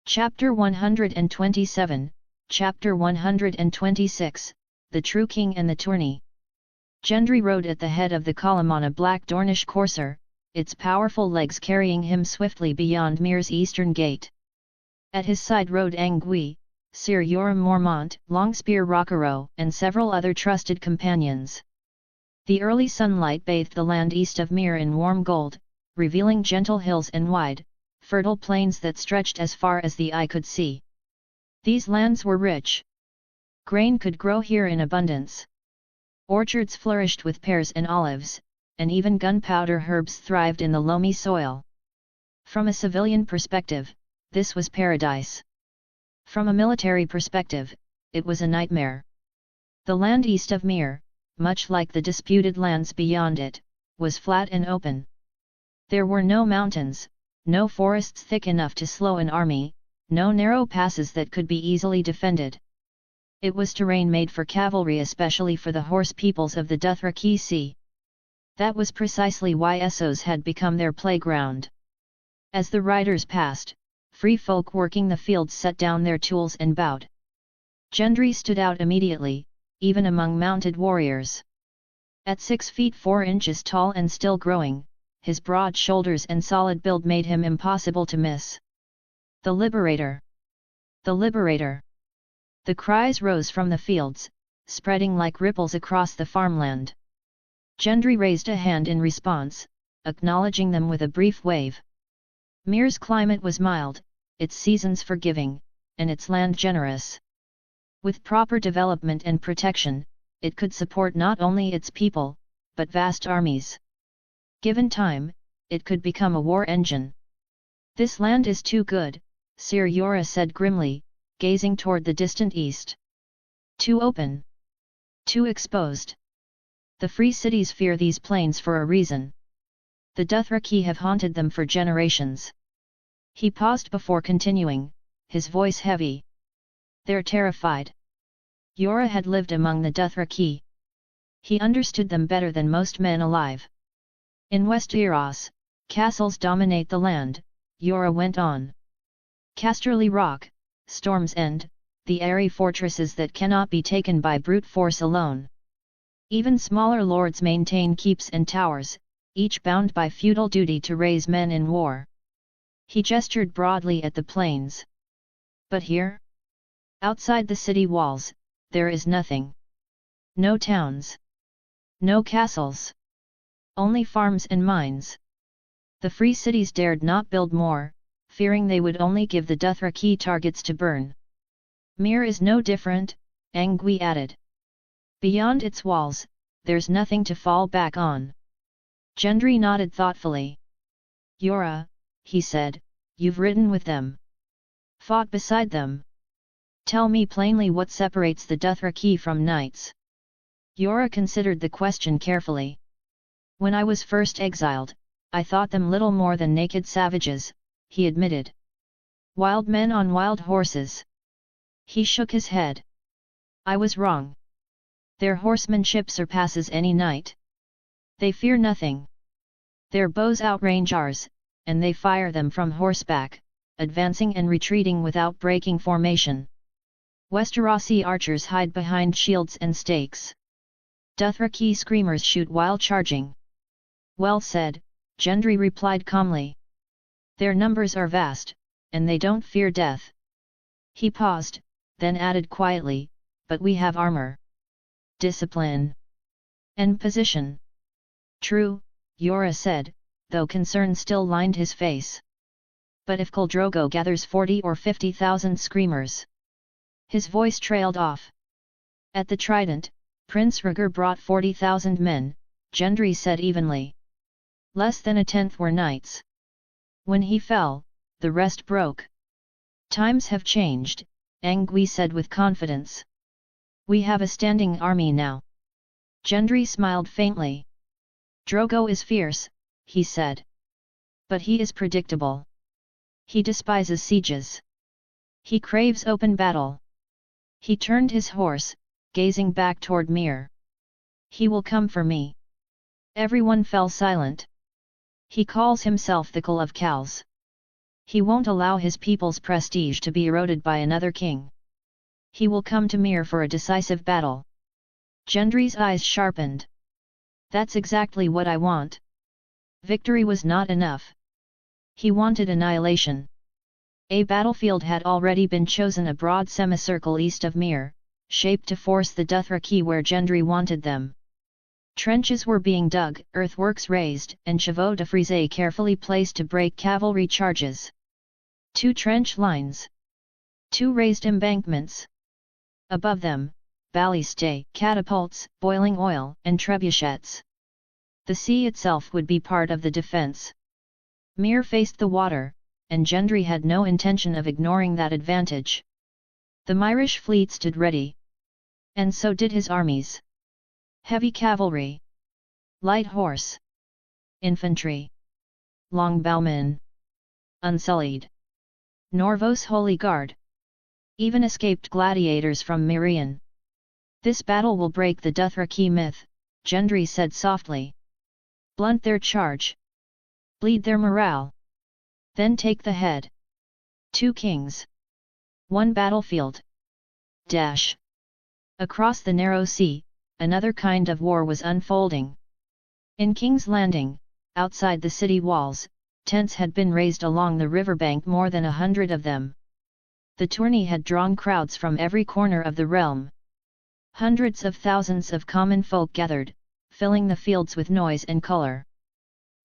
Chapter 127, Chapter 126, The True King and the Tourney. Gendry rode at the head of the column on a black Dornish courser, its powerful legs carrying him swiftly beyond Myr's eastern gate. At his side rode Angui, Sir Yoram Mormont, Longspear Rockero, and several other trusted companions. The early sunlight bathed the land east of Myr in warm gold, revealing gentle hills and wide, fertile plains that stretched as far as the eye could see. These lands were rich. Grain could grow here in abundance. Orchards flourished with pears and olives, and even gunpowder herbs thrived in the loamy soil. From a civilian perspective, this was paradise. From a military perspective, it was a nightmare. The land east of Myr, much like the disputed lands beyond it, was flat and open. There were no mountains, no forests thick enough to slow an army, no narrow passes that could be easily defended. It was terrain made for cavalry, especially for the horse peoples of the Dothraki Sea. That was precisely why Essos had become their playground. As the riders passed, free folk working the fields set down their tools and bowed. Gendry stood out immediately, even among mounted warriors. At 6 feet 4 inches tall and still growing, his broad shoulders and solid build made him impossible to miss. The Liberator! The Liberator! The cries rose from the fields, spreading like ripples across the farmland. Gendry raised a hand in response, acknowledging them with a brief wave. Myr's climate was mild, its seasons forgiving, and its land generous. With proper development and protection, it could support not only its people, but vast armies. Given time, it could become a war engine. This land is too good, Sir Yora said grimly, gazing toward the distant east. Too open. Too exposed. The free cities fear these plains for a reason. The Dothraki have haunted them for generations. He paused before continuing, his voice heavy. They're terrified. Yora had lived among the Dothraki. He understood them better than most men alive. In Westeros, castles dominate the land, Yora went on. Casterly Rock, Storm's End, the airy fortresses that cannot be taken by brute force alone. Even smaller lords maintain keeps and towers, each bound by feudal duty to raise men in war. He gestured broadly at the plains. But here? Outside the city walls, there is nothing. No towns. No castles. Only farms and mines. The free cities dared not build more, fearing they would only give the Dothraki targets to burn. Myr is no different, Angui added. Beyond its walls, there's nothing to fall back on. Gendry nodded thoughtfully. Yora, he said, you've ridden with them. Fought beside them. Tell me plainly what separates the Dothraki from knights. Yora considered the question carefully. When I was first exiled, I thought them little more than naked savages, he admitted. Wild men on wild horses. He shook his head. I was wrong. Their horsemanship surpasses any knight. They fear nothing. Their bows outrange ours, and they fire them from horseback, advancing and retreating without breaking formation. Westerosi archers hide behind shields and stakes. Dothraki screamers shoot while charging. Well said, Gendry replied calmly. Their numbers are vast, and they don't fear death. He paused, then added quietly, but we have armor. Discipline. And position. True, Yora said, though concern still lined his face. But if Khal Drogo gathers 40 or 50,000 screamers? His voice trailed off. At the Trident, Prince Rhaegar brought 40,000 men, Gendry said evenly. Less than a tenth were knights. When he fell, the rest broke. Times have changed, Angui said with confidence. We have a standing army now. Gendry smiled faintly. Drogo is fierce, he said. But he is predictable. He despises sieges. He craves open battle. He turned his horse, gazing back toward Myr. He will come for me. Everyone fell silent. He calls himself the Khal of Khals. He won't allow his people's prestige to be eroded by another king. He will come to Myr for a decisive battle. Gendry's eyes sharpened. That's exactly what I want. Victory was not enough. He wanted annihilation. A battlefield had already been chosen, a broad semicircle east of Myr, shaped to force the Dothraki where Gendry wanted them. Trenches were being dug, earthworks raised, and chevaux de frise carefully placed to break cavalry charges. 2 trench lines. 2 raised embankments. Above them, ballistae, catapults, boiling oil, and trebuchets. The sea itself would be part of the defense. Myr faced the water, and Gendry had no intention of ignoring that advantage. The Myrish fleet stood ready. And so did his armies. Heavy cavalry. Light horse. Infantry. Longbowmen. Unsullied. Norvos Holy Guard. Even escaped gladiators from Mirian. This battle will break the Dothraki myth, Gendry said softly. Blunt their charge. Bleed their morale. Then take the head. 2 kings. 1 battlefield. Dash. Across the narrow sea, another kind of war was unfolding. In King's Landing, outside the city walls, tents had been raised along the riverbank, more than 100 of them. The tourney had drawn crowds from every corner of the realm. Hundreds of thousands of common folk gathered, filling the fields with noise and color.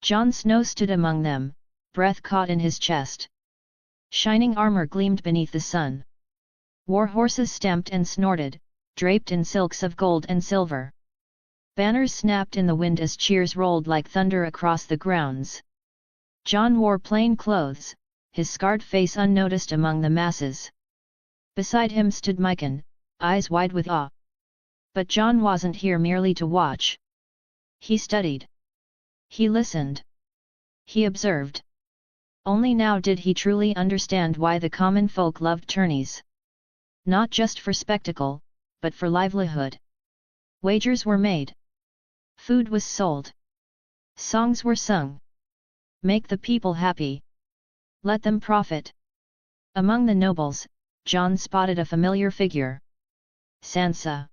Jon Snow stood among them, breath caught in his chest. Shining armor gleamed beneath the sun. War horses stamped and snorted, draped in silks of gold and silver. Banners snapped in the wind as cheers rolled like thunder across the grounds. Jon wore plain clothes, his scarred face unnoticed among the masses. Beside him stood Mycon, eyes wide with awe. But Jon wasn't here merely to watch. He studied. He listened. He observed. Only now did he truly understand why the common folk loved tourneys. Not just for spectacle, but for livelihood. Wagers were made. Food was sold. Songs were sung. Make the people happy. Let them profit. Among the nobles, Jon spotted a familiar figure. Sansa.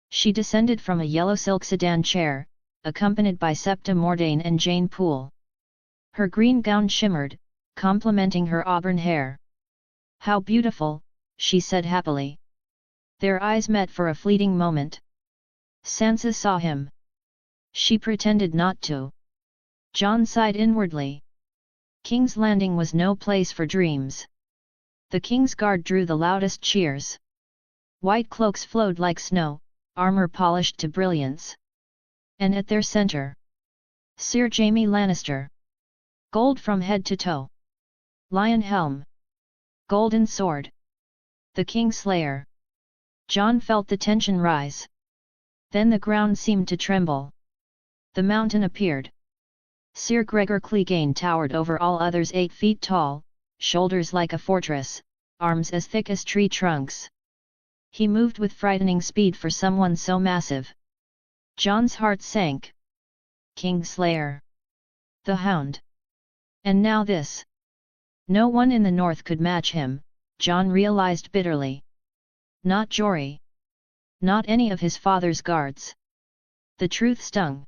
She descended from a yellow silk sedan chair, accompanied by Septa Mordane and Jane Poole. Her green gown shimmered, complementing her auburn hair. How beautiful, she said happily. Their eyes met for a fleeting moment. Sansa saw him. She pretended not to. Jon sighed inwardly. King's Landing was no place for dreams. The King's Guard drew the loudest cheers. White cloaks flowed like snow, armor polished to brilliance. And at their center, Sir Jaime Lannister. Gold from head to toe. Lion helm. Golden sword. The Kingslayer. Jon felt the tension rise. Then the ground seemed to tremble. The mountain appeared. Sir Gregor Clegane towered over all others, 8 feet tall, shoulders like a fortress, arms as thick as tree trunks. He moved with frightening speed for someone so massive. Jon's heart sank. Kingslayer. The Hound. And now this. No one in the north could match him, Jon realized bitterly. Not Jory. Not any of his father's guards. The truth stung.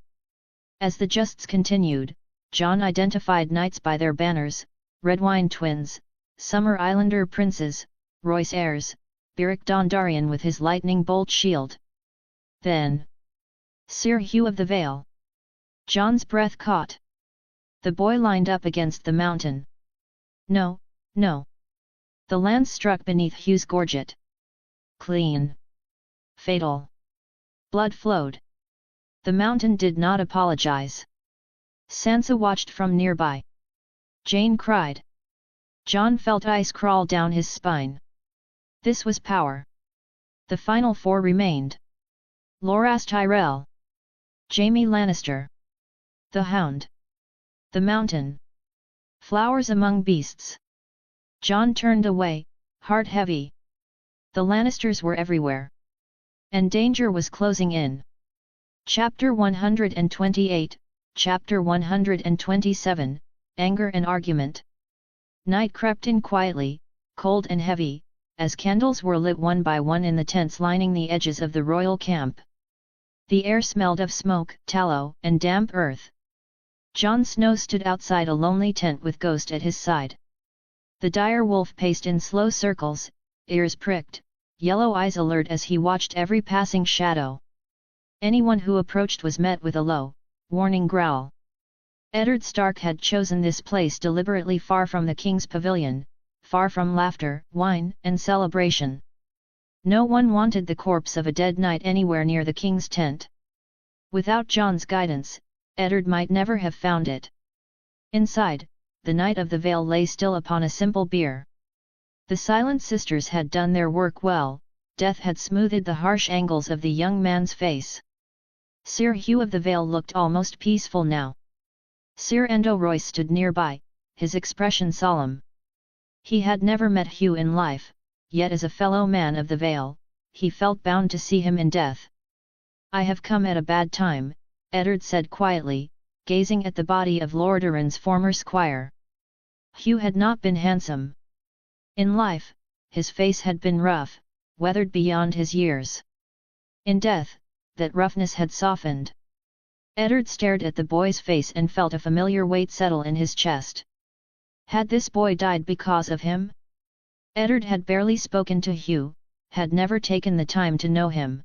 As the justs continued, Jon identified knights by their banners: Redwyne twins, Summer Islander princes, Royce heirs, Beric Dondarrion with his lightning bolt shield. Then, Sir Hugh of the Vale. Jon's breath caught. The boy lined up against the mountain. No, no. The lance struck beneath Hugh's gorget. Clean. Fatal. Blood flowed. The mountain did not apologize. Sansa watched from nearby. Jane cried. Jon felt ice crawl down his spine. This was power. The final 4 remained. Loras Tyrell. Jaime Lannister. The Hound. The Mountain. Flowers among beasts. Jon turned away, heart heavy. The Lannisters were everywhere. And danger was closing in. Chapter 128, Chapter 127, Anger and Argument. Night crept in quietly, cold and heavy, as candles were lit one by one in the tents lining the edges of the royal camp. The air smelled of smoke, tallow, and damp earth. Jon Snow stood outside a lonely tent with Ghost at his side. The dire wolf paced in slow circles, ears pricked, yellow eyes alert as he watched every passing shadow. Anyone who approached was met with a low, warning growl. Eddard Stark had chosen this place deliberately far from the king's pavilion, far from laughter, wine, and celebration. No one wanted the corpse of a dead knight anywhere near the king's tent. Without Jon's guidance, Eddard might never have found it. Inside, the Knight of the Vale lay still upon a simple bier. The Silent Sisters had done their work well, death had smoothed the harsh angles of the young man's face. Sir Hugh of the Vale looked almost peaceful now. Sir Endo Royce stood nearby, his expression solemn. He had never met Hugh in life, yet as a fellow man of the Vale, he felt bound to see him in death. "I have come at a bad time," Eddard said quietly, gazing at the body of Lord Arryn's former squire. Hugh had not been handsome. In life, his face had been rough, weathered beyond his years. In death, that roughness had softened. Eddard stared at the boy's face and felt a familiar weight settle in his chest. Had this boy died because of him? Eddard had barely spoken to Hugh, had never taken the time to know him.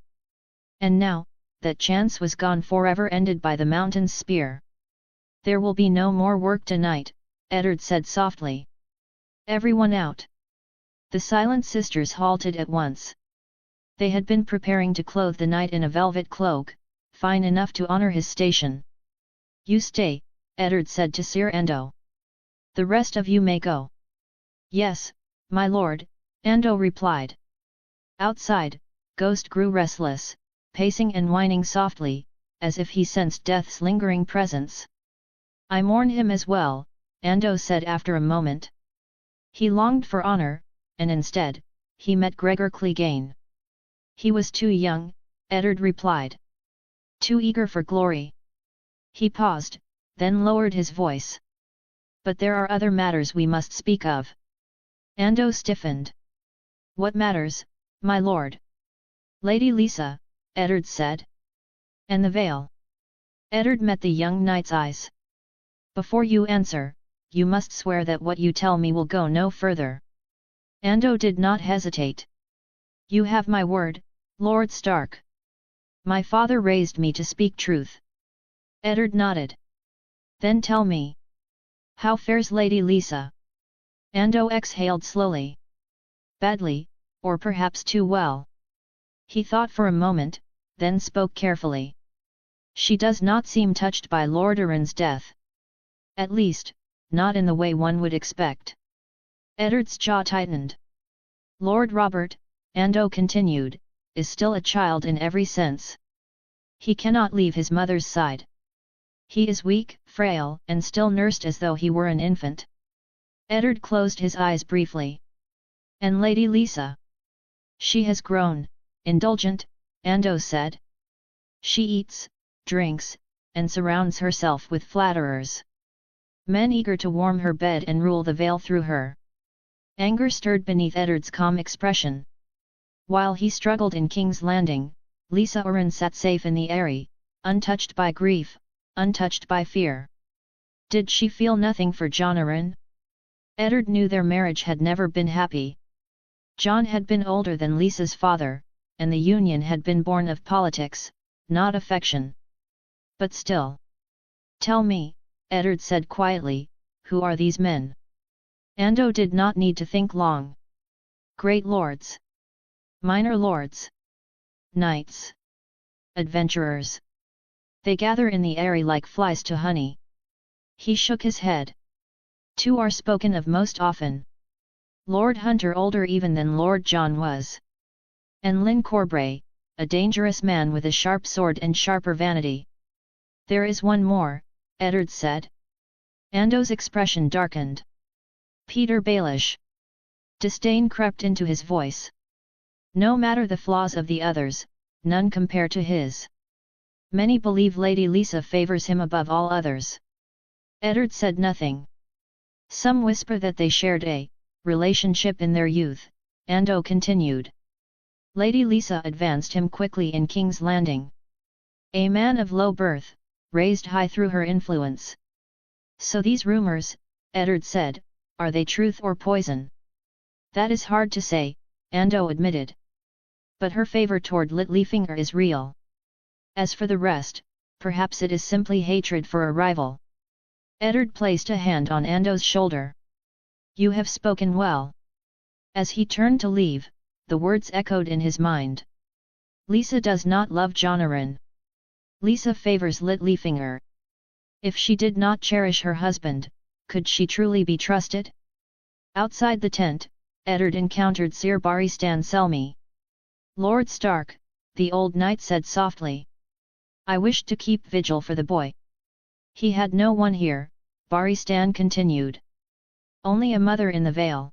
And now, that chance was gone, forever ended by the mountain's spear. "There will be no more work tonight," Eddard said softly. "Everyone out." The Silent Sisters halted at once. They had been preparing to clothe the knight in a velvet cloak, fine enough to honor his station. "You stay," Eddard said to Sir Endo. "The rest of you may go." "Yes, my lord," Endo replied. Outside, Ghost grew restless, pacing and whining softly, as if he sensed death's lingering presence. "I mourn him as well," Endo said after a moment. He longed for honor, and instead, he met Gregor Clegane. "He was too young," Eddard replied. "Too eager for glory." He paused, then lowered his voice. "But there are other matters we must speak of." Endo stiffened. "What matters, my lord?" "Lady Lisa," Eddard said. "And the veil?" Eddard met the young knight's eyes. "Before you answer, you must swear that what you tell me will go no further." Endo did not hesitate. "You have my word, Lord Stark." "My father raised me to speak truth." Eddard nodded. "Then tell me. How fares Lady Lisa?" Endo exhaled slowly. "Badly, or perhaps too well." He thought for a moment, then spoke carefully. "She does not seem touched by Lord Arryn's death. At least, not in the way one would expect." Eddard's jaw tightened. "Lord Robert," Endo continued, "is still a child in every sense. He cannot leave his mother's side. He is weak, frail, and still nursed as though he were an infant." Eddard closed his eyes briefly. "And Lady Lisa? She has grown indulgent," Endo said. "She eats, drinks, and surrounds herself with flatterers. Men eager to warm her bed and rule the Vale through her." Anger stirred beneath Eddard's calm expression. While he struggled in King's Landing, Lisa Arryn sat safe in the Eyrie, untouched by grief, untouched by fear. Did she feel nothing for Jon Arryn? Eddard knew their marriage had never been happy. Jon had been older than Lisa's father, and the union had been born of politics, not affection. But still. "Tell me," Eddard said quietly, "who are these men?" Endo did not need to think long. "Great lords. Minor lords. Knights. Adventurers. They gather in the Eyrie like flies to honey." He shook his head. "Two are spoken of most often. Lord Hunter, older even than Lord Jon was. And Lyn Corbray, a dangerous man with a sharp sword and sharper vanity." "There is one more," Eddard said. Endo's expression darkened. "Peter Baelish." Disdain crept into his voice. "No matter the flaws of the others, none compare to his. Many believe Lady Lisa favors him above all others." Eddard said nothing. Some whisper that they shared a relationship in their youth, Ando continued. Lady Lisa advanced him quickly in King's Landing. A man of low birth, raised high through her influence. So these rumors, Eddard said, are they truth or poison? That is hard to say, Ando admitted. But her favor toward Littlefinger is real. As for the rest, perhaps it is simply hatred for a rival. Eddard placed a hand on Ando's shoulder. You have spoken well. As he turned to leave, the words echoed in his mind. Lisa does not love Jonaran. Lisa favors Littlefinger. If she did not cherish her husband, could she truly be trusted? Outside the tent, Eddard encountered Sir Barristan Selmy. Lord Stark, the old knight said softly. I wished to keep vigil for the boy. He had no one here, Barristan continued. Only a mother in the Vale.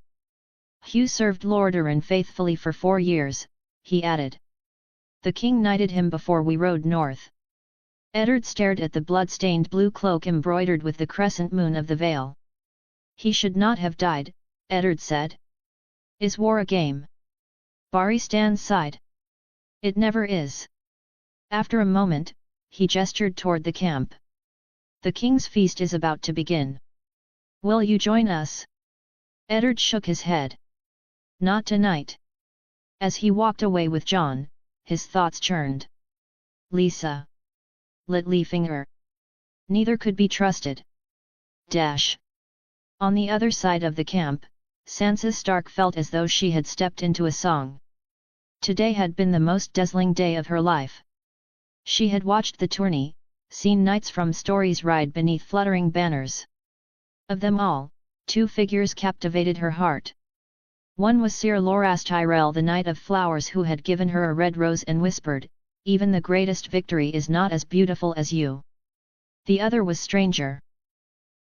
Hugh served Lord Arryn faithfully for 4 years, he added. The king knighted him before we rode north. Eddard stared at the blood-stained blue cloak embroidered with the crescent moon of the Vale. He should not have died, Eddard said. Is war a game? Barristan sighed. It never is. After a moment, he gestured toward the camp. The king's feast is about to begin. Will you join us? Eddard shook his head. Not tonight. As he walked away with Jon, his thoughts churned. Lisa. Littlefinger. Neither could be trusted. On the other side of the camp, Sansa Stark felt as though she had stepped into a song. Today had been the most dazzling day of her life. She had watched the tourney, seen knights from stories ride beneath fluttering banners. Of them all, 2 figures captivated her heart. One was Sir Loras Tyrell, the Knight of Flowers, who had given her a red rose and whispered, even the greatest victory is not as beautiful as you. The other was Stranger.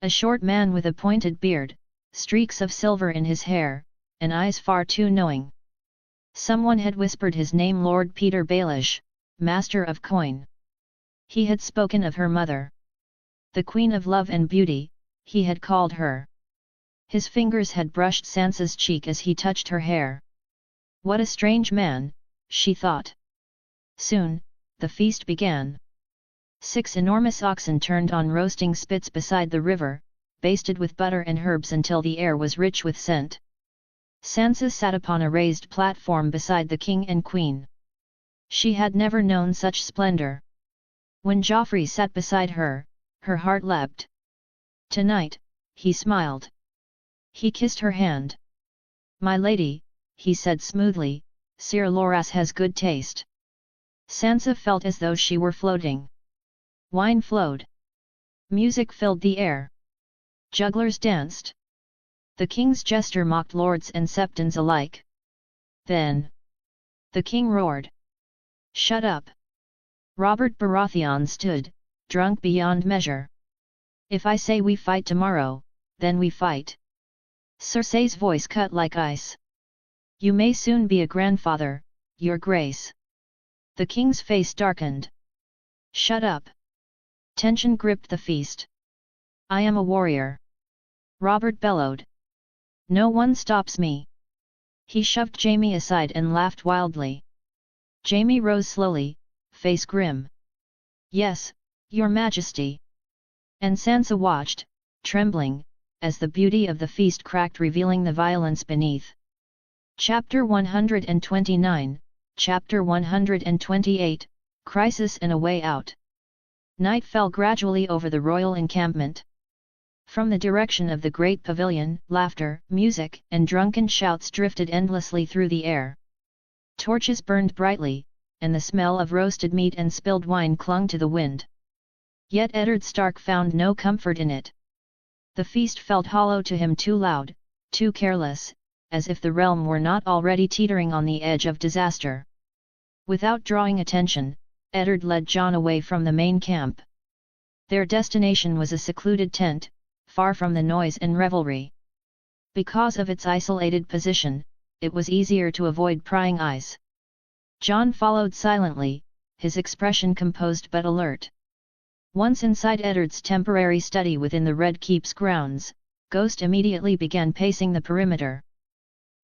A short man with a pointed beard, streaks of silver in his hair, and eyes far too knowing. Someone had whispered his name, Lord Peter Baelish, Master of Coin. He had spoken of her mother. The Queen of Love and Beauty, he had called her. His fingers had brushed Sansa's cheek as he touched her hair. What a strange man, she thought. Soon, the feast began. 6 enormous oxen turned on roasting spits beside the river, basted with butter and herbs until the air was rich with scent. Sansa sat upon a raised platform beside the king and queen. She had never known such splendor. When Joffrey sat beside her, her heart leapt. Tonight, he smiled. He kissed her hand. My lady, he said smoothly, Sir Loras has good taste. Sansa felt as though she were floating. Wine flowed. Music filled the air. Jugglers danced. The king's jester mocked lords and septons alike. Then the king roared. Shut up! Robert Baratheon stood, drunk beyond measure. If I say we fight tomorrow, then we fight. Cersei's voice cut like ice. You may soon be a grandfather, your grace. The king's face darkened. Shut up! Tension gripped the feast. I am a warrior. Robert bellowed. No one stops me. He shoved Jaime aside and laughed wildly. Jaime rose slowly, face grim. Yes, your majesty. And Sansa watched, trembling, as the beauty of the feast cracked, revealing the violence beneath. Chapter 129, Chapter 128, Crisis and a Way Out. Night fell gradually over the royal encampment. From the direction of the great pavilion, laughter, music, and drunken shouts drifted endlessly through the air. Torches burned brightly, and the smell of roasted meat and spilled wine clung to the wind. Yet Eddard Stark found no comfort in it. The feast felt hollow to him, too loud, too careless, as if the realm were not already teetering on the edge of disaster. Without drawing attention, Eddard led Jon away from the main camp. Their destination was a secluded tent, far from the noise and revelry. Because of its isolated position, it was easier to avoid prying eyes. Jon followed silently, his expression composed but alert. Once inside Eddard's temporary study within the Red Keep's grounds, Ghost immediately began pacing the perimeter.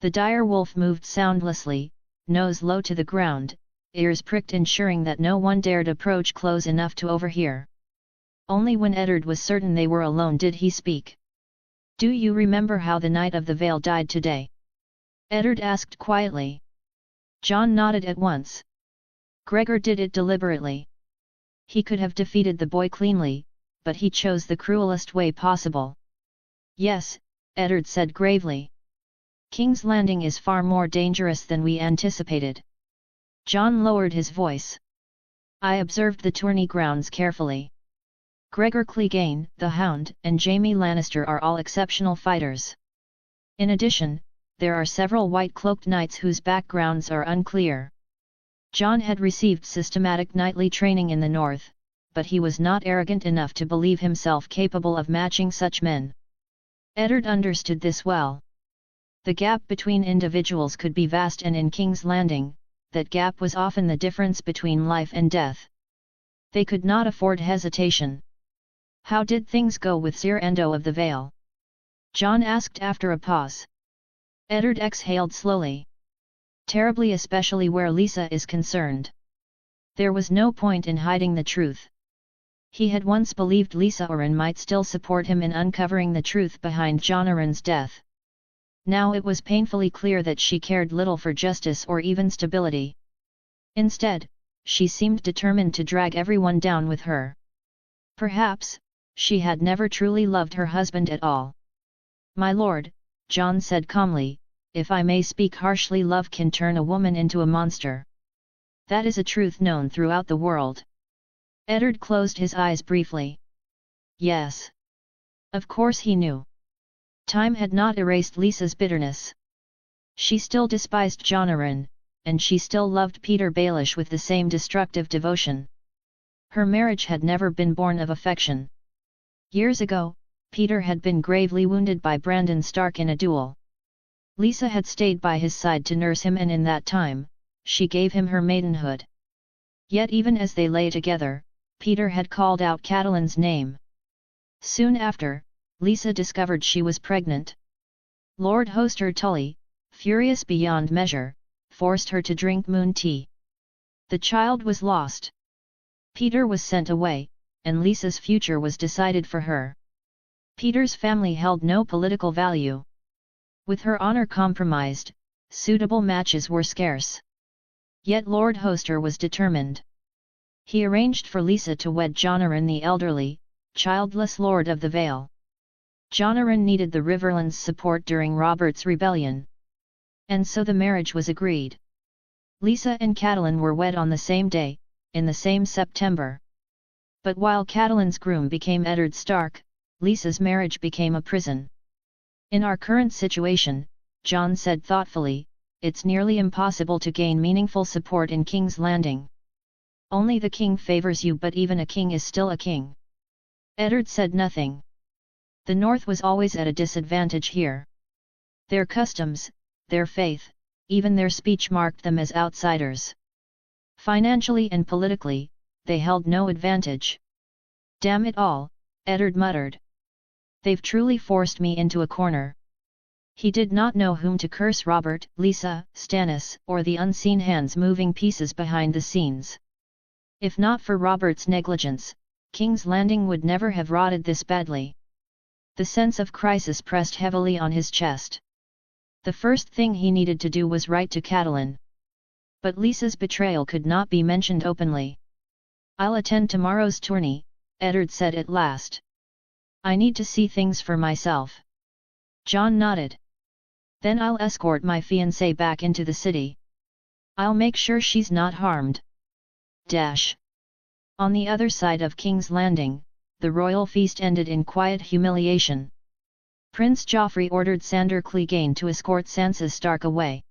The dire wolf moved soundlessly, nose low to the ground, ears pricked, ensuring that no one dared approach close enough to overhear. Only when Eddard was certain they were alone did he speak. "Do you remember how the Knight of the Vale died today?" Eddard asked quietly. Jon nodded at once. Gregor did it deliberately. He could have defeated the boy cleanly, but he chose the cruelest way possible. "Yes," Eddard said gravely. "King's Landing is far more dangerous than we anticipated." Jon lowered his voice. "I observed the tourney grounds carefully. Gregor Clegane, the Hound, and Jaime Lannister are all exceptional fighters. In addition, there are several white-cloaked knights whose backgrounds are unclear." Jon had received systematic knightly training in the north, but he was not arrogant enough to believe himself capable of matching such men. Eddard understood this well. The gap between individuals could be vast, and in King's Landing, that gap was often the difference between life and death. They could not afford hesitation. "How did things go with Sir Endo of the Vale?" Jon asked after a pause. Eddard exhaled slowly. "Terribly, especially where Lisa is concerned." There was no point in hiding the truth. He had once believed Lisa Oren might still support him in uncovering the truth behind Jon Arryn's death. Now it was painfully clear that she cared little for justice or even stability. Instead, she seemed determined to drag everyone down with her. Perhaps, she had never truly loved her husband at all. "My lord," Jon said calmly, "if I may speak harshly, love can turn a woman into a monster. That is a truth known throughout the world." Eddard closed his eyes briefly. Yes. Of course he knew. Time had not erased Lisa's bitterness. She still despised Jon Arryn, and she still loved Peter Baelish with the same destructive devotion. Her marriage had never been born of affection. Years ago, Peter had been gravely wounded by Brandon Stark in a duel. Lisa had stayed by his side to nurse him, and in that time, she gave him her maidenhood. Yet even as they lay together, Peter had called out Catelyn's name. Soon after, Lisa discovered she was pregnant. Lord Hoster Tully, furious beyond measure, forced her to drink moon tea. The child was lost. Peter was sent away, and Lisa's future was decided for her. Peter's family held no political value. With her honor compromised, suitable matches were scarce. Yet Lord Hoster was determined. He arranged for Lisa to wed Jon Arryn, the elderly, childless Lord of the Vale. Jon Arryn needed the Riverlands' support during Robert's rebellion. And so the marriage was agreed. Lisa and Catelyn were wed on the same day, in the same September. But while Catelyn's groom became Eddard Stark, Lisa's marriage became a prison. "In our current situation," Jon said thoughtfully, "it's nearly impossible to gain meaningful support in King's Landing. Only the king favors you, but even a king is still a king." Eddard said nothing. The North was always at a disadvantage here. Their customs, their faith, even their speech marked them as outsiders. Financially and politically, they held no advantage. "Damn it all," Eddard muttered. "They've truly forced me into a corner." He did not know whom to curse: Robert, Lisa, Stannis, or the unseen hands moving pieces behind the scenes. If not for Robert's negligence, King's Landing would never have rotted this badly. The sense of crisis pressed heavily on his chest. The first thing he needed to do was write to Catelyn. But Lisa's betrayal could not be mentioned openly. "I'll attend tomorrow's tourney," Eddard said at last. "I need to see things for myself." Jon nodded. "Then I'll escort my fiancée back into the city. I'll make sure she's not harmed." On the other side of King's Landing, the royal feast ended in quiet humiliation. Prince Joffrey ordered Sandor Clegane to escort Sansa Stark away.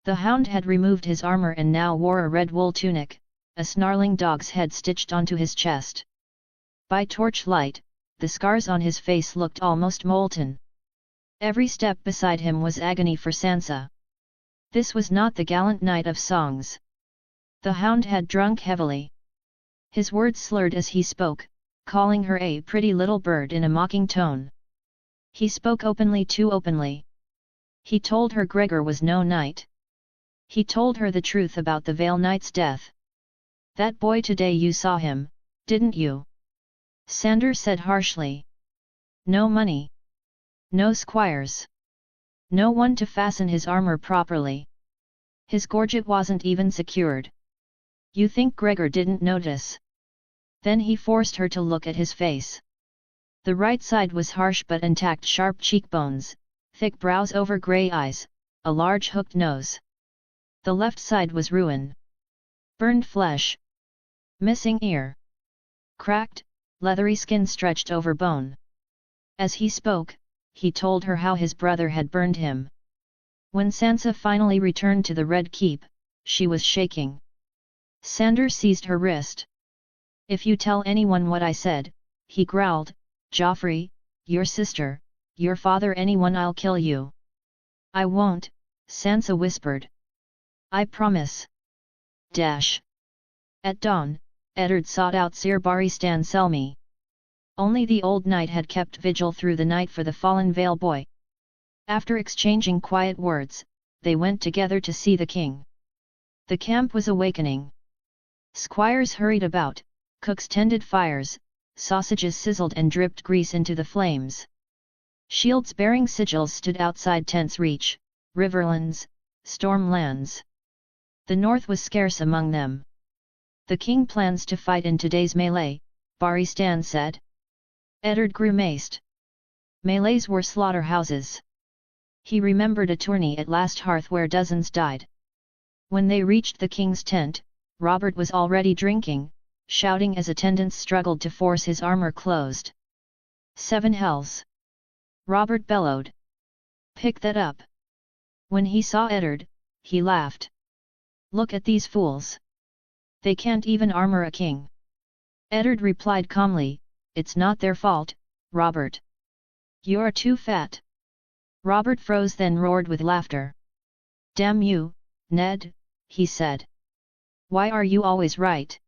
The Hound had removed his armor and now wore a red wool tunic, a snarling dog's head stitched onto his chest. By torchlight, the scars on his face looked almost molten. Every step beside him was agony for Sansa. This was not the gallant knight of songs. The Hound had drunk heavily. His words slurred as he spoke, calling her a pretty little bird in a mocking tone. He spoke openly, too openly. He told her Gregor was no knight. He told her the truth about the Vale Knight's death. That boy today, you saw him, didn't you? Sander said harshly. No money. No squires. No one to fasten his armor properly. His gorget wasn't even secured. You think Gregor didn't notice? Then he forced her to look at his face. The right side was harsh but intact, sharp cheekbones, thick brows over grey eyes, a large hooked nose. The left side was ruin. Burned flesh. Missing ear. Cracked, leathery skin stretched over bone. As he spoke, he told her how his brother had burned him. When Sansa finally returned to the Red Keep, she was shaking. Sander seized her wrist. If you tell anyone what I said, he growled, Joffrey, your sister, your father, anyone, I'll kill you. I won't, Sansa whispered. I promise. At dawn, Eddard sought out Sir Barristan Selmy. Only the old knight had kept vigil through the night for the fallen Vale boy. After exchanging quiet words, they went together to see the king. The camp was awakening. Squires hurried about, cooks tended fires, sausages sizzled and dripped grease into the flames. Shields bearing sigils stood outside tents' reach, riverlands, stormlands. The north was scarce among them. The king plans to fight in today's melee, Barristan said. Eddard grimaced. Melees were slaughterhouses. He remembered a tourney at Last Hearth where dozens died. When they reached the king's tent, Robert was already drinking, shouting as attendants struggled to force his armor closed. 7 hells! Robert bellowed. Pick that up! When he saw Eddard, he laughed. Look at these fools! They can't even armor a king. Eddard replied calmly, it's not their fault, Robert. You're too fat. Robert froze, then roared with laughter. Damn you, Ned, he said. Why are you always right?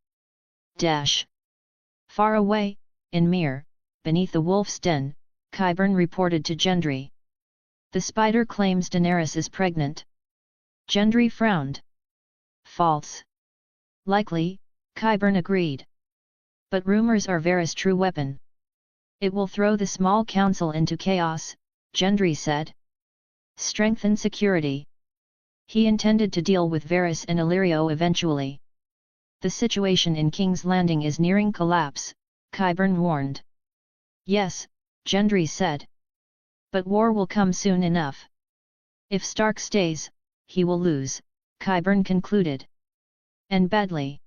Far away, in Mere, beneath the wolf's den, Qyburn reported to Gendry. The spider claims Daenerys is pregnant. Gendry frowned. False. Likely, Qyburn agreed. But rumors are Varys' true weapon. It will throw the small council into chaos, Gendry said. Strengthen security. He intended to deal with Varys and Illyrio eventually. The situation in King's Landing is nearing collapse, Qyburn warned. Yes, Gendry said. But war will come soon enough. If Stark stays, he will lose, Qyburn concluded. And badly.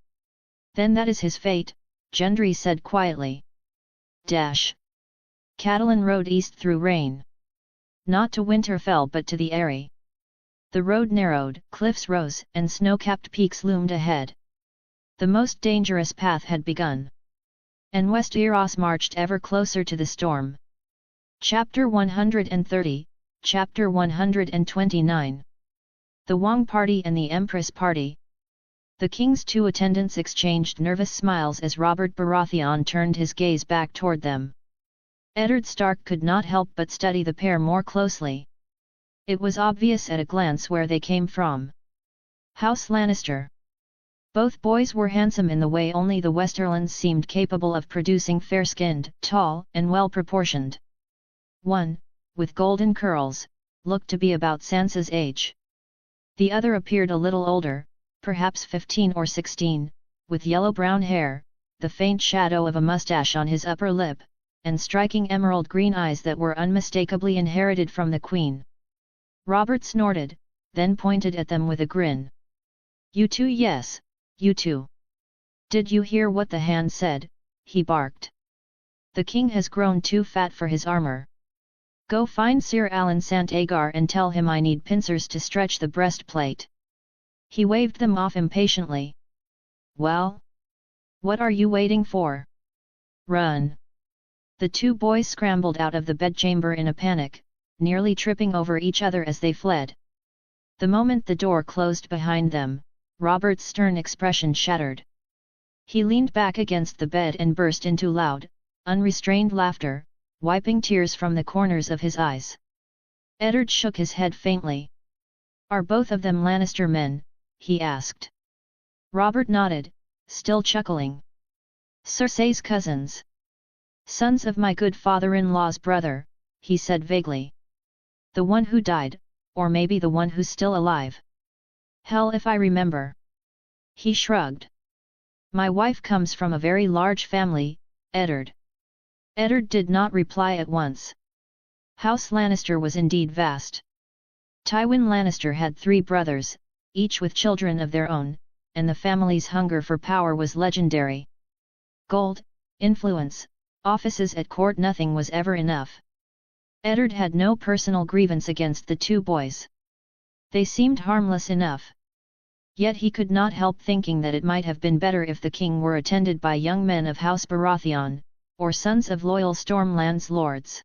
Then that is his fate, Gendry said quietly. Catelyn rode east through rain. Not to Winterfell but to the Eyrie. The road narrowed, cliffs rose, and snow-capped peaks loomed ahead. The most dangerous path had begun. And Westeros marched ever closer to the storm. Chapter 130, Chapter 129. The Wong Party and the Empress Party. The king's 2 attendants exchanged nervous smiles as Robert Baratheon turned his gaze back toward them. Eddard Stark could not help but study the pair more closely. It was obvious at a glance where they came from. House Lannister. Both boys were handsome in the way only the Westerlands seemed capable of producing, fair-skinned, tall, and well-proportioned. One, with golden curls, looked to be about Sansa's age. The other appeared a little older, perhaps 15 or 16, with yellow-brown hair, the faint shadow of a mustache on his upper lip, and striking emerald-green eyes that were unmistakably inherited from the Queen. Robert snorted, then pointed at them with a grin. You two, yes, you two. Did you hear what the hand said? He barked. The king has grown too fat for his armor. Go find Sir Alan Sant Agar and tell him I need pincers to stretch the breastplate. He waved them off impatiently. Well? What are you waiting for? Run! The 2 boys scrambled out of the bedchamber in a panic, nearly tripping over each other as they fled. The moment the door closed behind them, Robert's stern expression shattered. He leaned back against the bed and burst into loud, unrestrained laughter, wiping tears from the corners of his eyes. Eddard shook his head faintly. "Are both of them Lannister men?" he asked. Robert nodded, still chuckling. "Cersei's cousins. Sons of my good father-in-law's brother," he said vaguely. "The one who died, or maybe the one who's still alive. Hell if I remember." He shrugged. "My wife comes from a very large family, Eddard." Eddard did not reply at once. House Lannister was indeed vast. Tywin Lannister had 3 brothers, each with children of their own, and the family's hunger for power was legendary. Gold, influence, offices at court, nothing was ever enough. Eddard had no personal grievance against the 2 boys. They seemed harmless enough. Yet he could not help thinking that it might have been better if the king were attended by young men of House Baratheon, or sons of loyal Stormlands lords.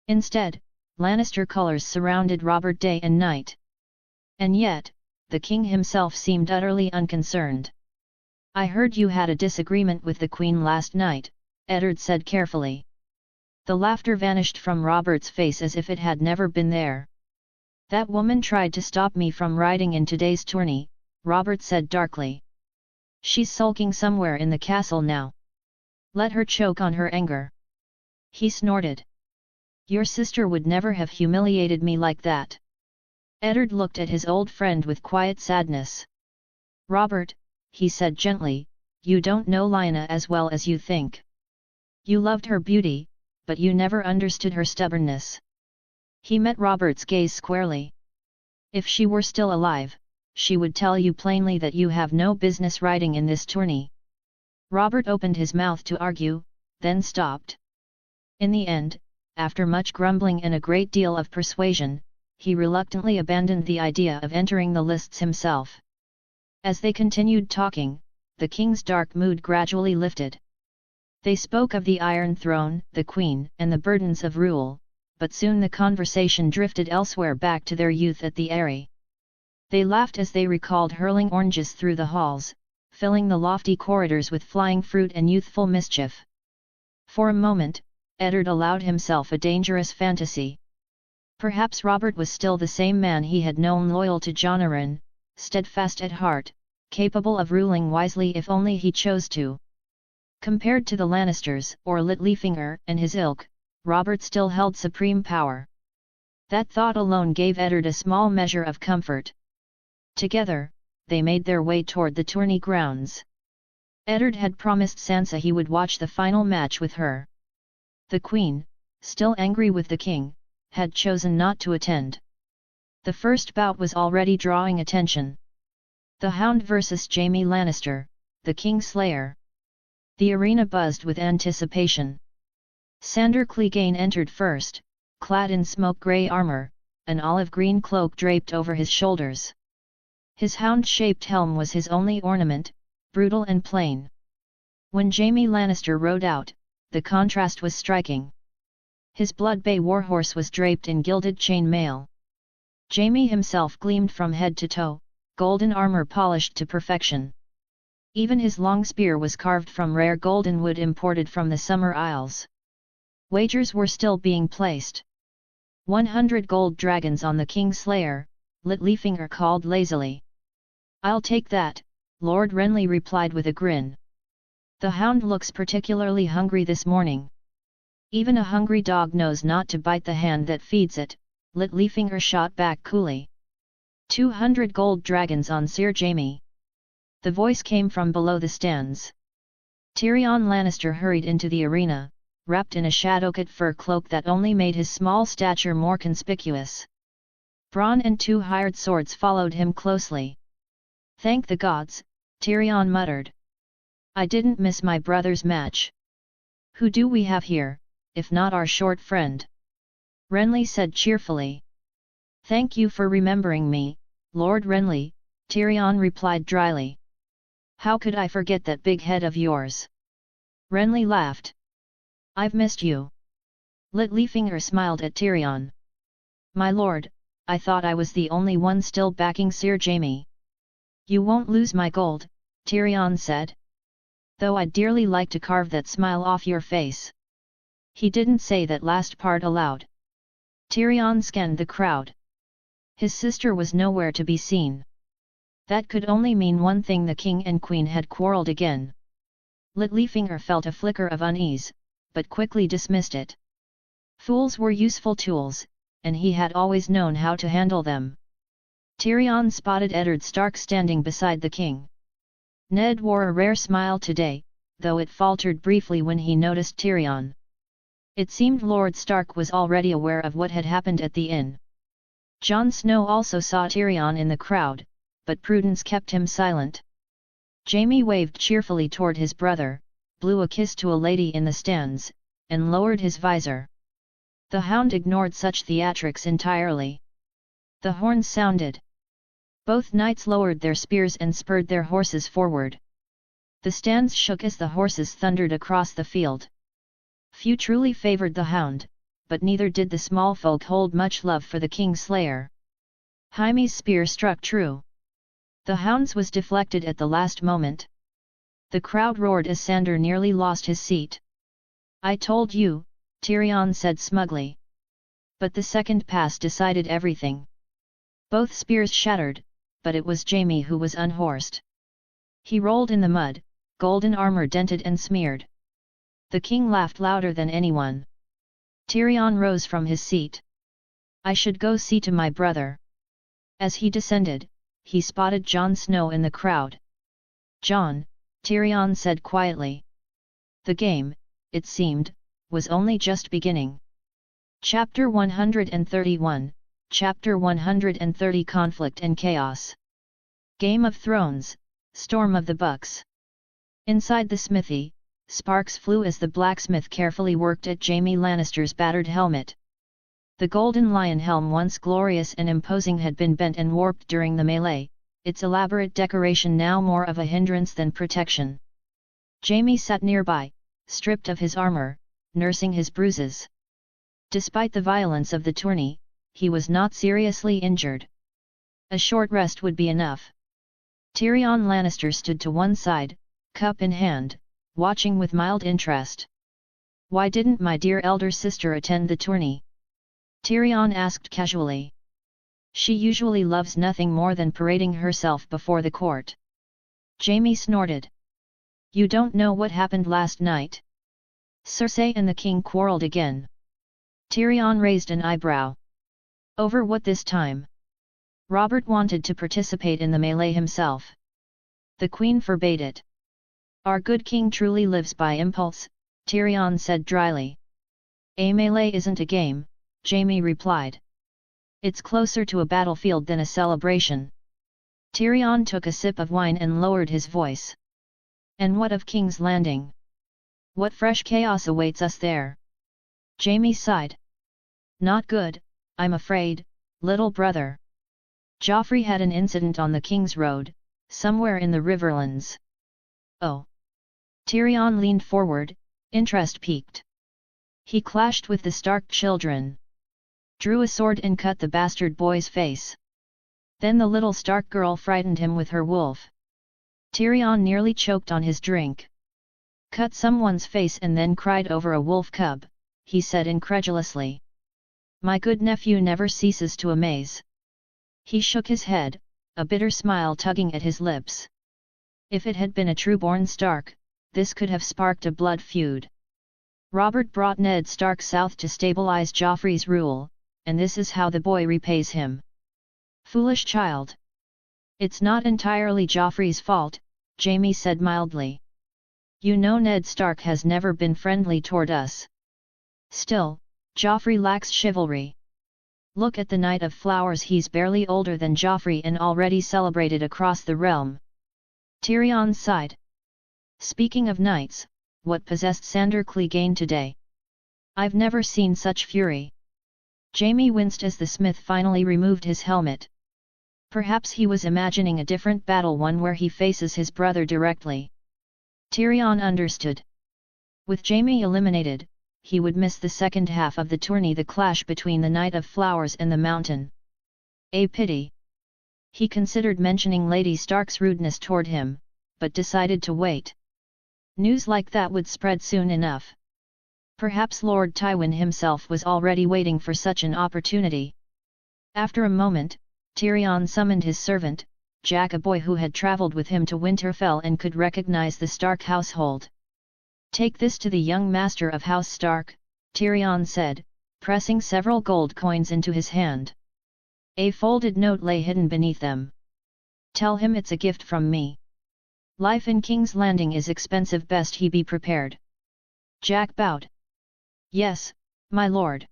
Instead, Lannister colors surrounded Robert day and night. And yet, the king himself seemed utterly unconcerned. "I heard you had a disagreement with the queen last night," Eddard said carefully. The laughter vanished from Robert's face as if it had never been there. "That woman tried to stop me from riding in today's tourney," Robert said darkly. "She's sulking somewhere in the castle now. Let her choke on her anger." He snorted. "Your sister would never have humiliated me like that." Eddard looked at his old friend with quiet sadness. "Robert," he said gently, "you don't know Lyanna as well as you think. You loved her beauty, but you never understood her stubbornness." He met Robert's gaze squarely. "If she were still alive, she would tell you plainly that you have no business riding in this tourney." Robert opened his mouth to argue, then stopped. In the end, after much grumbling and a great deal of persuasion, he reluctantly abandoned the idea of entering the lists himself. As they continued talking, the king's dark mood gradually lifted. They spoke of the Iron Throne, the Queen, and the burdens of rule, but soon the conversation drifted elsewhere, back to their youth at the Eyrie. They laughed as they recalled hurling oranges through the halls, filling the lofty corridors with flying fruit and youthful mischief. For a moment, Eddard allowed himself a dangerous fantasy. Perhaps Robert was still the same man he had known, loyal to Jon Arryn, steadfast at heart, capable of ruling wisely if only he chose to. Compared to the Lannisters or Littlefinger and his ilk, Robert still held supreme power. That thought alone gave Eddard a small measure of comfort. Together, they made their way toward the tourney grounds. Eddard had promised Sansa he would watch the final match with her. The Queen, still angry with the king, had chosen not to attend. The first bout was already drawing attention. The Hound versus Jaime Lannister, the Kingslayer. The arena buzzed with anticipation. Sandor Clegane entered first, clad in smoke-grey armor, an olive-green cloak draped over his shoulders. His hound-shaped helm was his only ornament, brutal and plain. When Jaime Lannister rode out, the contrast was striking. His blood-bay warhorse was draped in gilded chain mail. Jaime himself gleamed from head to toe, golden armor polished to perfection. Even his long spear was carved from rare golden wood imported from the Summer Isles. Wagers were still being placed. 100 gold dragons on the Kingslayer, Littlefinger called lazily. "I'll take that," Lord Renly replied with a grin. "The Hound looks particularly hungry this morning." "Even a hungry dog knows not to bite the hand that feeds it," Littlefinger shot back coolly. 200 gold dragons on Sir Jaime. The voice came from below the stands. Tyrion Lannister hurried into the arena, wrapped in a shadowcat fur cloak that only made his small stature more conspicuous. Bronn and 2 hired swords followed him closely. "Thank the gods," Tyrion muttered. "I didn't miss my brother's match. Who do we have here, if not our short friend?" Renly said cheerfully. "Thank you for remembering me, Lord Renly," Tyrion replied dryly. "How could I forget that big head of yours?" Renly laughed. "I've missed you." Littlefinger smiled at Tyrion. "My lord, I thought I was the only one still backing Sir Jaime." "You won't lose my gold," Tyrion said. "Though I'd dearly like to carve that smile off your face." He didn't say that last part aloud. Tyrion scanned the crowd. His sister was nowhere to be seen. That could only mean one thing: the king and queen had quarreled again. Littlefinger felt a flicker of unease, but quickly dismissed it. Fools were useful tools, and he had always known how to handle them. Tyrion spotted Eddard Stark standing beside the king. Ned wore a rare smile today, though it faltered briefly when he noticed Tyrion. It seemed Lord Stark was already aware of what had happened at the inn. Jon Snow also saw Tyrion in the crowd, but prudence kept him silent. Jaime waved cheerfully toward his brother, blew a kiss to a lady in the stands, and lowered his visor. The Hound ignored such theatrics entirely. The horns sounded. Both knights lowered their spears and spurred their horses forward. The stands shook as the horses thundered across the field. Few truly favored the Hound, but neither did the small folk hold much love for the Kingslayer. Jaime's spear struck true. The Hound's was deflected at the last moment. The crowd roared as Sandor nearly lost his seat. "I told you," Tyrion said smugly. But the second pass decided everything. Both spears shattered, but it was Jaime who was unhorsed. He rolled in the mud, golden armor dented and smeared. The king laughed louder than anyone. Tyrion rose from his seat. "I should go see to my brother." As he descended, he spotted Jon Snow in the crowd. "Jon," Tyrion said quietly. The game, it seemed, was only just beginning. Chapter 131, Chapter 130 Conflict and Chaos. Game of Thrones, Storm of the Bucks. Inside the smithy, sparks flew as the blacksmith carefully worked at Jaime Lannister's battered helmet. The golden lion helm, once glorious and imposing, had been bent and warped during the melee, its elaborate decoration now more of a hindrance than protection. Jaime sat nearby, stripped of his armor, nursing his bruises. Despite the violence of the tourney, he was not seriously injured. A short rest would be enough. Tyrion Lannister stood to one side, cup in hand, watching with mild interest. "Why didn't my dear elder sister attend the tourney?" Tyrion asked casually. "She usually loves nothing more than parading herself before the court." Jaime snorted. "You don't know what happened last night? Cersei and the king quarreled again." Tyrion raised an eyebrow. "Over what this time?" "Robert wanted to participate in the melee himself. The queen forbade it." "Our good king truly lives by impulse," Tyrion said dryly. "A melee isn't a game," Jaime replied. "It's closer to a battlefield than a celebration." Tyrion took a sip of wine and lowered his voice. "And what of King's Landing? What fresh chaos awaits us there?" Jaime sighed. "Not good, I'm afraid, little brother. Joffrey had an incident on the King's Road, somewhere in the Riverlands." "Oh." Tyrion leaned forward, interest piqued. "He clashed with the Stark children. Drew a sword and cut the bastard boy's face. Then the little Stark girl frightened him with her wolf." Tyrion nearly choked on his drink. "Cut someone's face and then cried over a wolf cub," he said incredulously. "My good nephew never ceases to amaze." He shook his head, a bitter smile tugging at his lips. If it had been a true-born Stark, this could have sparked a blood feud. Robert brought Ned Stark south to stabilize Joffrey's rule, and this is how the boy repays him. "Foolish child." "It's not entirely Joffrey's fault," Jaime said mildly. "You know Ned Stark has never been friendly toward us. Still, Joffrey lacks chivalry. Look at the Knight of Flowers, he's barely older than Joffrey and already celebrated across the realm." Tyrion sighed. "Speaking of knights, what possessed Sandor Clegane today? I've never seen such fury." Jaime winced as the smith finally removed his helmet. Perhaps he was imagining a different battle, one where he faces his brother directly. Tyrion understood. With Jaime eliminated, he would miss the second half of the tourney, the clash between the Knight of Flowers and the Mountain. A pity. He considered mentioning Lady Stark's rudeness toward him, but decided to wait. News like that would spread soon enough. Perhaps Lord Tywin himself was already waiting for such an opportunity. After a moment, Tyrion summoned his servant, Jack, a boy who had travelled with him to Winterfell and could recognize the Stark household. "Take this to the young master of House Stark," Tyrion said, pressing several gold coins into his hand. A folded note lay hidden beneath them. "Tell him it's a gift from me. Life in King's Landing is expensive, best he be prepared." Jack bowed. "Yes, my lord."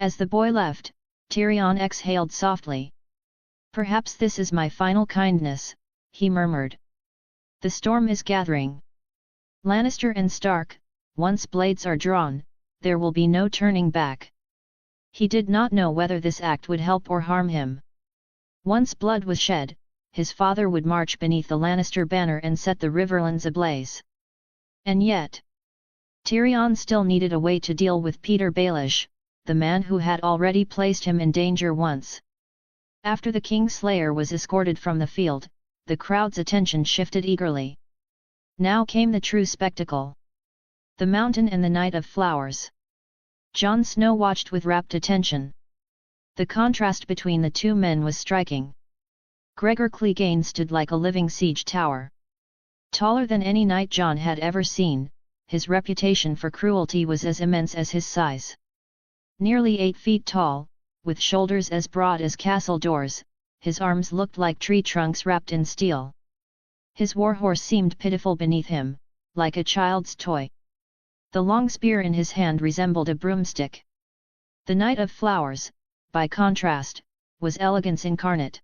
As the boy left, Tyrion exhaled softly. "Perhaps this is my final kindness," he murmured. "The storm is gathering. Lannister and Stark, once blades are drawn, there will be no turning back." He did not know whether this act would help or harm him. Once blood was shed, his father would march beneath the Lannister banner and set the Riverlands ablaze. And yet, Tyrion still needed a way to deal with Petyr Baelish, the man who had already placed him in danger once. After the Kingslayer was escorted from the field, the crowd's attention shifted eagerly. Now came the true spectacle. The Mountain and the Knight of Flowers. Jon Snow watched with rapt attention. The contrast between the two men was striking. Gregor Clegane stood like a living siege tower. Taller than any knight Jon had ever seen, his reputation for cruelty was as immense as his size. Nearly 8 feet tall, with shoulders as broad as castle doors, his arms looked like tree trunks wrapped in steel. His warhorse seemed pitiful beneath him, like a child's toy. The long spear in his hand resembled a broomstick. The Knight of Flowers, by contrast, was elegance incarnate.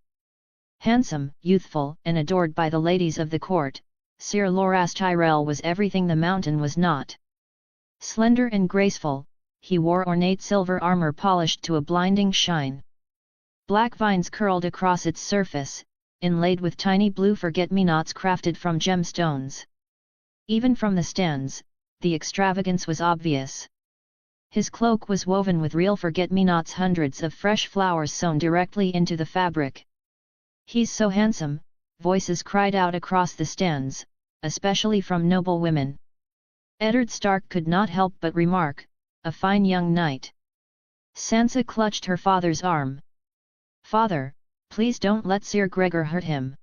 Handsome, youthful, and adored by the ladies of the court, Sir Loras Tyrell was everything the Mountain was not. Slender and graceful, he wore ornate silver armor polished to a blinding shine. Black vines curled across its surface, inlaid with tiny blue forget-me-nots crafted from gemstones. Even from the stands, the extravagance was obvious. His cloak was woven with real forget-me-nots, hundreds of fresh flowers sewn directly into the fabric. "He's so handsome," voices cried out across the stands, especially from noble women. Eddard Stark could not help but remark, "A fine young knight." Sansa clutched her father's arm. "Father, please don't let Sir Gregor hurt him."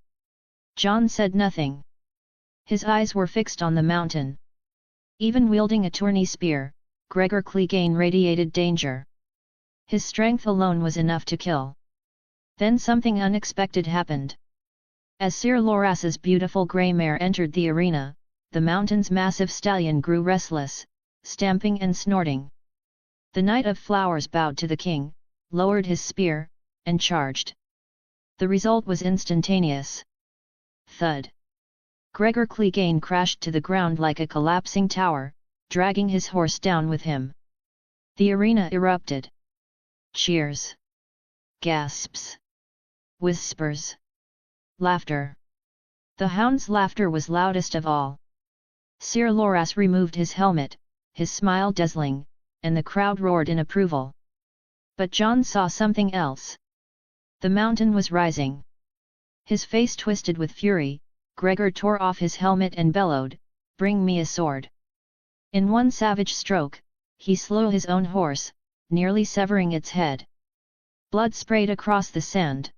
Jon said nothing. His eyes were fixed on the Mountain. Even wielding a tourney spear, Gregor Clegane radiated danger. His strength alone was enough to kill. Then something unexpected happened. As Sir Loras's beautiful grey mare entered the arena, the Mountain's massive stallion grew restless, stamping and snorting. The Knight of Flowers bowed to the king, lowered his spear, and charged. The result was instantaneous. Thud! Gregor Clegane crashed to the ground like a collapsing tower, dragging his horse down with him. The arena erupted. Cheers! Gasps! Whispers! Laughter! The hound's laughter was loudest of all. Sir Loras removed his helmet, his smile dazzling, and the crowd roared in approval. But Jon saw something else. The Mountain was rising. His face twisted with fury, Gregor tore off his helmet and bellowed, "Bring me a sword." In one savage stroke, he slew his own horse, nearly severing its head. Blood sprayed across the sand.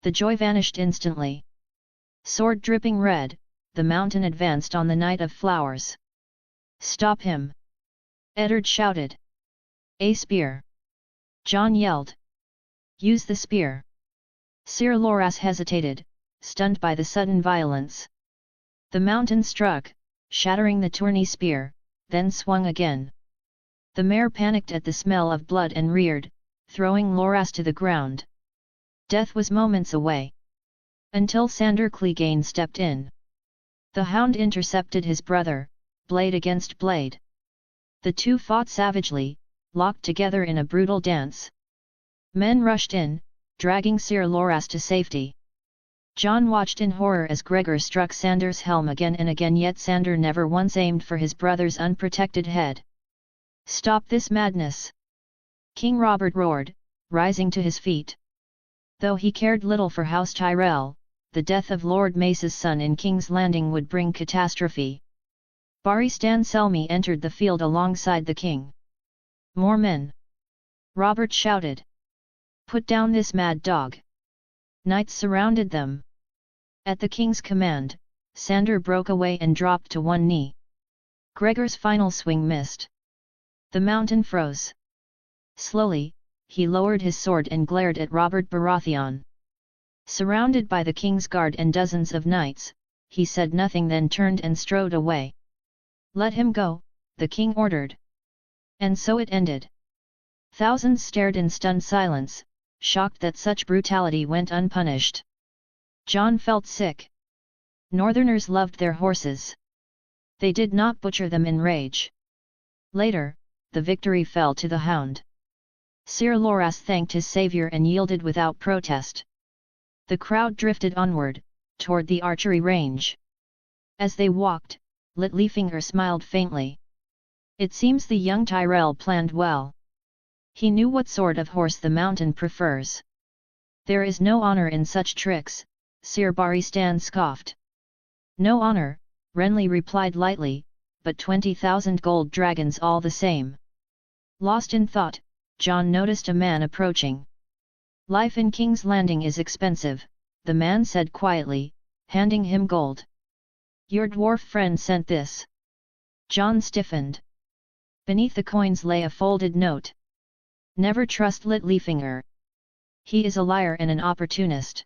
The joy vanished instantly. Sword dripping red, the Mountain advanced on the Knight of Flowers. "Stop him!" Eddard shouted. "A spear!" Jon yelled. "Use the spear!" Sir Loras hesitated, stunned by the sudden violence. The Mountain struck, shattering the tourney spear, then swung again. The mare panicked at the smell of blood and reared, throwing Loras to the ground. Death was moments away. Until Sandor Clegane stepped in. The hound intercepted his brother, blade against blade. The two fought savagely, locked together in a brutal dance. Men rushed in, dragging Sir Loras to safety. Jon watched in horror as Gregor struck Sandor's helm again and again, yet Sandor never once aimed for his brother's unprotected head. "Stop this madness!" King Robert roared, rising to his feet. Though he cared little for House Tyrell, the death of Lord Mace's son in King's Landing would bring catastrophe. Baristan Selmy entered the field alongside the king. More men! Robert shouted. Put down this mad dog! Knights surrounded them. At the king's command, Sander broke away and dropped to one knee. Gregor's final swing missed. The mountain froze. Slowly, he lowered his sword and glared at Robert Baratheon. Surrounded by the king's guard and dozens of knights, he said nothing, then turned and strode away. Let him go, the king ordered. And so it ended. Thousands stared in stunned silence, shocked that such brutality went unpunished. Jon felt sick. Northerners loved their horses. They did not butcher them in rage. Later, the victory fell to the Hound. Sir Loras thanked his savior and yielded without protest. The crowd drifted onward, toward the archery range. As they walked, Littlefinger smiled faintly. It seems the young Tyrell planned well. He knew what sort of horse the mountain prefers. There is no honor in such tricks, Sir Baristan scoffed. No honor, Renly replied lightly, but 20,000 gold dragons all the same. Lost in thought, Jon noticed a man approaching. Life in King's Landing is expensive, the man said quietly, handing him gold. Your dwarf friend sent this. Jon stiffened. Beneath the coins lay a folded note. Never trust Littlefinger. He is a liar and an opportunist.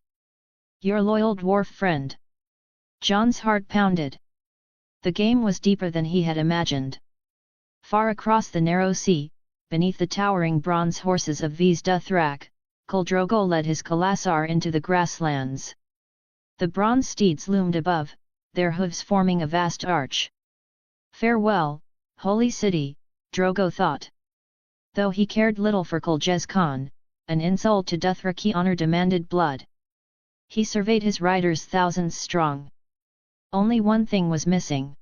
Your loyal dwarf friend. Jon's heart pounded. The game was deeper than he had imagined. Far across the narrow sea, beneath the towering bronze horses of Vizda Thrak, Khal Drogo led his Khalasar into the grasslands. The bronze steeds loomed above, their hooves forming a vast arch. Farewell, holy city, Drogo thought. Though he cared little for Khaljez Khan, an insult to Dothraki honor demanded blood. He surveyed his riders thousands strong. Only one thing was missing.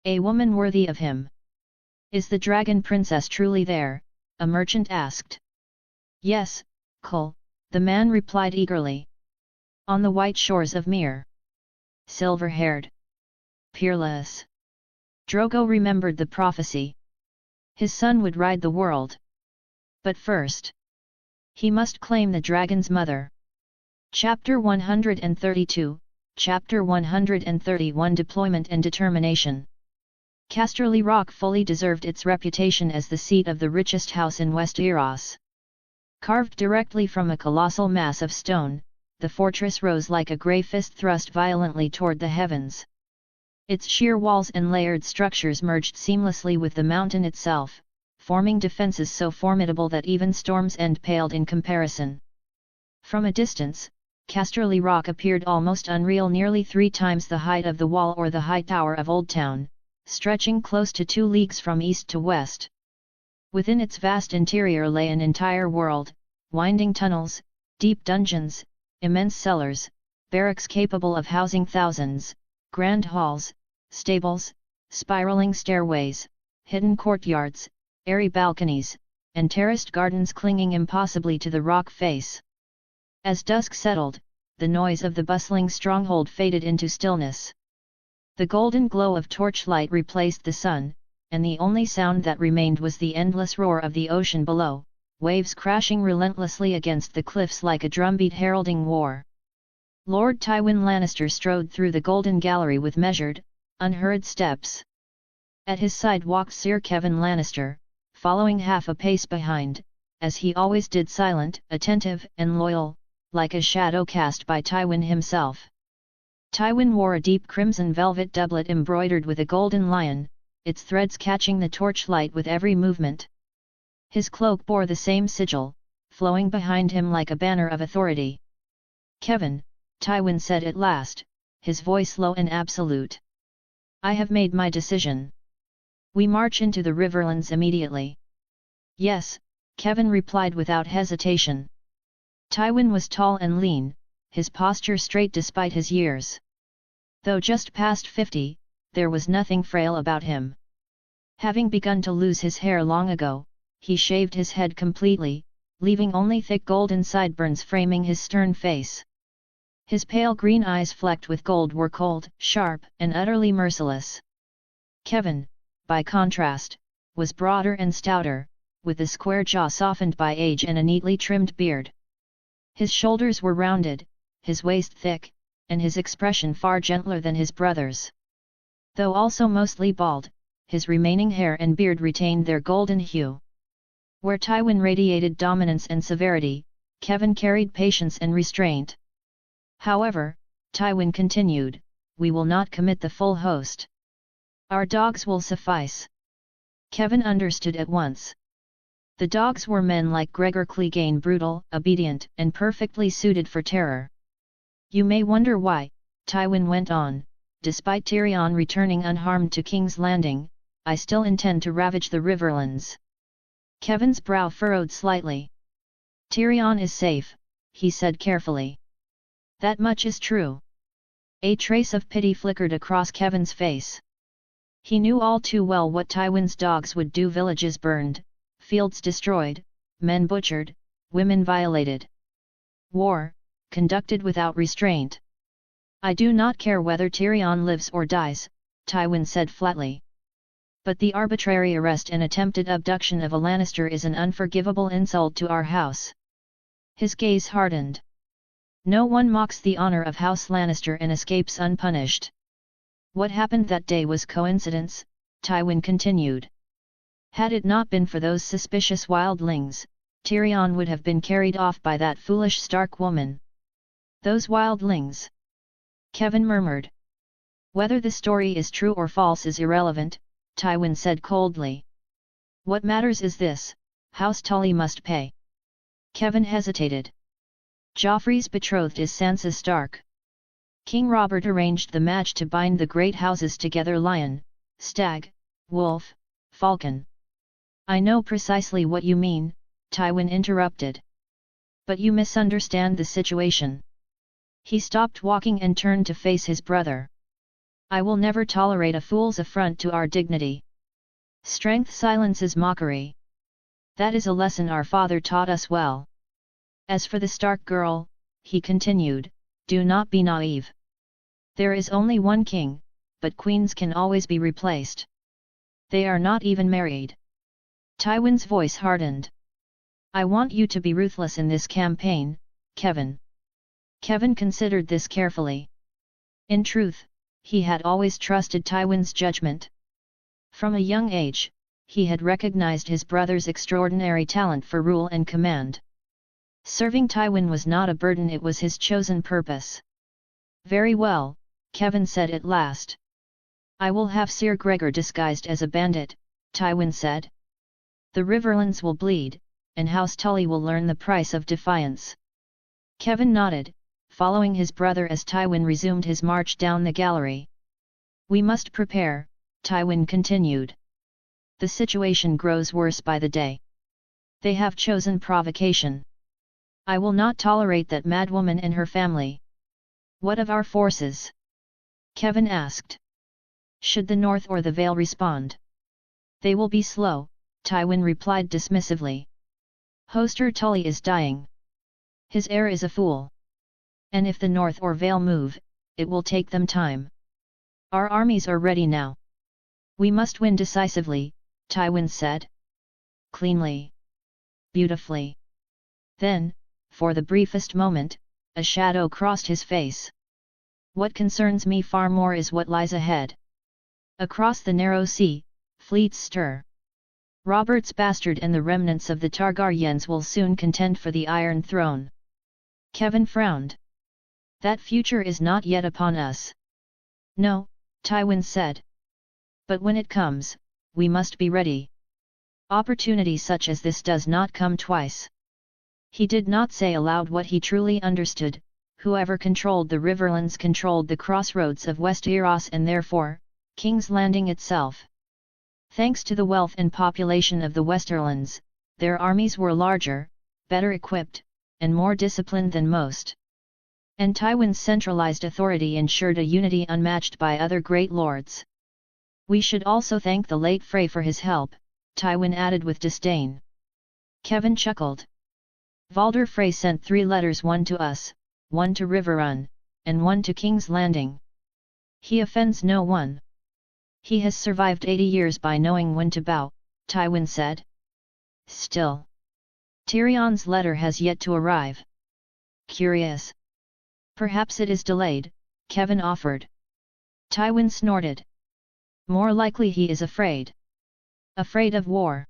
A woman worthy of him. Is the dragon princess truly there? A merchant asked. Yes, Khal, the man replied eagerly. On the white shores of Myr. Silver-haired. Peerless. Drogo remembered the prophecy. His son would ride the world. But first, he must claim the dragon's mother. Chapter 132, Chapter 131 Deployment and Determination. Casterly Rock fully deserved its reputation as the seat of the richest house in Westeros. Carved directly from a colossal mass of stone, the fortress rose like a grey fist thrust violently toward the heavens. Its sheer walls and layered structures merged seamlessly with the mountain itself, forming defenses so formidable that even Storm's End paled in comparison. From a distance, Casterly Rock appeared almost unreal, nearly 3 times the height of the Wall or the High Tower of Old Town, stretching close to 2 leagues from east to west. Within its vast interior lay an entire world, winding tunnels, deep dungeons, immense cellars, barracks capable of housing thousands, grand halls, stables, spiraling stairways, hidden courtyards, airy balconies, and terraced gardens clinging impossibly to the rock face. As dusk settled, the noise of the bustling stronghold faded into stillness. The golden glow of torchlight replaced the sun, and the only sound that remained was the endless roar of the ocean below, waves crashing relentlessly against the cliffs like a drumbeat heralding war. Lord Tywin Lannister strode through the golden gallery with measured, unhurried steps. At his side walked Sir Kevan Lannister, following half a pace behind, as he always did, silent, attentive, and loyal, like a shadow cast by Tywin himself. Tywin wore a deep crimson velvet doublet embroidered with a golden lion, its threads catching the torchlight with every movement. His cloak bore the same sigil, flowing behind him like a banner of authority. Kevan, Tywin said at last, his voice low and absolute. I have made my decision. We march into the Riverlands immediately. Yes, Kevan replied without hesitation. Tywin was tall and lean, his posture straight despite his years. Though just past 50, there was nothing frail about him. Having begun to lose his hair long ago, he shaved his head completely, leaving only thick golden sideburns framing his stern face. His pale green eyes flecked with gold were cold, sharp, and utterly merciless. Kevin, by contrast, was broader and stouter, with a square jaw softened by age and a neatly trimmed beard. His shoulders were rounded, his waist thick, and his expression far gentler than his brother's. Though also mostly bald, his remaining hair and beard retained their golden hue. Where Tywin radiated dominance and severity, Kevin carried patience and restraint. However, Tywin continued, "We will not commit the full host. Our dogs will suffice." Kevin understood at once. The dogs were men like Gregor Clegane, brutal, obedient, and perfectly suited for terror. "You may wonder why," Tywin went on, "despite Tyrion returning unharmed to King's Landing, I still intend to ravage the Riverlands." Kevin's brow furrowed slightly. "Tyrion is safe," he said carefully. "That much is true." A trace of pity flickered across Kevin's face. He knew all too well what Tywin's dogs would do: villages burned, fields destroyed, men butchered, women violated. War, conducted without restraint. "I do not care whether Tyrion lives or dies," Tywin said flatly. "But the arbitrary arrest and attempted abduction of a Lannister is an unforgivable insult to our house." His gaze hardened. "No one mocks the honor of House Lannister and escapes unpunished." "What happened that day was coincidence," Tywin continued. "Had it not been for those suspicious wildlings, Tyrion would have been carried off by that foolish Stark woman." "Those wildlings?" Kevin murmured. "Whether the story is true or false is irrelevant," Tywin said coldly. "What matters is this: House Tully must pay." Kevin hesitated. "Joffrey's betrothed is Sansa Stark. King Robert arranged the match to bind the great houses together: lion, stag, wolf, falcon." "I know precisely what you mean," Tywin interrupted. "But you misunderstand the situation." He stopped walking and turned to face his brother. "I will never tolerate a fool's affront to our dignity. Strength silences mockery. That is a lesson our father taught us well. As for the Stark girl," he continued, "do not be naive. There is only one king, but queens can always be replaced. They are not even married." Tywin's voice hardened. "I want you to be ruthless in this campaign, Kevin." Kevin considered this carefully. In truth, he had always trusted Tywin's judgment. From a young age, he had recognized his brother's extraordinary talent for rule and command. Serving Tywin was not a burden, it was his chosen purpose. "Very well," Kevin said at last. "I will have Sir Gregor disguised as a bandit," Tywin said. "The Riverlands will bleed, and House Tully will learn the price of defiance." Kevin nodded, following his brother as Tywin resumed his march down the gallery. "We must prepare," Tywin continued. "The situation grows worse by the day. They have chosen provocation. I will not tolerate that madwoman and her family." "What of our forces?" Kevin asked. "Should the North or the Vale respond?" "They will be slow," Tywin replied dismissively. "Hoster Tully is dying. His heir is a fool. And if the North or Vale move, it will take them time. Our armies are ready now." "We must win decisively," Tywin said. "Cleanly. Beautifully." Then, for the briefest moment, a shadow crossed his face. "What concerns me far more is what lies ahead. Across the narrow sea, fleets stir. Robert's bastard and the remnants of the Targaryens will soon contend for the Iron Throne." Kevin frowned. "That future is not yet upon us." "No," Tywin said. "But when it comes, we must be ready. Opportunity such as this does not come twice." He did not say aloud what he truly understood: whoever controlled the Riverlands controlled the crossroads of Westeros and therefore, King's Landing itself. Thanks to the wealth and population of the Westerlands, their armies were larger, better equipped, and more disciplined than most. And Tywin's centralized authority ensured a unity unmatched by other great lords. "We should also thank the late Frey for his help," Tywin added with disdain. Kevin chuckled. "Valder Frey sent 3 letters, one to us, one to Riverrun, and one to King's Landing. He offends no one." He has survived 80 years by knowing when to bow, Tywin said. Still, Tyrion's letter has yet to arrive. Curious. Perhaps it is delayed, Kevin offered. Tywin snorted. More likely he is afraid. Afraid of war.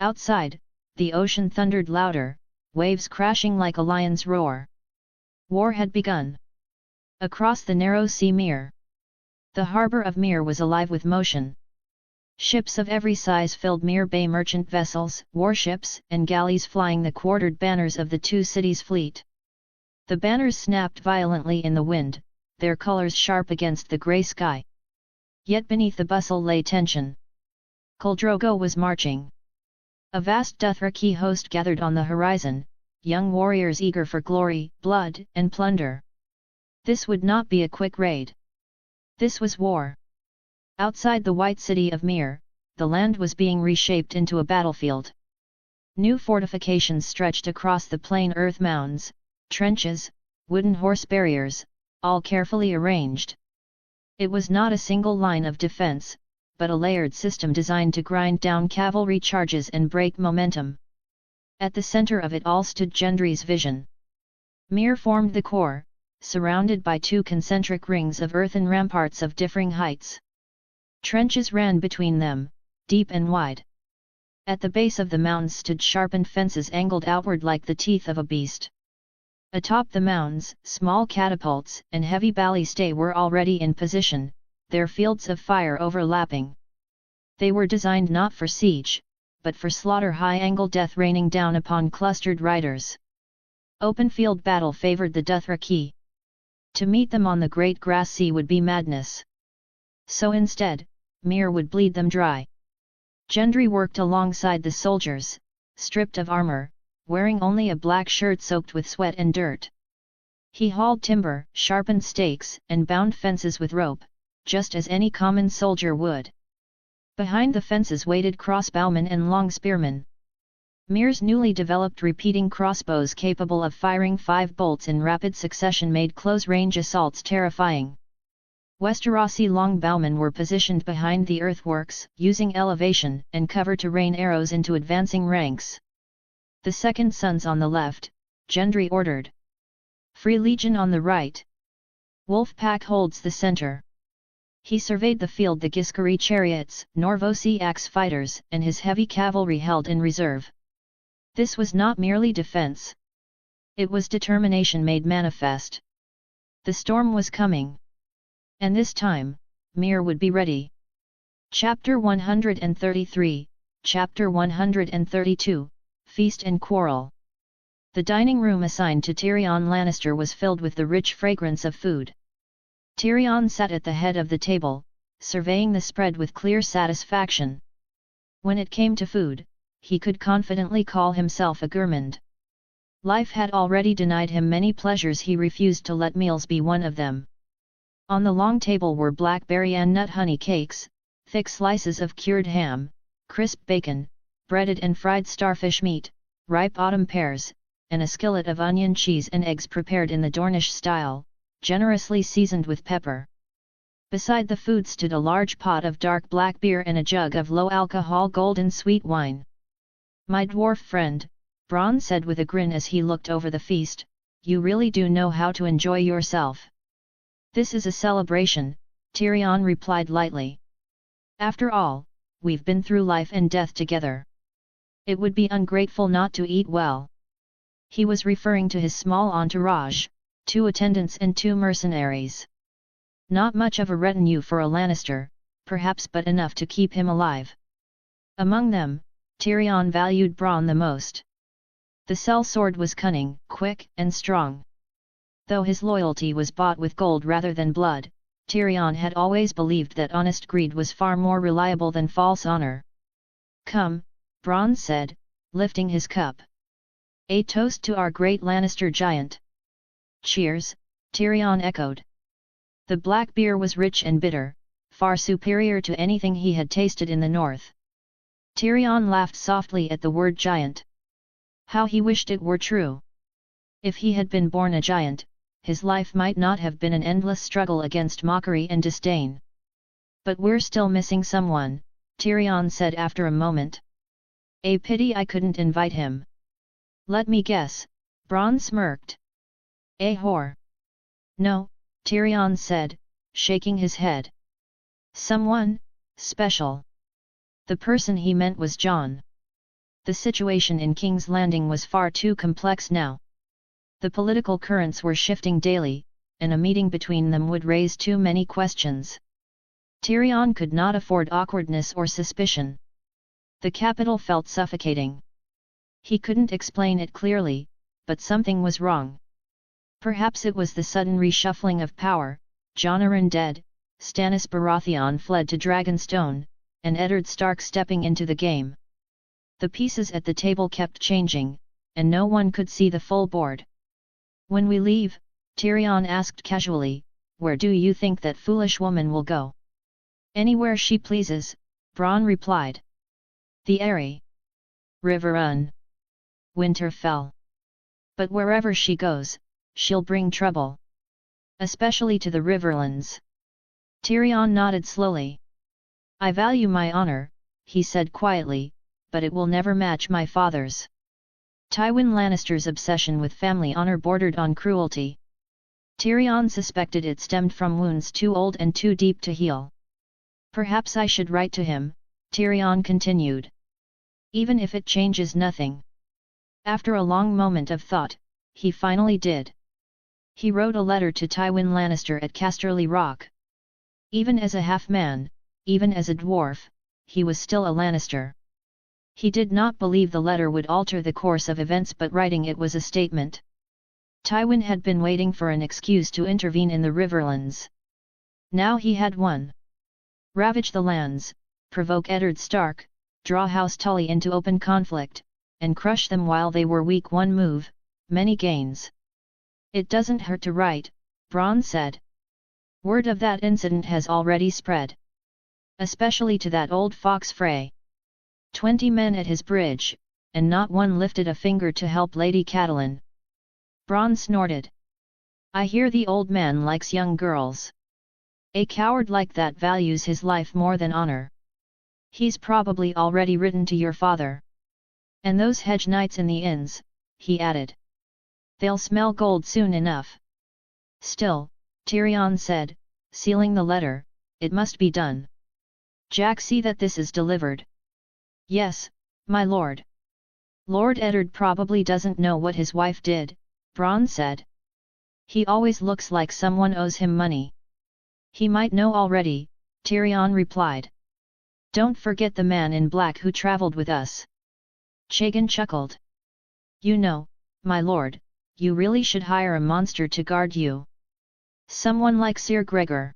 Outside, the ocean thundered louder, waves crashing like a lion's roar. War had begun. Across the narrow sea Mere. The harbour of Mere was alive with motion. Ships of every size filled Mere Bay, merchant vessels, warships, and galleys flying the quartered banners of the two cities' fleet. The banners snapped violently in the wind, their colours sharp against the grey sky. Yet beneath the bustle lay tension. Khal Drogo was marching. A vast Dothraki host gathered on the horizon, young warriors eager for glory, blood, and plunder. This would not be a quick raid. This was war. Outside the white city of Mere, the land was being reshaped into a battlefield. New fortifications stretched across the plain, earth mounds, trenches, wooden horse barriers, all carefully arranged. It was not a single line of defense, but a layered system designed to grind down cavalry charges and break momentum. At the center of it all stood Gendry's vision. Mere formed the core, surrounded by two concentric rings of earthen ramparts of differing heights. Trenches ran between them, deep and wide. At the base of the mounds stood sharpened fences angled outward like the teeth of a beast. Atop the mounds, small catapults and heavy ballistae were already in position, their fields of fire overlapping. They were designed not for siege, but for slaughter, high-angle death raining down upon clustered riders. Open field battle favored the Dothraki. To meet them on the great grass sea would be madness. So instead, Mere would bleed them dry. Gendry worked alongside the soldiers, stripped of armor, wearing only a black shirt soaked with sweat and dirt. He hauled timber, sharpened stakes, and bound fences with rope, just as any common soldier would. Behind the fences waited crossbowmen and long spearmen. Mere's newly developed repeating crossbows capable of firing 5 bolts in rapid succession made close-range assaults terrifying. Westerosi longbowmen were positioned behind the earthworks, using elevation and cover to rain arrows into advancing ranks. The Second Sons on the left, Gendry ordered. Free Legion on the right. Wolfpack holds the center. He surveyed the field. The Giscari chariots, Norvosi axe fighters, and his heavy cavalry held in reserve. This was not merely defense. It was determination made manifest. The storm was coming. And this time, Mere would be ready. Chapter 133, Chapter 132, Feast and Quarrel. The dining room assigned to Tyrion Lannister was filled with the rich fragrance of food. Tyrion sat at the head of the table, surveying the spread with clear satisfaction. When it came to food, he could confidently call himself a gourmand. Life had already denied him many pleasures. He refused to let meals be one of them. On the long table were blackberry and nut honey cakes, thick slices of cured ham, crisp bacon, breaded and fried starfish meat, ripe autumn pears, and a skillet of onion cheese and eggs prepared in the Dornish style, generously seasoned with pepper. Beside the food stood a large pot of dark black beer and a jug of low-alcohol golden sweet wine. "My dwarf friend," Bronn said with a grin as he looked over the feast, "you really do know how to enjoy yourself." "This is a celebration," Tyrion replied lightly. "After all, we've been through life and death together. It would be ungrateful not to eat well." He was referring to his small entourage, 2 attendants and 2 mercenaries. Not much of a retinue for a Lannister, perhaps, but enough to keep him alive. Among them, Tyrion valued Bronn the most. The sellsword was cunning, quick, and strong. Though his loyalty was bought with gold rather than blood, Tyrion had always believed that honest greed was far more reliable than false honor. "Come," Bronn said, lifting his cup. "A toast to our great Lannister giant." "Cheers," Tyrion echoed. The black beer was rich and bitter, far superior to anything he had tasted in the north. Tyrion laughed softly at the word giant. How he wished it were true. If he had been born a giant, his life might not have been an endless struggle against mockery and disdain. But we're still missing someone, Tyrion said after a moment. A pity I couldn't invite him. Let me guess, Bronn smirked. A whore. No, Tyrion said, shaking his head. Someone special. The person he meant was Jon. The situation in King's Landing was far too complex now. The political currents were shifting daily, and a meeting between them would raise too many questions. Tyrion could not afford awkwardness or suspicion. The capital felt suffocating. He couldn't explain it clearly, but something was wrong. Perhaps it was the sudden reshuffling of power, Jon Arryn dead, Stannis Baratheon fled to Dragonstone, and Eddard Stark stepping into the game. The pieces at the table kept changing, and no one could see the full board. When we leave, Tyrion asked casually, where do you think that foolish woman will go? Anywhere she pleases, Bronn replied. The Eyrie. Riverrun. Winterfell. But wherever she goes, she'll bring trouble. Especially to the Riverlands. Tyrion nodded slowly. I value my honor, he said quietly, but it will never match my father's. Tywin Lannister's obsession with family honor bordered on cruelty. Tyrion suspected it stemmed from wounds too old and too deep to heal. Perhaps I should write to him, Tyrion continued. Even if it changes nothing. After a long moment of thought, he finally did. He wrote a letter to Tywin Lannister at Casterly Rock. Even as a half-man, even as a dwarf, he was still a Lannister. He did not believe the letter would alter the course of events, but writing it was a statement. Tywin had been waiting for an excuse to intervene in the Riverlands. Now he had one. Ravage the lands, provoke Eddard Stark, draw House Tully into open conflict, and crush them while they were weak. One move, many gains. It doesn't hurt to write, Bronn said. Word of that incident has already spread. Especially to that old fox Frey. 20 men at his bridge, and not one lifted a finger to help Lady Catelyn. Bronn snorted. I hear the old man likes young girls. A coward like that values his life more than honor. He's probably already written to your father. And those hedge knights in the inns, he added. They'll smell gold soon enough. Still, Tyrion said, sealing the letter, it must be done. Jack, see that this is delivered. Yes, my lord. Lord Eddard probably doesn't know what his wife did, Bronn said. He always looks like someone owes him money. He might know already, Tyrion replied. Don't forget the man in black who travelled with us. Chagan chuckled. You know, my lord, you really should hire a monster to guard you. Someone like Sir Gregor.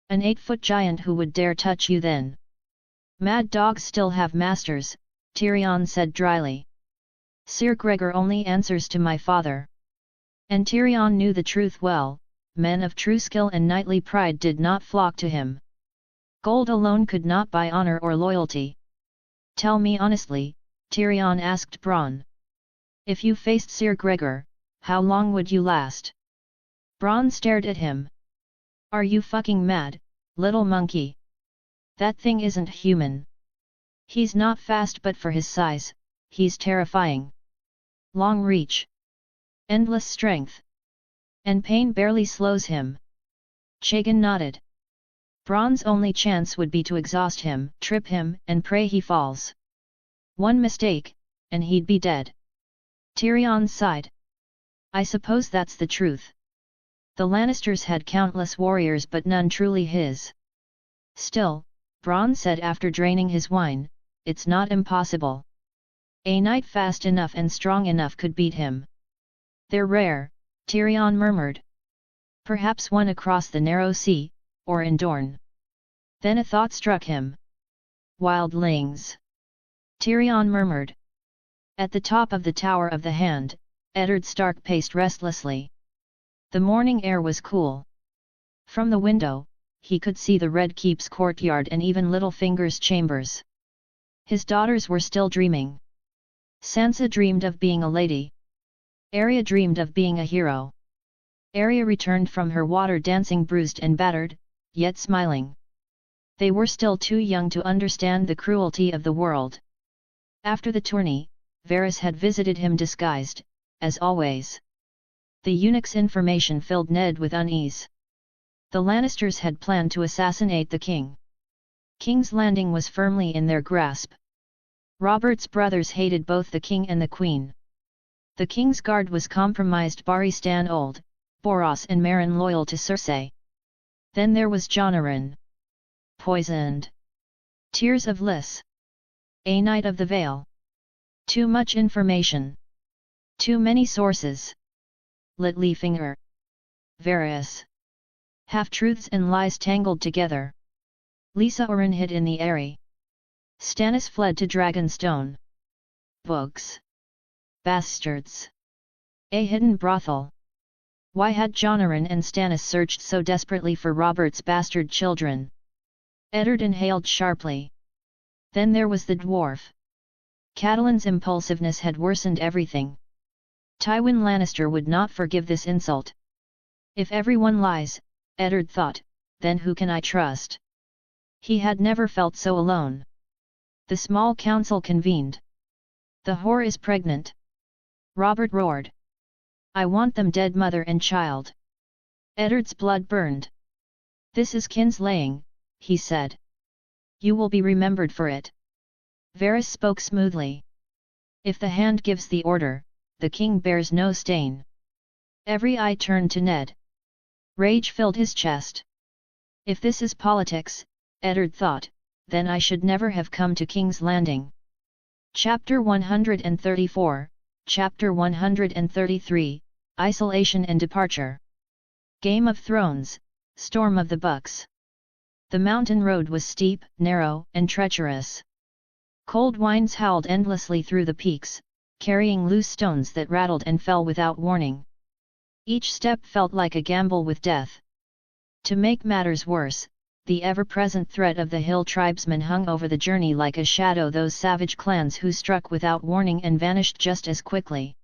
An 8-foot giant who would dare touch you then. Mad dogs still have masters, Tyrion said dryly. Sir Gregor only answers to my father. And Tyrion knew the truth well, men of true skill and knightly pride did not flock to him. Gold alone could not buy honor or loyalty. Tell me honestly, Tyrion asked Bronn. If you faced Sir Gregor, how long would you last? Bronn stared at him. Are you fucking mad, little monkey? That thing isn't human. He's not fast, but for his size, he's terrifying. Long reach. Endless strength. And pain barely slows him. Chagan nodded. Bronn's only chance would be to exhaust him, trip him, and pray he falls. One mistake, and he'd be dead. Tyrion sighed. I suppose that's the truth. The Lannisters had countless warriors, but none truly his. Still, Bronn said after draining his wine, it's not impossible. A knight fast enough and strong enough could beat him. They're rare, Tyrion murmured. Perhaps one across the narrow sea, or in Dorne. Then a thought struck him. Wildlings. Tyrion murmured. At the top of the Tower of the Hand, Eddard Stark paced restlessly. The morning air was cool. From the window, he could see the Red Keep's courtyard and even Littlefinger's chambers. His daughters were still dreaming. Sansa dreamed of being a lady. Arya dreamed of being a hero. Arya returned from her water dancing bruised and battered, yet smiling. They were still too young to understand the cruelty of the world. After the tourney, Varys had visited him disguised, as always. The eunuch's information filled Ned with unease. The Lannisters had planned to assassinate the king. King's Landing was firmly in their grasp. Robert's brothers hated both the king and the queen. The king's guard was compromised: Barry Stan Old, Boros and Meryn loyal to Cersei. Then there was Jonaran. Poisoned. Tears of Lys. A Knight of the Vale. Too much information. Too many sources. Littlefinger. Varys. Half-truths and lies tangled together. Lisa Oren hid in the Eyrie. Stannis fled to Dragonstone. Books. Bastards. A hidden brothel. Why had Jonaran and Stannis searched so desperately for Robert's bastard children? Eddard inhaled sharply. Then there was the dwarf. Catelyn's impulsiveness had worsened everything. Tywin Lannister would not forgive this insult. If everyone lies, Eddard thought, then who can I trust? He had never felt so alone. The small council convened. The whore is pregnant. Robert roared. I want them dead, mother and child. Eddard's blood burned. This is kinslaying, he said. You will be remembered for it. Varys spoke smoothly. If the hand gives the order, the king bears no stain. Every eye turned to Ned. Rage filled his chest. If this is politics, Eddard thought, then I should never have come to King's Landing. Chapter 134, Chapter 133, Isolation and Departure. Game of Thrones, Storm of the Bucks. The mountain road was steep, narrow, and treacherous. Cold winds howled endlessly through the peaks, carrying loose stones that rattled and fell without warning. Each step felt like a gamble with death. To make matters worse, the ever-present threat of the hill tribesmen hung over the journey like a shadow, those savage clans who struck without warning and vanished just as quickly.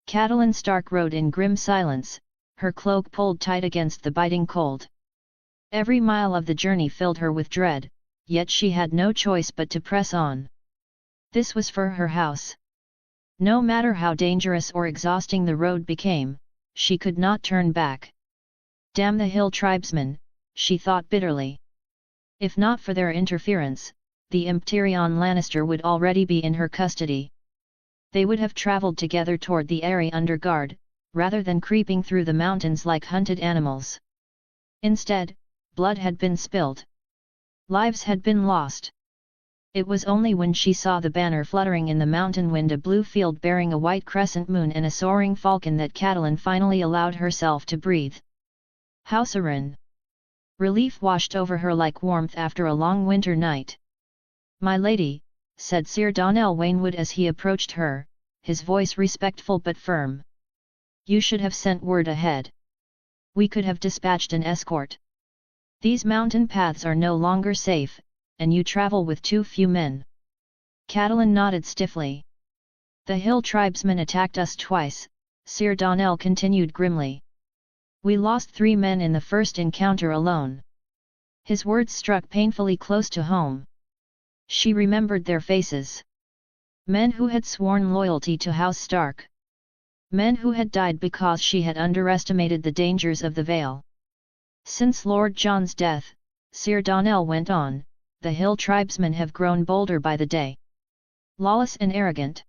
Catelyn Stark rode in grim silence, her cloak pulled tight against the biting cold. Every mile of the journey filled her with dread, yet she had no choice but to press on. This was for her house. No matter how dangerous or exhausting the road became, she could not turn back. Damn the hill tribesmen, she thought bitterly. If not for their interference, the Imp Tyrion Lannister would already be in her custody. They would have travelled together toward the Eyrie under guard, rather than creeping through the mountains like hunted animals. Instead, blood had been spilled. Lives had been lost. It was only when she saw the banner fluttering in the mountain wind, a blue field bearing a white crescent moon and a soaring falcon, that Catelyn finally allowed herself to breathe. House Arryn. Relief washed over her like warmth after a long winter night. My lady, said Sir Donnell Waynwood as he approached her, his voice respectful but firm. You should have sent word ahead. We could have dispatched an escort. These mountain paths are no longer safe, and you travel with too few men. Catelyn nodded stiffly. The hill tribesmen attacked us twice, Sir Donnell continued grimly. We lost 3 men in the first encounter alone. His words struck painfully close to home. She remembered their faces. Men who had sworn loyalty to House Stark. Men who had died because she had underestimated the dangers of the Vale. Since Lord Jon's death, Sir Donnell went on, the hill tribesmen have grown bolder by the day. Lawless and arrogant.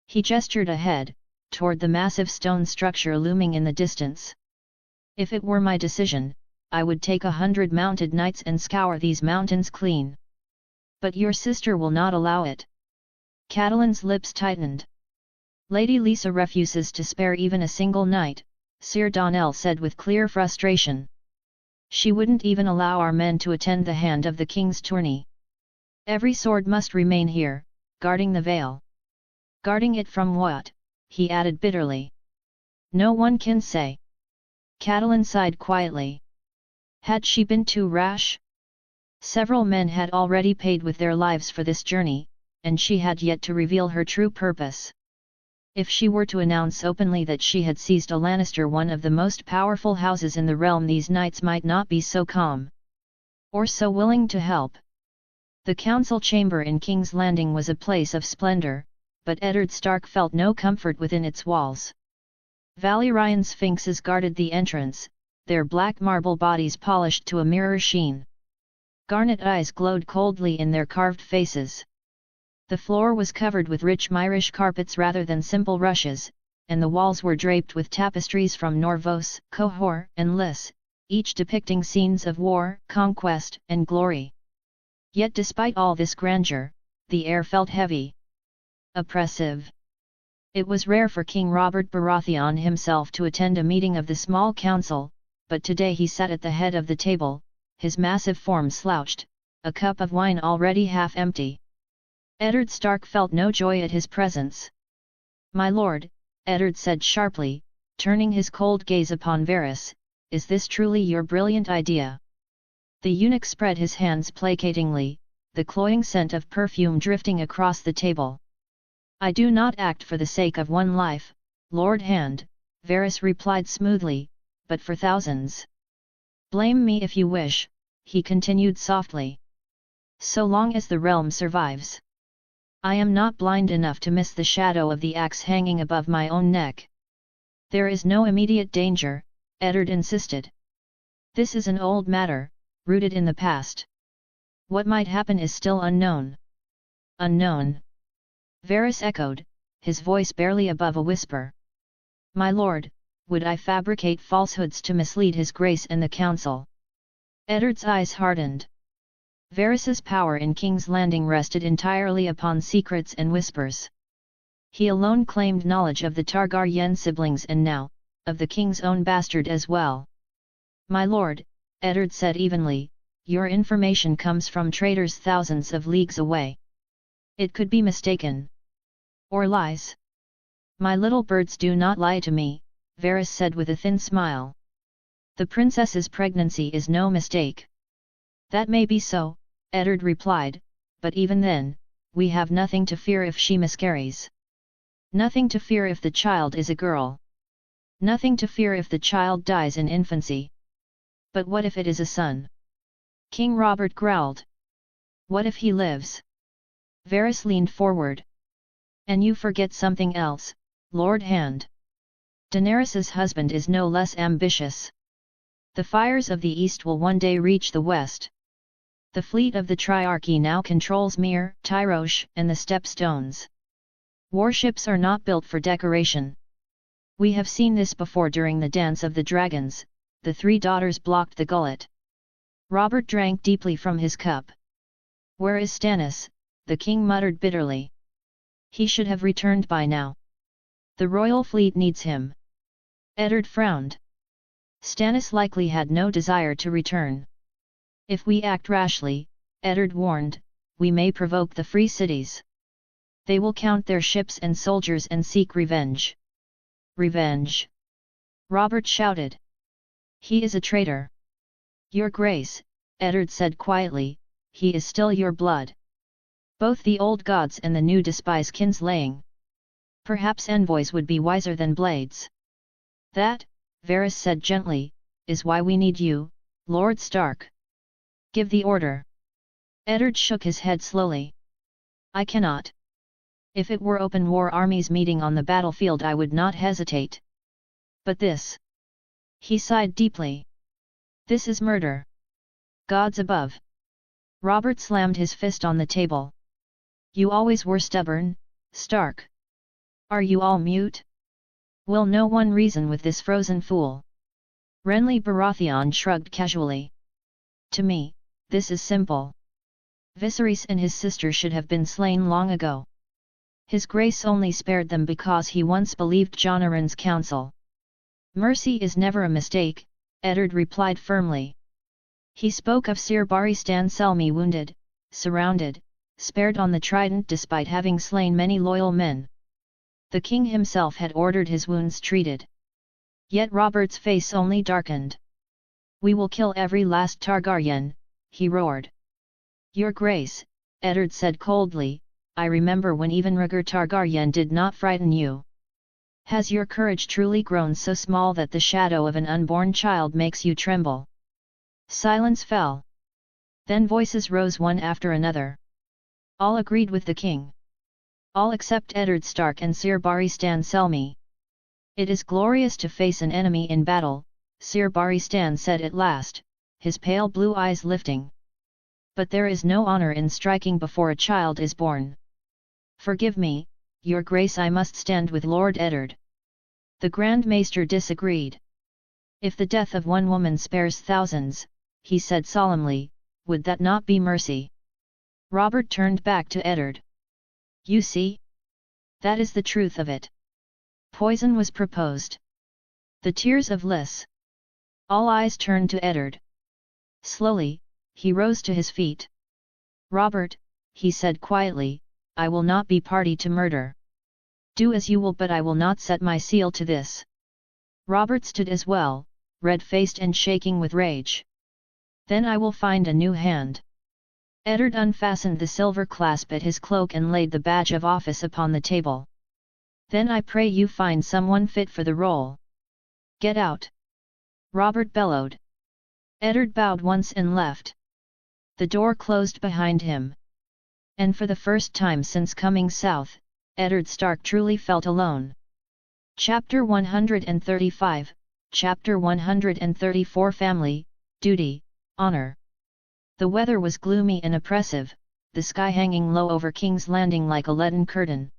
He gestured ahead, toward the massive stone structure looming in the distance. If it were my decision, I would take 100 mounted knights and scour these mountains clean. But your sister will not allow it. Catelyn's lips tightened. Lady Lisa refuses to spare even a single knight, Sir Donnell said with clear frustration. She wouldn't even allow our men to attend the hand of the king's tourney. Every sword must remain here, guarding the Vale. Guarding it from what? He added bitterly. No one can say. Catelyn sighed quietly. Had she been too rash? Several men had already paid with their lives for this journey, and she had yet to reveal her true purpose. If she were to announce openly that she had seized a Lannister, one of the most powerful houses in the realm, these knights might not be so calm. or so willing to help. The council chamber in King's Landing was a place of splendor, but Eddard Stark felt no comfort within its walls. Valyrian sphinxes guarded the entrance, their black marble bodies polished to a mirror sheen. Garnet eyes glowed coldly in their carved faces. The floor was covered with rich Myrish carpets rather than simple rushes, and the walls were draped with tapestries from Norvos, Qohor, and Lys, each depicting scenes of war, conquest, and glory. Yet despite all this grandeur, the air felt heavy. Oppressive. It was rare for King Robert Baratheon himself to attend a meeting of the small council, but today he sat at the head of the table, his massive form slouched, a cup of wine already half empty. Eddard Stark felt no joy at his presence. "My lord," Eddard said sharply, turning his cold gaze upon Varys, "is this truly your brilliant idea?" The eunuch spread his hands placatingly, the cloying scent of perfume drifting across the table. "I do not act for the sake of one life, Lord Hand," Varys replied smoothly, "but for thousands. Blame me if you wish," he continued softly. "So long as the realm survives. I am not blind enough to miss the shadow of the axe hanging above my own neck." "There is no immediate danger," Eddard insisted. "This is an old matter, rooted in the past. What might happen is still unknown." "Unknown?" Varys echoed, his voice barely above a whisper. "My lord, would I fabricate falsehoods to mislead his grace and the council?" Eddard's eyes hardened. Varys's power in King's Landing rested entirely upon secrets and whispers. He alone claimed knowledge of the Targaryen siblings and now, of the king's own bastard as well. "My lord," Eddard said evenly, "your information comes from traitors thousands of leagues away. It could be mistaken. Or lies." "My little birds do not lie to me," Varys said with a thin smile. "The princess's pregnancy is no mistake." "That may be so," Eddard replied, "but even then, we have nothing to fear if she miscarries. Nothing to fear if the child is a girl. Nothing to fear if the child dies in infancy. But what if it is a son?" King Robert growled. "What if he lives?" Varys leaned forward. "And you forget something else, Lord Hand. Daenerys's husband is no less ambitious. The fires of the east will one day reach the west. The fleet of the Triarchy now controls Myr, Tyrosh, and the Stepstones. Warships are not built for decoration. We have seen this before during the Dance of the Dragons." The three daughters blocked the gullet. Robert drank deeply from his cup. "Where is Stannis?" the king muttered bitterly. "He should have returned by now. The royal fleet needs him." Eddard frowned. Stannis likely had no desire to return. "If we act rashly," Eddard warned, "we may provoke the free cities. They will count their ships and soldiers and seek revenge." "Revenge?" Robert shouted. "He is a traitor." "Your Grace," Eddard said quietly, "he is still your blood. Both the old gods and the new despise kinslaying. Perhaps envoys would be wiser than blades." "That," Varys said gently, "is why we need you, Lord Stark. Give the order." Eddard shook his head slowly. "I cannot. If it were open war armies meeting on the battlefield I would not hesitate. But this..." He sighed deeply. "This is murder. Gods above." Robert slammed his fist on the table. "You always were stubborn, Stark. Are you all mute? Will no one reason with this frozen fool?" Renly Baratheon shrugged casually. "To me, this is simple. Viserys and his sister should have been slain long ago. His grace only spared them because he once believed Jonaran's counsel." "Mercy is never a mistake," Eddard replied firmly. He spoke of Sir Barristan Selmy wounded, surrounded, spared on the Trident despite having slain many loyal men. The king himself had ordered his wounds treated. Yet Robert's face only darkened. "We will kill every last Targaryen," he roared. "Your Grace," Eddard said coldly, "I remember when even Rhaegar Targaryen did not frighten you. Has your courage truly grown so small that the shadow of an unborn child makes you tremble?" Silence fell. Then voices rose one after another. All agreed with the king. All except Eddard Stark and Sir Barristan Selmy. It is glorious to face an enemy in battle, Sir Barristan said at last, his pale blue eyes lifting. But there is no honor in striking before a child is born. Forgive me, your grace, I must stand with Lord Eddard. The Grand Maester disagreed. If the death of one woman spares thousands, he said solemnly, would that not be mercy? Robert turned back to Eddard. You see? That is the truth of it. Poison was proposed. The tears of Lys. All eyes turned to Eddard. Slowly, he rose to his feet. Robert, he said quietly, I will not be party to murder. Do as you will, but I will not set my seal to this. Robert stood as well, red-faced and shaking with rage. Then I will find a new hand. Eddard unfastened the silver clasp at his cloak and laid the badge of office upon the table. Then I pray you find someone fit for the role. Get out! Robert bellowed. Eddard bowed once and left. The door closed behind him. And for the first time since coming south, Eddard Stark truly felt alone. Chapter 135, Chapter 134 Family, Duty, Honor. The weather was gloomy and oppressive, the sky hanging low over King's Landing like a leaden curtain.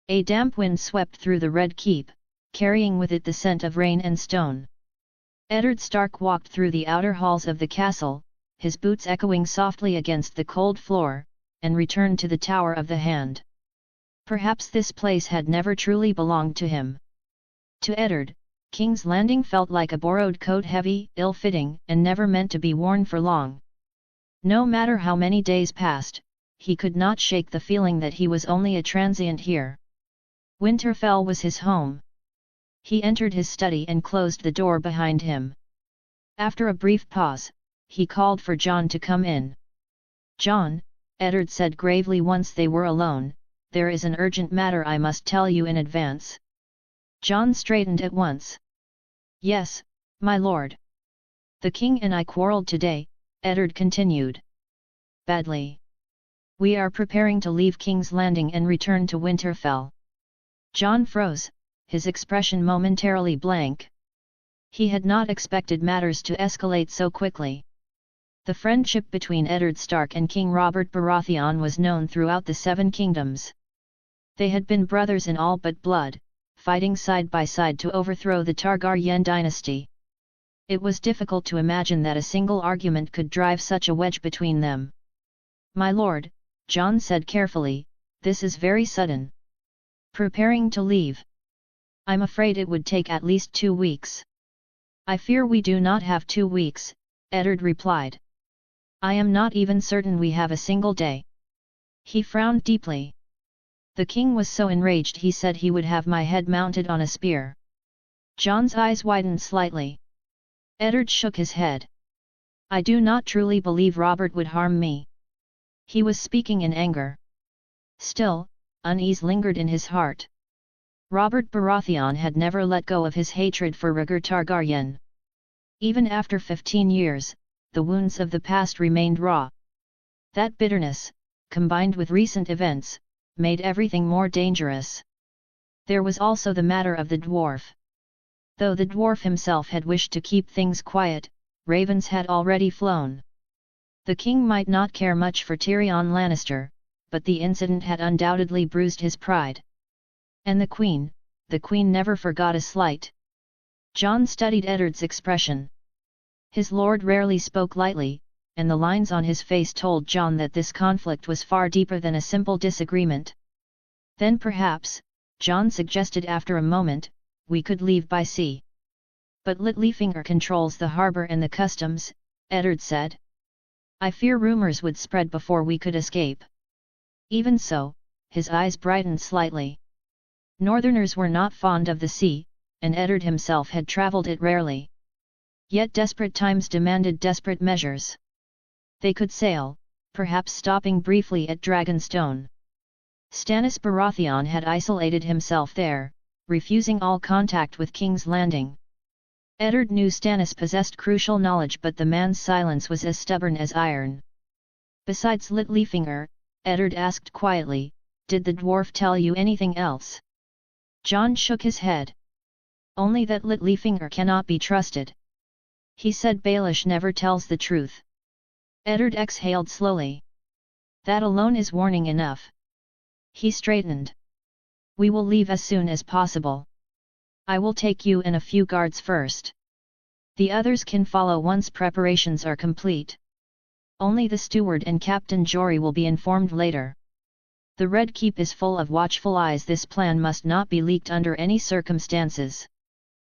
A damp wind swept through the Red Keep, carrying with it the scent of rain and stone. Eddard Stark walked through the outer halls of the castle, his boots echoing softly against the cold floor, and returned to the Tower of the Hand. Perhaps this place had never truly belonged to him. To Eddard, King's Landing felt like a borrowed coat, heavy, ill-fitting, and never meant to be worn for long. No matter how many days passed, he could not shake the feeling that he was only a transient here. Winterfell was his home. He entered his study and closed the door behind him. After a brief pause, he called for John to come in. John, Eddard said gravely once they were alone, there is an urgent matter I must tell you in advance. John straightened at once. Yes, my lord. The king and I quarreled today, Eddard continued. Badly. We are preparing to leave King's Landing and return to Winterfell. John froze, his expression momentarily blank. He had not expected matters to escalate so quickly. The friendship between Eddard Stark and King Robert Baratheon was known throughout the Seven Kingdoms. They had been brothers in all but blood, fighting side by side to overthrow the Targaryen dynasty. It was difficult to imagine that a single argument could drive such a wedge between them. My lord, John said carefully, this is very sudden. Preparing to leave. I'm afraid it would take at least 2 weeks. I fear we do not have 2 weeks, Eddard replied. I am not even certain we have a single day. He frowned deeply. The king was so enraged he said he would have my head mounted on a spear. John's eyes widened slightly. Eddard shook his head. I do not truly believe Robert would harm me. He was speaking in anger. Still, unease lingered in his heart. Robert Baratheon had never let go of his hatred for Rhaegar Targaryen. Even after 15 years, the wounds of the past remained raw. That bitterness, combined with recent events, made everything more dangerous. There was also the matter of the dwarf. Though the dwarf himself had wished to keep things quiet, ravens had already flown. The king might not care much for Tyrion Lannister, but the incident had undoubtedly bruised his pride. And the queen never forgot a slight. John studied Eddard's expression. His lord rarely spoke lightly, and the lines on his face told John that this conflict was far deeper than a simple disagreement. Then perhaps, John suggested after a moment, we could leave by sea. But Littlefinger controls the harbour and the customs, Eddard said. I fear rumours would spread before we could escape. Even so, his eyes brightened slightly. Northerners were not fond of the sea, and Eddard himself had travelled it rarely. Yet desperate times demanded desperate measures. They could sail, perhaps stopping briefly at Dragonstone. Stannis Baratheon had isolated himself there, refusing all contact with King's Landing. Eddard knew Stannis possessed crucial knowledge, but the man's silence was as stubborn as iron. Besides Littlefinger, Eddard asked quietly, did the dwarf tell you anything else? John shook his head. Only that Littlefinger cannot be trusted. He said Baelish never tells the truth. Eddard exhaled slowly. That alone is warning enough. He straightened. We will leave as soon as possible. I will take you and a few guards first. The others can follow once preparations are complete. Only the steward and Captain Jory will be informed later. The Red Keep is full of watchful eyes. This plan must not be leaked under any circumstances.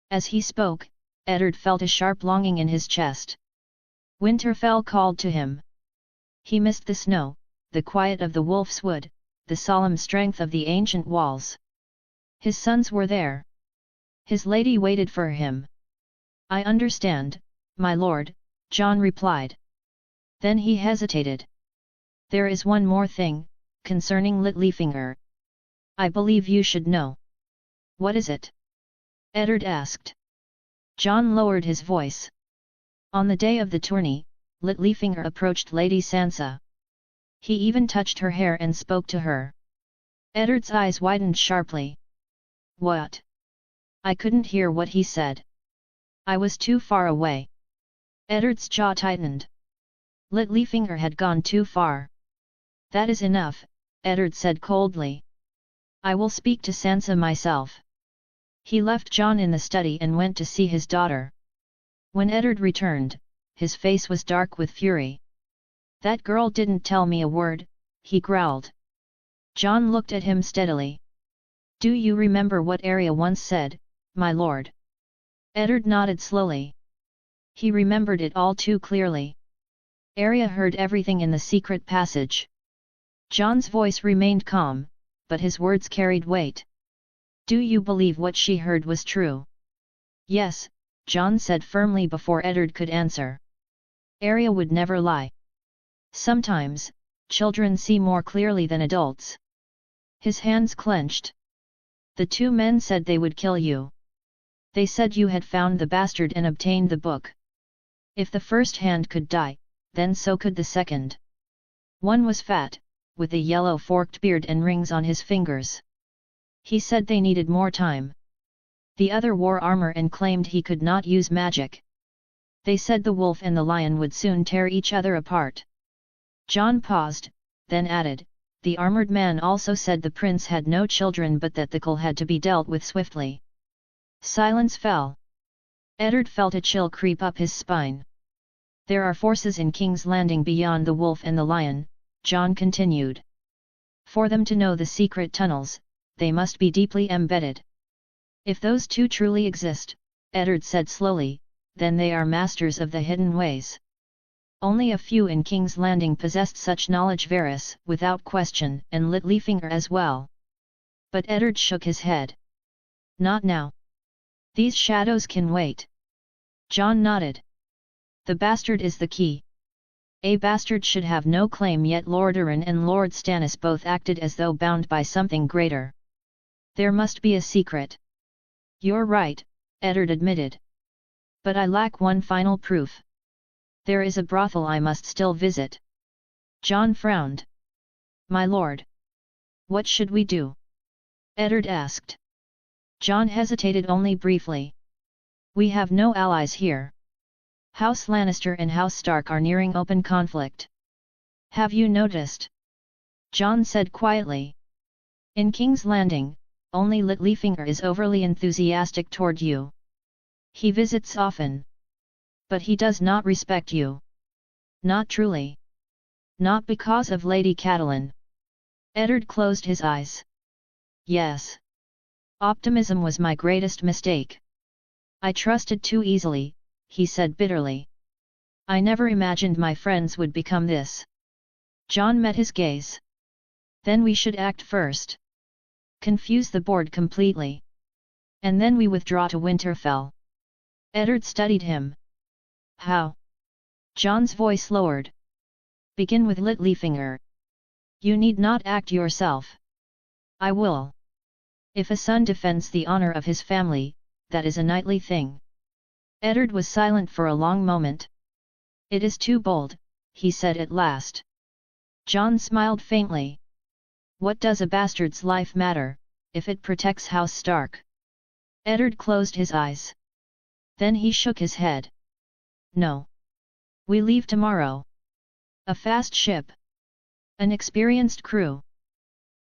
As he spoke, Eddard felt a sharp longing in his chest. Winterfell called to him. He missed the snow, the quiet of the Wolf's Wood, the solemn strength of the ancient walls. His sons were there. His lady waited for him. I understand, my lord, John replied. Then he hesitated. There is one more thing, concerning Littlefinger. I believe you should know. What is it? Eddard asked. John lowered his voice. On the day of the tourney, Littlefinger approached Lady Sansa. He even touched her hair and spoke to her. Eddard's eyes widened sharply. What? I couldn't hear what he said. I was too far away. Eddard's jaw tightened. Littlefinger had gone too far. That is enough, Eddard said coldly. I will speak to Sansa myself. He left John in the study and went to see his daughter. When Eddard returned, his face was dark with fury. That girl didn't tell me a word, he growled. John looked at him steadily. Do you remember what Arya once said, my lord? Eddard nodded slowly. He remembered it all too clearly. Arya heard everything in the secret passage. John's voice remained calm, but his words carried weight. Do you believe what she heard was true? Yes, John said firmly before Eddard could answer. Arya would never lie. Sometimes, children see more clearly than adults. His hands clenched. The two men said they would kill you. They said you had found the bastard and obtained the book. If the first hand could die, then so could the second. One was fat, with a yellow forked beard and rings on his fingers. He said they needed more time. The other wore armor and claimed he could not use magic. They said the wolf and the lion would soon tear each other apart. John paused, then added, the armored man also said the prince had no children but that the cull had to be dealt with swiftly. Silence fell. Eddard felt a chill creep up his spine. There are forces in King's Landing beyond the wolf and the lion, John continued. For them to know the secret tunnels, they must be deeply embedded. If those two truly exist, Eddard said slowly, then they are masters of the hidden ways. Only a few in King's Landing possessed such knowledge. Varys, without question, and Littlefinger as well. But Eddard shook his head. Not now. These shadows can wait. John nodded. The bastard is the key. A bastard should have no claim, yet Lord Arryn and Lord Stannis both acted as though bound by something greater. There must be a secret. You're right, Eddard admitted. But I lack one final proof. There is a brothel I must still visit. John frowned. My lord. What should we do? Eddard asked. John hesitated only briefly. We have no allies here. House Lannister and House Stark are nearing open conflict. Have you noticed? John said quietly. In King's Landing, only Littlefinger is overly enthusiastic toward you. He visits often. But he does not respect you. Not truly. Not because of Lady Catelyn. Eddard closed his eyes. Yes. Optimism was my greatest mistake. I trusted too easily, he said bitterly. I never imagined my friends would become this. John met his gaze. Then we should act first. Confuse the board completely. And then we withdraw to Winterfell. Eddard studied him. How? John's voice lowered. Begin with Littlefinger. You need not act yourself. I will. If a son defends the honor of his family, that is a knightly thing. Eddard was silent for a long moment. It is too bold, he said at last. John smiled faintly. What does a bastard's life matter, if it protects House Stark? Eddard closed his eyes. Then he shook his head. No. We leave tomorrow. A fast ship. An experienced crew.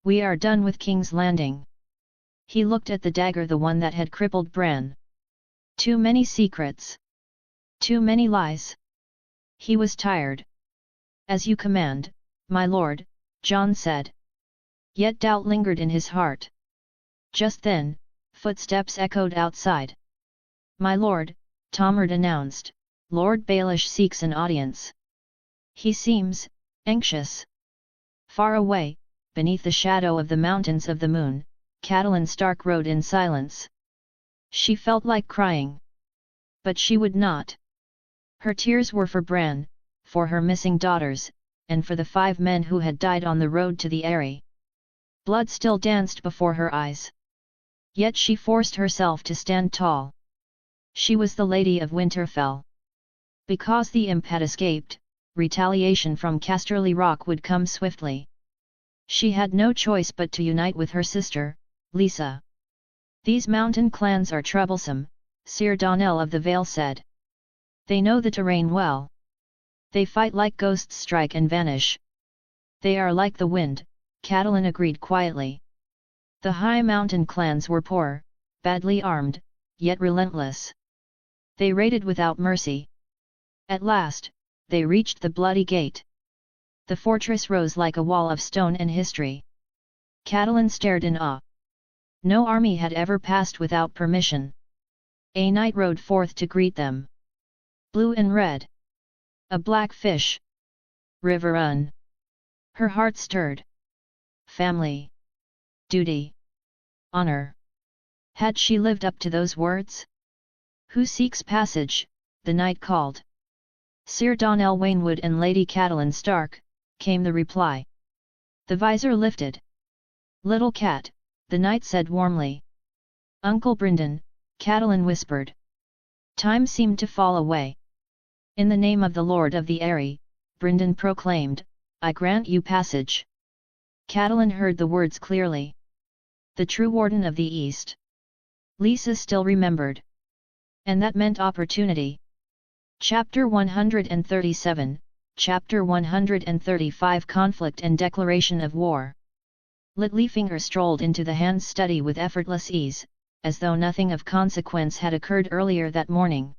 We are done with King's Landing. He looked at the dagger, the one that had crippled Bran. Too many secrets. Too many lies. He was tired. As you command, my lord, John said. Yet doubt lingered in his heart. Just then, footsteps echoed outside. My lord, Tomard announced, Lord Baelish seeks an audience. He seems anxious. Far away, beneath the shadow of the mountains of the moon, Catelyn Stark rode in silence. She felt like crying. But she would not. Her tears were for Bran, for her missing daughters, and for the 5 men who had died on the road to the Eyrie. Blood still danced before her eyes. Yet she forced herself to stand tall. She was the Lady of Winterfell. Because the imp had escaped, retaliation from Casterly Rock would come swiftly. She had no choice but to unite with her sister, Lysa. These mountain clans are troublesome, Sir Donnell of the Vale said. They know the terrain well. They fight like ghosts, strike and vanish. They are like the wind, Catelyn agreed quietly. The high mountain clans were poor, badly armed, yet relentless. They raided without mercy. At last, they reached the bloody gate. The fortress rose like a wall of stone and history. Catelyn stared in awe. No army had ever passed without permission. A knight rode forth to greet them. Blue and red. A black fish. Riverrun. Her heart stirred. Family. Duty. Honor. Had she lived up to those words? Who seeks passage? The knight called. Sir Donnell Waynwood and Lady Catelyn Stark, came the reply. The visor lifted. Little cat, the knight said warmly. Uncle Brynden, Catelyn whispered. Time seemed to fall away. In the name of the Lord of the Eyrie, Brynden proclaimed, I grant you passage. Catelyn heard the words clearly. The true Warden of the East. Lysa still remembered. And that meant opportunity. Chapter 137, Chapter 135 Conflict and Declaration of War. Littlefinger strolled into the hand's study with effortless ease, as though nothing of consequence had occurred earlier that morning.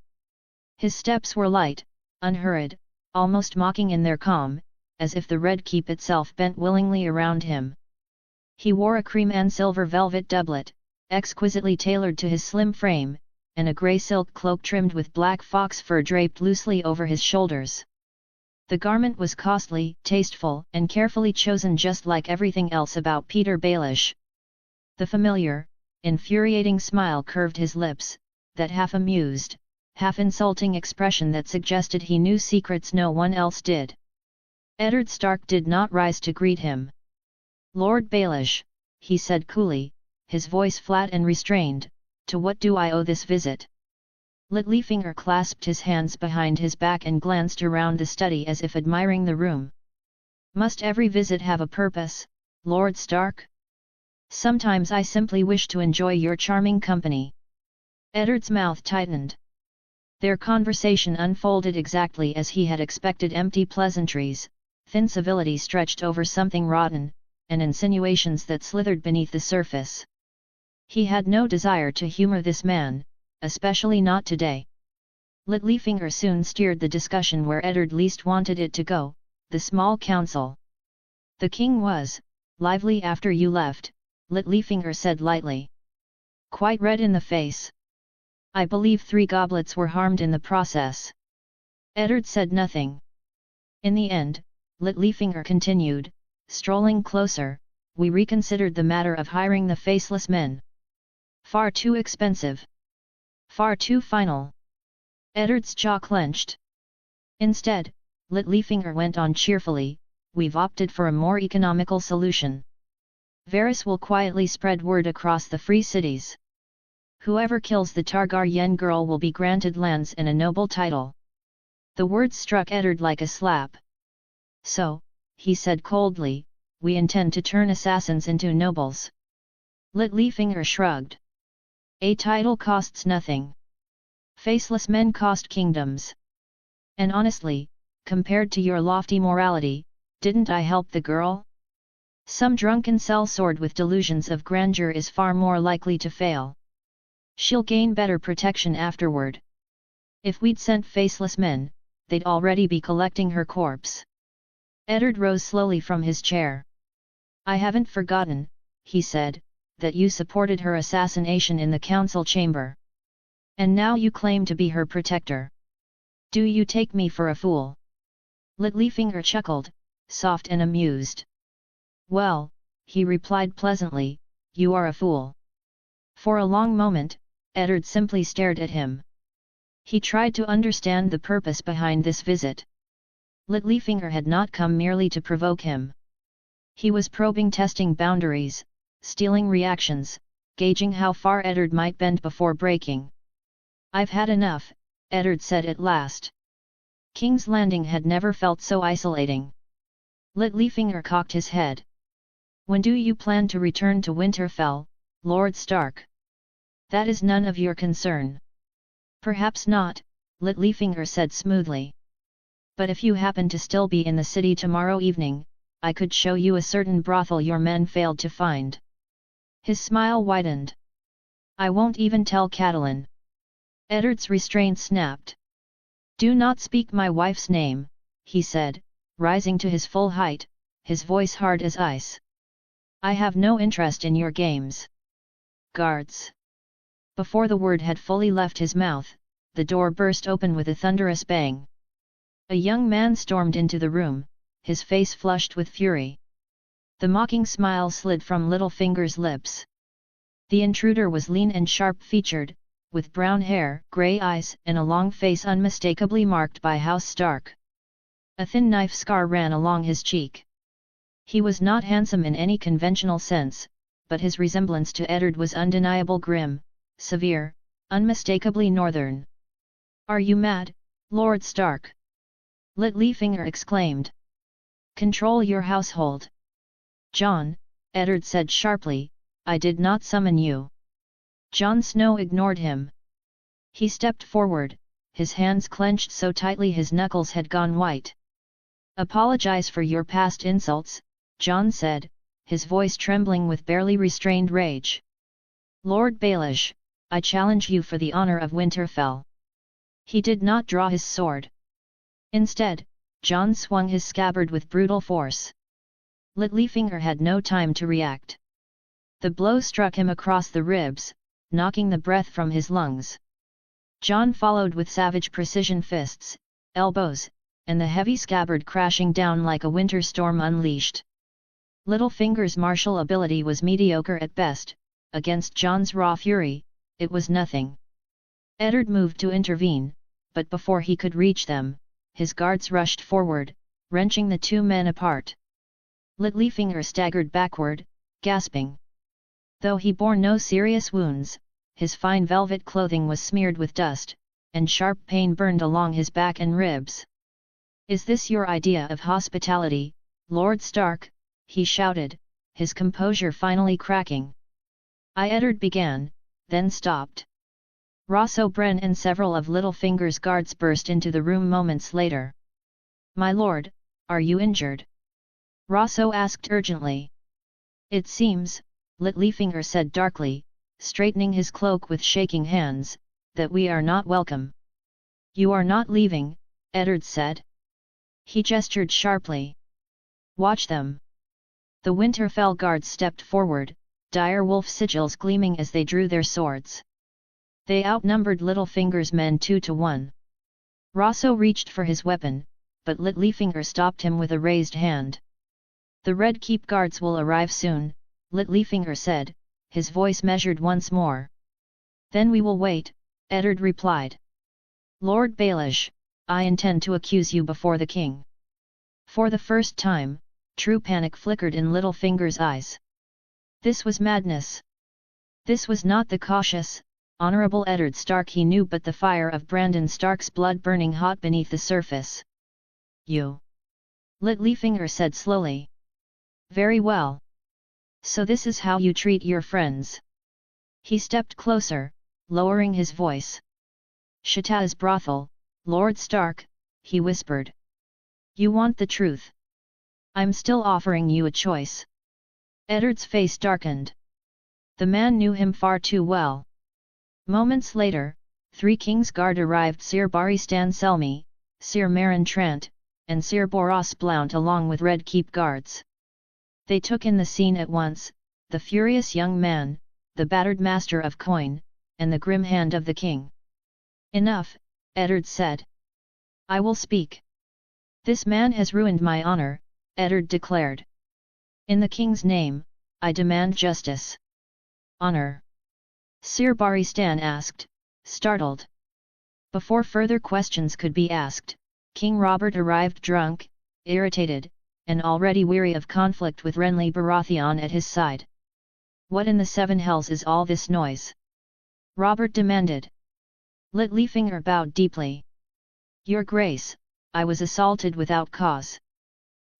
His steps were light, unhurried, almost mocking in their calm, as if the Red Keep itself bent willingly around him. He wore a cream and silver velvet doublet, exquisitely tailored to his slim frame, and a grey silk cloak trimmed with black fox fur draped loosely over his shoulders. The garment was costly, tasteful, and carefully chosen, just like everything else about Peter Baelish. The familiar, infuriating smile curved his lips, that half amused, half insulting expression that suggested he knew secrets no one else did. Eddard Stark did not rise to greet him. Lord Baelish, he said coolly, his voice flat and restrained, to what do I owe this visit? Littlefinger clasped his hands behind his back and glanced around the study as if admiring the room. Must every visit have a purpose, Lord Stark? Sometimes I simply wish to enjoy your charming company. Eddard's mouth tightened. Their conversation unfolded exactly as he had expected: empty pleasantries, thin civility stretched over something rotten, and insinuations that slithered beneath the surface. He had no desire to humor this man, especially not today. Littlefinger soon steered the discussion where Eddard least wanted it to go, the small council. The king was lively after you left, Littlefinger said lightly. Quite red in the face. I believe 3 goblets were harmed in the process. Eddard said nothing. In the end, Littlefinger continued, strolling closer, we reconsidered the matter of hiring the faceless men. Far too expensive. Far too final. Eddard's jaw clenched. Instead, Littlefinger went on cheerfully, we've opted for a more economical solution. Varys will quietly spread word across the free cities. Whoever kills the Targaryen girl will be granted lands and a noble title. The words struck Eddard like a slap. So, he said coldly, we intend to turn assassins into nobles. Littlefinger shrugged. A title costs nothing. Faceless men cost kingdoms. And honestly, compared to your lofty morality, didn't I help the girl? Some drunken sellsword with delusions of grandeur is far more likely to fail. She'll gain better protection afterward. If we'd sent faceless men, they'd already be collecting her corpse. Eddard rose slowly from his chair. I haven't forgotten, he said, that you supported her assassination in the council chamber. And now you claim to be her protector. Do you take me for a fool? Littlefinger chuckled, soft and amused. Well, he replied pleasantly, you are a fool. For a long moment, Eddard simply stared at him. He tried to understand the purpose behind this visit. Littlefinger had not come merely to provoke him. He was probing, testing boundaries, stealing reactions, gauging how far Eddard might bend before breaking. I've had enough, Eddard said at last. King's Landing had never felt so isolating. Littlefinger cocked his head. When do you plan to return to Winterfell, Lord Stark? That is none of your concern. Perhaps not, Littlefinger said smoothly. But if you happen to still be in the city tomorrow evening, I could show you a certain brothel your men failed to find. His smile widened. I won't even tell Catelyn. Eddard's restraint snapped. Do not speak my wife's name, he said, rising to his full height, his voice hard as ice. I have no interest in your games. Guards. Before the word had fully left his mouth, the door burst open with a thunderous bang. A young man stormed into the room, his face flushed with fury. The mocking smile slid from Littlefinger's lips. The intruder was lean and sharp-featured, with brown hair, grey eyes, and a long face unmistakably marked by House Stark. A thin knife scar ran along his cheek. He was not handsome in any conventional sense, but his resemblance to Eddard was undeniable, grim, severe, unmistakably northern. Are you mad, Lord Stark? Littlefinger exclaimed. Control your household. Jon, Eddard said sharply, I did not summon you. Jon Snow ignored him. He stepped forward, his hands clenched so tightly his knuckles had gone white. Apologize for your past insults, Jon said, his voice trembling with barely restrained rage. Lord Baelish, I challenge you for the honor of Winterfell. He did not draw his sword. Instead, Jon swung his scabbard with brutal force. Littlefinger had no time to react. The blow struck him across the ribs, knocking the breath from his lungs. Jon followed with savage precision fists, elbows, and the heavy scabbard crashing down like a winter storm unleashed. Littlefinger's martial ability was mediocre at best, against Jon's raw fury, it was nothing. Eddard moved to intervene, but before he could reach them, his guards rushed forward, wrenching the two men apart. Littlefinger staggered backward, gasping. Though he bore no serious wounds, his fine velvet clothing was smeared with dust, and sharp pain burned along his back and ribs. Is this your idea of hospitality, Lord Stark? He shouted, his composure finally cracking. Eddard began, then stopped. Ross O'Brien and several of Littlefinger's guards burst into the room moments later. My lord, are you injured? Rosso asked urgently. It seems, Littlefinger said darkly, straightening his cloak with shaking hands, that we are not welcome. You are not leaving, Eddard said. He gestured sharply. Watch them. The Winterfell guards stepped forward, dire wolf sigils gleaming as they drew their swords. They outnumbered Littlefinger's men 2-1. Rosso reached for his weapon, but Littlefinger stopped him with a raised hand. The Red Keep guards will arrive soon, Littlefinger said, his voice measured once more. Then we will wait, Eddard replied. Lord Baelish, I intend to accuse you before the king. For the first time, true panic flickered in Littlefinger's eyes. This was madness. This was not the cautious, honorable Eddard Stark he knew, but the fire of Brandon Stark's blood burning hot beneath the surface. You! Littlefinger said slowly. Very well. So this is how you treat your friends. He stepped closer, lowering his voice. Shatte's brothel, Lord Stark, he whispered. You want the truth? I'm still offering you a choice. Eddard's face darkened. The man knew him far too well. Moments later, 3 Kings Guard arrived: Sir Barristan Selmy, Sir Meryn Trant, and Sir Boros Blount along with Red Keep guards. They took in the scene at once, the furious young man, the battered master of coin, and the grim hand of the king. Enough, Eddard said. I will speak. This man has ruined my honor, Eddard declared. In the king's name, I demand justice. Honor? Sir Barristan asked, startled. Before further questions could be asked, King Robert arrived drunk, irritated, and already weary of conflict with Renly Baratheon at his side. What in the 7 hells is all this noise? Robert demanded. Littlefinger bowed deeply. Your Grace, I was assaulted without cause.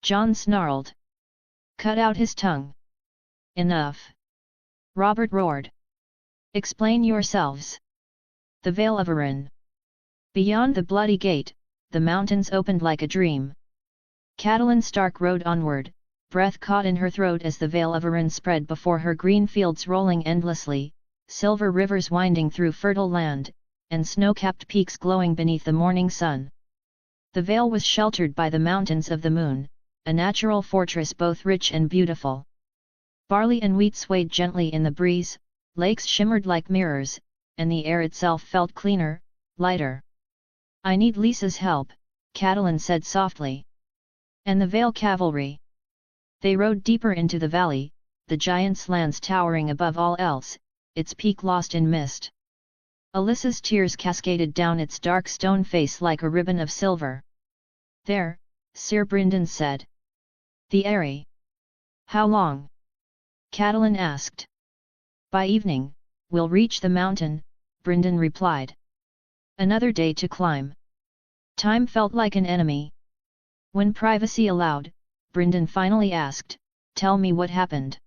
Jon snarled. Cut out his tongue. Enough. Robert roared. Explain yourselves. The Vale of Arryn. Beyond the bloody gate, the mountains opened like a dream. Catelyn Stark rode onward, breath caught in her throat as the Vale of Arryn spread before her, green fields rolling endlessly, silver rivers winding through fertile land, and snow-capped peaks glowing beneath the morning sun. The Vale was sheltered by the Mountains of the Moon, a natural fortress both rich and beautiful. Barley and wheat swayed gently in the breeze, lakes shimmered like mirrors, and the air itself felt cleaner, lighter. I need Lysa's help, Catelyn said softly. And the Vale Cavalry. They rode deeper into the valley, the giant's lance towering above all else, its peak lost in mist. Alyssa's tears cascaded down its dark stone face like a ribbon of silver. There, Sir Brynden said. The Eyrie. How long? Catelyn asked. By evening, we'll reach the mountain, Brynden replied. Another day to climb. Time felt like an enemy. When privacy allowed, Brynden finally asked, tell me what happened.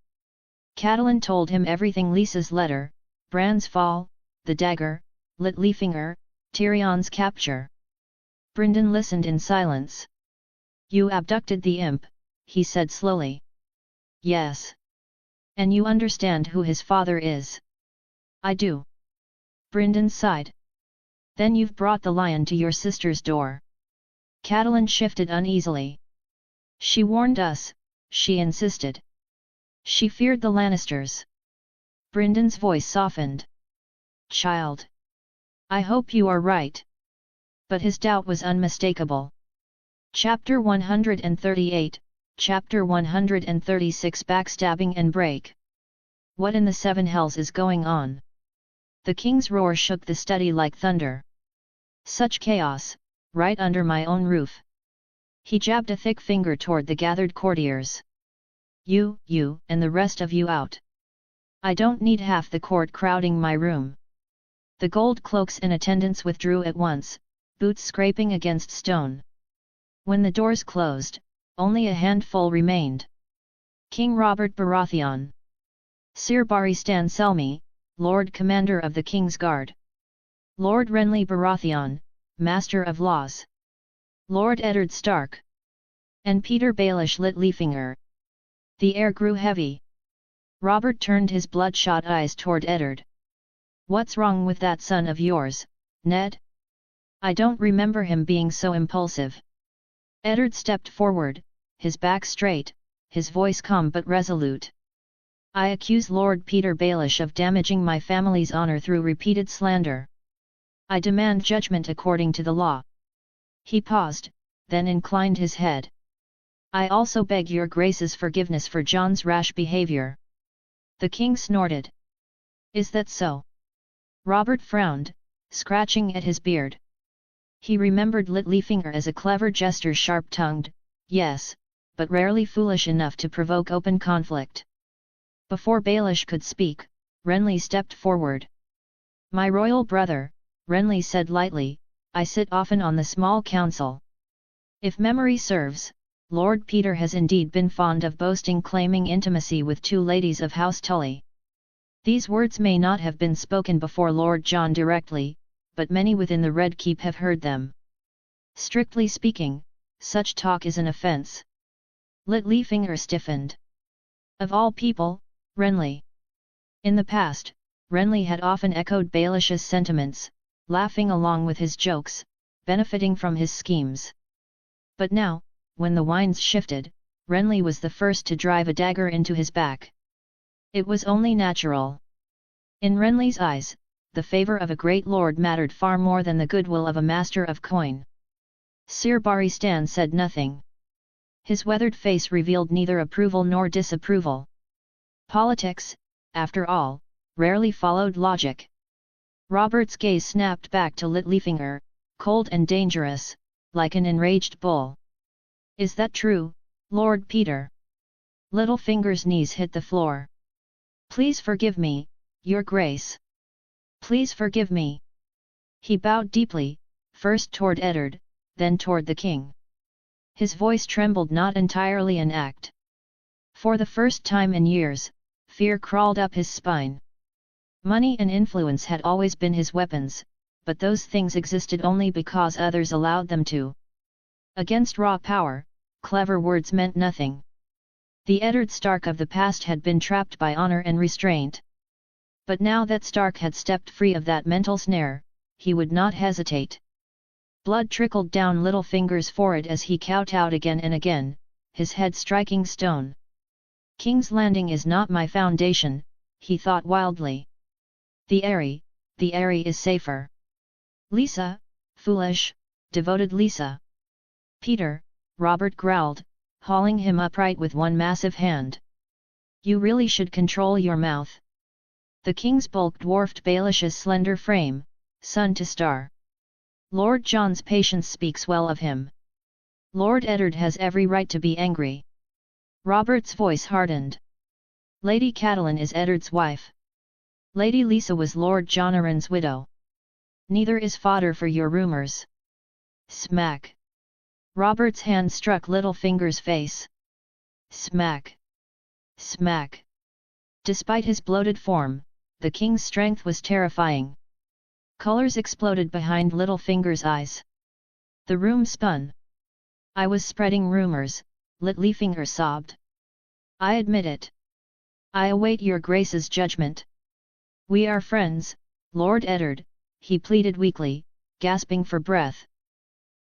Catelyn told him everything: Lysa's letter, Bran's fall, the dagger, Littlefinger, Tyrion's capture. Brynden listened in silence. You abducted the imp, he said slowly. Yes. And you understand who his father is? I do. Brynden sighed. Then you've brought the lion to your sister's door. Catelyn shifted uneasily. She warned us, she insisted. She feared the Lannisters. Brynden's voice softened. Child. I hope you are right. But his doubt was unmistakable. Chapter 138, Chapter 136: Backstabbing and Break. What in the 7 hells is going on? The king's roar shook the study like thunder. Such chaos, right under my own roof. He jabbed a thick finger toward the gathered courtiers. You, and the rest of you out. I don't need half the court crowding my room. The gold cloaks in attendance withdrew at once, boots scraping against stone. When the doors closed, only a handful remained. King Robert Baratheon. Sir Barristan Selmy, Lord Commander of the King's Guard. Lord Renly Baratheon, Master of Laws. Lord Eddard Stark. And Peter Baelish Littlefinger. The air grew heavy. Robert turned his bloodshot eyes toward Eddard. What's wrong with that son of yours, Ned? I don't remember him being so impulsive. Eddard stepped forward, his back straight, his voice calm but resolute. I accuse Lord Peter Baelish of damaging my family's honor through repeated slander. I demand judgment according to the law. He paused, then inclined his head. I also beg your grace's forgiveness for Jon's rash behavior. The king snorted. Is that so? Robert frowned, scratching at his beard. He remembered Littlefinger as a clever jester, sharp-tongued, yes, but rarely foolish enough to provoke open conflict. Before Baelish could speak, Renly stepped forward. My royal brother, Renly said lightly, I sit often on the small council. If memory serves, Lord Peter has indeed been fond of boasting, claiming intimacy with 2 ladies of House Tully. These words may not have been spoken before Lord John directly, but many within the Red Keep have heard them. Strictly speaking, such talk is an offence. Littlefinger stiffened. Of all people, Renly. In the past, Renly had often echoed Baelish's sentiments, laughing along with his jokes, benefiting from his schemes. But now, when the winds shifted, Renly was the first to drive a dagger into his back. It was only natural. In Renly's eyes, the favour of a great lord mattered far more than the goodwill of a master of coin. Sir Barristan said nothing. His weathered face revealed neither approval nor disapproval. Politics, after all, rarely followed logic. Robert's gaze snapped back to Littlefinger, cold and dangerous, like an enraged bull. "Is that true, Lord Peter?" Littlefinger's knees hit the floor. "Please forgive me, Your Grace. Please forgive me." He bowed deeply, first toward Eddard, then toward the king. His voice trembled, not entirely an act. For the first time in years, fear crawled up his spine. Money and influence had always been his weapons, but those things existed only because others allowed them to. Against raw power, clever words meant nothing. The Eddard Stark of the past had been trapped by honor and restraint. But now that Stark had stepped free of that mental snare, he would not hesitate. Blood trickled down Littlefinger's forehead as he kowtowed again and again, his head striking stone. "King's Landing is not my foundation," he thought wildly. The Eyrie is safer." "Lisa, foolish, devoted Lisa." "Peter," Robert growled, hauling him upright with one massive hand. "You really should control your mouth." The king's bulk dwarfed Baelish's slender frame, sun to star. Lord John's patience speaks well of him. Lord Eddard has every right to be angry. Robert's voice hardened. "Lady Catelyn is Eddard's wife. Lady Lisa was Lord John Arryn's widow. Neither is fodder for your rumours." Smack! Robert's hand struck Littlefinger's face. Smack! Smack! Despite his bloated form, the king's strength was terrifying. Colours exploded behind Littlefinger's eyes. The room spun. "I was spreading rumours," Littlefinger sobbed. "I admit it. I await your Grace's judgment." "We are friends, Lord Eddard," he pleaded weakly, gasping for breath.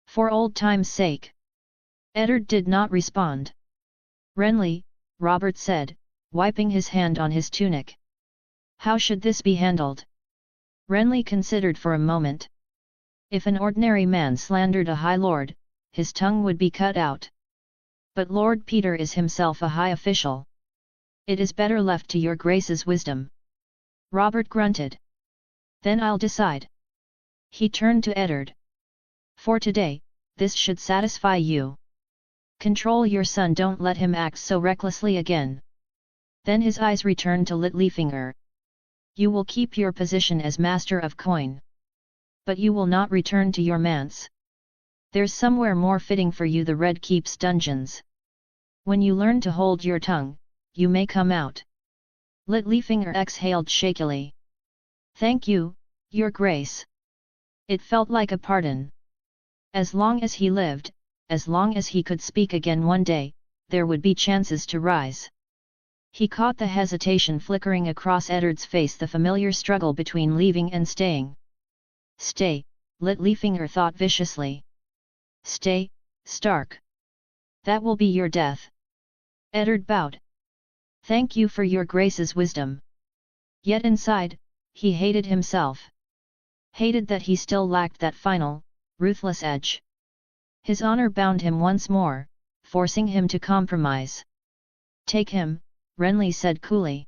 "For old time's sake." Eddard did not respond. "Renly," Robert said, wiping his hand on his tunic. "How should this be handled?" Renly considered for a moment. If an ordinary man slandered a high lord, his tongue would be cut out. But Lord Peter is himself a high official. "It is better left to your Grace's wisdom." Robert grunted. "Then I'll decide." He turned to Eddard. "For today, this should satisfy you. Control your son, don't let him act so recklessly again." Then his eyes returned to Littlefinger. "You will keep your position as master of coin. But you will not return to your manse. There's somewhere more fitting for you, the Red Keep's dungeons. When you learn to hold your tongue, you may come out." Littlefinger exhaled shakily. "Thank you, Your Grace." It felt like a pardon. As long as he lived, as long as he could speak again one day, there would be chances to rise. He caught the hesitation flickering across Eddard's face, the familiar struggle between leaving and staying. "Stay," Littlefinger thought viciously. "Stay, Stark. That will be your death." Eddard bowed. "Thank you for your Grace's wisdom." Yet inside, he hated himself. Hated that he still lacked that final, ruthless edge. His honor bound him once more, forcing him to compromise. "Take him," Renly said coolly.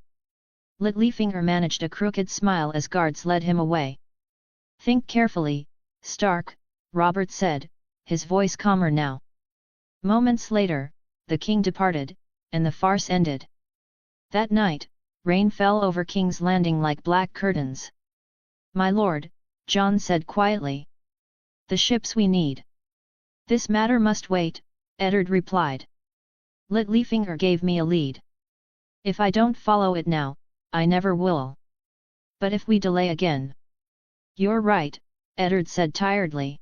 Littlefinger managed a crooked smile as guards led him away. "Think carefully, Stark," Robert said, his voice calmer now. Moments later, the king departed, and the farce ended. That night, rain fell over King's Landing like black curtains. "My lord," John said quietly. "The ships we need." "This matter must wait," Eddard replied. Littlefinger gave me a lead. If I don't follow it now, I never will. But if we delay again... You're right, Eddard said tiredly.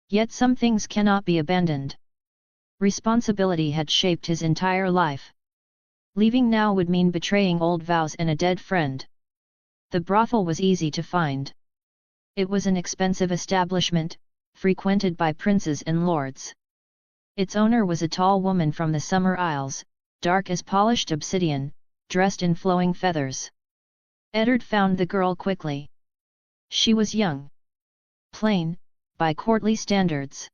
Yet some things cannot be abandoned. Responsibility had shaped his entire life. Leaving now would mean betraying old vows and a dead friend. The brothel was easy to find. It was an expensive establishment, frequented by princes and lords. Its owner was a tall woman from the Summer Isles, dark as polished obsidian, dressed in flowing feathers. Eddard found the girl quickly. She was young. Plain, by courtly standards.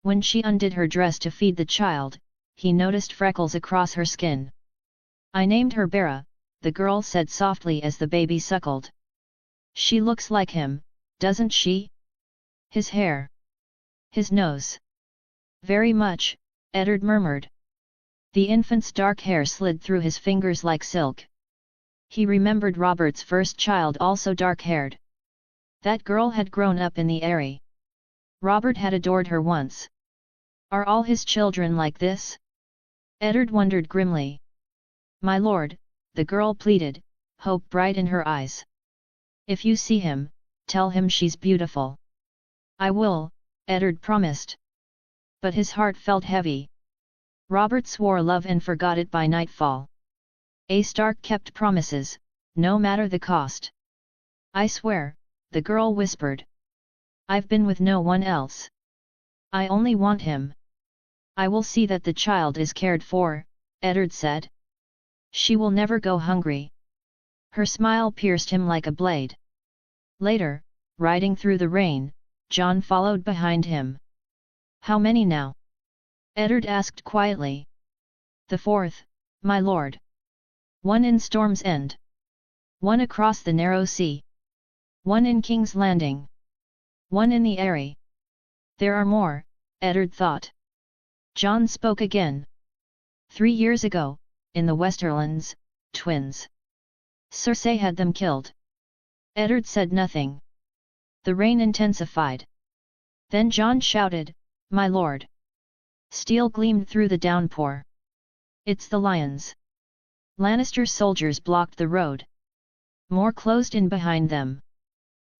When she undid her dress to feed the child, he noticed freckles across her skin. I named her Bera, the girl said softly as the baby suckled. She looks like him, doesn't she? His hair. His nose. Very much, Eddard murmured. The infant's dark hair slid through his fingers like silk. He remembered Robert's first child also dark-haired. That girl had grown up in the Eyrie. Robert had adored her once. Are all his children like this? Eddard wondered grimly. My lord, the girl pleaded, hope bright in her eyes. If you see him, tell him she's beautiful. I will, Eddard promised. But his heart felt heavy. Robert swore love and forgot it by nightfall. A Stark kept promises, no matter the cost. I swear, the girl whispered. I've been with no one else. I only want him. I will see that the child is cared for, Eddard said. She will never go hungry. Her smile pierced him like a blade. Later, riding through the rain, John followed behind him. How many now? Eddard asked quietly. The fourth, my lord. One in Storm's End. One across the narrow sea. One in King's Landing. One in the Eyrie. There are more, Eddard thought. John spoke again. 3 years ago, in the Westerlands, twins. Cersei had them killed. Eddard said nothing. The rain intensified. Then John shouted, my lord. Steel gleamed through the downpour. It's the lions. Lannister soldiers blocked the road. More closed in behind them.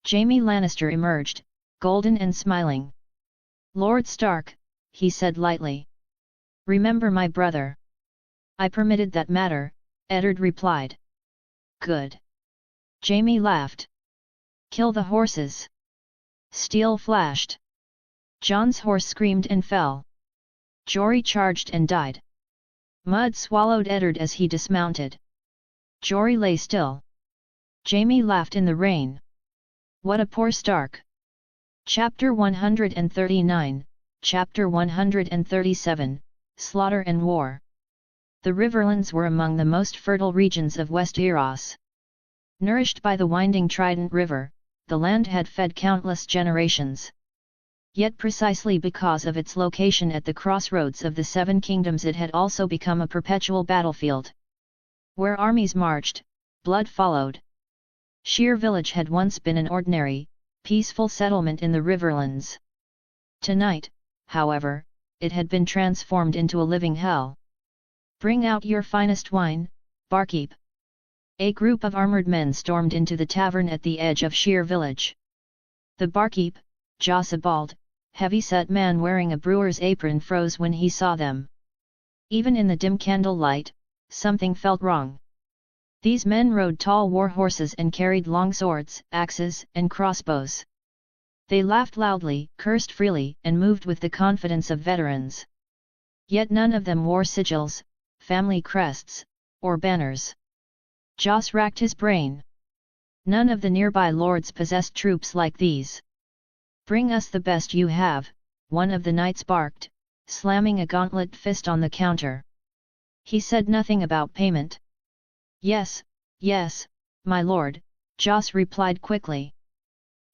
Jaime Lannister emerged, golden and smiling. Lord Stark, he said lightly. Remember my brother. I permitted that matter, Eddard replied. Good. Jaime laughed. Kill the horses. Steel flashed. Jon's horse screamed and fell. Jory charged and died. Mud swallowed Eddard as he dismounted. Jory lay still. Jaime laughed in the rain. What a poor Stark! Chapter 139, Chapter 137, Slaughter and War. The Riverlands were among the most fertile regions of Westeros. Nourished by the winding Trident River, the land had fed countless generations. Yet precisely because of its location at the crossroads of the Seven Kingdoms it had also become a perpetual battlefield. Where armies marched, blood followed. Sheer Village had once been an ordinary, peaceful settlement in the Riverlands. Tonight, however, it had been transformed into a living hell. Bring out your finest wine, barkeep. A group of armored men stormed into the tavern at the edge of Sheer Village. The barkeep, Josabald, heavy-set man wearing a brewer's apron, froze when he saw them. Even in the dim candlelight, something felt wrong. These men rode tall war horses and carried long swords, axes, and crossbows. They laughed loudly, cursed freely, and moved with the confidence of veterans. Yet none of them wore sigils, family crests, or banners. Joss racked his brain. None of the nearby lords possessed troops like these. Bring us the best you have, one of the knights barked, slamming a gauntlet fist on the counter. He said nothing about payment. Yes, yes, my lord, Joss replied quickly.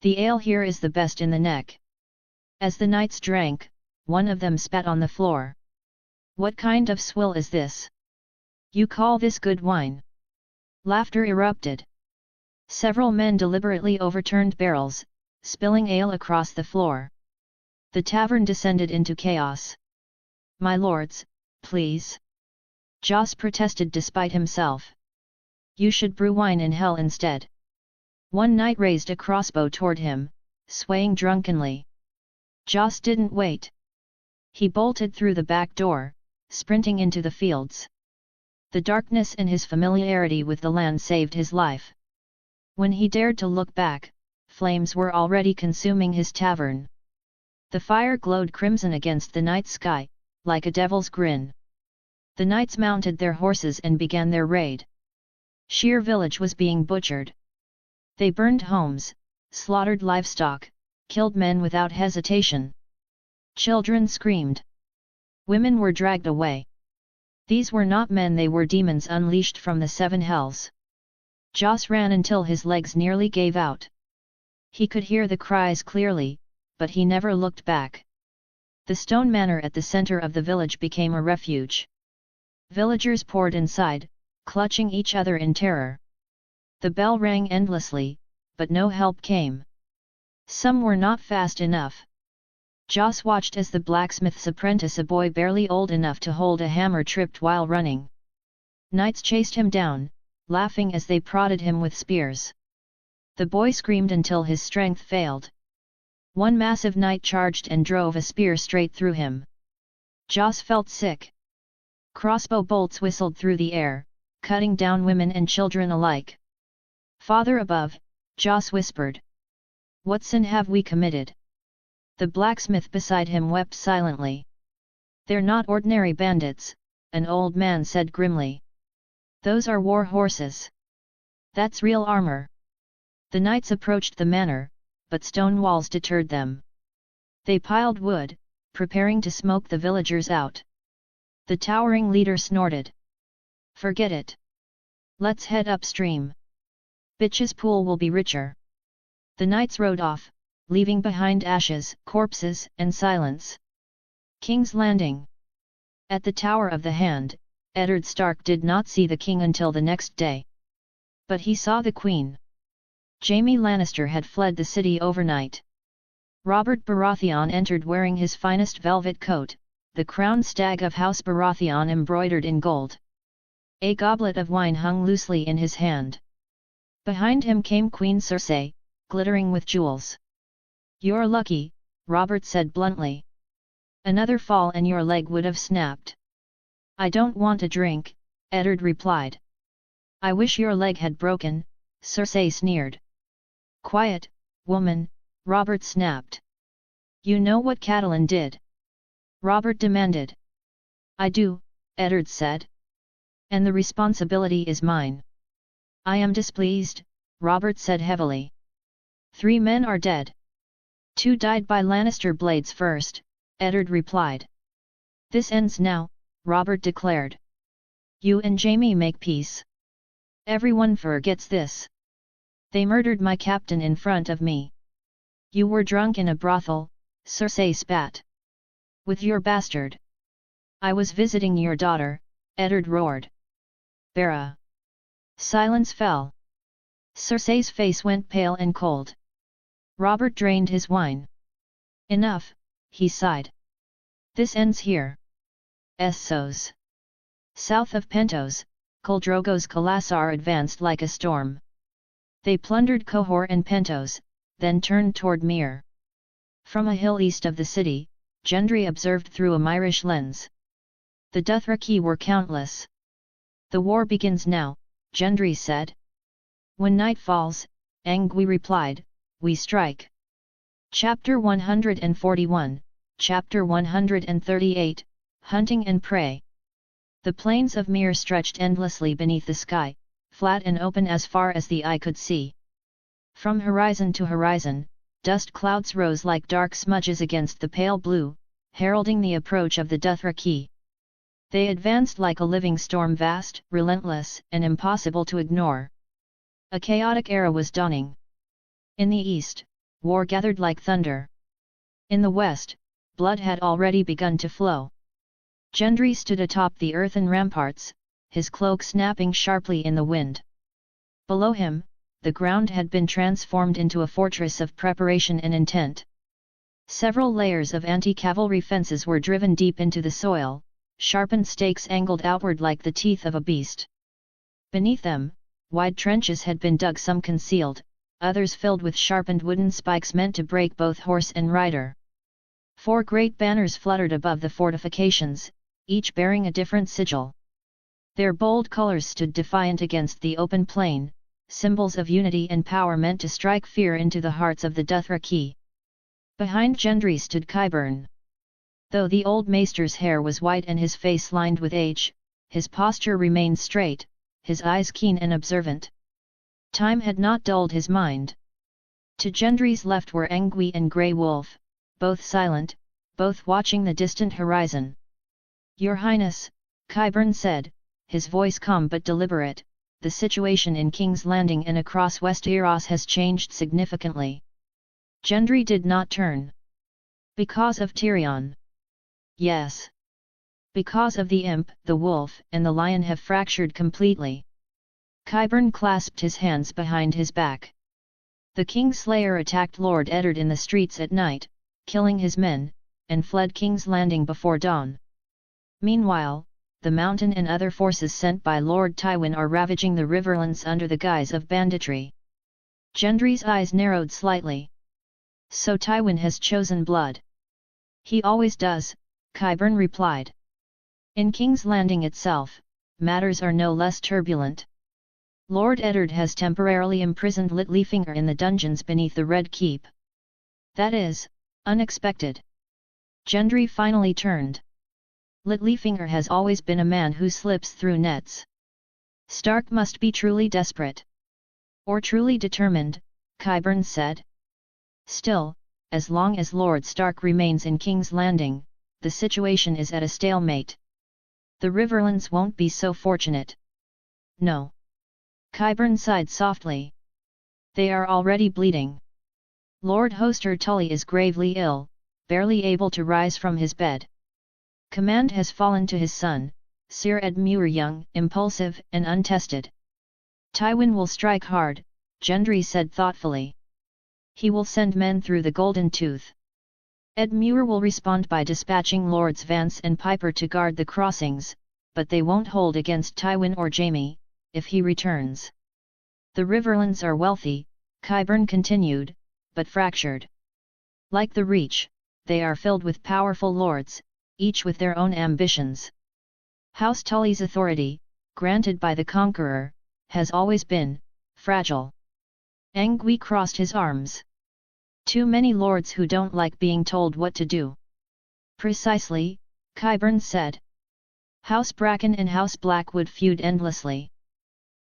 The ale here is the best in the neck. As the knights drank, one of them spat on the floor. What kind of swill is this? You call this good wine? Laughter erupted. Several men deliberately overturned barrels, spilling ale across the floor. The tavern descended into chaos. My lords, please. Joss protested despite himself. You should brew wine in hell instead. One knight raised a crossbow toward him, swaying drunkenly. Joss didn't wait. He bolted through the back door, sprinting into the fields. The darkness and his familiarity with the land saved his life. When he dared to look back, flames were already consuming his tavern. The fire glowed crimson against the night sky, like a devil's grin. The knights mounted their horses and began their raid. Sheer village was being butchered. They burned homes, slaughtered livestock, killed men without hesitation. Children screamed. Women were dragged away. These were not men, they were demons unleashed from the seven hells. Joss ran until his legs nearly gave out. He could hear the cries clearly, but he never looked back. The stone manor at the center of the village became a refuge. Villagers poured inside, clutching each other in terror. The bell rang endlessly, but no help came. Some were not fast enough. Joss watched as the blacksmith's apprentice, a boy barely old enough to hold a hammer, tripped while running. Knights chased him down, laughing as they prodded him with spears. The boy screamed until his strength failed. One massive knight charged and drove a spear straight through him. Joss felt sick. Crossbow bolts whistled through the air, cutting down women and children alike. Father above, Joss whispered. What sin have we committed? The blacksmith beside him wept silently. They're not ordinary bandits, an old man said grimly. Those are war horses. That's real armor. The knights approached the manor, but stone walls deterred them. They piled wood, preparing to smoke the villagers out. The towering leader snorted. Forget it. Let's head upstream. Bitch's pool will be richer. The knights rode off, leaving behind ashes, corpses, and silence. King's Landing. At the Tower of the Hand, Eddard Stark did not see the king until the next day. But he saw the queen. Jaime Lannister had fled the city overnight. Robert Baratheon entered wearing his finest velvet coat, the crowned stag of House Baratheon embroidered in gold. A goblet of wine hung loosely in his hand. Behind him came Queen Cersei, glittering with jewels. You're lucky, Robert said bluntly. Another fall and your leg would have snapped. I don't want a drink, Eddard replied. I wish your leg had broken, Cersei sneered. Quiet, woman, Robert snapped. You know what Catelyn did? Robert demanded. I do, Eddard said. And the responsibility is mine. I am displeased, Robert said heavily. 3 men are dead. 2 died by Lannister blades first, Eddard replied. This ends now, Robert declared. You and Jaime make peace. Everyone forgets this. They murdered my captain in front of me. You were drunk in a brothel, Cersei spat. With your bastard. I was visiting your daughter, Eddard roared. Bera. Silence fell. Cersei's face went pale and cold. Robert drained his wine. Enough, he sighed. This ends here. Essos. South of Pentos, Khal Drogo's Khalasar advanced like a storm. They plundered Qohor and Pentos, then turned toward Myr. From a hill east of the city, Gendry observed through a Myrish lens. The Dothraki were countless. The war begins now, Gendry said. When night falls, Angui replied, we strike. Chapter 141, Chapter 138, Hunting and Prey. The plains of Myr stretched endlessly beneath the sky, flat and open as far as the eye could see. From horizon to horizon, dust clouds rose like dark smudges against the pale blue, heralding the approach of the Dothraki. They advanced like a living storm, vast, relentless, and impossible to ignore. A chaotic era was dawning. In the east, war gathered like thunder. In the west, blood had already begun to flow. Gendry stood atop the earthen ramparts, his cloak snapping sharply in the wind. Below him, the ground had been transformed into a fortress of preparation and intent. Several layers of anti-cavalry fences were driven deep into the soil, sharpened stakes angled outward like the teeth of a beast. Beneath them, wide trenches had been dug, some concealed, others filled with sharpened wooden spikes meant to break both horse and rider. 4 great banners fluttered above the fortifications, each bearing a different sigil. Their bold colors stood defiant against the open plain, symbols of unity and power meant to strike fear into the hearts of the Dothraki. Behind Gendry stood Qyburn. Though the old maester's hair was white and his face lined with age, his posture remained straight, his eyes keen and observant. Time had not dulled his mind. To Gendry's left were Angui and Grey Wolf, both silent, both watching the distant horizon. "Your Highness," Qyburn said, his voice calm but deliberate, "the situation in King's Landing and across Westeros has changed significantly." Gendry did not turn. "Because of Tyrion?" "Yes. Because of the imp, the wolf and the lion have fractured completely." Qyburn clasped his hands behind his back. "The Kingslayer attacked Lord Eddard in the streets at night, killing his men, and fled King's Landing before dawn. Meanwhile, the Mountain and other forces sent by Lord Tywin are ravaging the Riverlands under the guise of banditry." Gendry's eyes narrowed slightly. "So Tywin has chosen blood?" "He always does," Qyburn replied. "In King's Landing itself, matters are no less turbulent. Lord Eddard has temporarily imprisoned Littlefinger in the dungeons beneath the Red Keep." "That is unexpected." Gendry finally turned. "Littlefinger has always been a man who slips through nets. Stark must be truly desperate." "Or truly determined," Qyburn said. "Still, as long as Lord Stark remains in King's Landing, the situation is at a stalemate. The Riverlands won't be so fortunate." "No." Qyburn sighed softly. "They are already bleeding. Lord Hoster Tully is gravely ill, barely able to rise from his bed. Command has fallen to his son, Sir Edmure, young, impulsive and untested." "Tywin will strike hard," Gendry said thoughtfully. "He will send men through the Golden Tooth. Edmure will respond by dispatching Lords Vance and Piper to guard the crossings, but they won't hold against Tywin or Jaime, if he returns. The Riverlands are wealthy," Qyburn continued, "but fractured. Like the Reach, they are filled with powerful lords, each with their own ambitions. House Tully's authority, granted by the Conqueror, has always been fragile." Angui crossed his arms. "Too many lords who don't like being told what to do." "Precisely," Qyburn said. "House Bracken and House Blackwood feud endlessly.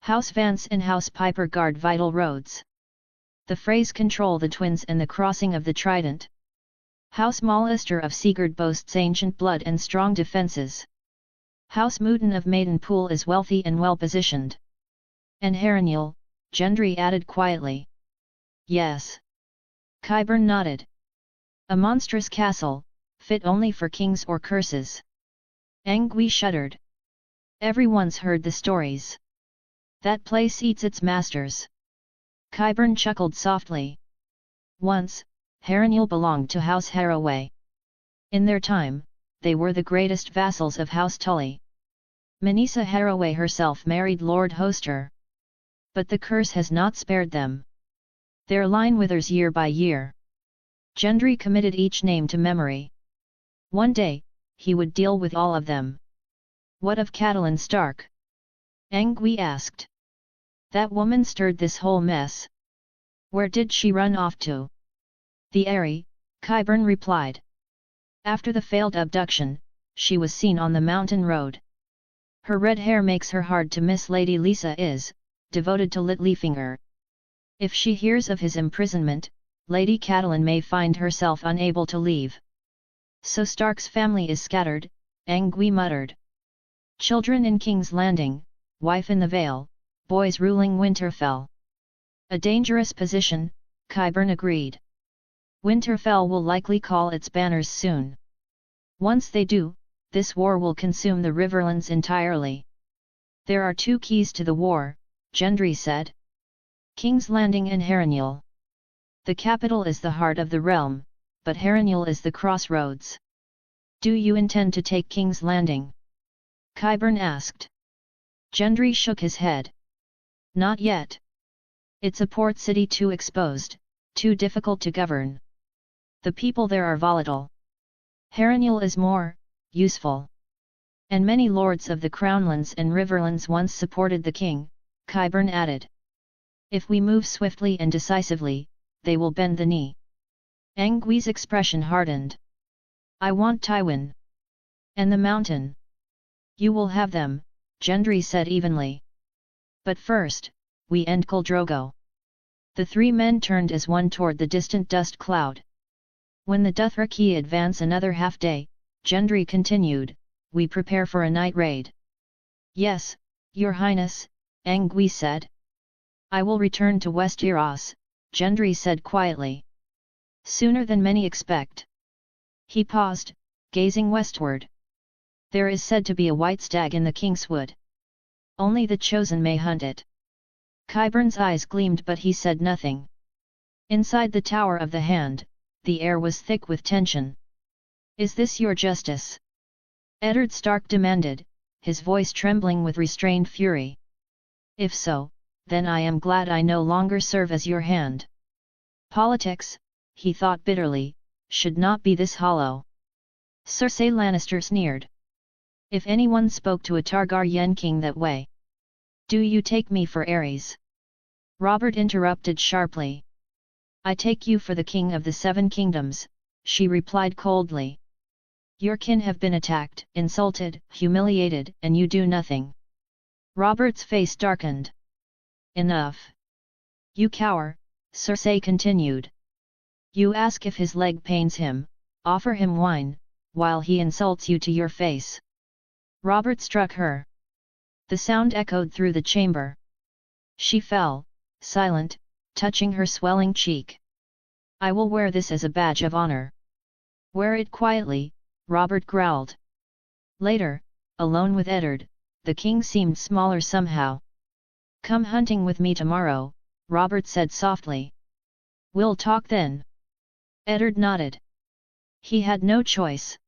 House Vance and House Piper guard vital roads. The Freys control the Twins and the crossing of the Trident. House Mallister of Sigurd boasts ancient blood and strong defences. House Mouton of Maidenpool is wealthy and well-positioned." "And Harrenhal," Gendry added quietly. "Yes." Qyburn nodded. "A monstrous castle, fit only for kings or curses." Angui shuddered. "Everyone's heard the stories. That place eats its masters." Qyburn chuckled softly. "Once, Harrenhal belonged to House Harroway. In their time, they were the greatest vassals of House Tully. Manisa Harroway herself married Lord Hoster. But the curse has not spared them. Their line withers year by year." Gendry committed each name to memory. One day, he would deal with all of them. "What of Catelyn Stark?" Angui asked. "That woman stirred this whole mess. Where did she run off to?" "The Eyrie," Qyburn replied. "After the failed abduction, she was seen on the mountain road. Her red hair makes her hard to miss. Lady Lisa is devoted to Littlefinger. If she hears of his imprisonment, Lady Catelyn may find herself unable to leave. So Stark's family is scattered," Angui muttered. "Children in King's Landing, wife in the Vale, boys ruling Winterfell. A dangerous position," Qyburn agreed. "Winterfell will likely call its banners soon. Once they do, this war will consume the Riverlands entirely." "There are 2 keys to the war," Gendry said. "King's Landing and Harrenhal. The capital is the heart of the realm, but Harrenhal is the crossroads. Do you intend to take King's Landing?" Qyburn asked. Gendry shook his head. Not yet. It's a port city too exposed, too difficult to govern. The people there are volatile. Harrenhal is more useful. And many lords of the Crownlands and Riverlands once supported the king, Qyburn added. If we move swiftly and decisively, they will bend the knee. Angui's expression hardened. I want Tywin. And the mountain. You will have them, Gendry said evenly. But first, we end Khal Drogo. The three men turned as one toward the distant dust cloud. When the Dothraki advance another half-day, Gendry continued, we prepare for a night raid. Yes, your highness, Angui said. I will return to Westeros, Gendry said quietly. Sooner than many expect. He paused, gazing westward. There is said to be a white stag in the Kingswood. Only the chosen may hunt it. Qyburn's eyes gleamed but he said nothing. Inside the Tower of the Hand, the air was thick with tension. Is this your justice? Eddard Stark demanded, his voice trembling with restrained fury. If so, then I am glad I no longer serve as your hand. Politics, he thought bitterly, should not be this hollow. Cersei Lannister sneered. If anyone spoke to a Targaryen king that way. Do you take me for Ares? Robert interrupted sharply. I take you for the king of the Seven Kingdoms, she replied coldly. Your kin have been attacked, insulted, humiliated, and you do nothing. Robert's face darkened. Enough. You cower, Cersei continued. You ask if his leg pains him, offer him wine, while he insults you to your face. Robert struck her. The sound echoed through the chamber. She fell, silent, touching her swelling cheek. I will wear this as a badge of honor. Wear it quietly, Robert growled. Later, alone with Eddard, the king seemed smaller somehow. Come hunting with me tomorrow, Robert said softly. We'll talk then. Eddard nodded. He had no choice.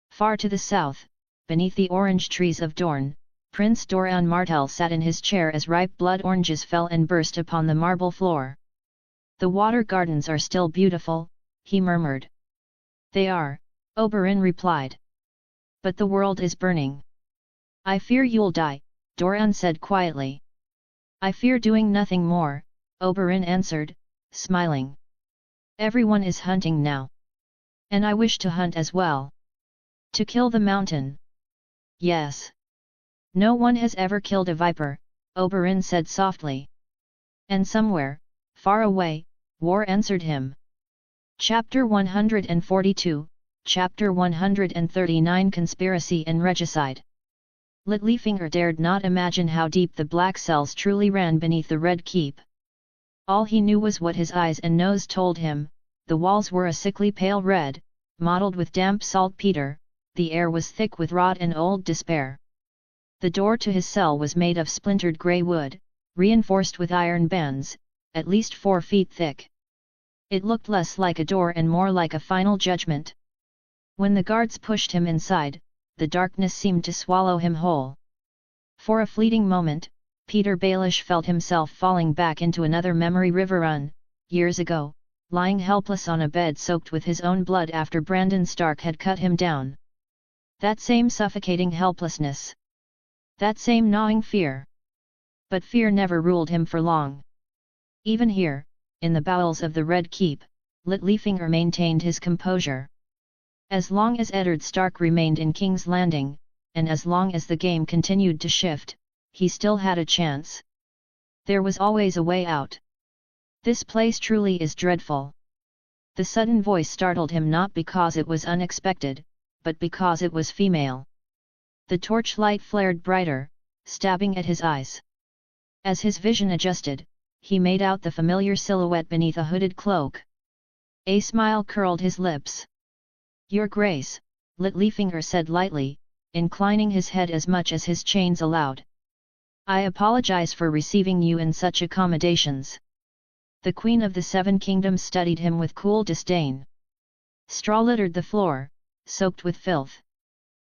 Far to the south, beneath the orange trees of Dorne, Prince Doran Martell sat in his chair as ripe blood oranges fell and burst upon the marble floor. The water gardens are still beautiful, he murmured. They are, Oberyn replied. But the world is burning. I fear you'll die, Doran said quietly. I fear doing nothing more, Oberyn answered, smiling. Everyone is hunting now. And I wish to hunt as well. To kill the mountain. Yes. No one has ever killed a viper, Oberyn said softly. And somewhere, far away, war answered him. Chapter 142, Chapter 139 Conspiracy and Regicide. Littlefinger dared not imagine how deep the black cells truly ran beneath the Red Keep. All he knew was what his eyes and nose told him, the walls were a sickly pale red, mottled with damp saltpeter, the air was thick with rot and old despair. The door to his cell was made of splintered grey wood, reinforced with iron bands, at least 4 feet thick. It looked less like a door and more like a final judgment. When the guards pushed him inside, the darkness seemed to swallow him whole. For a fleeting moment, Peter Baelish felt himself falling back into another memory river years ago, lying helpless on a bed soaked with his own blood after Brandon Stark had cut him down. That same suffocating helplessness. That same gnawing fear. But fear never ruled him for long. Even here, in the bowels of the Red Keep, Littlefinger maintained his composure. As long as Eddard Stark remained in King's Landing, and as long as the game continued to shift, he still had a chance. There was always a way out. This place truly is dreadful. The sudden voice startled him not because it was unexpected, but because it was female. The torchlight flared brighter, stabbing at his eyes. As his vision adjusted, he made out the familiar silhouette beneath a hooded cloak. A smile curled his lips. Your Grace, Littlefinger said lightly, inclining his head as much as his chains allowed. I apologize for receiving you in such accommodations. The Queen of the Seven Kingdoms studied him with cool disdain. Straw littered the floor, soaked with filth.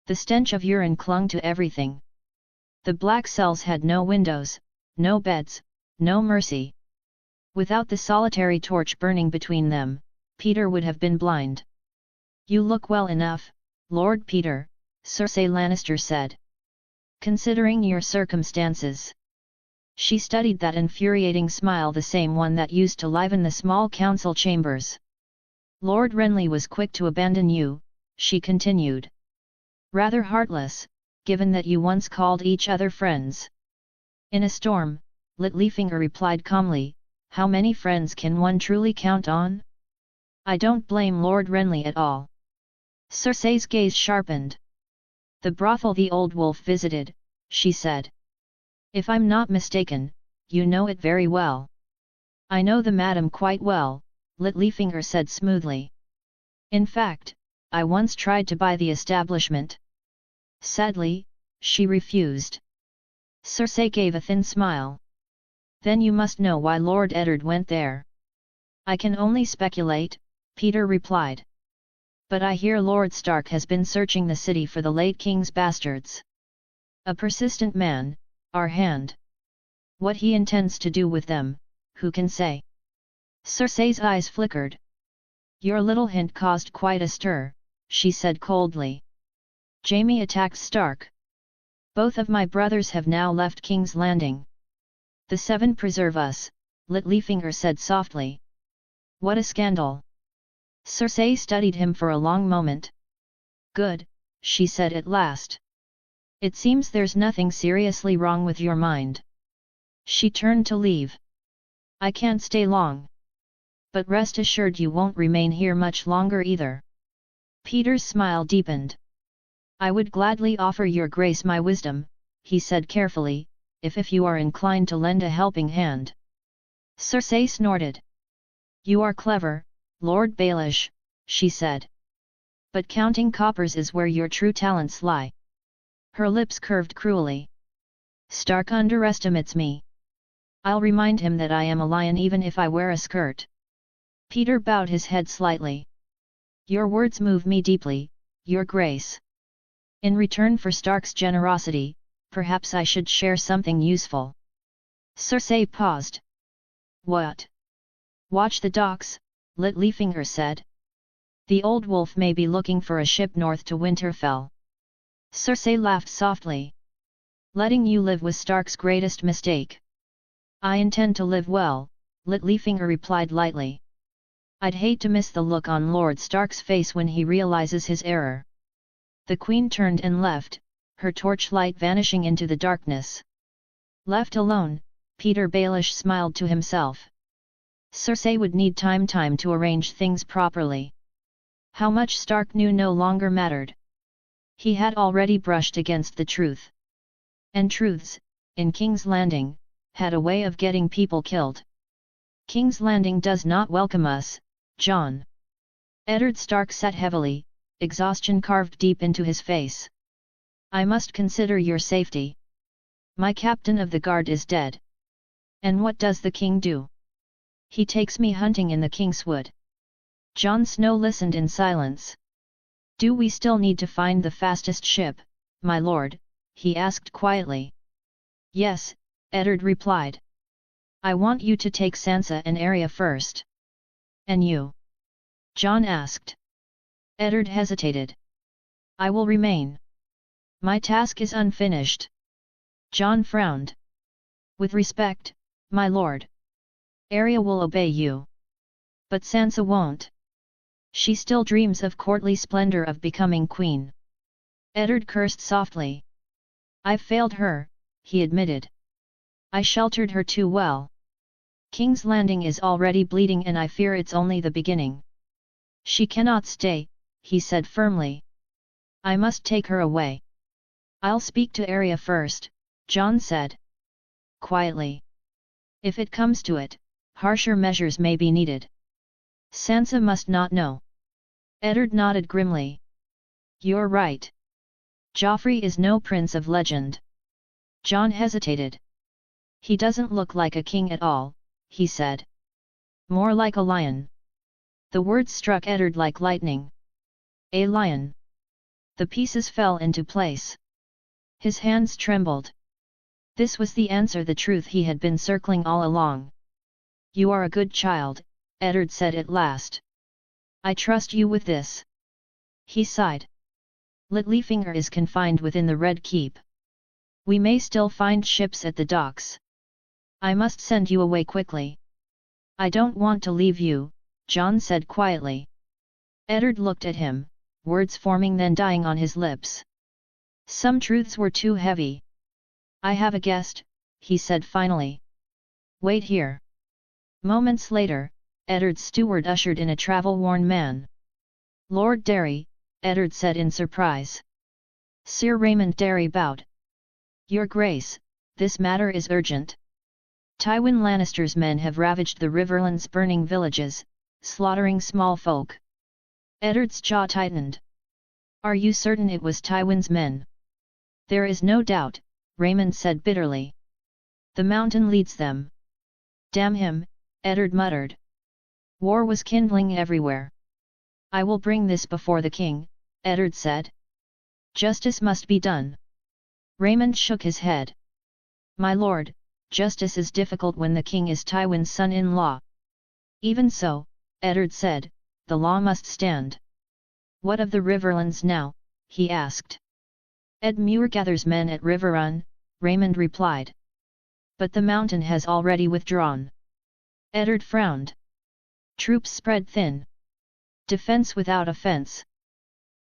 The stench of urine clung to everything. The black cells had no windows, no beds, no mercy. Without the solitary torch burning between them, Peter would have been blind. "You look well enough, Lord Peter," Cersei Lannister said. "Considering your circumstances." She studied that infuriating smile, the same one that used to liven the small council chambers. "Lord Renly was quick to abandon you," she continued. "Rather heartless, given that you once called each other friends." "In a storm," Littlefinger replied calmly, "how many friends can one truly count on?" "I don't blame Lord Renly at all." Cersei's gaze sharpened. "The brothel the old wolf visited," she said. "If I'm not mistaken, you know it very well." "I know the madam quite well," Littlefinger said smoothly. "In fact, I once tried to buy the establishment." Sadly, she refused. Cersei gave a thin smile. "Then you must know why Lord Eddard went there." "I can only speculate," Peter replied. "But I hear Lord Stark has been searching the city for the late king's bastards. A persistent man, our hand. What he intends to do with them, who can say?" Cersei's eyes flickered. "Your little hint caused quite a stir," she said coldly. "Jaime attacked Stark. Both of my brothers have now left King's Landing. The Seven preserve us," Littlefinger said softly. "What a scandal!" Cersei studied him for a long moment. "Good," she said at last. "It seems there's nothing seriously wrong with your mind." She turned to leave. "I can't stay long. But rest assured you won't remain here much longer either." Peter's smile deepened. "I would gladly offer your grace my wisdom," he said carefully, if you are inclined to lend a helping hand." Cersei snorted. "You are clever, Lord Baelish," she said. "But counting coppers is where your true talents lie." Her lips curved cruelly. "Stark underestimates me. I'll remind him that I am a lion even if I wear a skirt." Peter bowed his head slightly. "Your words move me deeply, Your Grace. In return for Stark's generosity, perhaps I should share something useful." Cersei paused. "What?" "Watch the docks," Littlefinger said. "The old wolf may be looking for a ship north to Winterfell." Cersei laughed softly. "Letting you live was Stark's greatest mistake." "I intend to live well," Littlefinger replied lightly. "I'd hate to miss the look on Lord Stark's face when he realizes his error." The Queen turned and left, her torchlight vanishing into the darkness. Left alone, Peter Baelish smiled to himself. Cersei would need time to arrange things properly. How much Stark knew no longer mattered. He had already brushed against the truth. And truths, in King's Landing, had a way of getting people killed. "King's Landing does not welcome us, Jon." Eddard Stark sat heavily, exhaustion carved deep into his face. "I must consider your safety. My captain of the guard is dead. And what does the king do? He takes me hunting in the Kingswood." Jon Snow listened in silence. "Do we still need to find the fastest ship, my lord?" he asked quietly. "Yes," Eddard replied. "I want you to take Sansa and Arya first." "And you?" Jon asked. Eddard hesitated. "I will remain. My task is unfinished." Jon frowned. "With respect, my lord. Arya will obey you. But Sansa won't. She still dreams of courtly splendor of becoming queen." Eddard cursed softly. "I've failed her," he admitted. "I sheltered her too well. King's Landing is already bleeding and I fear it's only the beginning." "She cannot stay," he said firmly. "I must take her away." "I'll speak to Arya first," Jon said. Quietly. "If it comes to it, harsher measures may be needed. Sansa must not know." Eddard nodded grimly. "You're right. Joffrey is no prince of legend." Jon hesitated. "He doesn't look like a king at all," he said. "More like a lion." The words struck Eddard like lightning. "A lion? The pieces fell into place. His hands trembled. This was the answer, the truth he had been circling all along. "You are a good child," Eddard said at last. "I trust you with this." He sighed. "Littlefinger is confined within the Red Keep. We may still find ships at the docks. I must send you away quickly." "I don't want to leave you," Jon said quietly. Eddard looked at him, words forming then dying on his lips. Some truths were too heavy. "I have a guest," he said finally. "Wait here." Moments later, Eddard's steward ushered in a travel-worn man. "Lord Derry," Eddard said in surprise. Sir Raymond Derry bowed. "Your Grace, this matter is urgent. Tywin Lannister's men have ravaged the Riverlands, burning villages, slaughtering small folk." Eddard's jaw tightened. "Are you certain it was Tywin's men?" "There is no doubt," Raymond said bitterly. "The mountain leads them." "Damn him," Eddard muttered. War was kindling everywhere. "I will bring this before the king," Eddard said. "Justice must be done." Raymond shook his head. "My lord, justice is difficult when the king is Tywin's son-in-law." "Even so," Eddard said, "the law must stand." "What of the Riverlands now?" he asked. "Ed Muirgather's men at Riverrun," Raymond replied. "But the mountain has already withdrawn." Eddard frowned. "Troops spread thin. Defense without offense.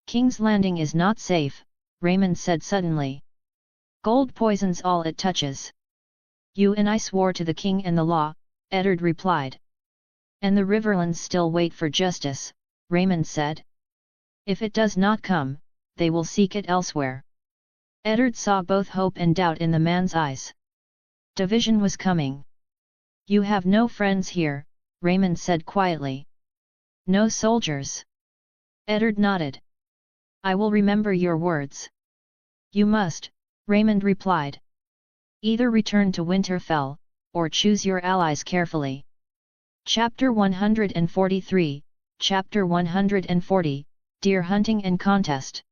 King's Landing is not safe," Raymond said suddenly. "Gold poisons all it touches." "You and I swore to the king and the law," Eddard replied. "And the Riverlands still wait for justice," Raymond said. "If it does not come, they will seek it elsewhere." Eddard saw both hope and doubt in the man's eyes. Division was coming. "You have no friends here," Raymond said quietly. "No soldiers." Eddard nodded. "I will remember your words." "You must," Raymond replied. "Either return to Winterfell, or choose your allies carefully." Chapter 143, Chapter 140, Deer Hunting and Contest.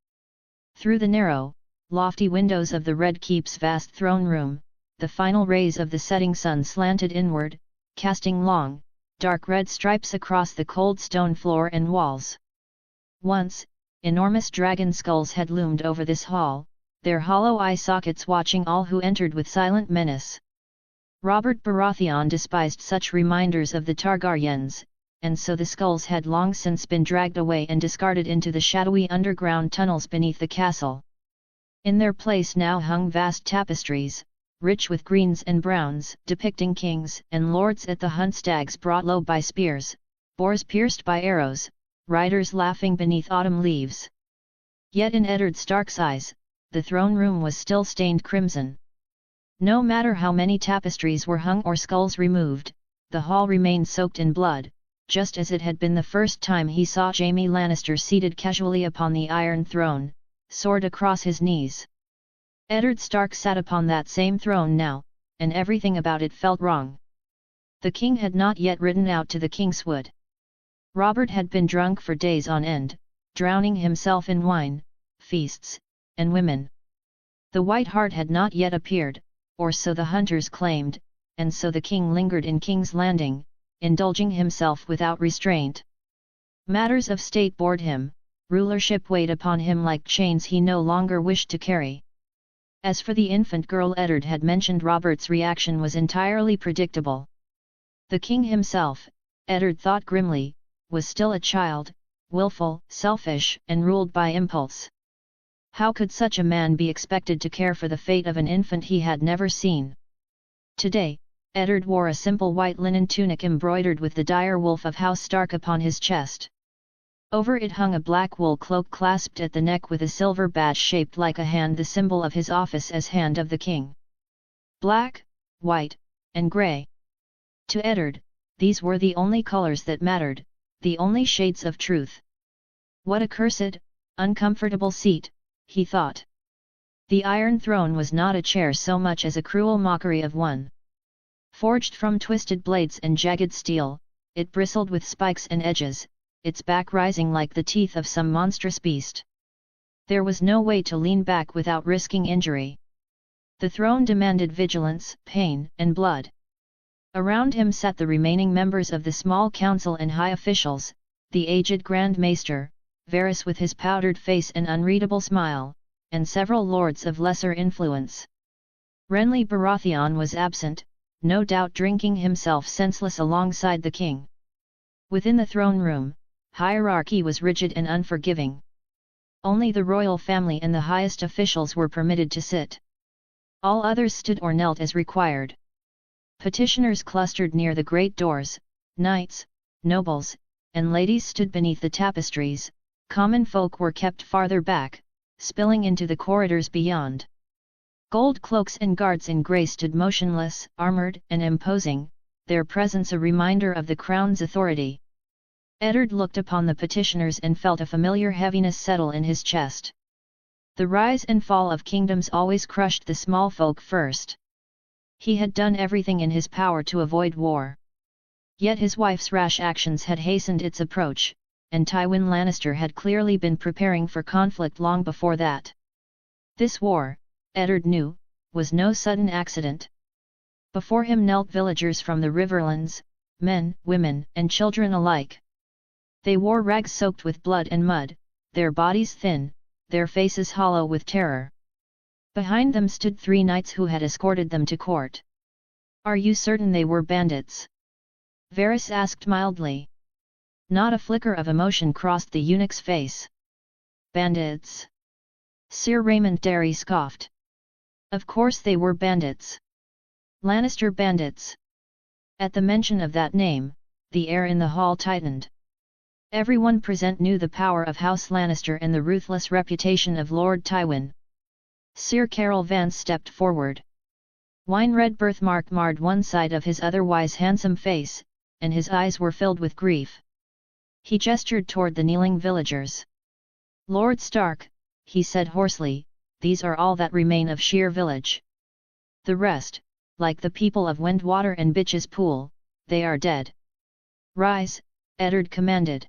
Through the narrow, lofty windows of the Red Keep's vast throne room, the final rays of the setting sun slanted inward, casting long, dark red stripes across the cold stone floor and walls. Once, enormous dragon skulls had loomed over this hall, their hollow eye sockets watching all who entered with silent menace. Robert Baratheon despised such reminders of the Targaryens, and so the skulls had long since been dragged away and discarded into the shadowy underground tunnels beneath the castle. In their place now hung vast tapestries, rich with greens and browns, depicting kings and lords at the hunt, stags brought low by spears, boars pierced by arrows, riders laughing beneath autumn leaves. Yet in Eddard Stark's eyes, the throne room was still stained crimson. No matter how many tapestries were hung or skulls removed, the hall remained soaked in blood, just as it had been the first time he saw Jaime Lannister seated casually upon the Iron Throne, sword across his knees. Eddard Stark sat upon that same throne now, and everything about it felt wrong. The king had not yet ridden out to the Kingswood. Robert had been drunk for days on end, drowning himself in wine, feasts, and women. The White Hart had not yet appeared, or so the hunters claimed, and so the king lingered in King's Landing, indulging himself without restraint. Matters of state bored him, rulership weighed upon him like chains he no longer wished to carry. As for the infant girl Eddard had mentioned, Robert's reaction was entirely predictable. The king himself, Eddard thought grimly, was still a child, willful, selfish, and ruled by impulse. How could such a man be expected to care for the fate of an infant he had never seen? Today, Eddard wore a simple white linen tunic embroidered with the dire wolf of House Stark upon his chest. Over it hung a black wool cloak clasped at the neck with a silver badge shaped like a hand, the symbol of his office as Hand of the King. Black, white, and grey. To Eddard, these were the only colours that mattered, the only shades of truth. What a cursed, uncomfortable seat, he thought. The Iron Throne was not a chair so much as a cruel mockery of one. Forged from twisted blades and jagged steel, it bristled with spikes and edges, its back rising like the teeth of some monstrous beast. There was no way to lean back without risking injury. The throne demanded vigilance, pain, and blood. Around him sat the remaining members of the small council and high officials, the aged Grand Maester, Varys with his powdered face and unreadable smile, and several lords of lesser influence. Renly Baratheon was absent, no doubt drinking himself senseless alongside the king. Within the throne room, hierarchy was rigid and unforgiving. Only the royal family and the highest officials were permitted to sit. All others stood or knelt as required. Petitioners clustered near the great doors, knights, nobles, and ladies stood beneath the tapestries, common folk were kept farther back, spilling into the corridors beyond. Gold cloaks and guards in grey stood motionless, armoured and imposing, their presence a reminder of the crown's authority. Eddard looked upon the petitioners and felt a familiar heaviness settle in his chest. The rise and fall of kingdoms always crushed the small folk first. He had done everything in his power to avoid war. Yet his wife's rash actions had hastened its approach, and Tywin Lannister had clearly been preparing for conflict long before that. This war, Eddard knew, was no sudden accident. Before him knelt villagers from the Riverlands, men, women, and children alike. They wore rags soaked with blood and mud, their bodies thin, their faces hollow with terror. Behind them stood 3 knights who had escorted them to court. "Are you certain they were bandits?" Varys asked mildly. Not a flicker of emotion crossed the eunuch's face. "Bandits?" Sir Raymond Darry scoffed. "Of course they were bandits. Lannister bandits." At the mention of that name, the air in the hall tightened. Everyone present knew the power of House Lannister and the ruthless reputation of Lord Tywin. Sir Carol Vance stepped forward. Wine-red birthmark marred one side of his otherwise handsome face, and his eyes were filled with grief. He gestured toward the kneeling villagers. "Lord Stark," he said hoarsely, "these are all that remain of Sheer Village. The rest, like the people of Windwater and Bitch's Pool, they are dead." "Rise," Eddard commanded.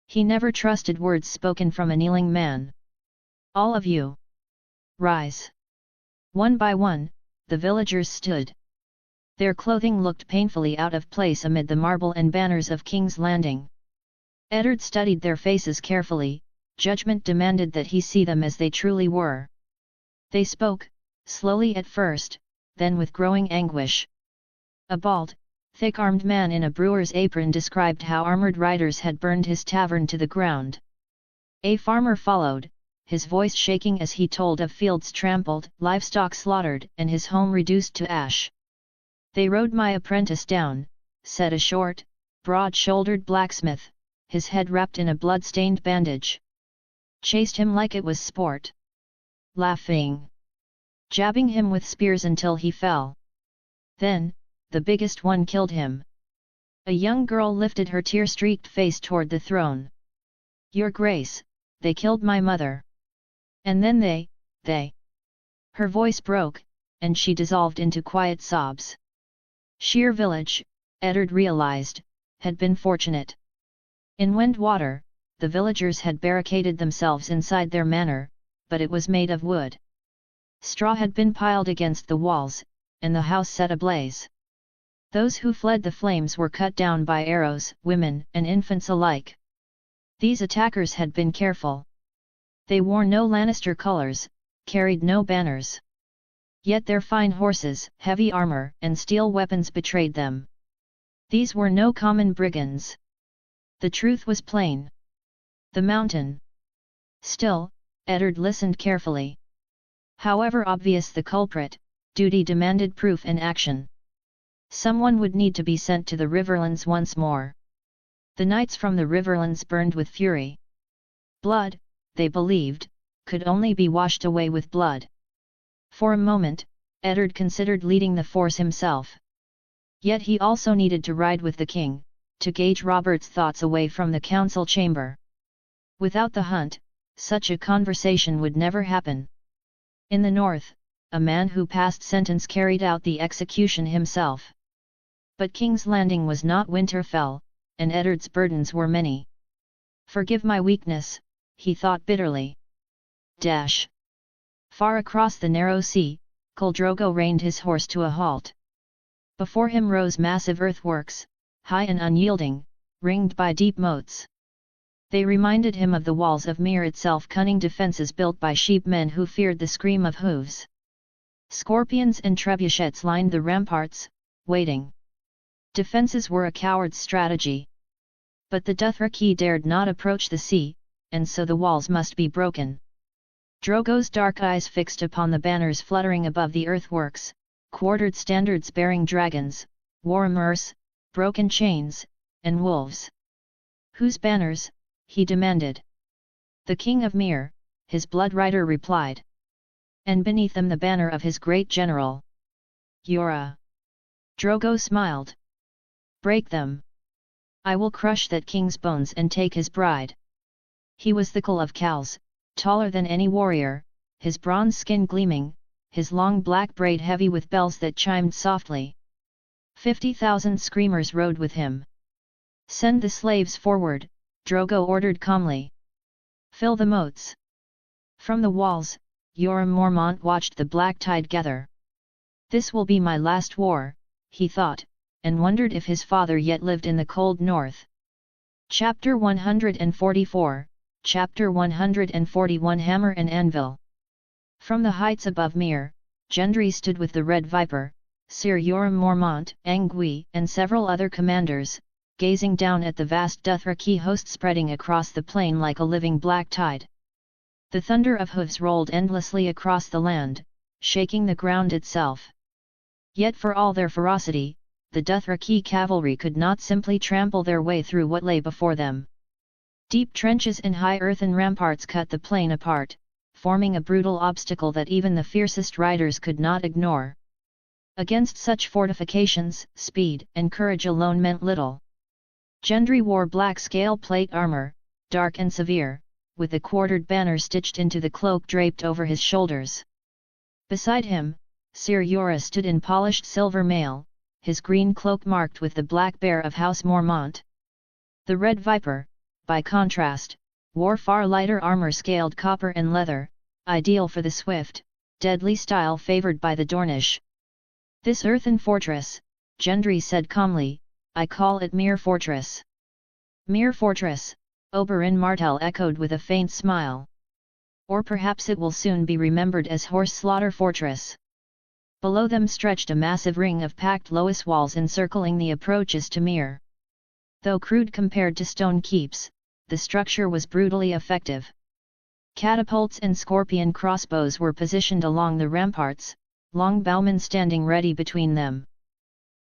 He never trusted words spoken from a kneeling man. "All of you. Rise." One by one, the villagers stood. Their clothing looked painfully out of place amid the marble and banners of King's Landing. Eddard studied their faces carefully, judgment demanded that he see them as they truly were. They spoke, slowly at first, then with growing anguish. A bald, thick-armed man in a brewer's apron described how armoured riders had burned his tavern to the ground. A farmer followed, his voice shaking as he told of fields trampled, livestock slaughtered, and his home reduced to ash. "They rode my apprentice down," said a short, broad-shouldered blacksmith, his head wrapped in a blood-stained bandage. "Chased him like it was sport. Laughing. Jabbing him with spears until he fell. Then, the biggest one killed him." A young girl lifted her tear-streaked face toward the throne. "Your Grace, they killed my mother. And then they... Her voice broke, and she dissolved into quiet sobs. Sheer Village, Eddard realized, had been fortunate. In Windwater, the villagers had barricaded themselves inside their manor, but it was made of wood. Straw had been piled against the walls, and the house set ablaze. Those who fled the flames were cut down by arrows, women and infants alike. These attackers had been careful. They wore no Lannister colours, carried no banners. Yet their fine horses, heavy armour, and steel weapons betrayed them. These were no common brigands. The truth was plain. The mountain. Still, Eddard listened carefully. However obvious the culprit, duty demanded proof and action. Someone would need to be sent to the Riverlands once more. The knights from the Riverlands burned with fury. Blood, they believed, could only be washed away with blood. For a moment, Eddard considered leading the force himself. Yet he also needed to ride with the king, to gauge Robert's thoughts away from the council chamber. Without the hunt, such a conversation would never happen. In the north, a man who passed sentence carried out the execution himself. But King's Landing was not Winterfell, and Eddard's burdens were many. "Forgive my weakness," he thought bitterly. Dash! Far across the narrow sea, Khal Drogo reined his horse to a halt. Before him rose massive earthworks, high and unyielding, ringed by deep moats. They reminded him of the walls of Myr itself, cunning defences built by sheepmen who feared the scream of hooves. Scorpions and trebuchets lined the ramparts, waiting. Defences were a coward's strategy. But the Dothraki dared not approach the sea, and so the walls must be broken. Drogo's dark eyes fixed upon the banners fluttering above the earthworks, quartered standards bearing dragons, war amurs, broken chains, and wolves. Whose banners? He demanded. The king of Myr, his blood rider replied. And beneath them the banner of his great general. Yora. Drogo smiled. Break them. I will crush that king's bones and take his bride. He was the Khal of Khals, taller than any warrior, his bronze skin gleaming, his long black braid heavy with bells that chimed softly. 50,000 screamers rode with him. Send the slaves forward, Drogo ordered calmly. Fill the moats. From the walls, Yoram Mormont watched the black tide gather. This will be my last war, he thought, and wondered if his father yet lived in the cold north. Chapter 144, Chapter 141 Hammer and Anvil. From the heights above Myr, Gendry stood with the Red Viper, Sir Yoram Mormont, Angui, and several other commanders, gazing down at the vast Dothraki host spreading across the plain like a living black tide. The thunder of hooves rolled endlessly across the land, shaking the ground itself. Yet for all their ferocity, the Dothraki cavalry could not simply trample their way through what lay before them. Deep trenches and high earthen ramparts cut the plain apart, forming a brutal obstacle that even the fiercest riders could not ignore. Against such fortifications, speed and courage alone meant little. Gendry wore black scale plate armor, dark and severe, with a quartered banner stitched into the cloak draped over his shoulders. Beside him, Sir Yora stood in polished silver mail, his green cloak marked with the black bear of House Mormont. The Red Viper, by contrast, wore far lighter armor scaled copper and leather, ideal for the swift, deadly style favored by the Dornish. This earthen fortress, Gendry said calmly, I call it Myr Fortress. Myr Fortress, Oberyn Martell echoed with a faint smile. Or perhaps it will soon be remembered as Horse Slaughter Fortress. Below them stretched a massive ring of packed loess walls encircling the approaches to Myr. Though crude compared to stone keeps, the structure was brutally effective. Catapults and scorpion crossbows were positioned along the ramparts, long bowmen standing ready between them.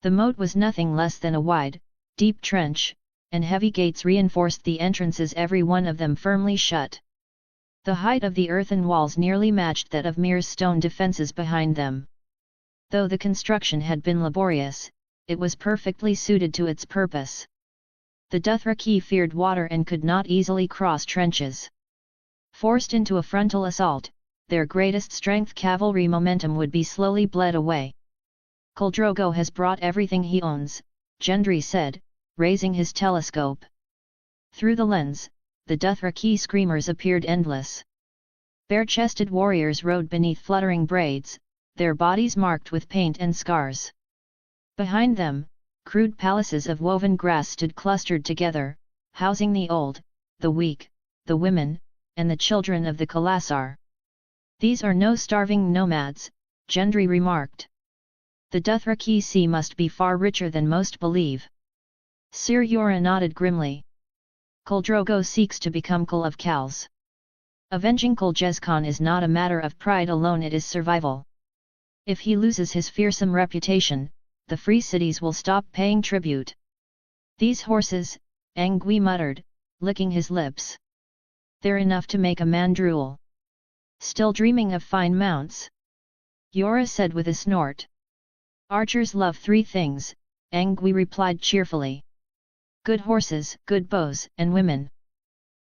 The moat was nothing less than a wide, deep trench, and heavy gates reinforced the entrances, every one of them firmly shut. The height of the earthen walls nearly matched that of Myr's stone defences behind them. Though the construction had been laborious, it was perfectly suited to its purpose. The Dothraki feared water and could not easily cross trenches. Forced into a frontal assault, their greatest strength cavalry momentum would be slowly bled away. Khal Drogo has brought everything he owns, Gendry said, raising his telescope. Through the lens, the Dothraki screamers appeared endless. Bare-chested warriors rode beneath fluttering braids, their bodies marked with paint and scars. Behind them, crude palaces of woven grass stood clustered together, housing the old, the weak, the women, and the children of the Khalasar. These are no starving nomads, Gendry remarked. The Dothraki sea must be far richer than most believe. Sir Yora nodded grimly. Khal Drogo seeks to become Khal of Khals. Avenging Khal Jezkan is not a matter of pride alone, it is survival. If he loses his fearsome reputation, the free cities will stop paying tribute. These horses, Angui muttered, licking his lips. They're enough to make a man drool. Still dreaming of fine mounts? Yora said with a snort. Archers love three things, Angui replied cheerfully. Good horses, good bows, and women.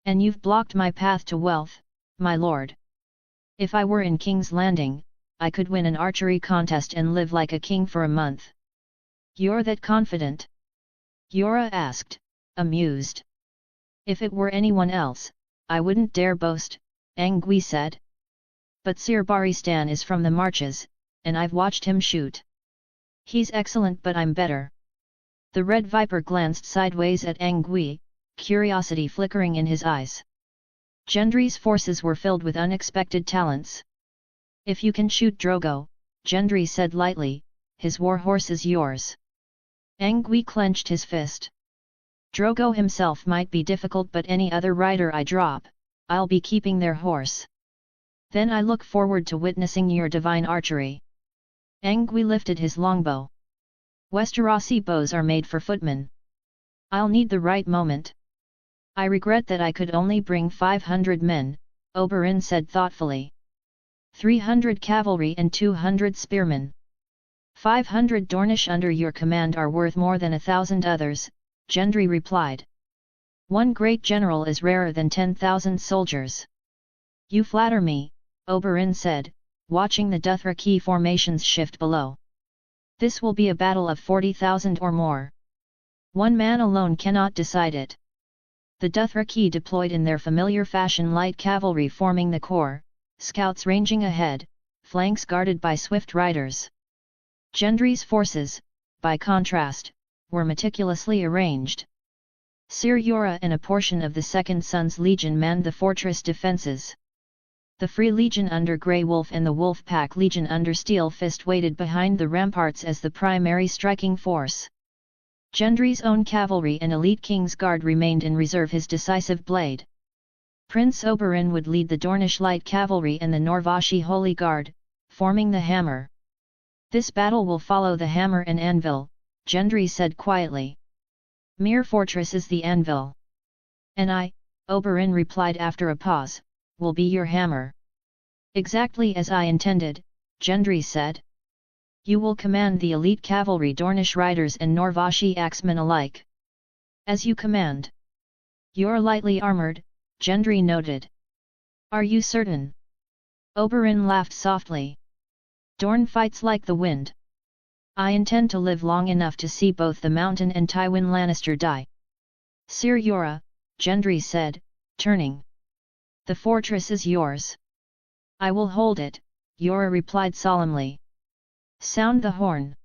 And you've blocked my path to wealth, my lord. If I were in King's Landing, I could win an archery contest and live like a king for a month. You're that confident? Yora asked, amused. If it were anyone else, I wouldn't dare boast, Angui said. But Sir Baristan is from the marches, and I've watched him shoot. He's excellent, but I'm better. The Red Viper glanced sideways at Angui, curiosity flickering in his eyes. Gendry's forces were filled with unexpected talents. If you can shoot Drogo, Gendry said lightly, his warhorse is yours. Angui clenched his fist. Drogo himself might be difficult, but any other rider I drop, I'll be keeping their horse. Then I look forward to witnessing your divine archery. Angui lifted his longbow. Westerosi bows are made for footmen. I'll need the right moment. I regret that I could only bring 500 men, Oberyn said thoughtfully. 300 cavalry and 200 spearmen. 500 Dornish under your command are worth more than 1,000 others, Gendry replied. One great general is rarer than 10,000 soldiers. You flatter me, Oberyn said, watching the Dothraki formations shift below. This will be a battle of 40,000 or more. One man alone cannot decide it. The Dothraki deployed in their familiar fashion, light cavalry forming the core, scouts ranging ahead, flanks guarded by swift riders. Gendry's forces, by contrast, were meticulously arranged. Sir Jorah and a portion of the Second Son's Legion manned the fortress defences. The Free Legion under Grey Wolf and the Wolf Pack Legion under Steel Fist waited behind the ramparts as the primary striking force. Gendry's own cavalry and elite King's Guard remained in reserve, his decisive blade. Prince Oberyn would lead the Dornish light cavalry and the Norvashi Holy Guard, forming the hammer. This battle will follow the hammer and anvil, Gendry said quietly. Mere fortress is the anvil. And I, Oberyn replied after a pause, will be your hammer. Exactly as I intended, Gendry said. You will command the elite cavalry, Dornish riders and Norvashi axemen alike. As you command. You're lightly armored, Gendry noted. Are you certain? Oberyn laughed softly. Dorne fights like the wind. I intend to live long enough to see both the Mountain and Tywin Lannister die. Sir Jorah, Gendry said, turning. The fortress is yours. I will hold it, Jorah replied solemnly. Sound the horn.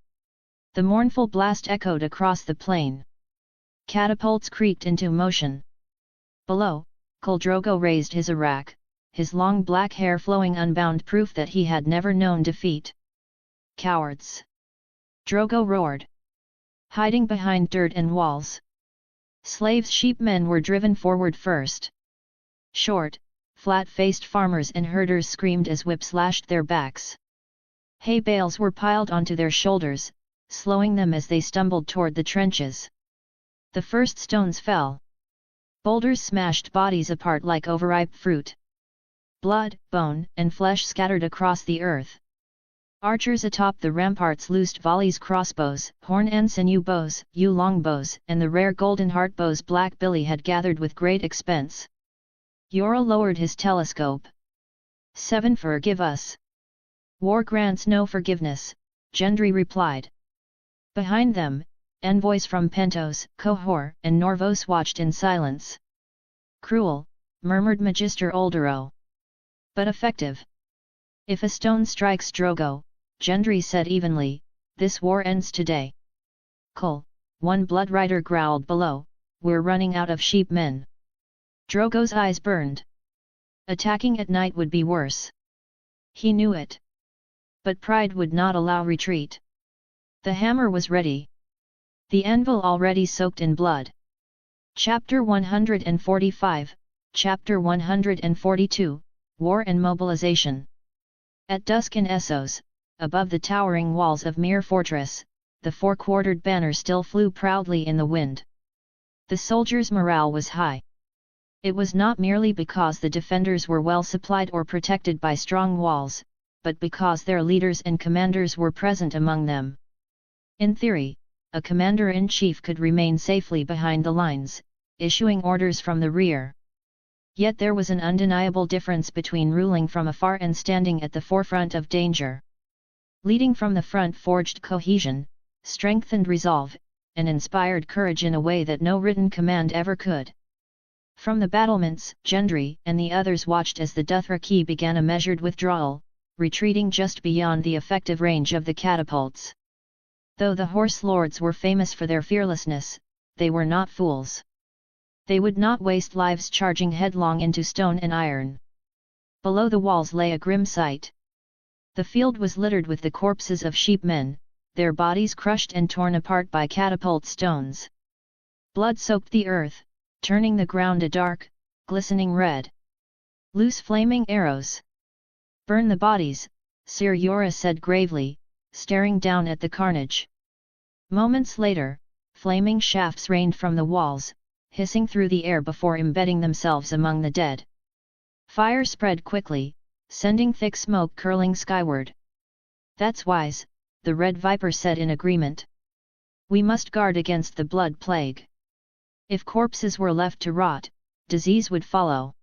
The mournful blast echoed across the plain. Catapults creaked into motion. Below, Khal Drogo raised his arak, his long black hair flowing unbound, proof that he had never known defeat. Cowards! Drogo roared. Hiding behind dirt and walls. Slaves, sheepmen were driven forward first. Short, flat-faced farmers and herders screamed as whips lashed their backs. Hay bales were piled onto their shoulders, slowing them as they stumbled toward the trenches. The first stones fell. Boulders smashed bodies apart like overripe fruit. Blood, bone, and flesh scattered across the earth. Archers atop the ramparts loosed volleys, crossbows, horn and sinew bows, yew longbows, and the rare golden heart bows Black Billy had gathered with great expense. Jorah lowered his telescope. 7 Forgive us. War grants no forgiveness, Gendry replied. Behind them, envoys from Pentos, Qohor, and Norvos watched in silence. Cruel, murmured Magister Oldero. But effective. If a stone strikes Drogo, Gendry said evenly, this war ends today. Khal, one blood rider growled below, we're running out of sheepmen. Drogo's eyes burned. Attacking at night would be worse. He knew it. But pride would not allow retreat. The hammer was ready. The anvil already soaked in blood. Chapter 145, Chapter 142, War and Mobilization. At dusk in Essos, above the towering walls of Mere Fortress, the four-quartered banner still flew proudly in the wind. The soldiers' morale was high. It was not merely because the defenders were well supplied or protected by strong walls, but because their leaders and commanders were present among them. In theory, a commander-in-chief could remain safely behind the lines, issuing orders from the rear. Yet there was an undeniable difference between ruling from afar and standing at the forefront of danger. Leading from the front forged cohesion, strengthened resolve, and inspired courage in a way that no written command ever could. From the battlements, Gendry and the others watched as the Dothraki began a measured withdrawal, retreating just beyond the effective range of the catapults. Though the horse lords were famous for their fearlessness, they were not fools. They would not waste lives charging headlong into stone and iron. Below the walls lay a grim sight. The field was littered with the corpses of sheepmen, their bodies crushed and torn apart by catapult stones. Blood soaked the earth, turning the ground a dark, glistening red. Loose flaming arrows. Burn the bodies, Sir Jorah said gravely, staring down at the carnage. Moments later, flaming shafts rained from the walls, hissing through the air before embedding themselves among the dead. Fire spread quickly, sending thick smoke curling skyward. That's wise, the Red Viper said in agreement. We must guard against the blood plague. If corpses were left to rot, disease would follow.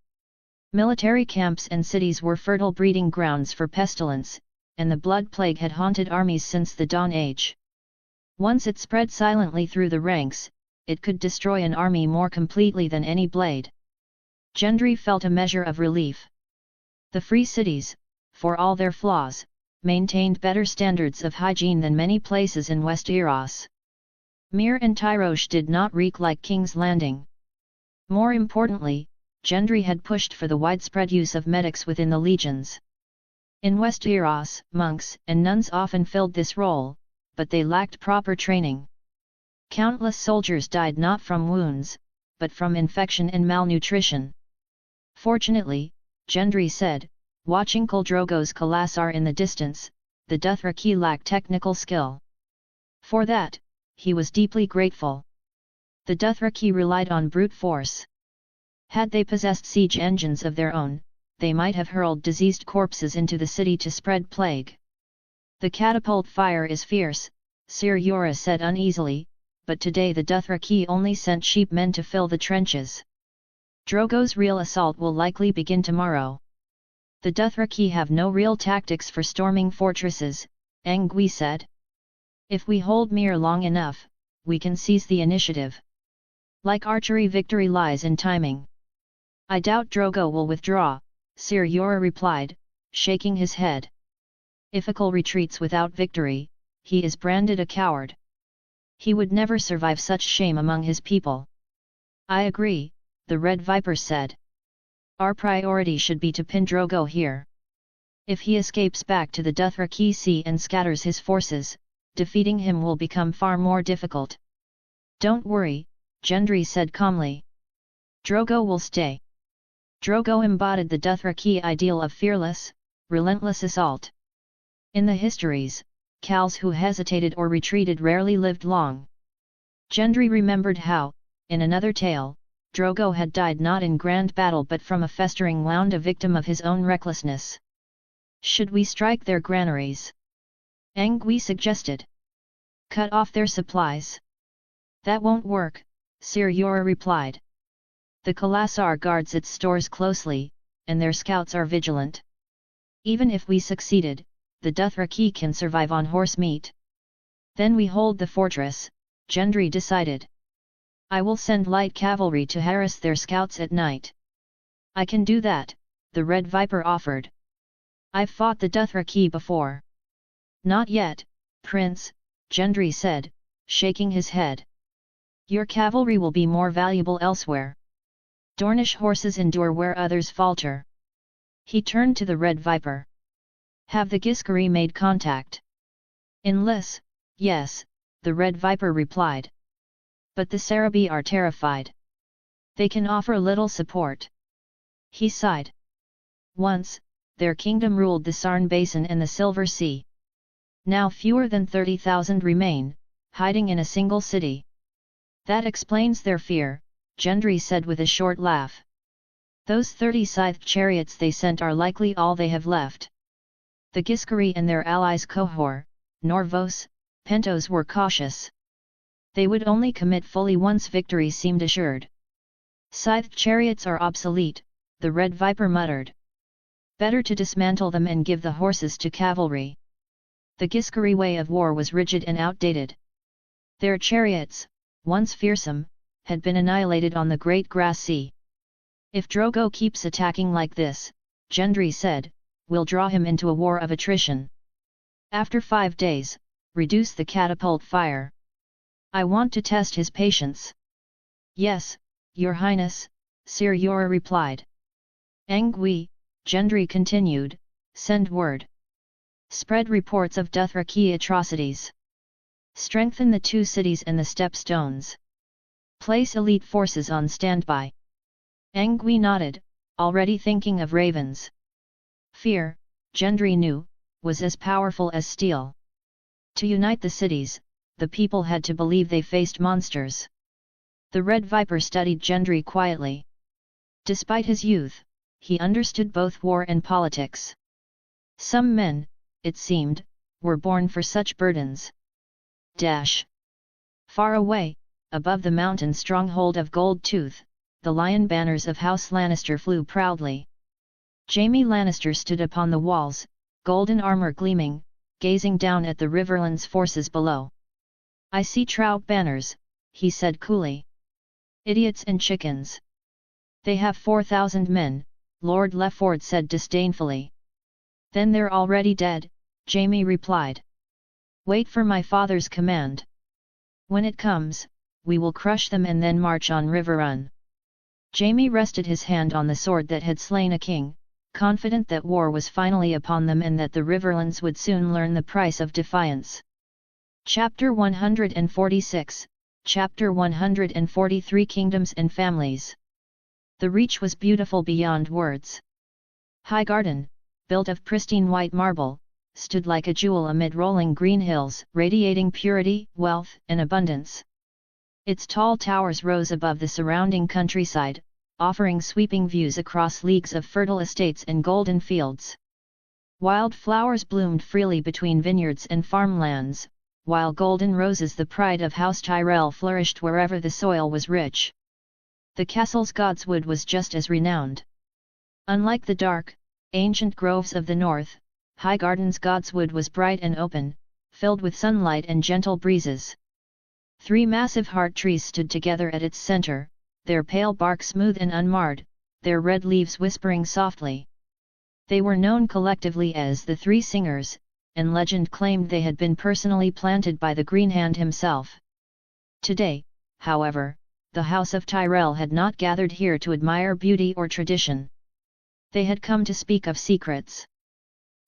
Military camps and cities were fertile breeding grounds for pestilence, and the blood plague had haunted armies since the Dawn Age. Once it spread silently through the ranks, it could destroy an army more completely than any blade. Gendry felt a measure of relief. The free cities, for all their flaws, maintained better standards of hygiene than many places in Westeros. Myr and Tyrosh did not reek like King's Landing. More importantly, Gendry had pushed for the widespread use of medics within the legions. In Westeros, monks and nuns often filled this role, but they lacked proper training. Countless soldiers died not from wounds, but from infection and malnutrition. Fortunately, Gendry said, watching Khal Drogo's Khalasar in the distance, the Dothraki lacked technical skill. For that, he was deeply grateful. The Dothraki relied on brute force. Had they possessed siege engines of their own, they might have hurled diseased corpses into the city to spread plague. The catapult fire is fierce, Sir Jorah said uneasily, but today the Dothraki only sent sheepmen to fill the trenches. Drogo's real assault will likely begin tomorrow. The Dothraki have no real tactics for storming fortresses, Angui said. If we hold Myr long enough, we can seize the initiative. Like archery, victory lies in timing. I doubt Drogo will withdraw, Sir Jorah replied, shaking his head. If Khal retreats without victory, he is branded a coward. He would never survive such shame among his people. I agree, the Red Viper said. Our priority should be to pin Drogo here. If he escapes back to the Dothraki Sea and scatters his forces, defeating him will become far more difficult. Don't worry, Gendry said calmly. Drogo will stay. Drogo embodied the Dothraki ideal of fearless, relentless assault. In the histories, Khals who hesitated or retreated rarely lived long. Gendry remembered how, in another tale, Drogo had died not in grand battle but from a festering wound, a victim of his own recklessness. Should we strike their granaries? Angui suggested. Cut off their supplies. That won't work, Sir Jorah replied. The Khalasar guards its stores closely, and their scouts are vigilant. Even if we succeeded, the Dothraki can survive on horse meat. Then we hold the fortress, Gendry decided. I will send light cavalry to harass their scouts at night. I can do that, the Red Viper offered. I've fought the Dothraki before. Not yet, Prince, Gendry said, shaking his head. Your cavalry will be more valuable elsewhere. Dornish horses endure where others falter. He turned to the Red Viper. Have the Giscari made contact? In Lys, yes, the Red Viper replied. But the Sarabi are terrified. They can offer little support. He sighed. Once, their kingdom ruled the Sarn Basin and the Silver Sea. Now fewer than 30,000 remain, hiding in a single city. That explains their fear, Gendry said with a short laugh. Those 30 scythed chariots they sent are likely all they have left. The Giscari and their allies Qohor, Norvos, Pentos were cautious. They would only commit fully once victory seemed assured. Scythed chariots are obsolete, the Red Viper muttered. Better to dismantle them and give the horses to cavalry. The Giscari way of war was rigid and outdated. Their chariots, once fearsome, had been annihilated on the Great Grass Sea. If Drogo keeps attacking like this, Gendry said, we'll draw him into a war of attrition. After 5 days, reduce the catapult fire. I want to test his patience. Yes, Your Highness, Sir Yor replied. Angui, Gendry continued, send word. Spread reports of Dothraki atrocities. Strengthen the 2 cities and the stepstones. Place elite forces on standby. Angui nodded, already thinking of ravens. Fear, Gendry knew, was as powerful as steel. To unite the cities, the people had to believe they faced monsters. The Red Viper studied Gendry quietly. Despite his youth, he understood both war and politics. Some men, it seemed, were born for such burdens. Far away, above the mountain stronghold of Gold Tooth, the lion banners of House Lannister flew proudly. Jaime Lannister stood upon the walls, golden armor gleaming, gazing down at the Riverlands forces below. I see trout banners, he said coolly. Idiots and chickens. They have 4,000 men, Lord Lefford said disdainfully. Then they're already dead, Jaime replied. Wait for my father's command. When it comes, we will crush them and then march on Riverrun. Jaime rested his hand on the sword that had slain a king, confident that war was finally upon them and that the Riverlands would soon learn the price of defiance. Chapter 146, Chapter 143 Kingdoms and Families. The Reach was beautiful beyond words. Highgarden, built of pristine white marble, stood like a jewel amid rolling green hills, radiating purity, wealth, and abundance. Its tall towers rose above the surrounding countryside, offering sweeping views across leagues of fertile estates and golden fields. Wild flowers bloomed freely between vineyards and farmlands, while golden roses, the pride of House Tyrell, flourished wherever the soil was rich. The castle's godswood was just as renowned. Unlike the dark, ancient groves of the north, Highgarden's godswood was bright and open, filled with sunlight and gentle breezes. 3 massive heart trees stood together at its center, their pale bark smooth and unmarred, their red leaves whispering softly. They were known collectively as the 3 Singers, and legend claimed they had been personally planted by the Green Hand himself. Today, however, the House of Tyrell had not gathered here to admire beauty or tradition. They had come to speak of secrets.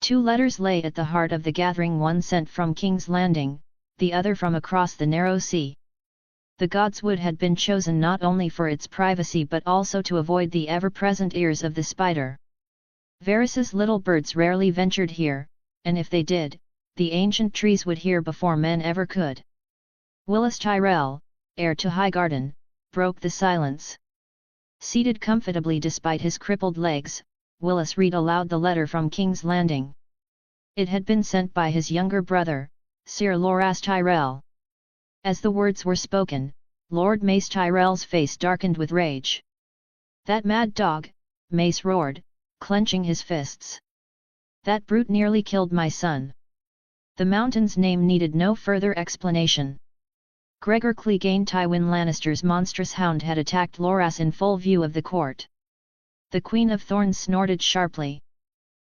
2 letters lay at the heart of the gathering, one sent from King's Landing, the other from across the narrow sea. The godswood had been chosen not only for its privacy but also to avoid the ever-present ears of the spider. Varys's little birds rarely ventured here, and if they did, the ancient trees would hear before men ever could. Willis Tyrell, heir to Highgarden, broke the silence. Seated comfortably despite his crippled legs, Willis read aloud the letter from King's Landing. It had been sent by his younger brother, Sir Loras Tyrell. As the words were spoken, Lord Mace Tyrell's face darkened with rage. That mad dog, Mace roared, clenching his fists. That brute nearly killed my son. The mountain's name needed no further explanation. Gregor Clegane Tywin Lannister's monstrous hound had attacked Loras in full view of the court. The Queen of Thorns snorted sharply.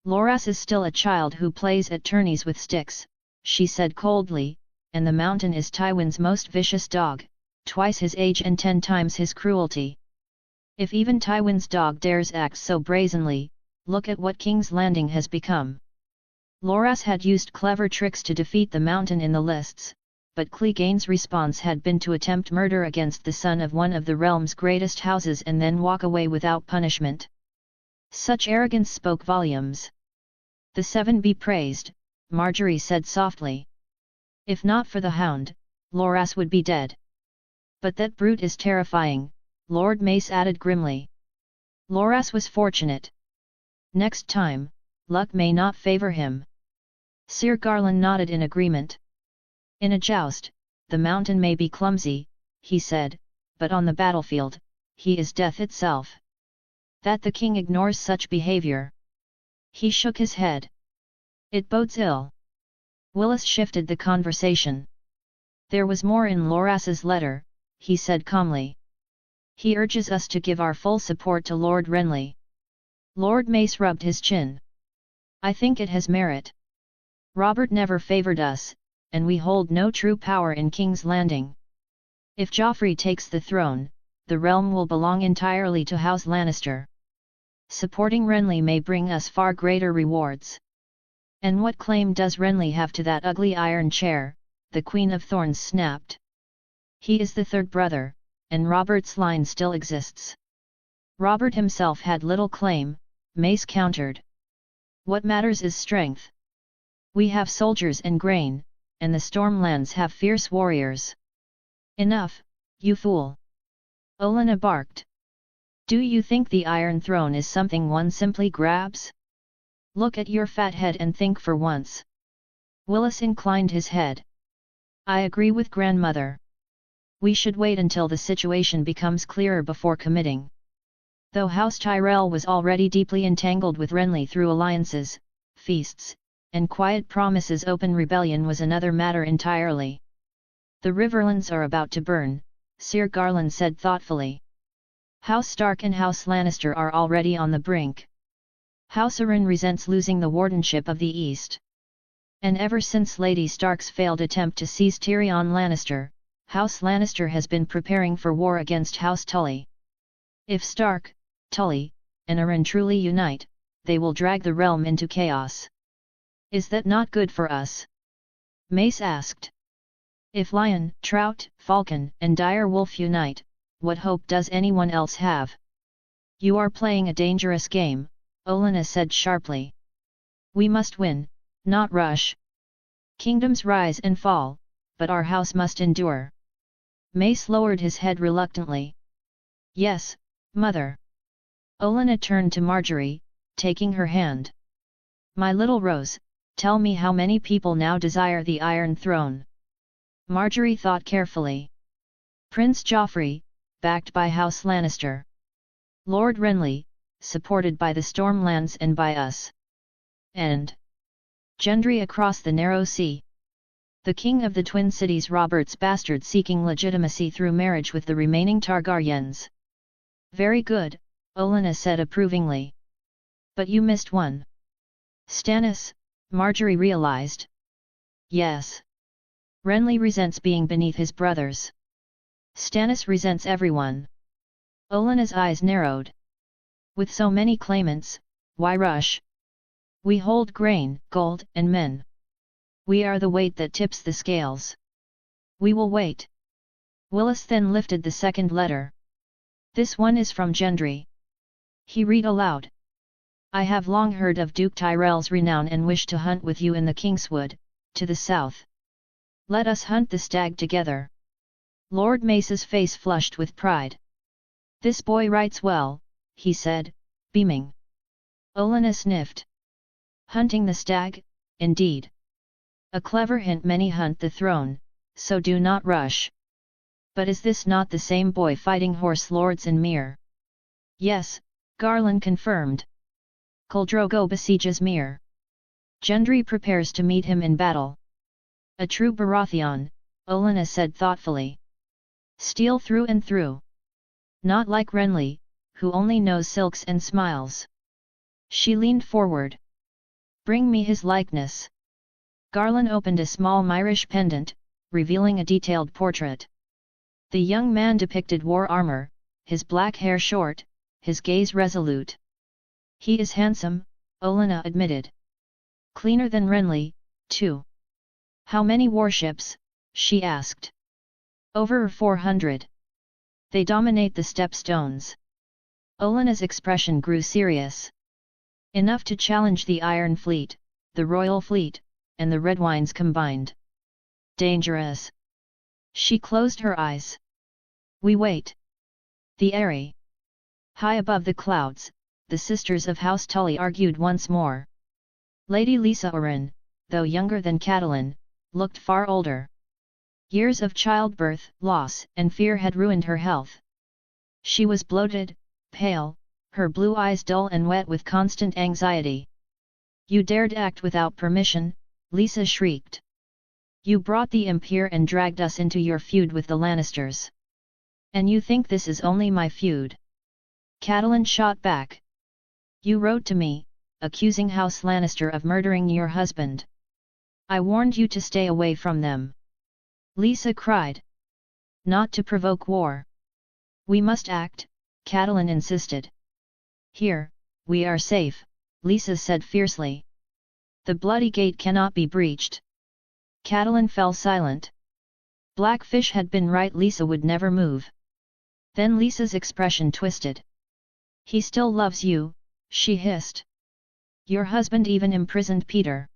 Loras is still a child who plays at tourneys with sticks, she said coldly, and the mountain is Tywin's most vicious dog, twice his age and 10 times his cruelty. If even Tywin's dog dares act so brazenly, look at what King's Landing has become. Loras had used clever tricks to defeat the mountain in the lists, but Clegane's response had been to attempt murder against the son of one of the realm's greatest houses and then walk away without punishment. Such arrogance spoke volumes. The 7 be praised, Marjorie said softly. If not for the hound, Loras would be dead. But that brute is terrifying, Lord Mace added grimly. Loras was fortunate. Next time, luck may not favor him. Sir Garland nodded in agreement. In a joust, the mountain may be clumsy, he said, but on the battlefield, he is death itself. That the king ignores such behavior. He shook his head. It bodes ill. Willis shifted the conversation. There was more in Loras's letter, he said calmly. He urges us to give our full support to Lord Renly. Lord Mace rubbed his chin. I think it has merit. Robert never favoured us, and we hold no true power in King's Landing. If Joffrey takes the throne, the realm will belong entirely to House Lannister. Supporting Renly may bring us far greater rewards. And what claim does Renly have to that ugly iron chair? The Queen of Thorns snapped. He is the third brother, and Robert's line still exists. Robert himself had little claim, Mace countered. What matters is strength. We have soldiers and grain, and the Stormlands have fierce warriors. Enough, you fool! Olenna barked. Do you think the Iron Throne is something one simply grabs? Look at your fat head and think for once. Willis inclined his head. I agree with grandmother. We should wait until the situation becomes clearer before committing. Though House Tyrell was already deeply entangled with Renly through alliances, feasts, and quiet promises, open rebellion was another matter entirely. The Riverlands are about to burn, Sir Garland said thoughtfully. House Stark and House Lannister are already on the brink. House Arryn resents losing the wardenship of the East. And ever since Lady Stark's failed attempt to seize Tyrion Lannister, House Lannister has been preparing for war against House Tully. If Stark, Tully, and Arryn truly unite, they will drag the realm into chaos. Is that not good for us? Mace asked. If Lion, Trout, Falcon, and Dire Wolf unite, what hope does anyone else have? You are playing a dangerous game, Olenna said sharply. We must win, not rush. Kingdoms rise and fall, but our house must endure. Mace lowered his head reluctantly. Yes, mother. Olenna turned to Marjorie, taking her hand. My little Rose, tell me how many people now desire the Iron Throne. Marjorie thought carefully. Prince Joffrey, backed by House Lannister. Lord Renly, supported by the Stormlands and by us. And Gendry across the narrow sea. The king of the Twin Cities, Robert's bastard, seeking legitimacy through marriage with the remaining Targaryens. Very good, Olenna said approvingly. But you missed one. Stannis, Marjorie realized. Yes. Renly resents being beneath his brothers. Stannis resents everyone. Olenna's eyes narrowed. With so many claimants, why rush? We hold grain, gold, and men. We are the weight that tips the scales. We will wait. Willis then lifted the second letter. This one is from Gendry. He read aloud. I have long heard of Duke Tyrell's renown and wish to hunt with you in the Kingswood, to the south. Let us hunt the stag together. Lord Mace's face flushed with pride. This boy writes well, he said, beaming. Olenna sniffed. Hunting the stag, indeed. A clever hint. Many hunt the throne, so do not rush. But is this not the same boy fighting horse lords in Myr? Yes, Garland confirmed. Khal Drogo besieges Myr. Gendry prepares to meet him in battle. A true Baratheon, Olenna said thoughtfully. Steel through and through. Not like Renly, who only knows silks and smiles. She leaned forward. Bring me his likeness. Garland opened a small Myrish pendant, revealing a detailed portrait. The young man depicted war armor, his black hair short, his gaze resolute. He is handsome, Olenna admitted. Cleaner than Renly, too. How many warships? She asked. Over 400. They dominate the stepstones. Olenna's expression grew serious. Enough to challenge the Iron Fleet, the Royal Fleet, and the Redwynes combined. Dangerous. She closed her eyes. We wait. The Eyrie. High above the clouds, the sisters of House Tully argued once more. Lady Lisa Arryn, though younger than Catelyn, looked far older. Years of childbirth, loss, and fear had ruined her health. She was bloated, pale, her blue eyes dull and wet with constant anxiety. You dared act without permission, Lisa shrieked. You brought the imp here and dragged us into your feud with the Lannisters. And you think this is only my feud? Catelyn shot back. You wrote to me, accusing House Lannister of murdering your husband. I warned you to stay away from them. Lysa cried. Not to provoke war. We must act, Catelyn insisted. Here, we are safe, Lysa said fiercely. The bloody gate cannot be breached. Catelyn fell silent. Blackfish had been right, Lysa would never move. Then Lysa's expression twisted. He still loves you, she hissed. Your husband even imprisoned Peter.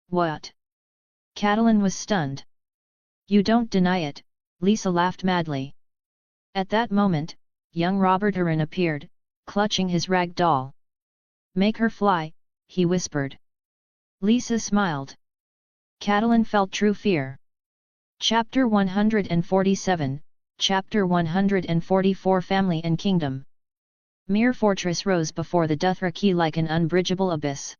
What? Catelyn was stunned. You don't deny it, Lysa laughed madly. At that moment, young Robert Arryn appeared, clutching his rag doll. Make her fly, he whispered. Lysa smiled. Catelyn felt true fear. Chapter 147, Chapter 144 Family and Kingdom. Mere Fortress rose before the Dothraki like an unbridgeable abyss.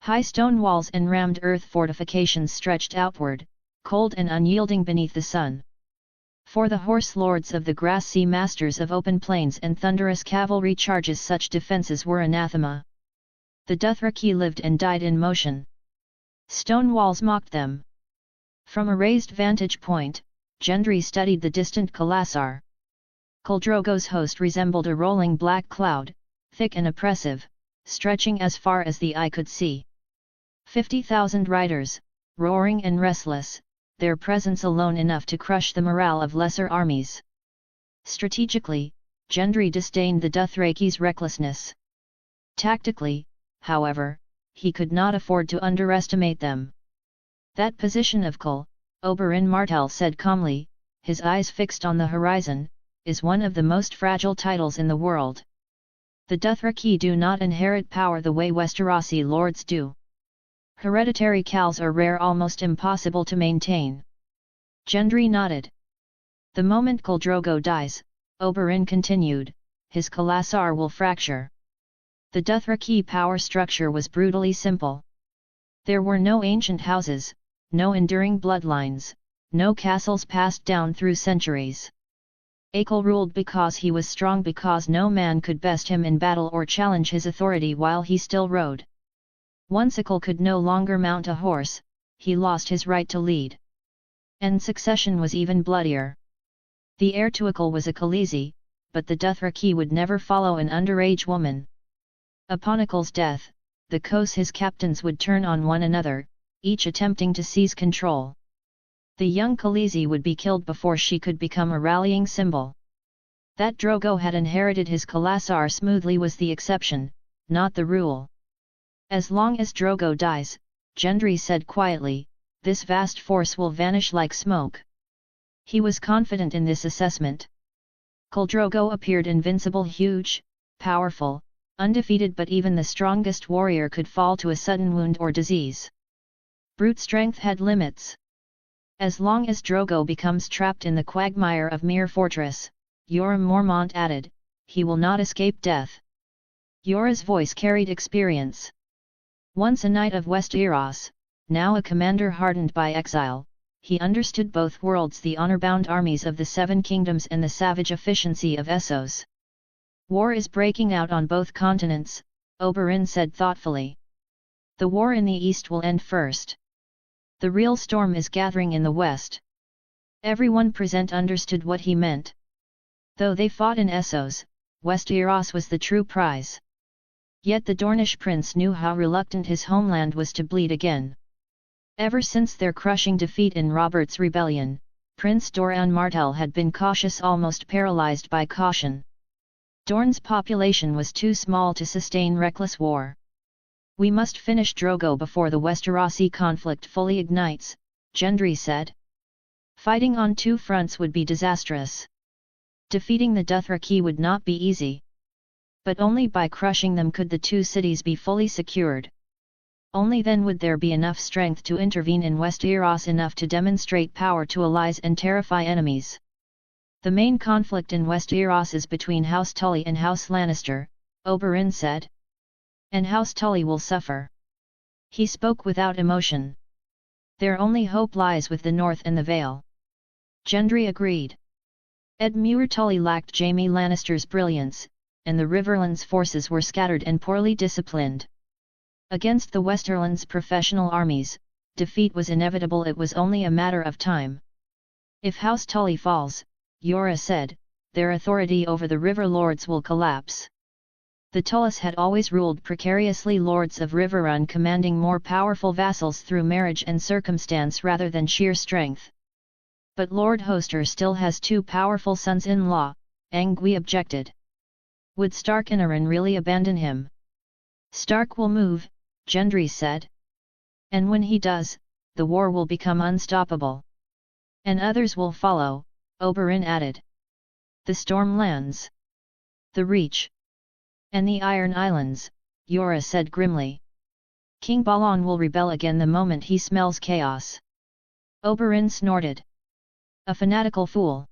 High stone walls and rammed earth fortifications stretched outward, cold and unyielding beneath the sun. For the horse lords of the grass sea masters of open plains and thunderous cavalry charges such defences were anathema. The Dothraki lived and died in motion. Stone walls mocked them. From a raised vantage point, Gendry studied the distant Khalasar. Khal Drogo's host resembled a rolling black cloud, thick and oppressive, stretching as far as the eye could see. 50,000 riders, roaring and restless, their presence alone enough to crush the morale of lesser armies. Strategically, Gendry disdained the Dothraki's recklessness. Tactically, however, he could not afford to underestimate them. That position of Khal, Oberyn Martell said calmly, his eyes fixed on the horizon, is one of the most fragile titles in the world. The Dothraki do not inherit power the way Westerosi lords do. Hereditary khals are rare, almost impossible to maintain. Gendry nodded. The moment Khal Drogo dies, Oberyn continued, his Khalasar will fracture. The Dothraki power structure was brutally simple. There were no ancient houses, no enduring bloodlines, no castles passed down through centuries. Khal ruled because he was strong, because no man could best him in battle or challenge his authority while he still rode. Once Khal could no longer mount a horse, he lost his right to lead. And succession was even bloodier. The heir to Khal was a Khaleesi, but the Dothraki would never follow an underage woman. Upon Khal's death, the Khos, his captains, would turn on one another, each attempting to seize control. The young Khaleesi would be killed before she could become a rallying symbol. That Drogo had inherited his Khalasar smoothly was the exception, not the rule. As long as Drogo dies, Gendry said quietly, this vast force will vanish like smoke. He was confident in this assessment. Khal Drogo appeared invincible, huge, powerful, undefeated, but even the strongest warrior could fall to a sudden wound or disease. Brute strength had limits. As long as Drogo becomes trapped in the quagmire of Mere Fortress, Yoram Mormont added, he will not escape death. Yora's voice carried experience. Once a knight of Westeros, now a commander hardened by exile, he understood both worlds, the honor-bound armies of the Seven Kingdoms and the savage efficiency of Essos. War is breaking out on both continents, Oberyn said thoughtfully. The war in the east will end first. The real storm is gathering in the west. Everyone present understood what he meant. Though they fought in Essos, Westeros was the true prize. Yet the Dornish prince knew how reluctant his homeland was to bleed again. Ever since their crushing defeat in Robert's rebellion, Prince Doran Martell had been cautious, almost paralyzed by caution. Dorne's population was too small to sustain reckless war. We must finish Drogo before the Westerosi conflict fully ignites, Gendry said. Fighting on two fronts would be disastrous. Defeating the Dothraki would not be easy. But only by crushing them could the two cities be fully secured. Only then would there be enough strength to intervene in Westeros, enough to demonstrate power to allies and terrify enemies. The main conflict in Westeros is between House Tully and House Lannister, Oberyn said. And House Tully will suffer. He spoke without emotion. Their only hope lies with the north and the Vale. Gendry agreed. Ed Muir Tully lacked Jaime Lannister's brilliance, and the Riverlands forces were scattered and poorly disciplined. Against the Westerlands' professional armies, defeat was inevitable. It was only a matter of time. If House Tully falls, Yora said, their authority over the River Lords will collapse. The Tullys had always ruled precariously, lords of Riverrun commanding more powerful vassals through marriage and circumstance rather than sheer strength. But Lord Hoster still has 2 powerful sons-in-law, Angui objected. Would Stark and Arryn really abandon him? Stark will move, Gendry said. And when he does, the war will become unstoppable. And others will follow, Oberyn added. The Stormlands, the Reach, and the Iron Islands, Yora said grimly. King Balon will rebel again the moment he smells chaos. Oberyn snorted. A fanatical fool.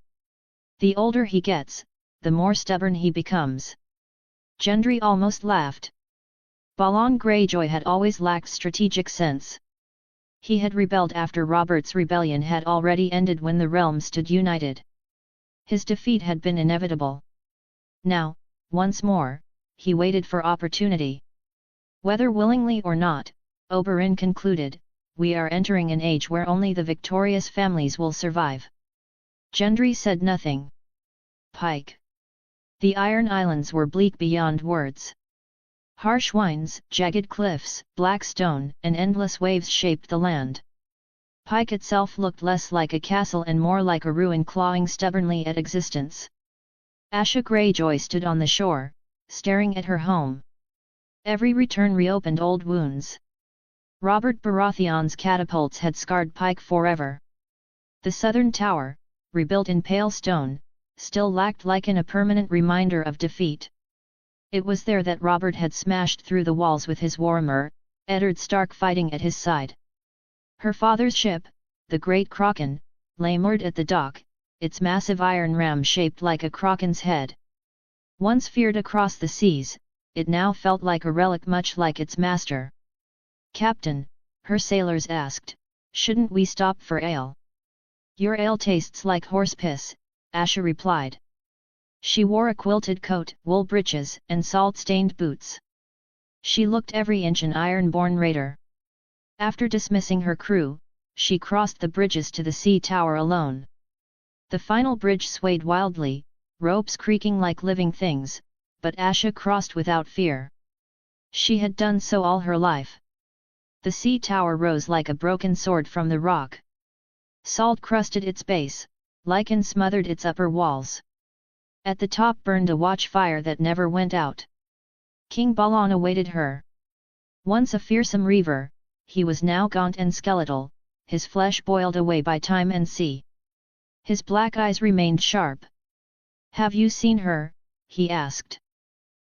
The older he gets, the more stubborn he becomes. Gendry almost laughed. Balon Greyjoy had always lacked strategic sense. He had rebelled after Robert's rebellion had already ended when the realm stood united. His defeat had been inevitable. Now, once more, he waited for opportunity. Whether willingly or not, Oberyn concluded, we are entering an age where only the victorious families will survive. Gendry said nothing. Pike. The Iron Islands were bleak beyond words. Harsh winds, jagged cliffs, black stone, and endless waves shaped the land. Pike itself looked less like a castle and more like a ruin clawing stubbornly at existence. Asha Greyjoy stood on the shore, staring at her home. Every return reopened old wounds. Robert Baratheon's catapults had scarred Pike forever. The southern tower, rebuilt in pale stone, still lacked lichen, a permanent reminder of defeat. It was there that Robert had smashed through the walls with his Warhammer, Eddard Stark fighting at his side. Her father's ship, the Great Kraken, lay moored at the dock, its massive iron ram shaped like a kraken's head. Once feared across the seas, it now felt like a relic, much like its master. Captain, her sailors asked, shouldn't we stop for ale? Your ale tastes like horse piss, Asha replied. She wore a quilted coat, wool breeches, and salt-stained boots. She looked every inch an iron-born raider. After dismissing her crew, she crossed the bridges to the sea tower alone. The final bridge swayed wildly, ropes creaking like living things, but Asha crossed without fear. She had done so all her life. The sea tower rose like a broken sword from the rock. Salt crusted its base, lichen smothered its upper walls. At the top burned a watchfire that never went out. King Balon awaited her. Once a fearsome reaver, he was now gaunt and skeletal, his flesh boiled away by time and sea. His black eyes remained sharp. Have you seen her? He asked.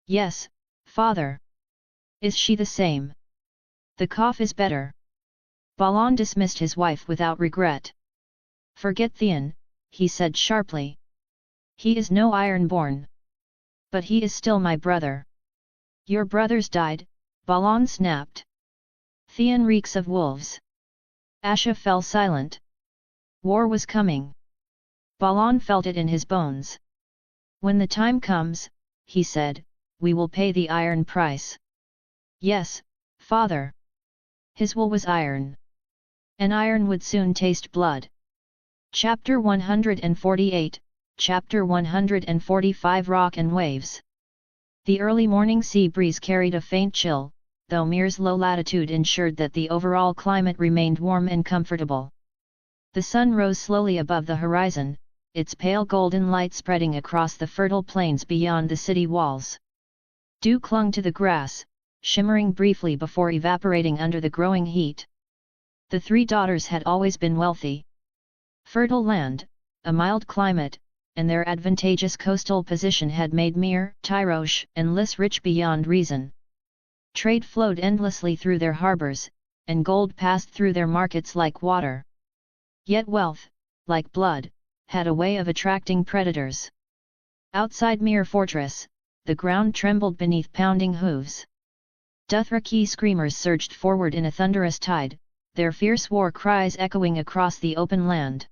Yes, father. Is she the same? The cough is better. Balon dismissed his wife without regret. Forget Theon, he said sharply. He is no Ironborn. But he is still my brother. Your brothers died, Balon snapped. Theon reeks of wolves. Asha fell silent. War was coming. Balon felt it in his bones. When the time comes, he said, we will pay the iron price. Yes, father. His will was iron. And iron would soon taste blood. Chapter 148, Chapter 145 Rock and Waves. The early morning sea breeze carried a faint chill, though Mir's low latitude ensured that the overall climate remained warm and comfortable. The sun rose slowly above the horizon, its pale golden light spreading across the fertile plains beyond the city walls. Dew clung to the grass, shimmering briefly before evaporating under the growing heat. The 3 daughters had always been wealthy. Fertile land, a mild climate, and their advantageous coastal position had made Mir, Tyrosh, and Lys rich beyond reason. Trade flowed endlessly through their harbors, and gold passed through their markets like water. Yet wealth, like blood, had a way of attracting predators. Outside Mir Fortress, the ground trembled beneath pounding hooves. Dothraki screamers surged forward in a thunderous tide, their fierce war cries echoing across the open land.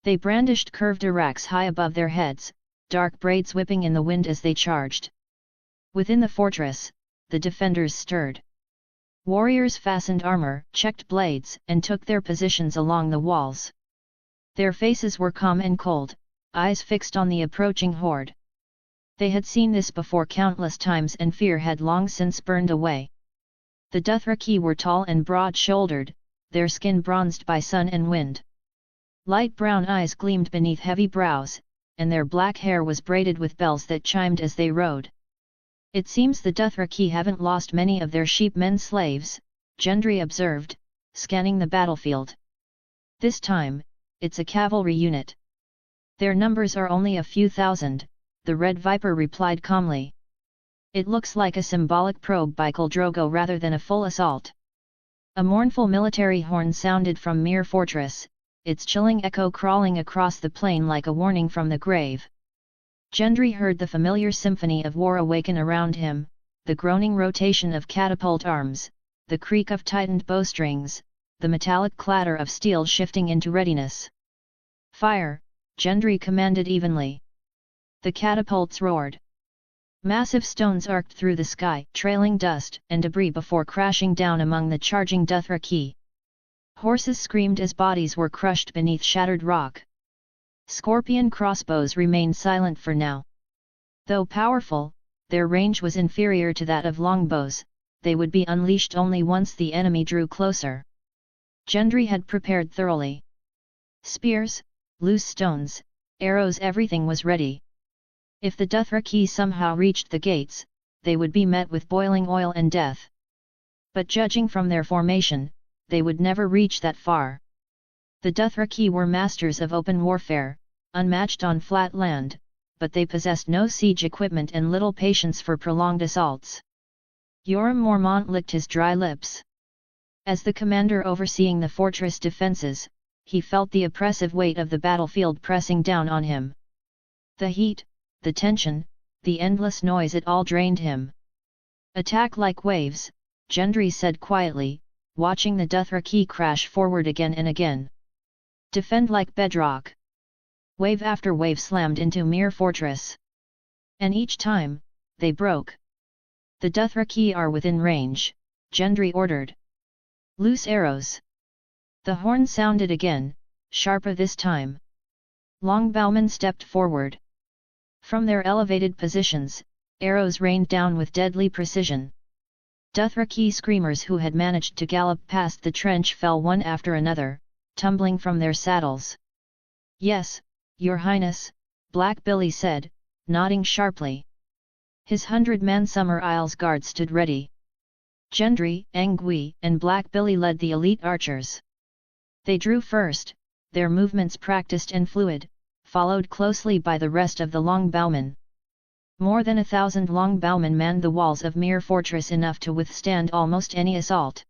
They brandished curved araks high above their heads, dark braids whipping in the wind as they charged. Within the fortress, the defenders stirred. Warriors fastened armor, checked blades, and took their positions along the walls. Their faces were calm and cold, eyes fixed on the approaching horde. They had seen this before countless times and fear had long since burned away. The Dothraki were tall and broad-shouldered, their skin bronzed by sun and wind. Light brown eyes gleamed beneath heavy brows, and their black hair was braided with bells that chimed as they rode. "It seems the Dothraki haven't lost many of their sheepmen slaves," Gendry observed, scanning the battlefield. "This time, it's a cavalry unit. Their numbers are only a few thousand," the Red Viper replied calmly. "It looks like a symbolic probe by Khal Drogo rather than a full assault." A mournful military horn sounded from Mere Fortress, its chilling echo crawling across the plain like a warning from the grave. Gendry heard the familiar symphony of war awaken around him, the groaning rotation of catapult arms, the creak of tightened bowstrings, the metallic clatter of steel shifting into readiness. "Fire!" Gendry commanded evenly. The catapults roared. Massive stones arced through the sky, trailing dust and debris before crashing down among the charging Dothraki. Horses screamed as bodies were crushed beneath shattered rock. Scorpion crossbows remained silent for now. Though powerful, their range was inferior to that of longbows, they would be unleashed only once the enemy drew closer. Gendry had prepared thoroughly. Spears, loose stones, arrows, everything was ready. If the Dothraki somehow reached the gates, they would be met with boiling oil and death. But judging from their formation, they would never reach that far. The Dothraki were masters of open warfare, unmatched on flat land, but they possessed no siege equipment and little patience for prolonged assaults. Yoram Mormont licked his dry lips. As the commander overseeing the fortress defences, he felt the oppressive weight of the battlefield pressing down on him. The heat, the tension, the endless noise, it all drained him. "Attack like waves," Gendry said quietly, watching the Dothraki crash forward again and again. "Defend like bedrock." Wave after wave slammed into Mere Fortress. And each time, they broke. "The Dothraki are within range," Gendry ordered. "Loose arrows." The horn sounded again, sharper this time. Longbowmen stepped forward. From their elevated positions, arrows rained down with deadly precision. Dothraki screamers who had managed to gallop past the trench fell one after another, tumbling from their saddles. "Yes, Your Highness," Black Billy said, nodding sharply. His 100-man Summer Isles guard stood ready. Gendry, Angui, and Black Billy led the elite archers. They drew first, their movements practiced and fluid, followed closely by the rest of the longbowmen. More than 1,000 longbowmen manned the walls of Mere Fortress, enough to withstand almost any assault.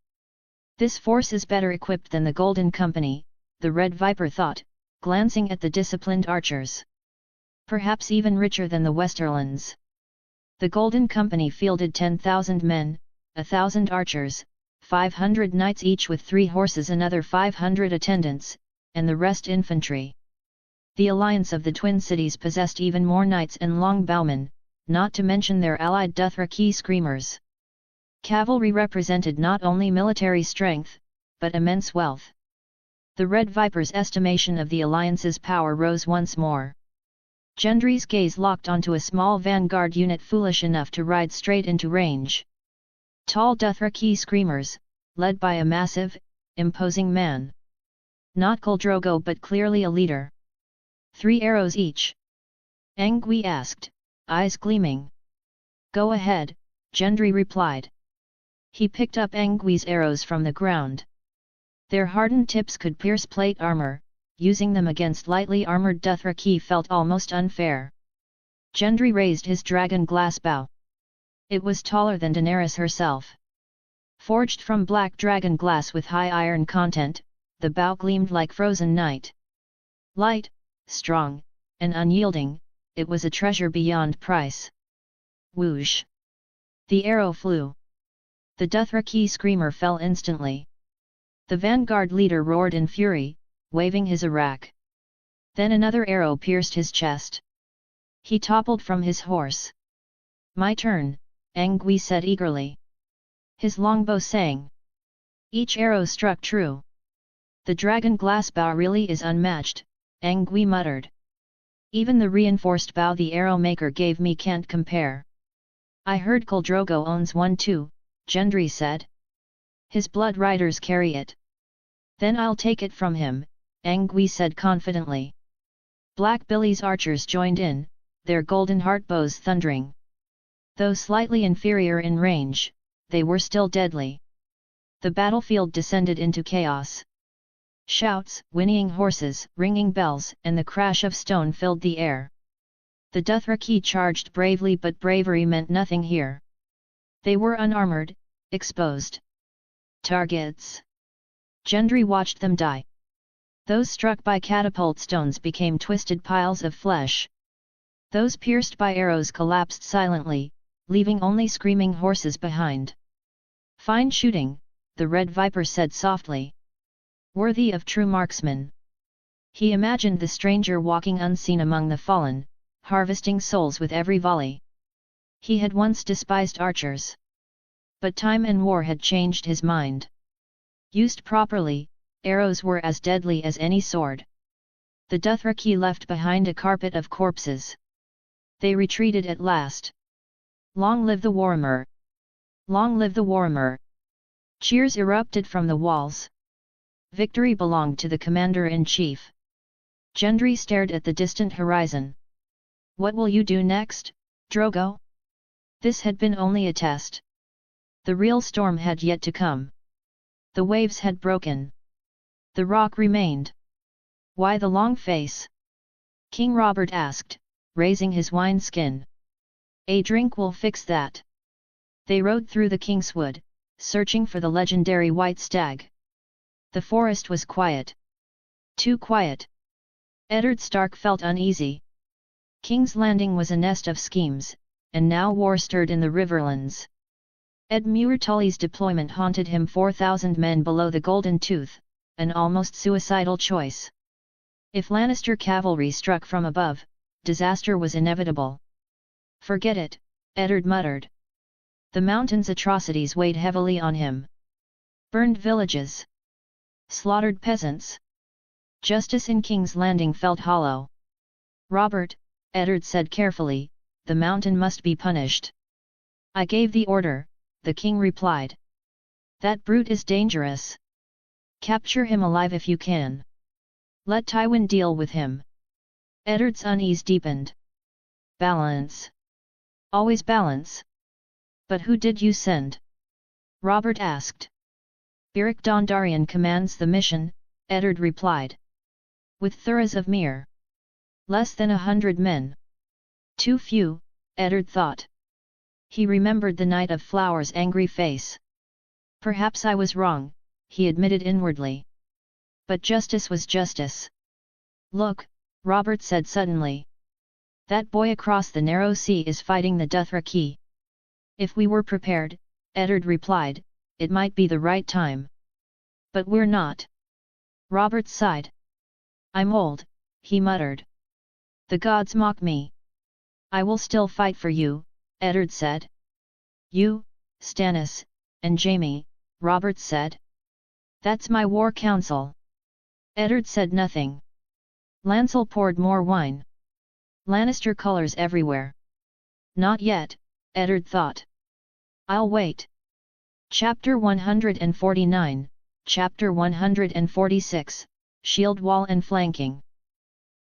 "This force is better equipped than the Golden Company," the Red Viper thought, glancing at the disciplined archers. "Perhaps even richer than the Westerlands." The Golden Company fielded 10,000 men, 1,000 archers, 500 knights each with 3 horses, another 500 attendants, and the rest infantry. The alliance of the Twin Cities possessed even more knights and longbowmen, not to mention their allied Dothraki screamers. Cavalry represented not only military strength, but immense wealth. The Red Viper's estimation of the alliance's power rose once more. Gendry's gaze locked onto a small vanguard unit foolish enough to ride straight into range. Tall Dothraki screamers, led by a massive, imposing man. Not Khal Drogo, but clearly a leader. 3 arrows each? Angui asked, eyes gleaming. "Go ahead," Gendry replied. He picked up Angui's arrows from the ground. Their hardened tips could pierce plate armor, using them against lightly armored Dothraki felt almost unfair. Gendry raised his dragon glass bow. It was taller than Daenerys herself. Forged from black dragon glass with high iron content, the bow gleamed like frozen night. Light, strong, and unyielding, it was a treasure beyond price. Whoosh! The arrow flew. The Dothraki screamer fell instantly. The vanguard leader roared in fury, waving his arak. Then another arrow pierced his chest. He toppled from his horse. "My turn," Angui said eagerly. His longbow sang. Each arrow struck true. "The dragon glass bow really is unmatched," Angui muttered. "Even the reinforced bow the arrow maker gave me can't compare." "I heard Khal Drogo owns one too," Gendry said. "His blood riders carry it." "Then I'll take it from him," Angui said confidently. Black Billy's archers joined in, their golden heart bows thundering. Though slightly inferior in range, they were still deadly. The battlefield descended into chaos. Shouts, whinnying horses, ringing bells, and the crash of stone filled the air. The Dothraki charged bravely, but bravery meant nothing here. They were unarmored, exposed targets. Gendry watched them die. Those struck by catapult stones became twisted piles of flesh. Those pierced by arrows collapsed silently, leaving only screaming horses behind. "Fine shooting," the Red Viper said softly. "Worthy of true marksmen." He imagined the stranger walking unseen among the fallen, harvesting souls with every volley. He had once despised archers. But time and war had changed his mind. Used properly, arrows were as deadly as any sword. The Dothraki left behind a carpet of corpses. They retreated at last. "Long live the Warhammer! Long live the Warhammer!" Cheers erupted from the walls. Victory belonged to the commander-in-chief. Gendry stared at the distant horizon. "What will you do next, Drogo?" This had been only a test. The real storm had yet to come. The waves had broken. The rock remained. "Why the long face?" King Robert asked, raising his wineskin. "A drink will fix that." They rode through the Kingswood, searching for the legendary white stag. The forest was quiet. Too quiet. Eddard Stark felt uneasy. King's Landing was a nest of schemes, and now war stirred in the Riverlands. Ed Muir Tully's deployment haunted him. 4,000 men below the Golden Tooth, an almost suicidal choice. If Lannister cavalry struck from above, disaster was inevitable. "Forget it," Eddard muttered. The mountain's atrocities weighed heavily on him. Burned villages. Slaughtered peasants. Justice in King's Landing felt hollow. "Robert," Eddard said carefully, "the mountain must be punished." "I gave the order," the king replied. "That brute is dangerous. Capture him alive if you can. Let Tywin deal with him." Eddard's unease deepened. "Balance. Always balance. But who did you send?" Robert asked. "Beric Dondarrion commands the mission," Eddard replied. "With Thuras of Myr. Less than 100 men. Too few," Eddard thought. He remembered the Knight of Flowers' angry face. "Perhaps I was wrong," he admitted inwardly. But justice was justice. "Look," Robert said suddenly. "That boy across the narrow sea is fighting the Dothraki." "If we were prepared," Eddard replied, "it might be the right time. But we're not." Robert sighed. "I'm old," he muttered. "The gods mock me." "I will still fight for you," Eddard said. "You, Stannis, and Jaime," Robert said. "That's my war council." Eddard said nothing. Lancel poured more wine. Lannister colors everywhere. "Not yet," Eddard thought. "I'll wait." Chapter 149, Chapter 146, Shield Wall and Flanking.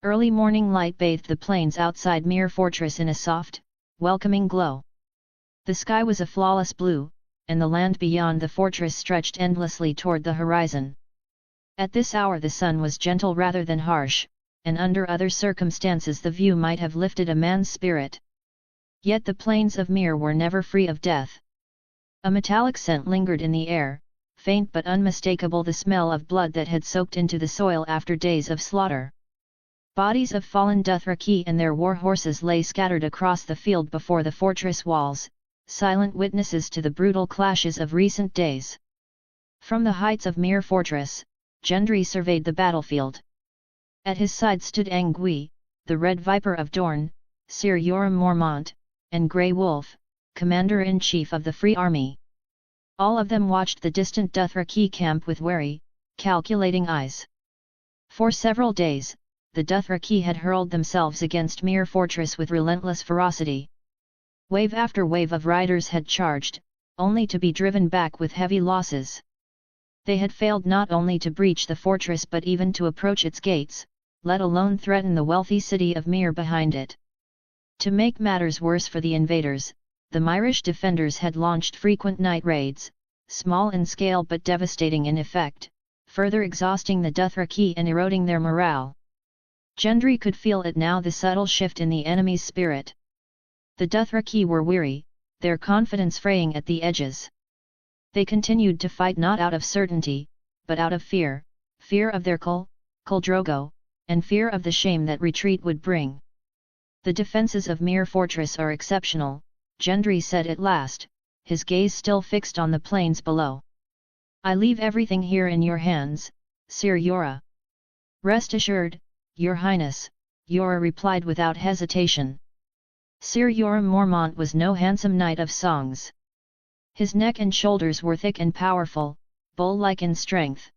Early morning light bathed the plains outside Myr Fortress in a soft, welcoming glow. The sky was a flawless blue, and the land beyond the fortress stretched endlessly toward the horizon. At this hour the sun was gentle rather than harsh, and under other circumstances the view might have lifted a man's spirit. Yet the plains of Myr were never free of death. A metallic scent lingered in the air, faint but unmistakable, the smell of blood that had soaked into the soil after days of slaughter. Bodies of fallen Dothraki and their war horses lay scattered across the field before the fortress walls, silent witnesses to the brutal clashes of recent days. From the heights of Myr Fortress, Gendry surveyed the battlefield. At his side stood Angui, the Red Viper of Dorne, Sir Yoram Mormont, and Grey Wolf, Commander-in-Chief of the Free Army. All of them watched the distant Dothraki camp with wary, calculating eyes. For several days, the Dothraki had hurled themselves against Mere Fortress with relentless ferocity. Wave after wave of riders had charged, only to be driven back with heavy losses. They had failed not only to breach the fortress but even to approach its gates, let alone threaten the wealthy city of Mere behind it. To make matters worse for the invaders, the Myrish defenders had launched frequent night raids, small in scale but devastating in effect, further exhausting the Dothraki and eroding their morale. Gendry could feel it now, the subtle shift in the enemy's spirit. The Dothraki were weary, their confidence fraying at the edges. They continued to fight not out of certainty, but out of fear, fear of their Khal Drogo, and fear of the shame that retreat would bring. The defences of Mere Fortress are exceptional, Gendry said at last, his gaze still fixed on the plains below. I leave everything here in your hands, Sir Yora. Rest assured, Your Highness, Yora replied without hesitation. Sir Yoram Mormont was no handsome knight of songs. His neck and shoulders were thick and powerful, bull-like in strength.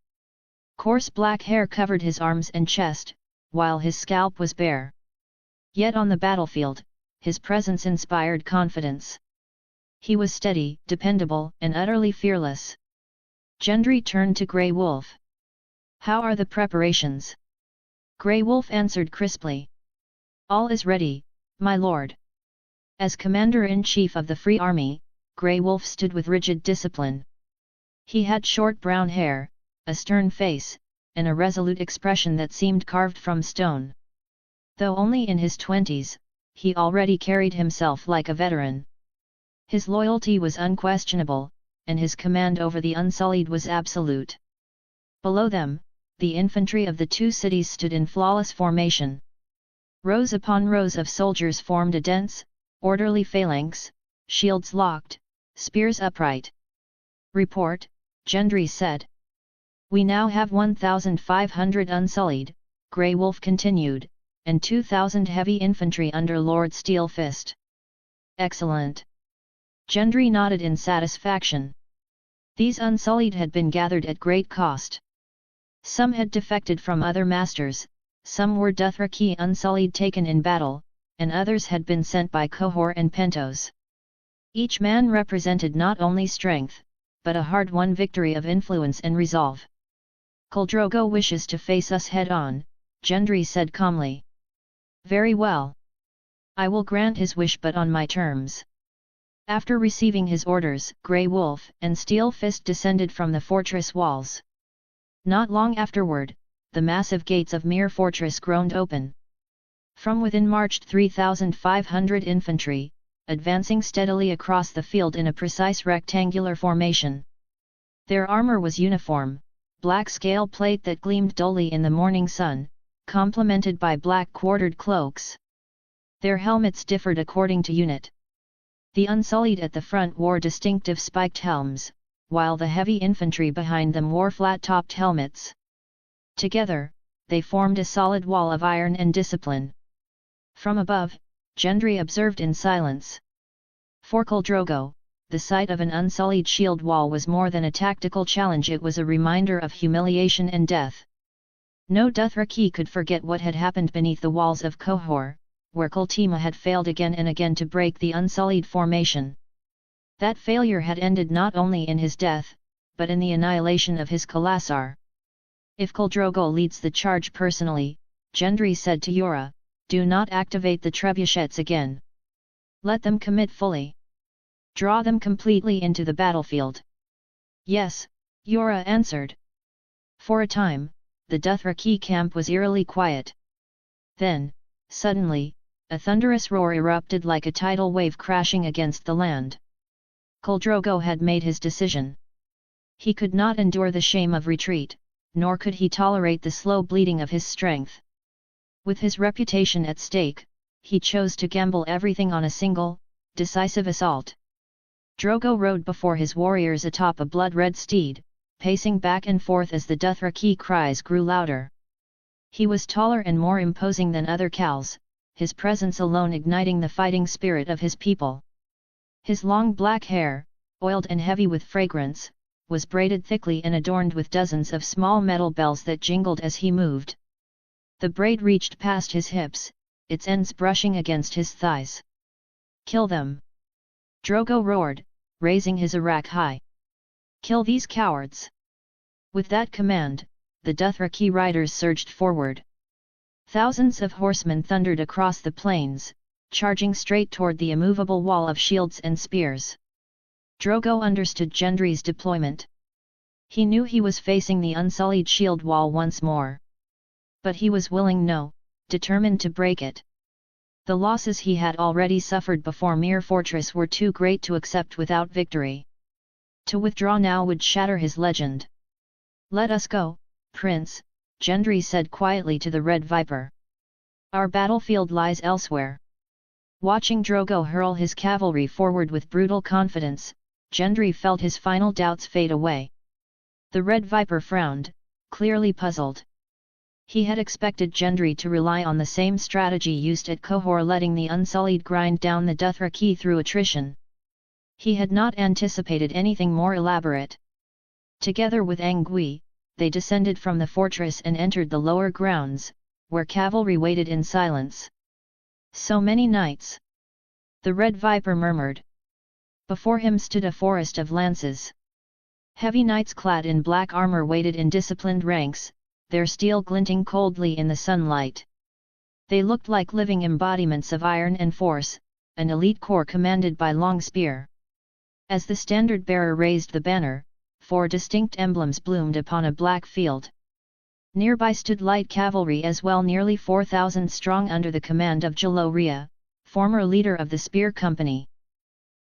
Coarse black hair covered his arms and chest, while his scalp was bare. Yet on the battlefield, his presence inspired confidence. He was steady, dependable, and utterly fearless. Gendry turned to Grey Wolf. How are the preparations? Grey Wolf answered crisply. All is ready, my lord. As commander-in-chief of the Free Army, Grey Wolf stood with rigid discipline. He had short brown hair, a stern face, and a resolute expression that seemed carved from stone. Though only in his 20s, he already carried himself like a veteran. His loyalty was unquestionable, and his command over the Unsullied was absolute. Below them, the infantry of the two cities stood in flawless formation. Rows upon rows of soldiers formed a dense, orderly phalanx, shields locked, spears upright. Report, Gendry said. We now have 1,500 Unsullied, Grey Wolf continued, and 2,000 heavy infantry under Lord Steelfist. Excellent. Gendry nodded in satisfaction. These Unsullied had been gathered at great cost. Some had defected from other masters, some were Dothraki Unsullied taken in battle, and others had been sent by Qohor and Pentos. Each man represented not only strength, but a hard-won victory of influence and resolve. Khal Drogo wishes to face us head-on, Gendry said calmly. Very well. I will grant his wish, but on my terms. After receiving his orders, Grey Wolf and Steelfist descended from the fortress walls. Not long afterward, the massive gates of Mere Fortress groaned open. From within marched 3,500 infantry, advancing steadily across the field in a precise rectangular formation. Their armor was uniform, black scale plate that gleamed dully in the morning sun, complemented by black quartered cloaks. Their helmets differed according to unit. The Unsullied at the front wore distinctive spiked helms, while the heavy infantry behind them wore flat-topped helmets. Together, they formed a solid wall of iron and discipline. From above, Gendry observed in silence. For Khal Drogo, the sight of an Unsullied shield wall was more than a tactical challenge, it was a reminder of humiliation and death. No Dothraki could forget what had happened beneath the walls of Qohor, where Kultima had failed again and again to break the Unsullied formation. That failure had ended not only in his death, but in the annihilation of his Khalasar. If Khal Drogo leads the charge personally, Gendry said to Yora, do not activate the trebuchets again. Let them commit fully. Draw them completely into the battlefield. Yes, Yora answered. For a time, the Dothraki camp was eerily quiet. Then, suddenly, a thunderous roar erupted like a tidal wave crashing against the land. Khal Drogo had made his decision. He could not endure the shame of retreat, nor could he tolerate the slow bleeding of his strength. With his reputation at stake, he chose to gamble everything on a single, decisive assault. Drogo rode before his warriors atop a blood-red steed, pacing back and forth as the Dothraki cries grew louder. He was taller and more imposing than other Khals, his presence alone igniting the fighting spirit of his people. His long black hair, oiled and heavy with fragrance, was braided thickly and adorned with dozens of small metal bells that jingled as he moved. The braid reached past his hips, its ends brushing against his thighs. "Kill them!" Drogo roared, raising his arak high. "Kill these cowards!" With that command, the Dothraki riders surged forward. Thousands of horsemen thundered across the plains, charging straight toward the immovable wall of shields and spears. Drogo understood Gendry's deployment. He knew he was facing the unsullied shield wall once more. But he was determined to break it. The losses he had already suffered before Mere Fortress were too great to accept without victory. To withdraw now would shatter his legend. "Let us go, Prince," Gendry said quietly to the Red Viper. "Our battlefield lies elsewhere." Watching Drogo hurl his cavalry forward with brutal confidence, Gendry felt his final doubts fade away. The Red Viper frowned, clearly puzzled. He had expected Gendry to rely on the same strategy used at Qohor, letting the Unsullied grind down the Dothraki through attrition. He had not anticipated anything more elaborate. Together with Angui, they descended from the fortress and entered the lower grounds, where cavalry waited in silence. "So many knights!" the Red Viper murmured. Before him stood a forest of lances. Heavy knights clad in black armor waited in disciplined ranks, their steel glinting coldly in the sunlight. They looked like living embodiments of iron and force, an elite corps commanded by Longspear. As the standard-bearer raised the banner, 4 distinct emblems bloomed upon a black field. Nearby stood light cavalry as well, nearly 4,000 strong under the command of Jalo Rhea, former leader of the Spear Company.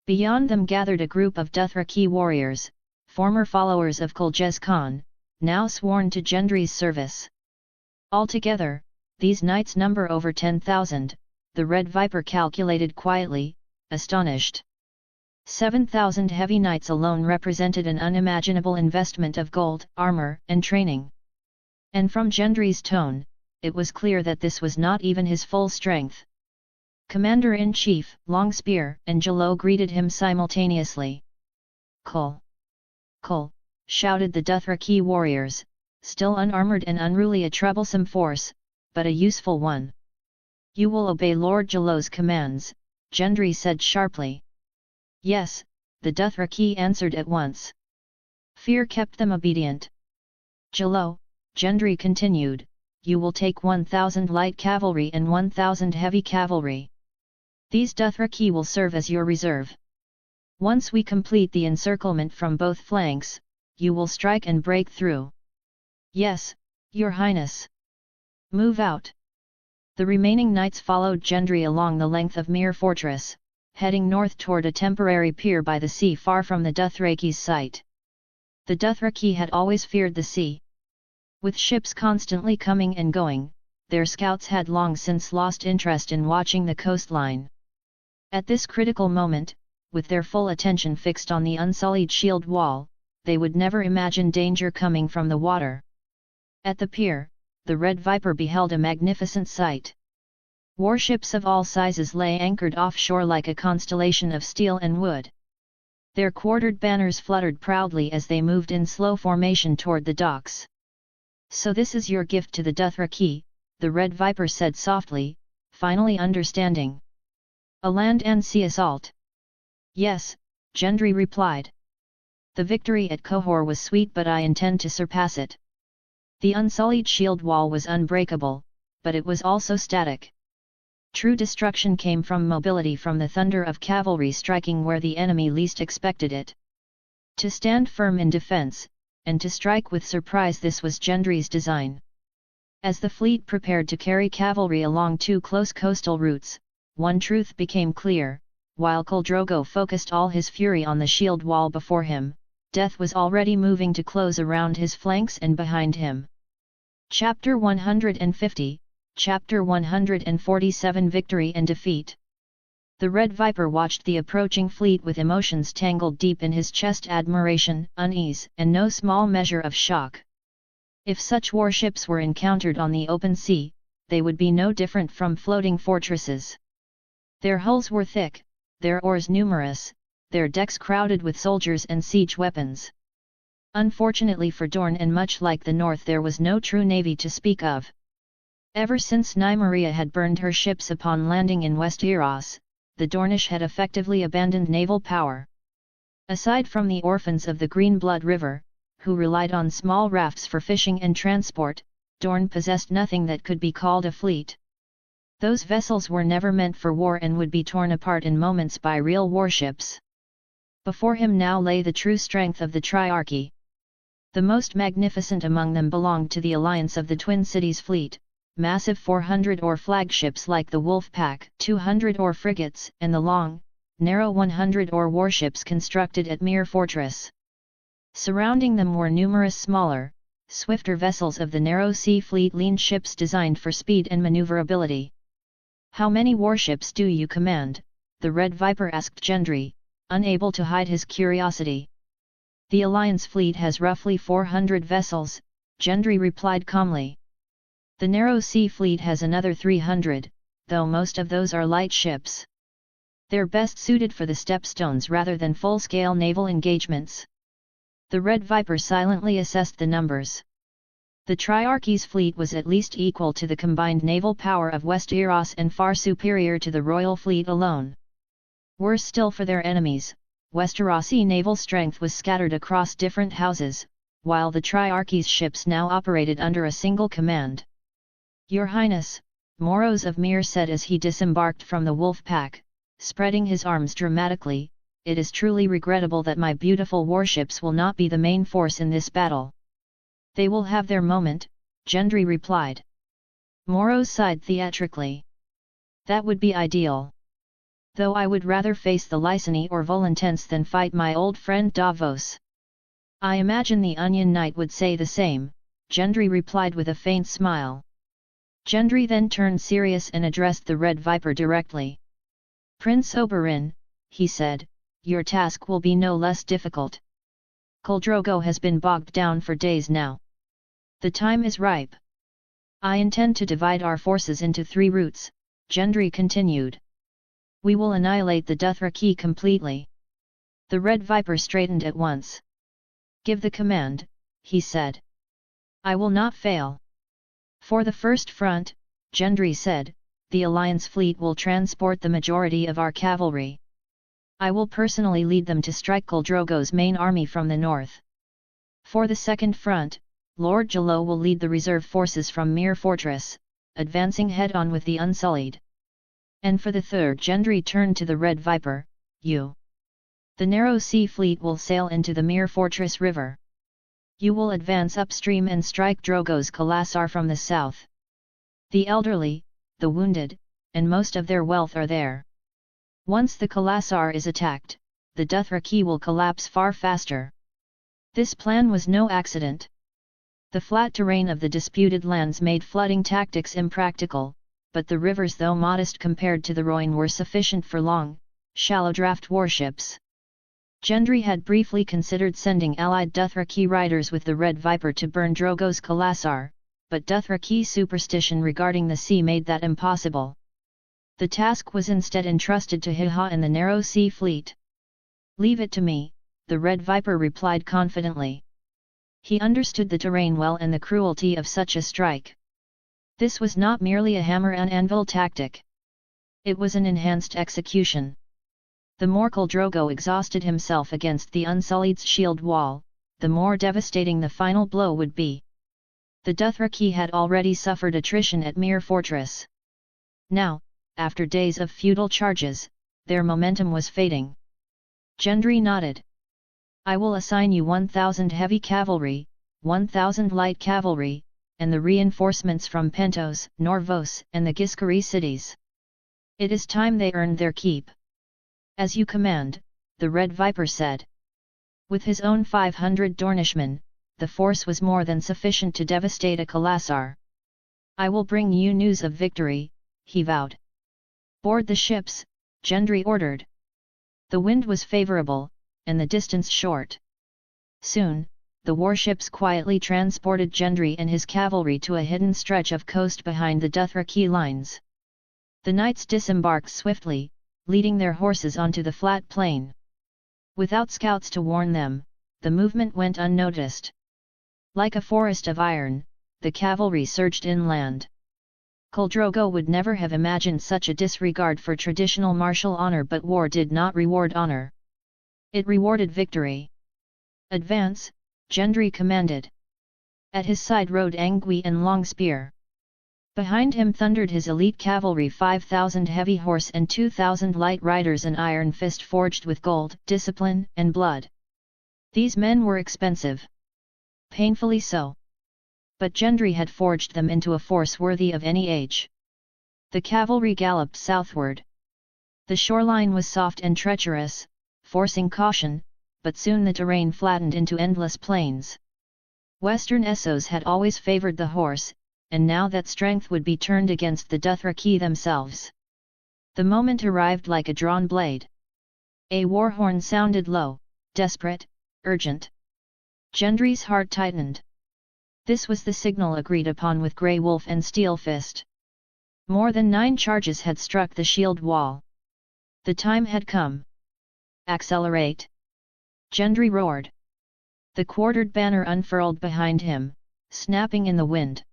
Beyond them gathered a group of Dothraki warriors, former followers of Kuljes Khan, now sworn to Gendry's service. Altogether, these knights number over 10,000, the Red Viper calculated quietly, astonished. 7,000 heavy knights alone represented an unimaginable investment of gold, armor, and training. And from Gendry's tone, it was clear that this was not even his full strength. Commander-in-Chief, Longspear, and Jalo greeted him simultaneously. "Kul! Kul!" shouted the Dothraki warriors, still unarmored and unruly, a troublesome force, but a useful one. "You will obey Lord Jalo's commands," Gendry said sharply. "Yes," the Dothraki answered at once. Fear kept them obedient. "Jalo," Gendry continued, "you will take 1,000 light cavalry and 1,000 heavy cavalry. These Dothraki will serve as your reserve. Once we complete the encirclement from both flanks, you will strike and break through." "Yes, Your Highness." "Move out." The remaining knights followed Gendry along the length of Mere Fortress, heading north toward a temporary pier by the sea far from the Dothraki's sight. The Dothraki had always feared the sea. With ships constantly coming and going, their scouts had long since lost interest in watching the coastline. At this critical moment, with their full attention fixed on the unsullied shield wall, they would never imagine danger coming from the water. At the pier, the Red Viper beheld a magnificent sight. Warships of all sizes lay anchored offshore like a constellation of steel and wood. Their quartered banners fluttered proudly as they moved in slow formation toward the docks. "So this is your gift to the Dothraki," the Red Viper said softly, finally understanding. "A land and sea assault." "Yes," Gendry replied. "The victory at Qohor was sweet, but I intend to surpass it." The unsullied shield wall was unbreakable, but it was also static. True destruction came from mobility, from the thunder of cavalry striking where the enemy least expected it. To stand firm in defense, and to strike with surprise, this was Gendry's design. As the fleet prepared to carry cavalry along 2 close coastal routes, one truth became clear: while Khal Drogo focused all his fury on the shield wall before him, death was already moving to close around his flanks and behind him. Chapter 150, Chapter 147 Victory and Defeat. The Red Viper watched the approaching fleet with emotions tangled deep in his chest: admiration, unease, and no small measure of shock. If such warships were encountered on the open sea, they would be no different from floating fortresses. Their hulls were thick, their oars numerous, their decks crowded with soldiers and siege weapons. Unfortunately for Dorne, and much like the north, there was no true navy to speak of. Ever since Nymeria had burned her ships upon landing in Westeros, the Dornish had effectively abandoned naval power. Aside from the orphans of the Green Blood River, who relied on small rafts for fishing and transport, Dorne possessed nothing that could be called a fleet. Those vessels were never meant for war and would be torn apart in moments by real warships. Before him now lay the true strength of the Triarchy. The most magnificent among them belonged to the alliance of the Twin Cities fleet, massive 400-oar flagships like the Wolf Pack, 200-oar frigates, and the long, narrow 100-oar warships constructed at Mere Fortress. Surrounding them were numerous smaller, swifter vessels of the Narrow Sea Fleet, lean ships designed for speed and maneuverability. "How many warships do you command?" the Red Viper asked Gendry, unable to hide his curiosity. "The Alliance fleet has roughly 400 vessels," Gendry replied calmly. "The Narrow Sea Fleet has another 300, though most of those are light ships. They're best suited for the stepstones rather than full-scale naval engagements." The Red Viper silently assessed the numbers. The Triarchy's fleet was at least equal to the combined naval power of Westeros and far superior to the royal fleet alone. Worse still for their enemies, Westerosi naval strength was scattered across different houses, while the Triarchy's ships now operated under a single command. "Your Highness," Moros of Myr said as he disembarked from the Wolf Pack, spreading his arms dramatically, "it is truly regrettable that my beautiful warships will not be the main force in this battle." "They will have their moment," Gendry replied. Moros sighed theatrically. "That would be ideal. Though I would rather face the Lyseni or Volantens than fight my old friend Davos." "I imagine the Onion Knight would say the same," Gendry replied with a faint smile. Gendry then turned serious and addressed the Red Viper directly. "Prince Oberyn," he said, "your task will be no less difficult. Khal Drogo has been bogged down for days now. The time is ripe. I intend to divide our forces into 3 routes," Gendry continued. "We will annihilate the Dothraki completely." The Red Viper straightened at once. "Give the command," he said. "I will not fail." "For the first front," Gendry said, "the Alliance fleet will transport the majority of our cavalry. I will personally lead them to strike Khal Drogo's main army from the north. For the second front, Lord Jalo will lead the reserve forces from Mere Fortress, advancing head-on with the Unsullied. And for the third," Gendry turned to the Red Viper, "you. The Narrow Sea Fleet will sail into the Mere Fortress River. You will advance upstream and strike Drogo's Khalasar from the south. The elderly, the wounded, and most of their wealth are there. Once the Khalasar is attacked, the Dothraki will collapse far faster." This plan was no accident. The flat terrain of the disputed lands made flooding tactics impractical, but the rivers, though modest compared to the Rhoyne, were sufficient for long, shallow draft warships. Gendry had briefly considered sending allied Dothraki riders with the Red Viper to burn Drogo's Khalasar, but Dothraki superstition regarding the sea made that impossible. The task was instead entrusted to Hiha and the Narrow Sea Fleet. "Leave it to me," the Red Viper replied confidently. He understood the terrain well and the cruelty of such a strike. This was not merely a hammer and anvil tactic. It was an enhanced execution. The more Khal Drogo exhausted himself against the Unsullied's shield wall, the more devastating the final blow would be. The Dothraki had already suffered attrition at Mere Fortress. Now, after days of futile charges, their momentum was fading. Gendry nodded. "I will assign you 1,000 heavy cavalry, 1,000 light cavalry, and the reinforcements from Pentos, Norvos, and the Giscari cities. It is time they earned their keep." "As you command," the Red Viper said. With his own 500 Dornishmen, the force was more than sufficient to devastate a Khalasar. "I will bring you news of victory," he vowed. "Board the ships," Gendry ordered. The wind was favourable, and the distance short. Soon, the warships quietly transported Gendry and his cavalry to a hidden stretch of coast behind the Dothraki lines. The knights disembarked swiftly, leading their horses onto the flat plain. Without scouts to warn them, the movement went unnoticed. Like a forest of iron, the cavalry surged inland. Khal Drogo would never have imagined such a disregard for traditional martial honor, but war did not reward honor. It rewarded victory. "Advance," Gendry commanded. At his side rode Angui and Longspear. Behind him thundered his elite cavalry, 5,000 heavy horse and 2,000 light riders, an iron fist forged with gold, discipline, and blood. These men were expensive. Painfully so. But Gendry had forged them into a force worthy of any age. The cavalry galloped southward. The shoreline was soft and treacherous, forcing caution, but soon the terrain flattened into endless plains. Western Essos had always favored the horse, and now that strength would be turned against the Dothraki themselves. The moment arrived like a drawn blade. A war horn sounded low, desperate, urgent. Gendry's heart tightened. This was the signal agreed upon with Grey Wolf and Steelfist. More than 9 charges had struck the shield wall. The time had come. "Accelerate!" Gendry roared. The quartered banner unfurled behind him, snapping in the wind.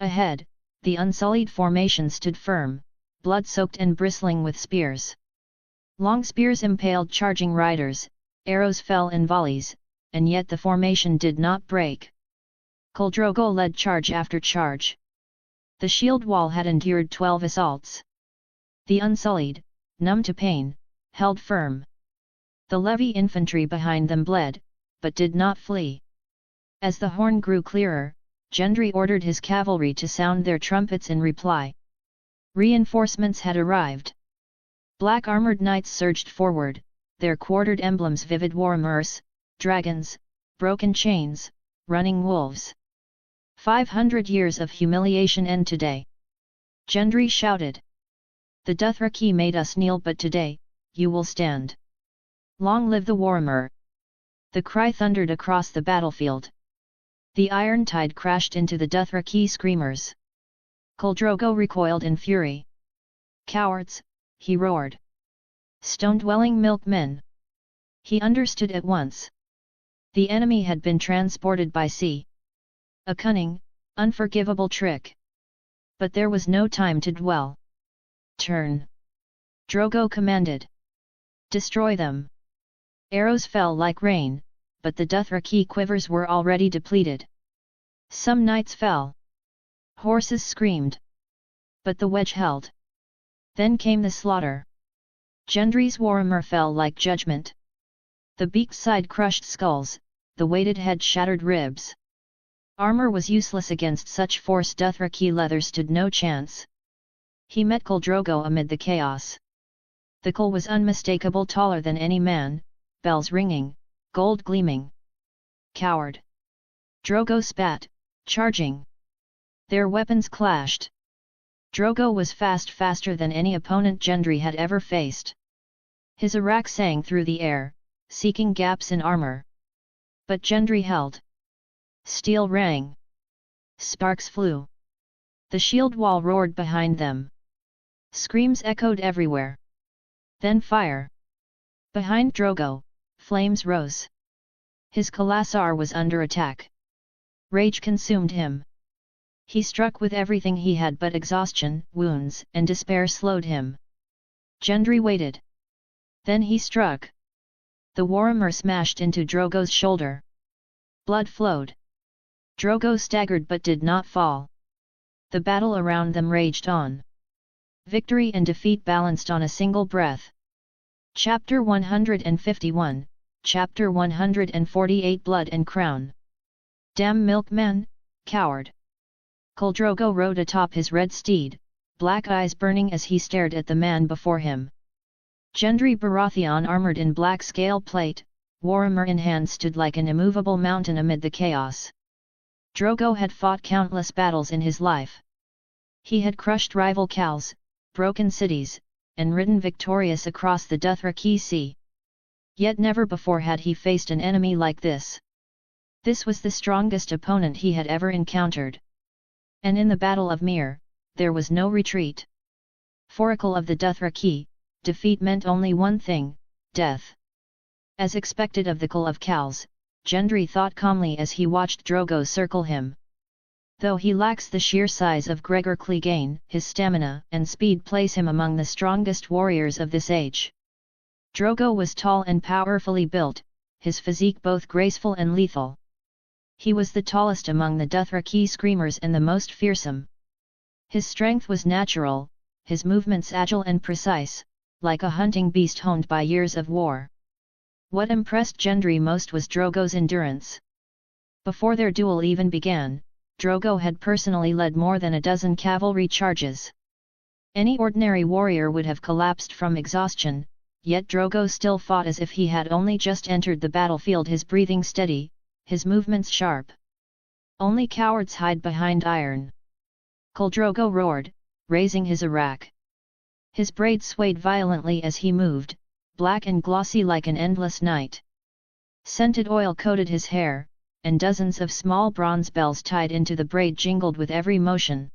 Ahead, the unsullied formation stood firm, blood-soaked and bristling with spears. Long spears impaled charging riders, arrows fell in volleys, and yet the formation did not break. Khal Drogo led charge after charge. The shield wall had endured 12 assaults. The Unsullied, numb to pain, held firm. The levy infantry behind them bled, but did not flee. As the horn grew clearer, Gendry ordered his cavalry to sound their trumpets in reply. Reinforcements had arrived. Black-armored knights surged forward, their quartered emblems vivid warmers, dragons, broken chains, running wolves. 500 years of humiliation end today. Gendry shouted. The Dothraki made us kneel, but today, you will stand. Long live the warmer! The cry thundered across the battlefield. The iron tide crashed into the Dothraki screamers. Khal Drogo recoiled in fury. "Cowards!" he roared. "Stone-dwelling milkmen!" He understood at once. The enemy had been transported by sea. A cunning, unforgivable trick. But there was no time to dwell. "Turn!" Drogo commanded. "Destroy them!" Arrows fell like rain, but the Dothraki quivers were already depleted. Some knights fell. Horses screamed. But the wedge held. Then came the slaughter. Gendry's warhammer fell like judgment. The beaked side crushed skulls, the weighted head shattered ribs. Armor was useless against such force. Dothraki leather stood no chance. He met Khal Drogo amid the chaos. The Khal was unmistakable, taller than any man, bells ringing, gold gleaming. "Coward!" Drogo spat, charging. Their weapons clashed. Drogo was faster than any opponent Gendry had ever faced. His arak sang through the air, seeking gaps in armor. But Gendry held. Steel rang. Sparks flew. The shield wall roared behind them. Screams echoed everywhere. Then fire. Behind Drogo, flames rose. His Khalasar was under attack. Rage consumed him. He struck with everything he had, but exhaustion, wounds, and despair slowed him. Gendry waited. Then he struck. The warhammer smashed into Drogo's shoulder. Blood flowed. Drogo staggered but did not fall. The battle around them raged on. Victory and defeat balanced on a single breath. Chapter 151, Chapter 148 Blood and Crown. "Damn milkman, coward!" Khal Drogo rode atop his red steed, black eyes burning as he stared at the man before him. Gendry Baratheon, armored in black scale plate, warhammer in hand, stood like an immovable mountain amid the chaos. Drogo had fought countless battles in his life. He had crushed rival khals, broken cities, and ridden victorious across the Dothraki Sea. Yet never before had he faced an enemy like this. This was the strongest opponent he had ever encountered. And in the Battle of Myr, there was no retreat. Foracle of the Dothraki, defeat meant only one thing, death. As expected of the Khal of Khals, Gendry thought calmly as he watched Drogo circle him. Though he lacks the sheer size of Gregor Clegane, his stamina and speed place him among the strongest warriors of this age. Drogo was tall and powerfully built, his physique both graceful and lethal. He was the tallest among the Dothraki screamers and the most fearsome. His strength was natural, his movements agile and precise, like a hunting beast honed by years of war. What impressed Gendry most was Drogo's endurance. Before their duel even began, Drogo had personally led more than a dozen cavalry charges. Any ordinary warrior would have collapsed from exhaustion, yet Drogo still fought as if he had only just entered the battlefield, his breathing steady, his movements sharp. Only cowards hide behind iron. Khal Drogo roared, raising his arak. His braid swayed violently as he moved, black and glossy like an endless night. Scented oil coated his hair, and dozens of small bronze bells tied into the braid jingled with every motion.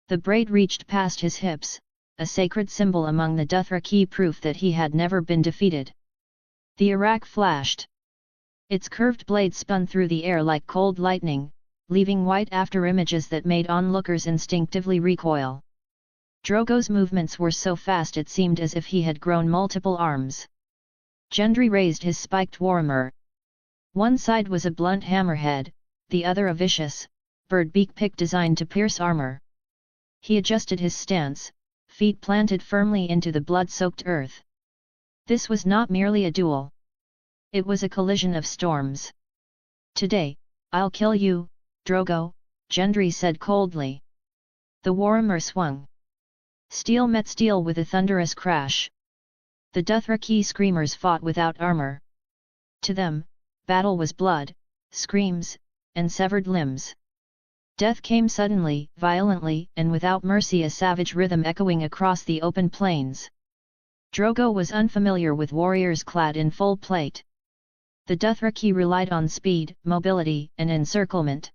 The braid reached past his hips, a sacred symbol among the Dothraki, proof that he had never been defeated. The arak flashed. Its curved blade spun through the air like cold lightning, leaving white afterimages that made onlookers instinctively recoil. Drogo's movements were so fast it seemed as if he had grown multiple arms. Gendry raised his spiked warhammer. One side was a blunt hammerhead, the other a vicious, bird-beak pick designed to pierce armor. He adjusted his stance, feet planted firmly into the blood-soaked earth. This was not merely a duel. It was a collision of storms. "Today, I'll kill you, Drogo," Gendry said coldly. The warhammer swung. Steel met steel with a thunderous crash. The Dothraki screamers fought without armor. To them, battle was blood, screams, and severed limbs. Death came suddenly, violently, and without mercy, a savage rhythm echoing across the open plains. Drogo was unfamiliar with warriors clad in full plate. The Dothraki relied on speed, mobility, and encirclement.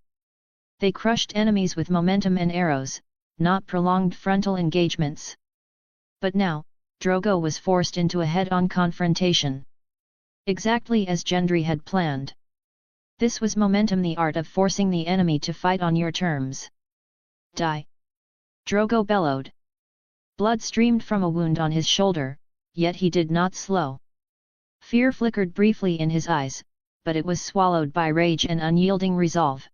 They crushed enemies with momentum and arrows, not prolonged frontal engagements. But now, Drogo was forced into a head-on confrontation. Exactly as Gendry had planned. This was momentum, the art of forcing the enemy to fight on your terms. "Die!" Drogo bellowed. Blood streamed from a wound on his shoulder, yet he did not slow. Fear flickered briefly in his eyes, but it was swallowed by rage and unyielding resolve.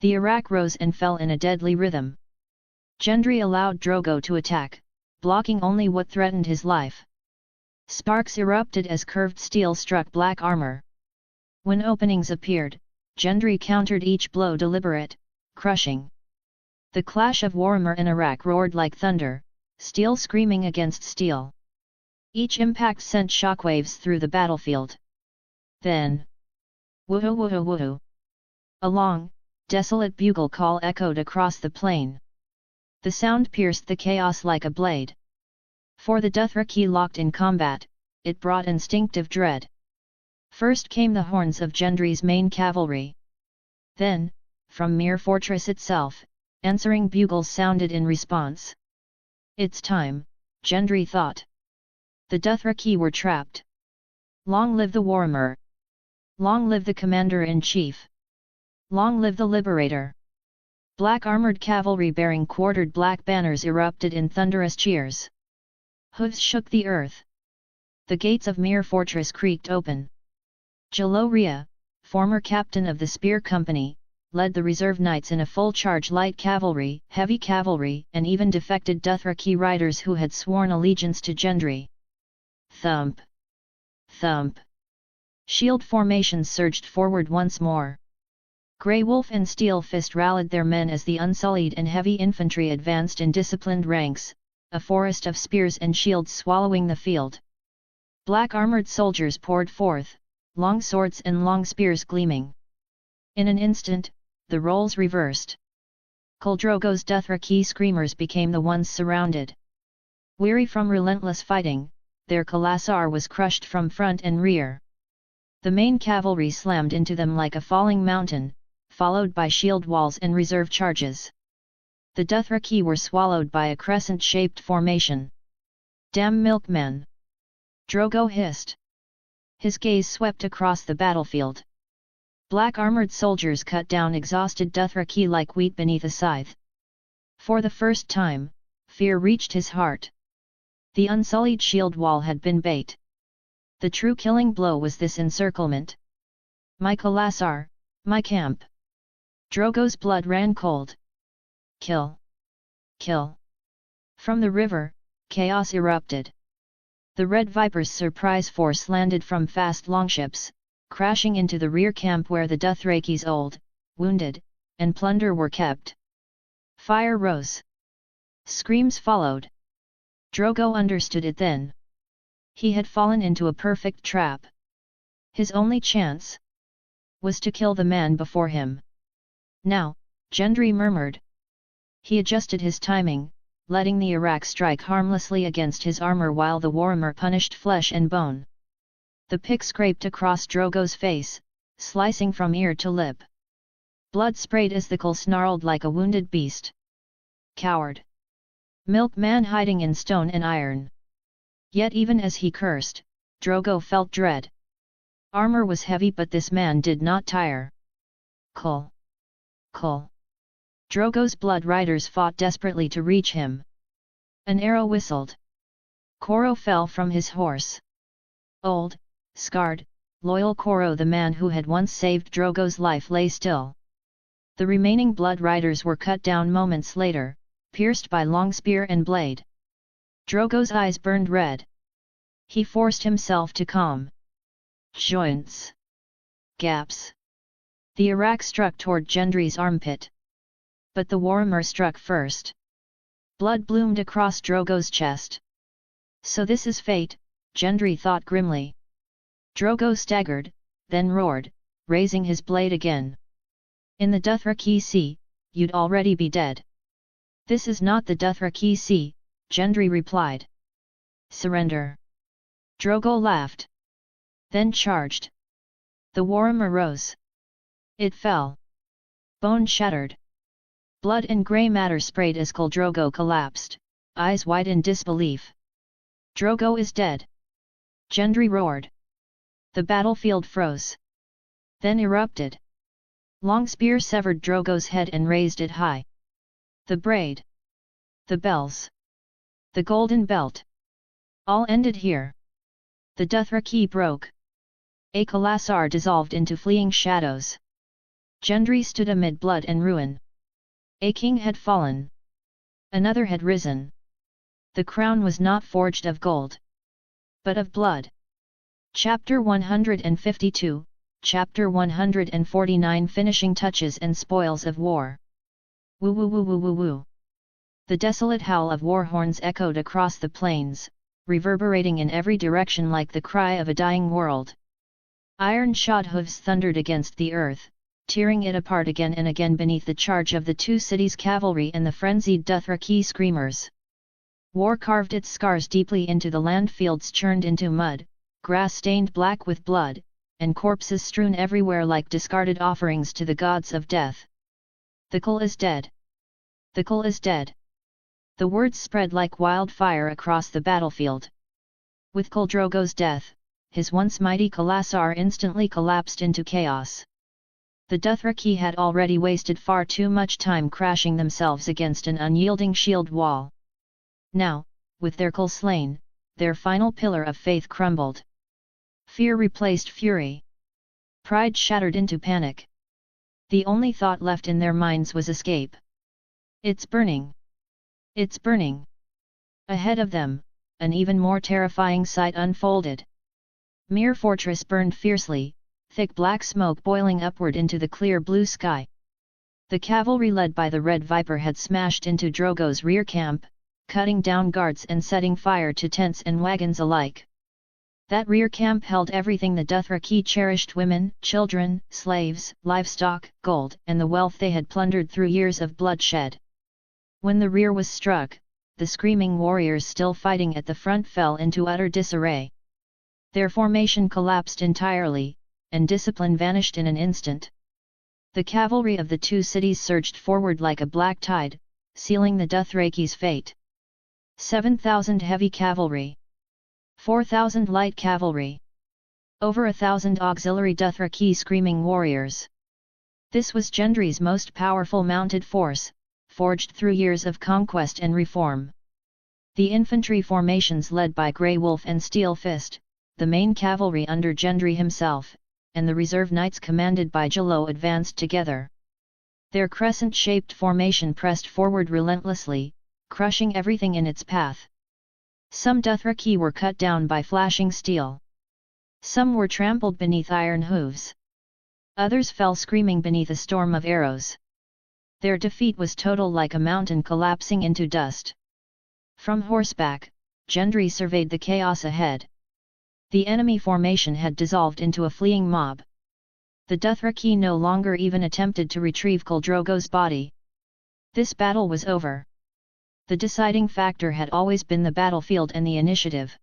The arak rose and fell in a deadly rhythm. Gendry allowed Drogo to attack, blocking only what threatened his life. Sparks erupted as curved steel struck black armor. When openings appeared, Gendry countered each blow, deliberate, crushing. The clash of warhammer and arak roared like thunder, steel screaming against steel. Each impact sent shockwaves through the battlefield. Then, woohoo woohoo woohoo! A long, desolate bugle call echoed across the plain. The sound pierced the chaos like a blade. For the Dothraki locked in combat, it brought instinctive dread. First came the horns of Gendry's main cavalry. Then, from Myr Fortress itself, answering bugles sounded in response. It's time, Gendry thought. The Dothraki were trapped. Long live the warhammer! Long live the commander-in-chief! Long live the liberator! Black-armored cavalry bearing quartered black banners erupted in thunderous cheers. Hooves shook the earth. The gates of Myr Fortress creaked open. Jaloria, former captain of the Spear Company, led the reserve knights in a full charge, light cavalry, heavy cavalry, and even defected Dothraki riders who had sworn allegiance to Gendry. Thump! Thump! Shield formations surged forward once more. Grey Wolf and Steel Fist rallied their men as the unsullied and heavy infantry advanced in disciplined ranks, a forest of spears and shields swallowing the field. Black-armored soldiers poured forth, long swords and long spears gleaming. In an instant, the roles reversed. Khal Drogo's Dothraki screamers became the ones surrounded. Weary from relentless fighting, their Khalasar was crushed from front and rear. The main cavalry slammed into them like a falling mountain, followed by shield walls and reserve charges. The Dothraki were swallowed by a crescent-shaped formation. "Damn milkman!" Drogo hissed. His gaze swept across the battlefield. Black-armored soldiers cut down exhausted Dothraki like wheat beneath a scythe. For the first time, fear reached his heart. The unsullied shield wall had been bait. The true killing blow was this encirclement. "My Khalasar, my camp!" Drogo's blood ran cold. "Kill! Kill!" From the river, chaos erupted. The Red Viper's surprise force landed from fast longships, crashing into the rear camp where the Dothraki's old, wounded, and plunder were kept. Fire rose. Screams followed. Drogo understood it then. He had fallen into a perfect trap. His only chance was to kill the man before him. "Now," Gendry murmured. He adjusted his timing, letting the arak strike harmlessly against his armor while the warhammer punished flesh and bone. The pick scraped across Drogo's face, slicing from ear to lip. Blood sprayed as the Khal snarled like a wounded beast. "Coward! Milkman hiding in stone and iron!" Yet even as he cursed, Drogo felt dread. Armor was heavy but this man did not tire. "Khal! Khal!" Drogo's blood riders fought desperately to reach him. An arrow whistled. Koro fell from his horse. Old, scarred, loyal Koro, the man who had once saved Drogo's life, lay still. The remaining blood riders were cut down moments later, pierced by long spear and blade. Drogo's eyes burned red. He forced himself to calm. Joints. Gaps. The arak struck toward Gendry's armpit. But the warhammer struck first. Blood bloomed across Drogo's chest. "So this is fate," Gendry thought grimly. Drogo staggered, then roared, raising his blade again. "In the Dothraki Sea, you'd already be dead." "This is not the Dothraki Sea," Gendry replied. "Surrender." Drogo laughed. Then charged. The warhammer rose. It fell. Bone shattered. Blood and grey matter sprayed as Khal Drogo collapsed, eyes wide in disbelief. "Drogo is dead!" Gendry roared. The battlefield froze. Then erupted. Long spear severed Drogo's head and raised it high. The braid. The bells. The golden belt. All ended here. The Dothraki broke. A Khalasar dissolved into fleeing shadows. Gendry stood amid blood and ruin. A king had fallen. Another had risen. The crown was not forged of gold, but of blood. Chapter 152, Chapter 149, Finishing Touches and Spoils of War. Woo woo woo woo woo woo. The desolate howl of war horns echoed across the plains, reverberating in every direction like the cry of a dying world. Iron-shod hooves thundered against the earth, tearing it apart again and again beneath the charge of the two cities' cavalry and the frenzied Dothraki screamers. War carved its scars deeply into the land, fields churned into mud, grass stained black with blood, and corpses strewn everywhere like discarded offerings to the gods of death. "The Khal is dead! The Khal is dead!" The words spread like wildfire across the battlefield. With Khal Drogo's death, his once mighty Khalasar instantly collapsed into chaos. The Dothraki had already wasted far too much time crashing themselves against an unyielding shield wall. Now, with their Khal slain, their final pillar of faith crumbled. Fear replaced fury. Pride shattered into panic. The only thought left in their minds was escape. "It's burning! It's burning!" Ahead of them, an even more terrifying sight unfolded. Mere Fortress burned fiercely, thick black smoke boiling upward into the clear blue sky. The cavalry led by the Red Viper had smashed into Drogo's rear camp, cutting down guards and setting fire to tents and wagons alike. That rear camp held everything the Dothraki cherished: women, children, slaves, livestock, gold, and the wealth they had plundered through years of bloodshed. When the rear was struck, the screaming warriors still fighting at the front fell into utter disarray. Their formation collapsed entirely, and discipline vanished in an instant. The cavalry of the two cities surged forward like a black tide, sealing the Dothraki's fate. 7,000 heavy cavalry. 4,000 light cavalry. Over 1,000 auxiliary Dothraki screaming warriors. This was Gendry's most powerful mounted force, forged through years of conquest and reform. The infantry formations led by Grey Wolf and Steel Fist, the main cavalry under Gendry himself, and the reserve knights commanded by Jalo advanced together. Their crescent-shaped formation pressed forward relentlessly, crushing everything in its path. Some Dothraki were cut down by flashing steel. Some were trampled beneath iron hooves. Others fell screaming beneath a storm of arrows. Their defeat was total, like a mountain collapsing into dust. From horseback, Gendry surveyed the chaos ahead. The enemy formation had dissolved into a fleeing mob. The Dothraki no longer even attempted to retrieve Khal Drogo's body. This battle was over. The deciding factor had always been the battlefield and the initiative.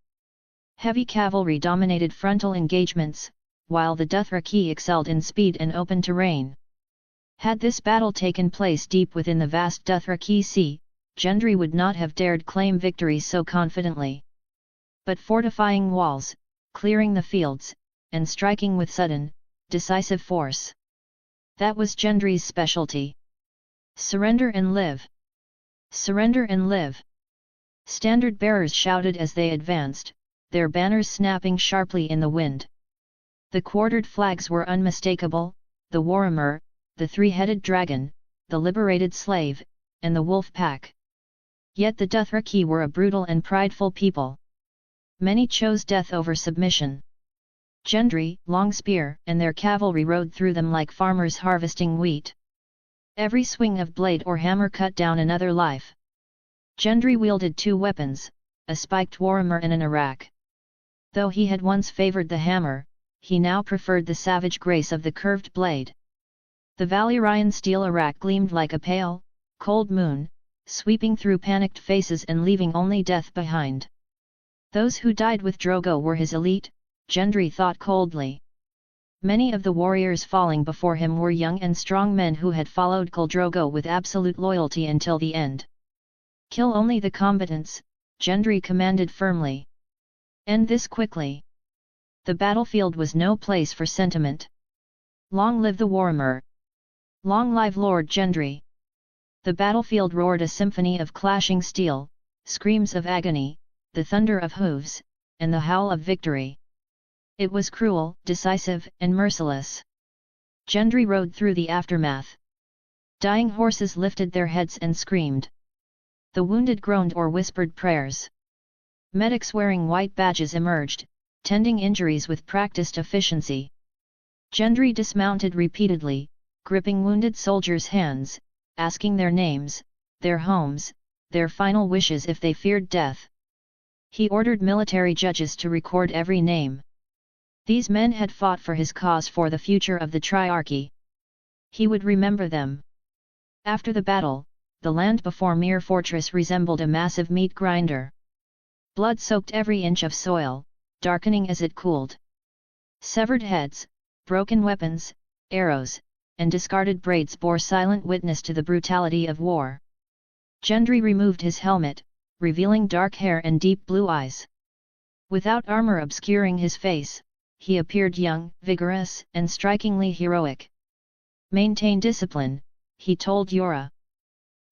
Heavy cavalry dominated frontal engagements, while the Dothraki excelled in speed and open terrain. Had this battle taken place deep within the vast Dothraki sea, Gendry would not have dared claim victory so confidently. But fortifying walls, clearing the fields, and striking with sudden, decisive force. That was Gendry's specialty. Surrender and live! Surrender and live! Standard-bearers shouted as they advanced, their banners snapping sharply in the wind. The quartered flags were unmistakable: the Warhammer, the three-headed dragon, the liberated slave, and the wolf pack. Yet the Dothraki were a brutal and prideful people. Many chose death over submission. Gendry, Longspear, and their cavalry rode through them like farmers harvesting wheat. Every swing of blade or hammer cut down another life. Gendry wielded two weapons, a spiked Warhammer and an arak. Though he had once favored the hammer, he now preferred the savage grace of the curved blade. The Valyrian steel arak gleamed like a pale, cold moon, sweeping through panicked faces and leaving only death behind. Those who died with Drogo were his elite, Gendry thought coldly. Many of the warriors falling before him were young and strong men who had followed Khal Drogo with absolute loyalty until the end. Kill only the combatants, Gendry commanded firmly. End this quickly. The battlefield was no place for sentiment. Long live the Warhammer! Long live Lord Gendry! The battlefield roared a symphony of clashing steel, screams of agony, the thunder of hooves, and the howl of victory. It was cruel, decisive, and merciless. Gendry rode through the aftermath. Dying horses lifted their heads and screamed. The wounded groaned or whispered prayers. Medics wearing white badges emerged, tending injuries with practiced efficiency. Gendry dismounted repeatedly, gripping wounded soldiers' hands, asking their names, their homes, their final wishes if they feared death. He ordered military judges to record every name. These men had fought for his cause, for the future of the Triarchy. He would remember them. After the battle, the land before Mere Fortress resembled a massive meat grinder. Blood soaked every inch of soil, darkening as it cooled. Severed heads, broken weapons, arrows, and discarded braids bore silent witness to the brutality of war. Gendry removed his helmet, revealing dark hair and deep blue eyes. Without armor obscuring his face, he appeared young, vigorous, and strikingly heroic. Maintain discipline, he told Yora.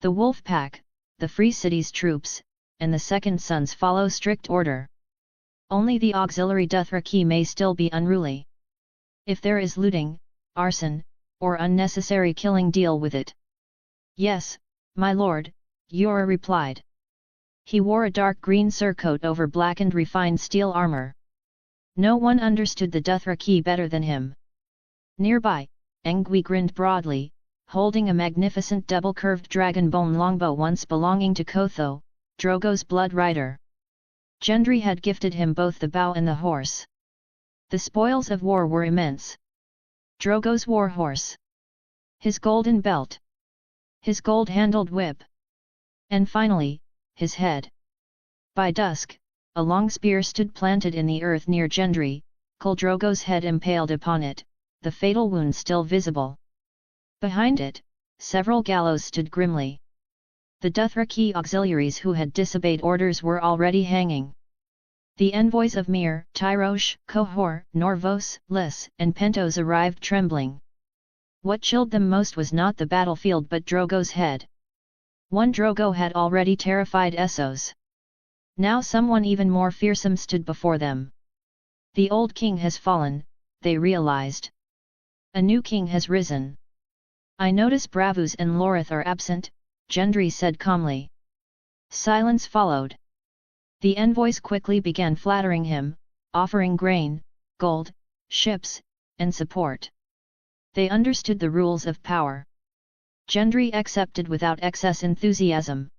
The wolf pack, the Free Cities troops, and the Second Sons follow strict order. Only the auxiliary Dothraki may still be unruly. If there is looting, arson, or unnecessary killing, deal with it. Yes, my lord, Yora replied. He wore a dark green surcoat over blackened refined steel armor. No one understood the Dothraki better than him. Nearby, Engui grinned broadly, holding a magnificent double-curved dragon bone longbow once belonging to Kotho, Drogo's blood rider. Gendry had gifted him both the bow and the horse. The spoils of war were immense. Drogo's warhorse, his golden belt, his gold-handled whip, and finally, his head. By dusk, a long spear stood planted in the earth near Gendry, Khal Drogo's head impaled upon it, the fatal wound still visible. Behind it, several gallows stood grimly. The Dothraki auxiliaries who had disobeyed orders were already hanging. The envoys of Myr, Tyrosh, Qohor, Norvos, Lys, and Pentos arrived trembling. What chilled them most was not the battlefield but Drogo's head. One Drogo had already terrified Essos. Now someone even more fearsome stood before them. The old king has fallen, they realized. A new king has risen. I notice Bravus and Lorith are absent, Gendry said calmly. Silence followed. The envoys quickly began flattering him, offering grain, gold, ships, and support. They understood the rules of power. Gendry accepted without excess enthusiasm.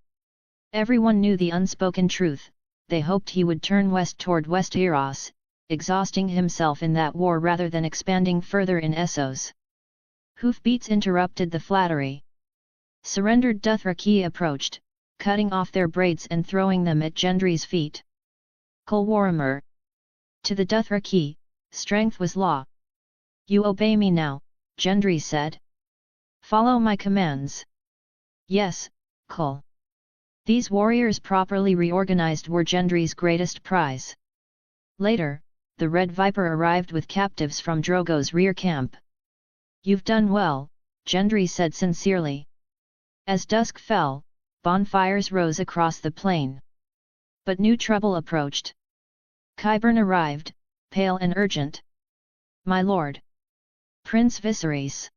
Everyone knew the unspoken truth, they hoped he would turn west toward Westeros, exhausting himself in that war rather than expanding further in Essos. Hoofbeats interrupted the flattery. Surrendered Dothraki approached, cutting off their braids and throwing them at Gendry's feet. Colwarmer. To the Dothraki, strength was law. You obey me now, Gendry said. Follow my commands. Yes, Col. These warriors properly reorganized were Gendry's greatest prize. Later, the Red Viper arrived with captives from Drogo's rear camp. You've done well, Gendry said sincerely. As dusk fell, bonfires rose across the plain. But new trouble approached. Qyburn arrived, pale and urgent. My lord. Prince Viserys.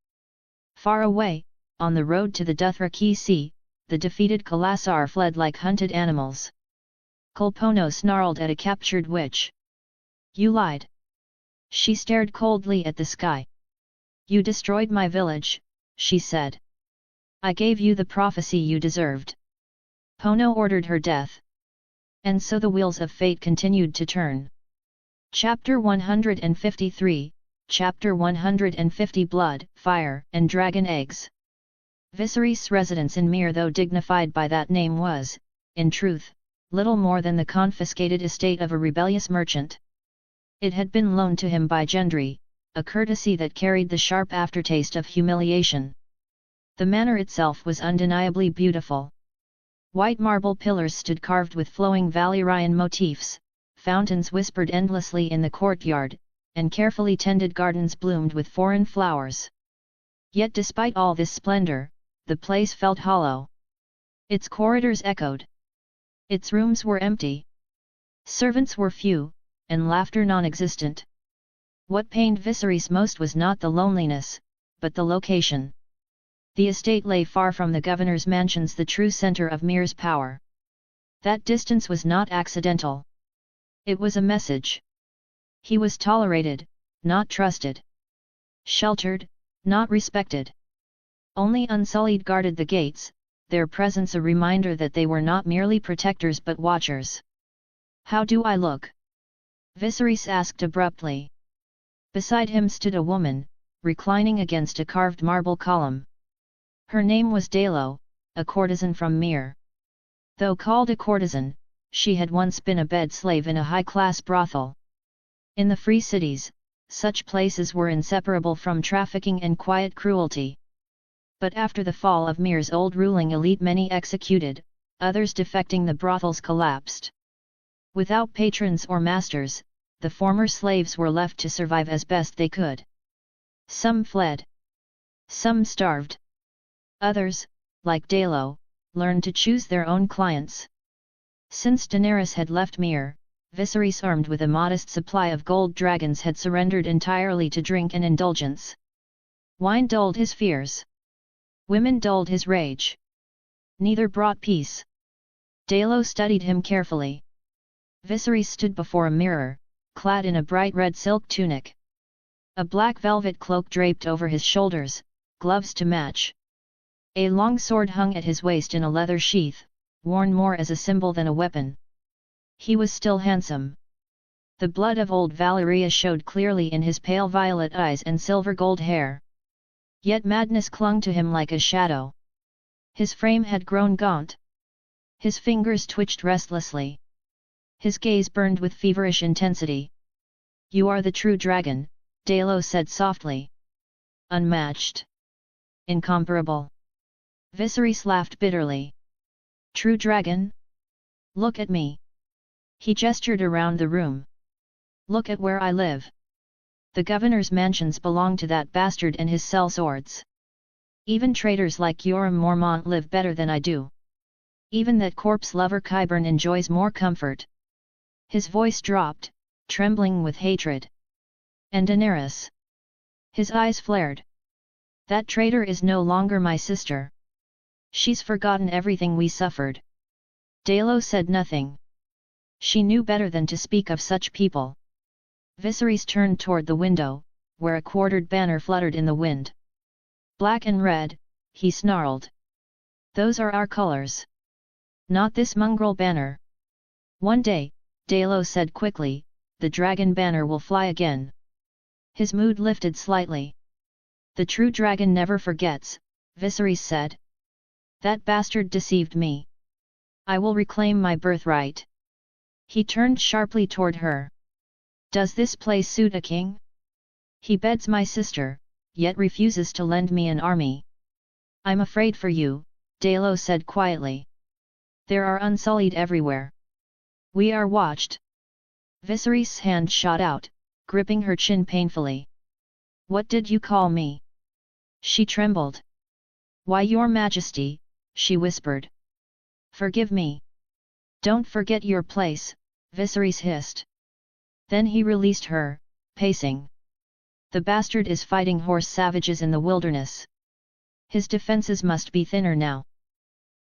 Far away, on the road to the Dothraki Sea, the defeated Khalasar fled like hunted animals. Kolpono snarled at a captured witch. You lied. She stared coldly at the sky. You destroyed my village, she said. I gave you the prophecy you deserved. Pono ordered her death. And so the wheels of fate continued to turn. Chapter 153, Chapter 150 Blood, Fire, and Dragon Eggs. Viserys' residence in Myr, though dignified by that name, was, in truth, little more than the confiscated estate of a rebellious merchant. It had been loaned to him by Gendry, a courtesy that carried the sharp aftertaste of humiliation. The manor itself was undeniably beautiful. White marble pillars stood carved with flowing Valyrian motifs, fountains whispered endlessly in the courtyard, and carefully tended gardens bloomed with foreign flowers. Yet despite all this splendor, the place felt hollow. Its corridors echoed. Its rooms were empty. Servants were few, and laughter non-existent. What pained Viserys most was not the loneliness, but the location. The estate lay far from the governor's mansions, the true center of Myr's power. That distance was not accidental. It was a message. He was tolerated, not trusted. Sheltered, not respected. Only Unsullied guarded the gates, their presence a reminder that they were not merely protectors but watchers. How do I look? Viserys asked abruptly. Beside him stood a woman, reclining against a carved marble column. Her name was Dalo, a courtesan from Myr. Though called a courtesan, she had once been a bed slave in a high-class brothel. In the free cities, such places were inseparable from trafficking and quiet cruelty. But after the fall of Myr's old ruling elite, many executed, others defecting, the brothels collapsed. Without patrons or masters, the former slaves were left to survive as best they could. Some fled. Some starved. Others, like Dalo, learned to choose their own clients. Since Daenerys had left Myr, Viserys, armed with a modest supply of gold dragons, had surrendered entirely to drink and indulgence. Wine dulled his fears. Women dulled his rage. Neither brought peace. Dalo studied him carefully. Viserys stood before a mirror, clad in a bright red silk tunic. A black velvet cloak draped over his shoulders, gloves to match. A long sword hung at his waist in a leather sheath, worn more as a symbol than a weapon. He was still handsome. The blood of old Valyria showed clearly in his pale violet eyes and silver gold hair. Yet madness clung to him like a shadow. His frame had grown gaunt. His fingers twitched restlessly. His gaze burned with feverish intensity. You are the true dragon, Dalo said softly. unmatched, incomparable. Viserys laughed bitterly. True dragon? Look at me. He gestured around the room. Look at where I live. The governor's mansions belong to that bastard and his sellswords. Even traitors like Yoram Mormont live better than I do. Even that corpse-lover Qyburn enjoys more comfort. His voice dropped, trembling with hatred. And Daenerys? His eyes flared. That traitor is no longer my sister. She's forgotten everything we suffered. Daelo said nothing. She knew better than to speak of such people. Viserys turned toward the window, where a quartered banner fluttered in the wind. Black and red, he snarled. Those are our colors. Not this mongrel banner. One day, Daelo said quickly, the dragon banner will fly again. His mood lifted slightly. The true dragon never forgets, Viserys said. That bastard deceived me. I will reclaim my birthright. He turned sharply toward her. Does this place suit a king? He beds my sister, yet refuses to lend me an army. I'm afraid for you, Daelo said quietly. There are Unsullied everywhere. We are watched. Viserys' hand shot out, gripping her chin painfully. What did you call me? She trembled. Why, Your Majesty, she whispered. Forgive me. Don't forget your place, Viserys hissed. Then he released her, pacing. The bastard is fighting horse savages in the wilderness. His defenses must be thinner now.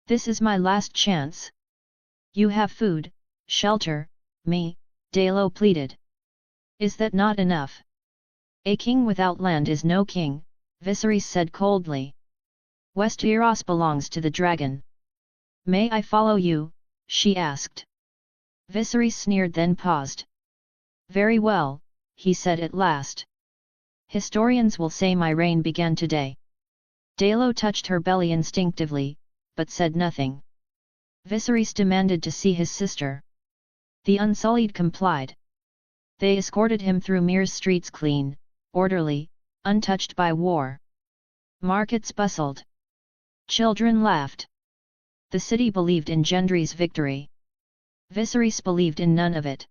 This is my last chance. You have food, shelter, me, Daelo pleaded. Is that not enough? A king without land is no king, Viserys said coldly. Westeros belongs to the dragon. May I follow you? She asked. Viserys sneered, then paused. Very well, he said at last. Historians will say my reign began today. Daelo touched her belly instinctively, but said nothing. Viserys demanded to see his sister. The Unsullied complied. They escorted him through Myr's streets clean, orderly, untouched by war. Markets bustled. Children laughed. The city believed in Gendry's victory. Viserys believed in none of it.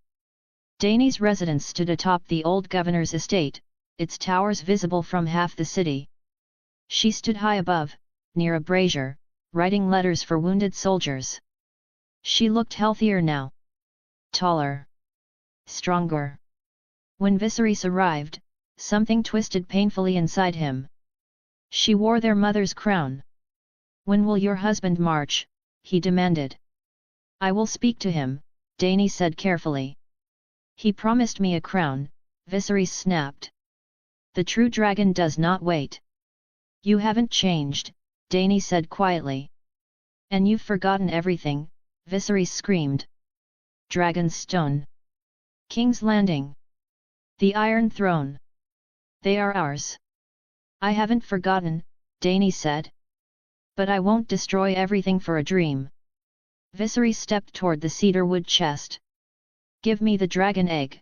Dany's residence stood atop the old governor's estate, its towers visible from half the city. She stood high above, near a brazier, writing letters for wounded soldiers. She looked healthier now. Taller. Stronger. When Viserys arrived, something twisted painfully inside him. She wore their mother's crown. When will your husband march? He demanded. I will speak to him, Dany said carefully. He promised me a crown, Viserys snapped. The true dragon does not wait. You haven't changed, Dany said quietly. And you've forgotten everything, Viserys screamed. Dragon's Stone. King's Landing. The Iron Throne. They are ours. I haven't forgotten, Dany said. But I won't destroy everything for a dream. Viserys stepped toward the cedarwood chest. Give me the dragon egg.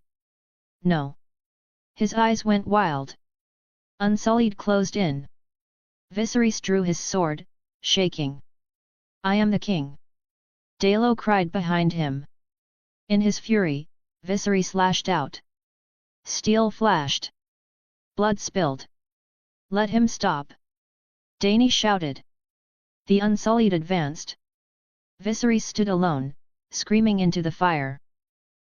No. His eyes went wild. Unsullied closed in. Viserys drew his sword, shaking. I am the king. Daelo cried behind him. In his fury, Viserys lashed out. Steel flashed. Blood spilled. Let him stop. Dany shouted. The Unsullied advanced. Viserys stood alone, screaming into the fire.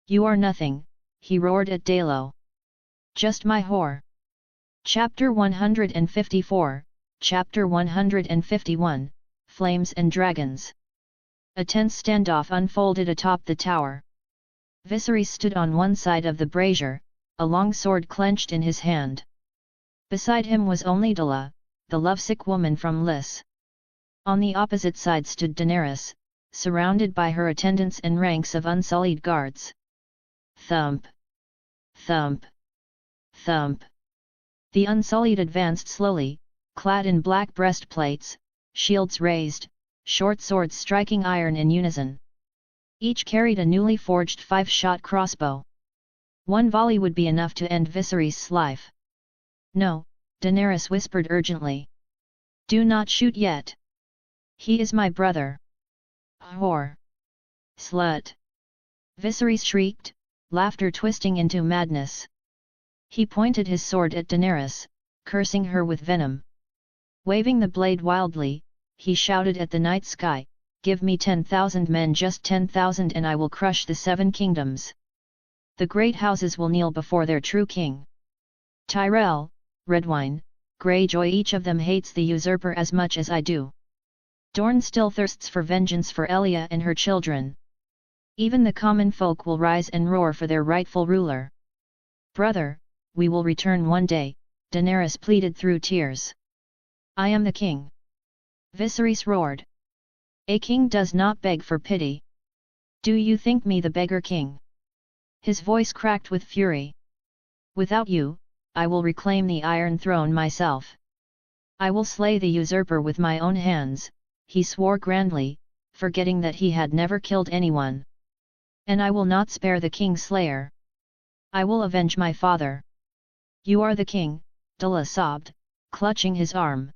You are nothing, he roared at Daelo. Just my whore. Chapter 154, Chapter 151, Flames and Dragons. A tense standoff unfolded atop the tower. Viserys stood on one side of the brazier, a long sword clenched in his hand. Beside him was only Dela, the lovesick woman from Lys. On the opposite side stood Daenerys, surrounded by her attendants and ranks of Unsullied guards. Thump! Thump! Thump! The Unsullied advanced slowly, clad in black breastplates, shields raised, short swords striking iron in unison. Each carried a newly forged 5-shot crossbow. One volley would be enough to end Viserys' life. No, Daenerys whispered urgently. Do not shoot yet. He is my brother. Whore! Slut! Viserys shrieked, laughter twisting into madness. He pointed his sword at Daenerys, cursing her with venom. Waving the blade wildly, he shouted at the night sky, give me 10,000 men, just 10,000, and I will crush the 7 kingdoms. The great houses will kneel before their true king. Tyrell, Redwine, Greyjoy, each of them hates the usurper as much as I do. Dorne still thirsts for vengeance for Elia and her children. Even the common folk will rise and roar for their rightful ruler. Brother, we will return one day, Daenerys pleaded through tears. I am the king. Viserys roared. A king does not beg for pity. Do you think me the beggar king? His voice cracked with fury. Without you, I will reclaim the Iron Throne myself. I will slay the usurper with my own hands, he swore grandly, forgetting that he had never killed anyone. And I will not spare the king slayer. I will avenge my father. You are the king, Della sobbed, clutching his arm.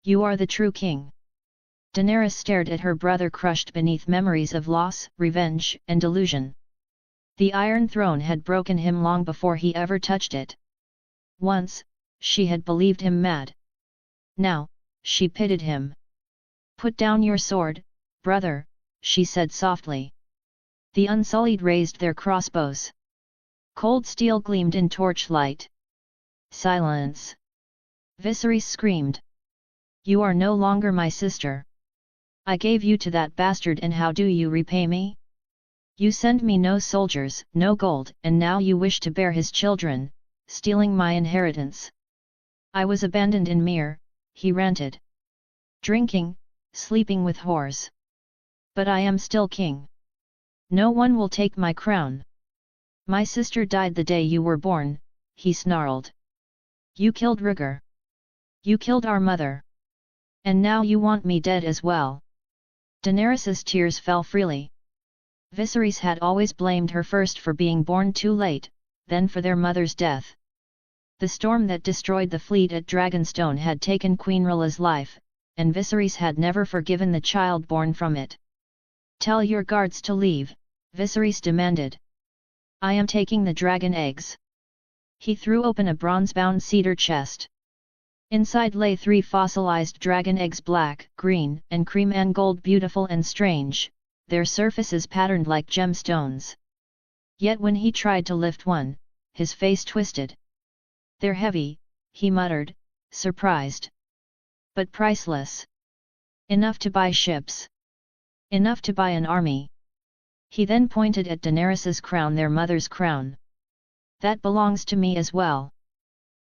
You are the true king. Daenerys stared at her brother, crushed beneath memories of loss, revenge, and delusion. The Iron Throne had broken him long before he ever touched it. Once, she had believed him mad. Now, she pitied him. Put down your sword, brother, she said softly. The Unsullied raised their crossbows. Cold steel gleamed in torchlight. Silence! Viserys screamed. You are no longer my sister. I gave you to that bastard, and how do you repay me? You send me no soldiers, no gold, and now you wish to bear his children, stealing my inheritance. I was abandoned in Myr, he ranted. Drinking, sleeping with whores. But I am still king. No one will take my crown. My sister died the day you were born, he snarled. You killed Rhaegar. You killed our mother. And now you want me dead as well. Daenerys's tears fell freely. Viserys had always blamed her, first for being born too late, then for their mother's death. The storm that destroyed the fleet at Dragonstone had taken Queen Rhaella's life, and Viserys had never forgiven the child born from it. Tell your guards to leave, Viserys demanded. I am taking the dragon eggs. He threw open a bronze-bound cedar chest. Inside lay 3 fossilized dragon eggs, black, green, and cream and gold, beautiful and strange, their surfaces patterned like gemstones. Yet when he tried to lift one, his face twisted. They're heavy, he muttered, surprised. But priceless. Enough to buy ships. Enough to buy an army. He then pointed at Daenerys's crown, their mother's crown. That belongs to me as well.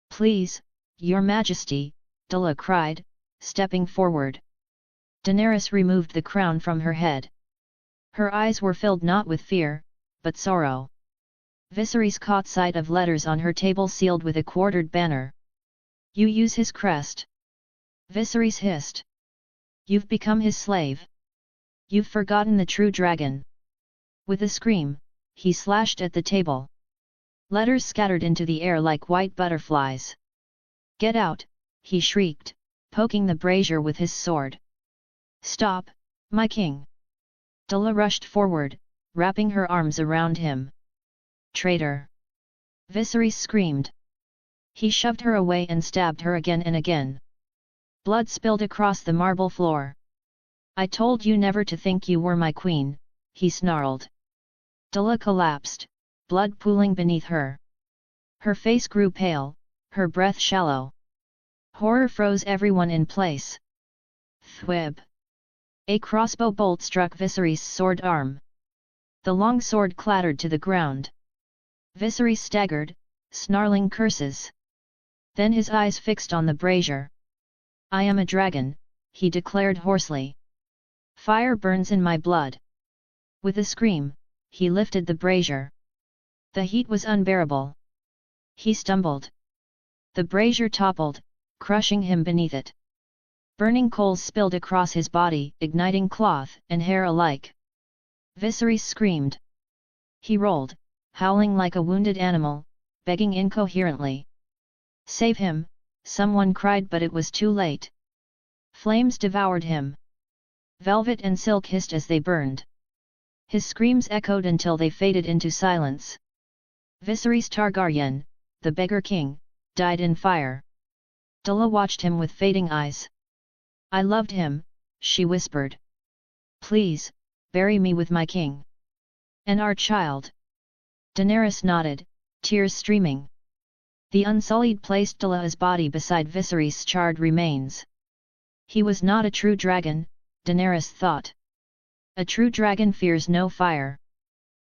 Please, Your Majesty, Della cried, stepping forward. Daenerys removed the crown from her head. Her eyes were filled not with fear, but sorrow. Viserys caught sight of letters on her table sealed with a quartered banner. You use his crest. Viserys hissed. You've become his slave. You've forgotten the true dragon. With a scream, he slashed at the table. Letters scattered into the air like white butterflies. Get out, he shrieked, poking the brazier with his sword. Stop, my king. Della rushed forward, wrapping her arms around him. Traitor! Viserys screamed. He shoved her away and stabbed her again and again. Blood spilled across the marble floor. I told you never to think you were my queen, he snarled. Della collapsed, blood pooling beneath her. Her face grew pale, her breath shallow. Horror froze everyone in place. Thwib! A crossbow bolt struck Viserys' sword arm. The long sword clattered to the ground. Viserys staggered, snarling curses. Then his eyes fixed on the brazier. I am a dragon, he declared hoarsely. Fire burns in my blood. With a scream, he lifted the brazier. The heat was unbearable. He stumbled. The brazier toppled, crushing him beneath it. Burning coals spilled across his body, igniting cloth and hair alike. Viserys screamed. He rolled, howling like a wounded animal, begging incoherently. Save him, someone cried, but it was too late. Flames devoured him. Velvet and silk hissed as they burned. His screams echoed until they faded into silence. Viserys Targaryen, the beggar king, died in fire. Della watched him with fading eyes. "I loved him," she whispered. "Please, bury me with my king. And our child." Daenerys nodded, tears streaming. The Unsullied placed Della's body beside Viserys' charred remains. He was not a true dragon, Daenerys thought. A true dragon fears no fire.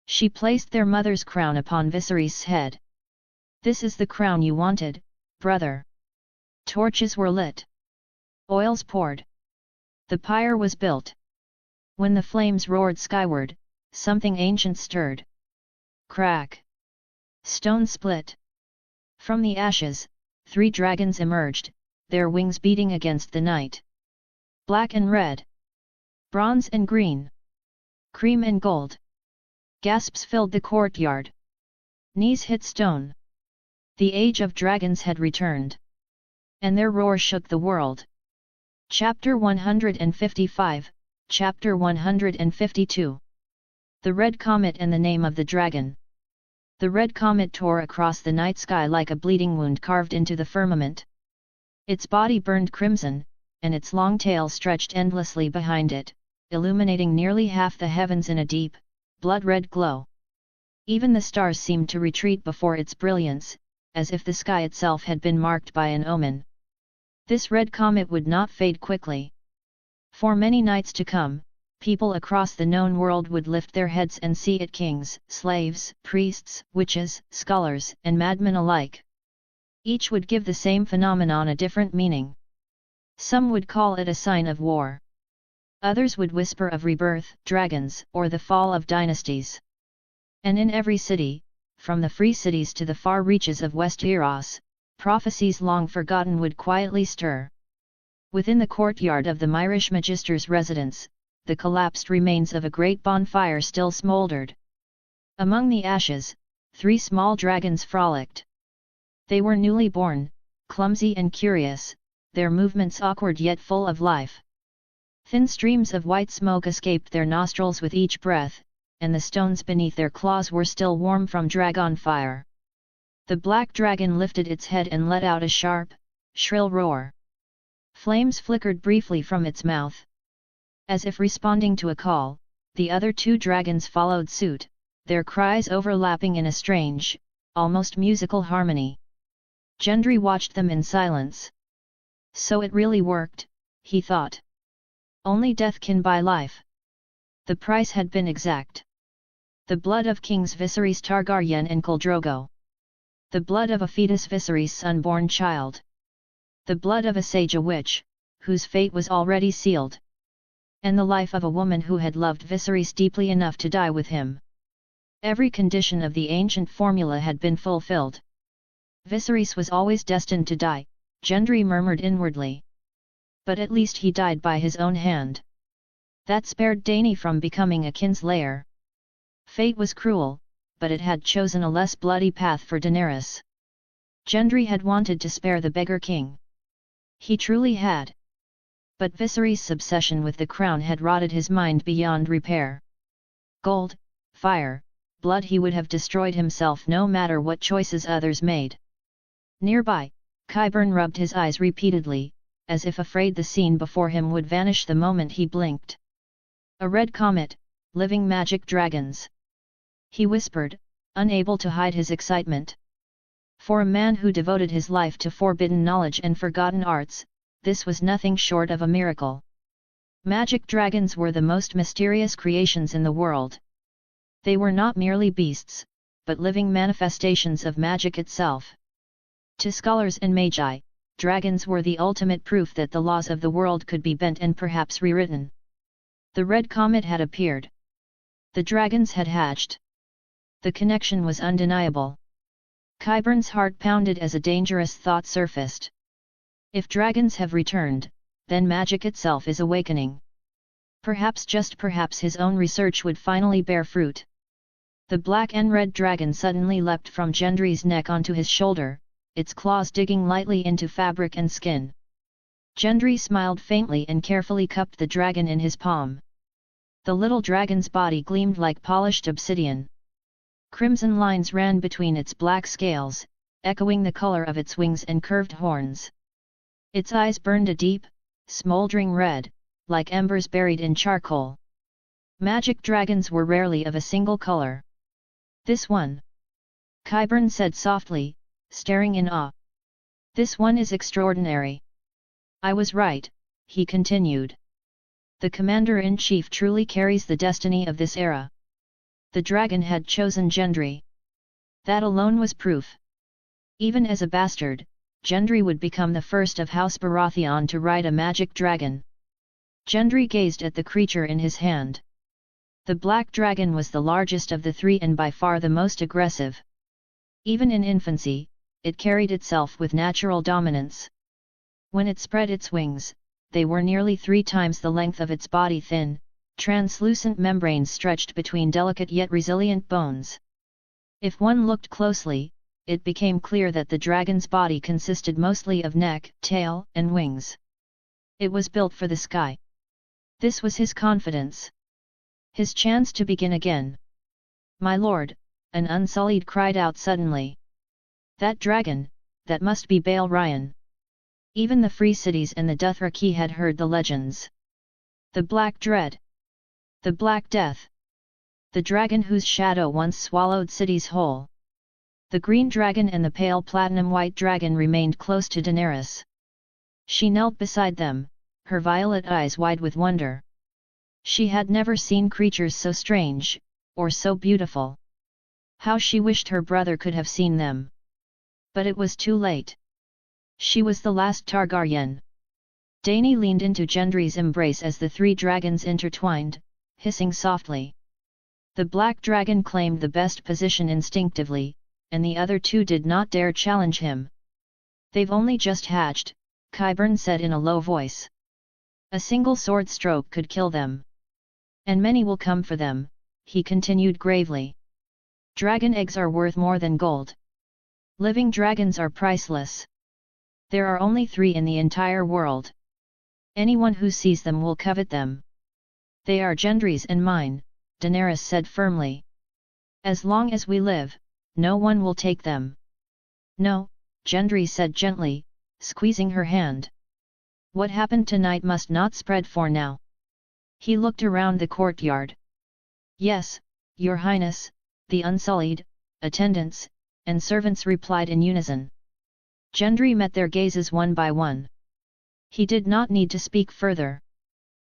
She placed their mother's crown upon Viserys' head. "This is the crown you wanted, brother." Torches were lit. Oils poured. The pyre was built. When the flames roared skyward, something ancient stirred. Crack! Stone split. From the ashes, 3 dragons emerged, their wings beating against the night. Black and red. Bronze and green. Cream and gold. Gasps filled the courtyard. Knees hit stone. The age of dragons had returned. And their roar shook the world. Chapter 155, Chapter 152. The Red Comet and the Name of the Dragon. The red comet tore across the night sky like a bleeding wound carved into the firmament. Its body burned crimson, and its long tail stretched endlessly behind it, illuminating nearly half the heavens in a deep, blood-red glow. Even the stars seemed to retreat before its brilliance, as if the sky itself had been marked by an omen. This red comet would not fade quickly. For many nights to come, people across the known world would lift their heads and see it, kings, slaves, priests, witches, scholars, and madmen alike. Each would give the same phenomenon a different meaning. Some would call it a sign of war. Others would whisper of rebirth, dragons, or the fall of dynasties. And in every city, from the free cities to the far reaches of Westeros, prophecies long forgotten would quietly stir. Within the courtyard of the Myrish Magister's residence, the collapsed remains of a great bonfire still smoldered. Among the ashes, 3 small dragons frolicked. They were newly born, clumsy and curious, their movements awkward yet full of life. Thin streams of white smoke escaped their nostrils with each breath, and the stones beneath their claws were still warm from dragon fire. The black dragon lifted its head and let out a sharp, shrill roar. Flames flickered briefly from its mouth. As if responding to a call, the other 2 dragons followed suit, their cries overlapping in a strange, almost musical harmony. Gendry watched them in silence. So it really worked, he thought. Only death can buy life. The price had been exact. The blood of kings Viserys Targaryen and Khal Drogo. The blood of a fetus Viserys' unborn child. The blood of a sage, a witch, whose fate was already sealed. And the life of a woman who had loved Viserys deeply enough to die with him. Every condition of the ancient formula had been fulfilled. Viserys was always destined to die, Gendry murmured inwardly. But at least he died by his own hand. That spared Dany from becoming a kinslayer. Fate was cruel, but it had chosen a less bloody path for Daenerys. Gendry had wanted to spare the beggar king. He truly had. But Viserys' obsession with the crown had rotted his mind beyond repair. Gold, fire, blood, he would have destroyed himself no matter what choices others made. Nearby, Qyburn rubbed his eyes repeatedly, as if afraid the scene before him would vanish the moment he blinked. A red comet, living magic dragons. He whispered, unable to hide his excitement. For a man who devoted his life to forbidden knowledge and forgotten arts, this was nothing short of a miracle. Magic dragons were the most mysterious creations in the world. They were not merely beasts, but living manifestations of magic itself. To scholars and magi, dragons were the ultimate proof that the laws of the world could be bent and perhaps rewritten. The red comet had appeared. The dragons had hatched. The connection was undeniable. Qyburn's heart pounded as a dangerous thought surfaced. If dragons have returned, then magic itself is awakening. Perhaps, just perhaps, his own research would finally bear fruit. The black and red dragon suddenly leapt from Gendry's neck onto his shoulder, its claws digging lightly into fabric and skin. Gendry smiled faintly and carefully cupped the dragon in his palm. The little dragon's body gleamed like polished obsidian. Crimson lines ran between its black scales, echoing the color of its wings and curved horns. Its eyes burned a deep, smoldering red, like embers buried in charcoal. Magic dragons were rarely of a single color. This one, Qyburn said softly, staring in awe. This one is extraordinary. I was right, he continued. The commander-in-chief truly carries the destiny of this era. The dragon had chosen Gendry. That alone was proof. Even as a bastard, Gendry would become the first of House Baratheon to ride a magic dragon. Gendry gazed at the creature in his hand. The black dragon was the largest of the three and by far the most aggressive. Even in infancy, it carried itself with natural dominance. When it spread its wings, they were nearly 3 times the length of its body, thin, translucent membranes stretched between delicate yet resilient bones. If one looked closely, it became clear that the dragon's body consisted mostly of neck, tail, and wings. It was built for the sky. This was his confidence. His chance to begin again. My lord, an Unsullied cried out suddenly. That dragon, that must be Balryan. Even the Free Cities and the Dothraki had heard the legends. The Black Dread. The Black Death. The dragon whose shadow once swallowed cities whole. The green dragon and the pale platinum-white dragon remained close to Daenerys. She knelt beside them, her violet eyes wide with wonder. She had never seen creatures so strange, or so beautiful. How she wished her brother could have seen them. But it was too late. She was the last Targaryen. Dany leaned into Gendry's embrace as the 3 dragons intertwined, hissing softly. The black dragon claimed the best position instinctively, and the other 2 did not dare challenge him. They've only just hatched, Qyburn said in a low voice. A single sword stroke could kill them. And many will come for them, he continued gravely. Dragon eggs are worth more than gold. Living dragons are priceless. There are only 3 in the entire world. Anyone who sees them will covet them. They are Gendry's and mine, Daenerys said firmly. As long as we live, no one will take them. No, Gendry said gently, squeezing her hand. What happened tonight must not spread for now. He looked around the courtyard. Yes, Your Highness, the Unsullied, attendants, and servants replied in unison. Gendry met their gazes one by one. He did not need to speak further.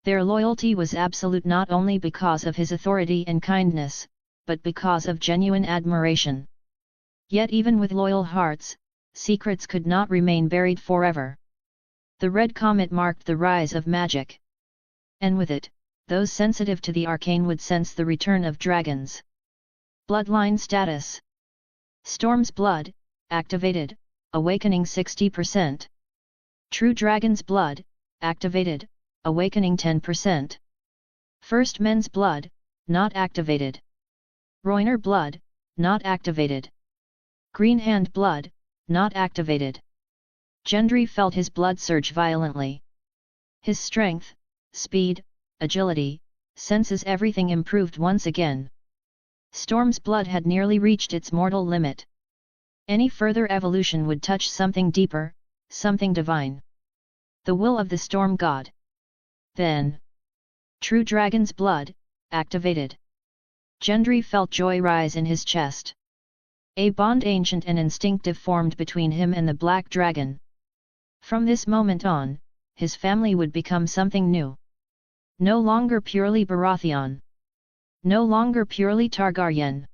Their loyalty was absolute not only because of his authority and kindness, but because of genuine admiration. Yet even with loyal hearts, secrets could not remain buried forever. The Red Comet marked the rise of magic. And with it, those sensitive to the arcane would sense the return of dragons. Bloodline status. Storm's Blood, activated, awakening 60%. True Dragon's Blood, activated, awakening 10%. First Men's Blood, not activated. Rhoynar Blood, not activated. Green Hand Blood, not activated. Gendry felt his blood surge violently. His strength, speed, agility, senses everything improved once again. Storm's Blood had nearly reached its mortal limit. Any further evolution would touch something deeper, something divine. The will of the Storm God. Then, True Dragon's Blood, activated. Gendry felt joy rise in his chest. A bond ancient and instinctive formed between him and the Black Dragon. From this moment on, his family would become something new. No longer purely Baratheon. No longer purely Targaryen.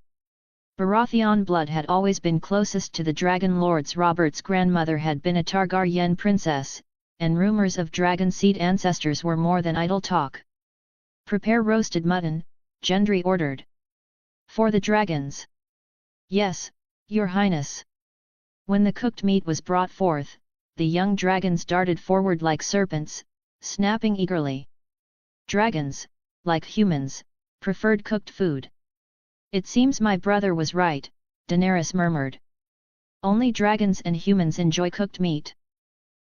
Baratheon blood had always been closest to the Dragon Lords. Robert's grandmother had been a Targaryen princess, and rumors of dragon seed ancestors were more than idle talk. Prepare roasted mutton, Gendry ordered. For the dragons. Yes, Your Highness. When the cooked meat was brought forth, the young dragons darted forward like serpents, snapping eagerly. Dragons, like humans, preferred cooked food. It seems my brother was right, Daenerys murmured. Only dragons and humans enjoy cooked meat.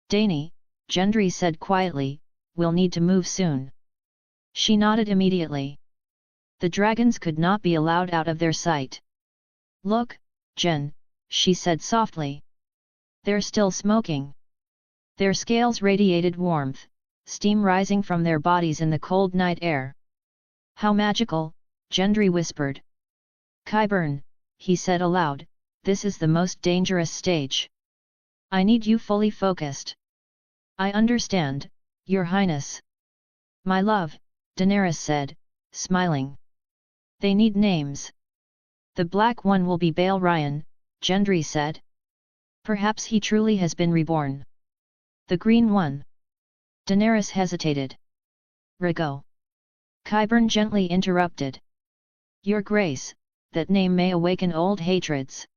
Dany, Gendry said quietly, we'll need to move soon. She nodded immediately. The dragons could not be allowed out of their sight. Look, Jen, she said softly. They're still smoking. Their scales radiated warmth, steam rising from their bodies in the cold night air. How magical, Gendry whispered. Qyburn, he said aloud, this is the most dangerous stage. I need you fully focused. I understand, Your Highness. My love, Daenerys said, smiling. They need names. The black one will be Balerion, Gendry said. Perhaps he truly has been reborn. The green one. Daenerys hesitated. Rhaego. Qyburn gently interrupted. Your Grace, that name may awaken old hatreds.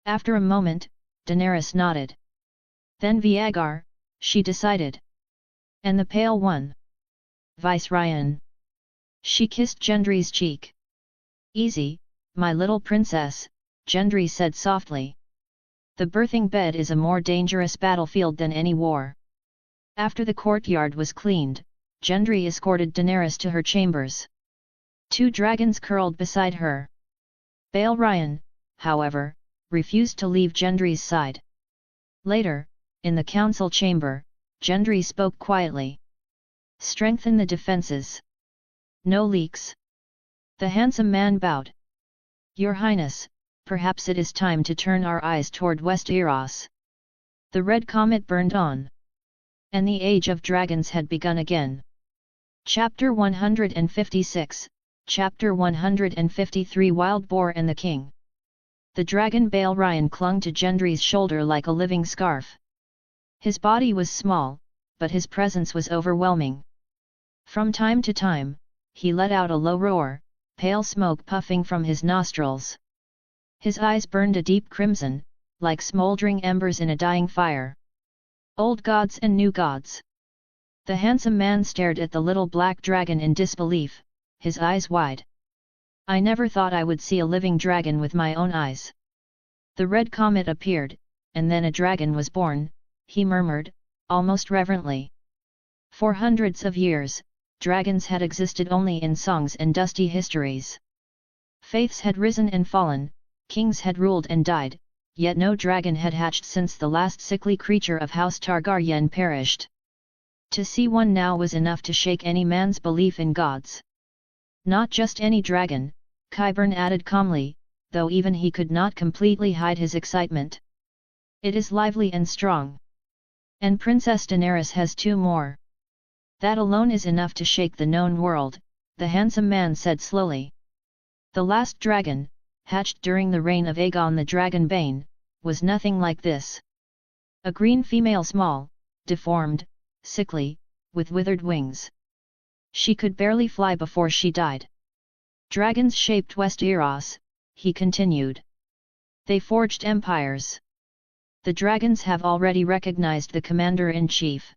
After a moment, Daenerys nodded. Then Vhagar, she decided. And the pale one? Viserys. She kissed Gendry's cheek. Easy, my little princess, Gendry said softly. The birthing bed is a more dangerous battlefield than any war. After the courtyard was cleaned, Gendry escorted Daenerys to her chambers. Two dragons curled beside her. Balerion, however, refused to leave Gendry's side. Later, in the council chamber, Gendry spoke quietly. Strengthen the defences. No leaks. The handsome man bowed. Your Highness, perhaps it is time to turn our eyes toward Westeros. The red comet burned on. And the age of dragons had begun again. Chapter 156, Chapter 153 Wild Boar and the King. The dragon Balerion clung to Gendry's shoulder like a living scarf. His body was small, but his presence was overwhelming. From time to time, he let out a low roar, pale smoke puffing from his nostrils. His eyes burned a deep crimson, like smoldering embers in a dying fire. Old gods and new gods. The handsome man stared at the little black dragon in disbelief, his eyes wide. I never thought I would see a living dragon with my own eyes. The red comet appeared, and then a dragon was born, he murmured, almost reverently. For hundreds of years, dragons had existed only in songs and dusty histories. Faiths had risen and fallen, kings had ruled and died, yet no dragon had hatched since the last sickly creature of House Targaryen perished. To see one now was enough to shake any man's belief in gods. Not just any dragon, Qyburn added calmly, though even he could not completely hide his excitement. It is lively and strong. And Princess Daenerys has two more. That alone is enough to shake the known world, the handsome man said slowly. The last dragon, hatched during the reign of Aegon the Dragonbane, was nothing like this. A green female small, deformed, sickly, with withered wings. She could barely fly before she died. Dragons shaped Westeros, he continued. They forged empires. The dragons have already recognized the commander-in-chief.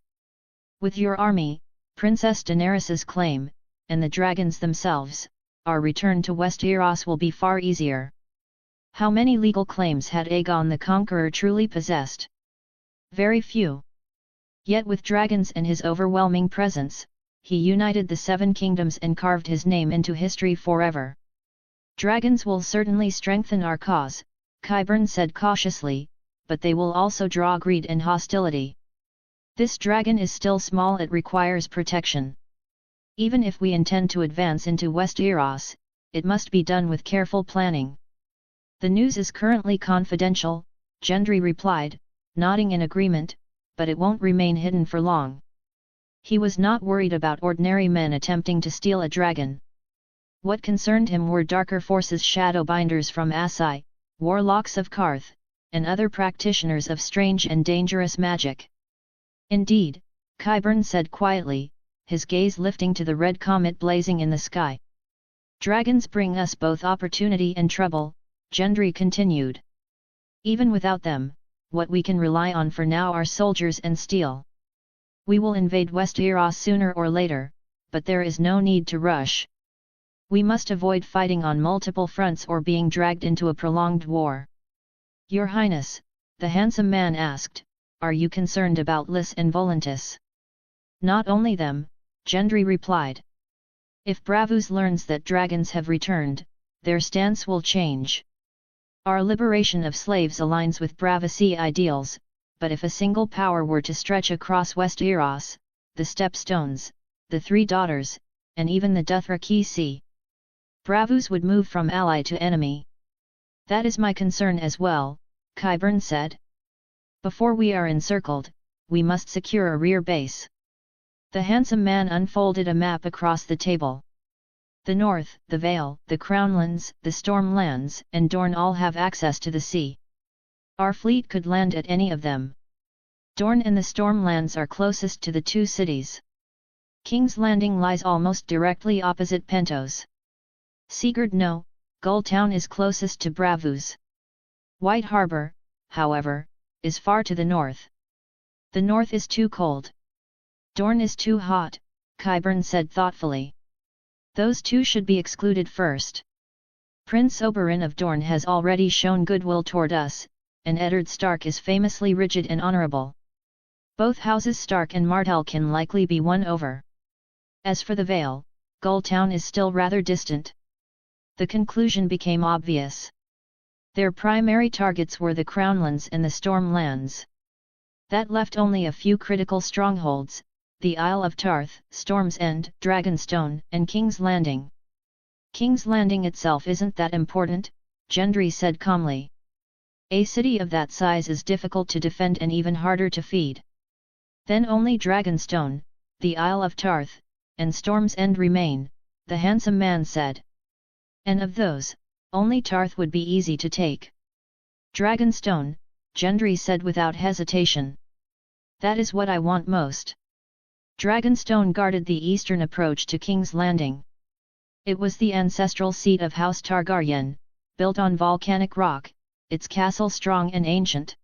With your army, Princess Daenerys's claim, and the dragons themselves, our return to Westeros will be far easier. How many legal claims had Aegon the Conqueror truly possessed? Very few. Yet with dragons and his overwhelming presence, he united the Seven Kingdoms and carved his name into history forever. Dragons will certainly strengthen our cause, Qyburn said cautiously, but they will also draw greed and hostility. This dragon is still small, it requires protection. Even if we intend to advance into Westeros, it must be done with careful planning. The news is currently confidential, Gendry replied, nodding in agreement, but it won't remain hidden for long. He was not worried about ordinary men attempting to steal a dragon. What concerned him were darker forces, shadowbinders from Asai, warlocks of Qarth, and other practitioners of strange and dangerous magic. Indeed, Qyburn said quietly, his gaze lifting to the red comet blazing in the sky. Dragons bring us both opportunity and trouble, Gendry continued. Even without them, what we can rely on for now are soldiers and steel. We will invade Westeros sooner or later, but there is no need to rush. We must avoid fighting on multiple fronts or being dragged into a prolonged war. Your Highness, the handsome man asked, are you concerned about Lys and Volantis? Not only them, Gendry replied. If Braavos learns that dragons have returned, their stance will change. Our liberation of slaves aligns with Braavasi ideals, but if a single power were to stretch across Westeros, the Stepstones, the Three Daughters, and even the Dothraki Sea, Braavos would move from ally to enemy. That is my concern as well, Qyburn said. Before we are encircled, we must secure a rear base. The handsome man unfolded a map across the table. The North, the Vale, the Crownlands, the Stormlands, and Dorne all have access to the sea. Our fleet could land at any of them. Dorne and the Stormlands are closest to the two cities. King's Landing lies almost directly opposite Pentos. Sigurd no, Gulltown is closest to Braavos. White Harbour, however, is far to the north. The north is too cold. Dorne is too hot, Qyburn said thoughtfully. Those two should be excluded first. Prince Oberyn of Dorne has already shown goodwill toward us, and Eddard Stark is famously rigid and honourable. Both houses Stark and Martell can likely be won over. As for the Vale, Gulltown is still rather distant. The conclusion became obvious. Their primary targets were the Crownlands and the Stormlands. That left only a few critical strongholds, the Isle of Tarth, Storm's End, Dragonstone, and King's Landing. King's Landing itself isn't that important, Gendry said calmly. A city of that size is difficult to defend and even harder to feed. Then only Dragonstone, the Isle of Tarth, and Storm's End remain, the handsome man said. And of those, only Tarth would be easy to take. Dragonstone, Gendry said without hesitation. That is what I want most. Dragonstone guarded the eastern approach to King's Landing. It was the ancestral seat of House Targaryen, built on volcanic rock, its castle strong and ancient.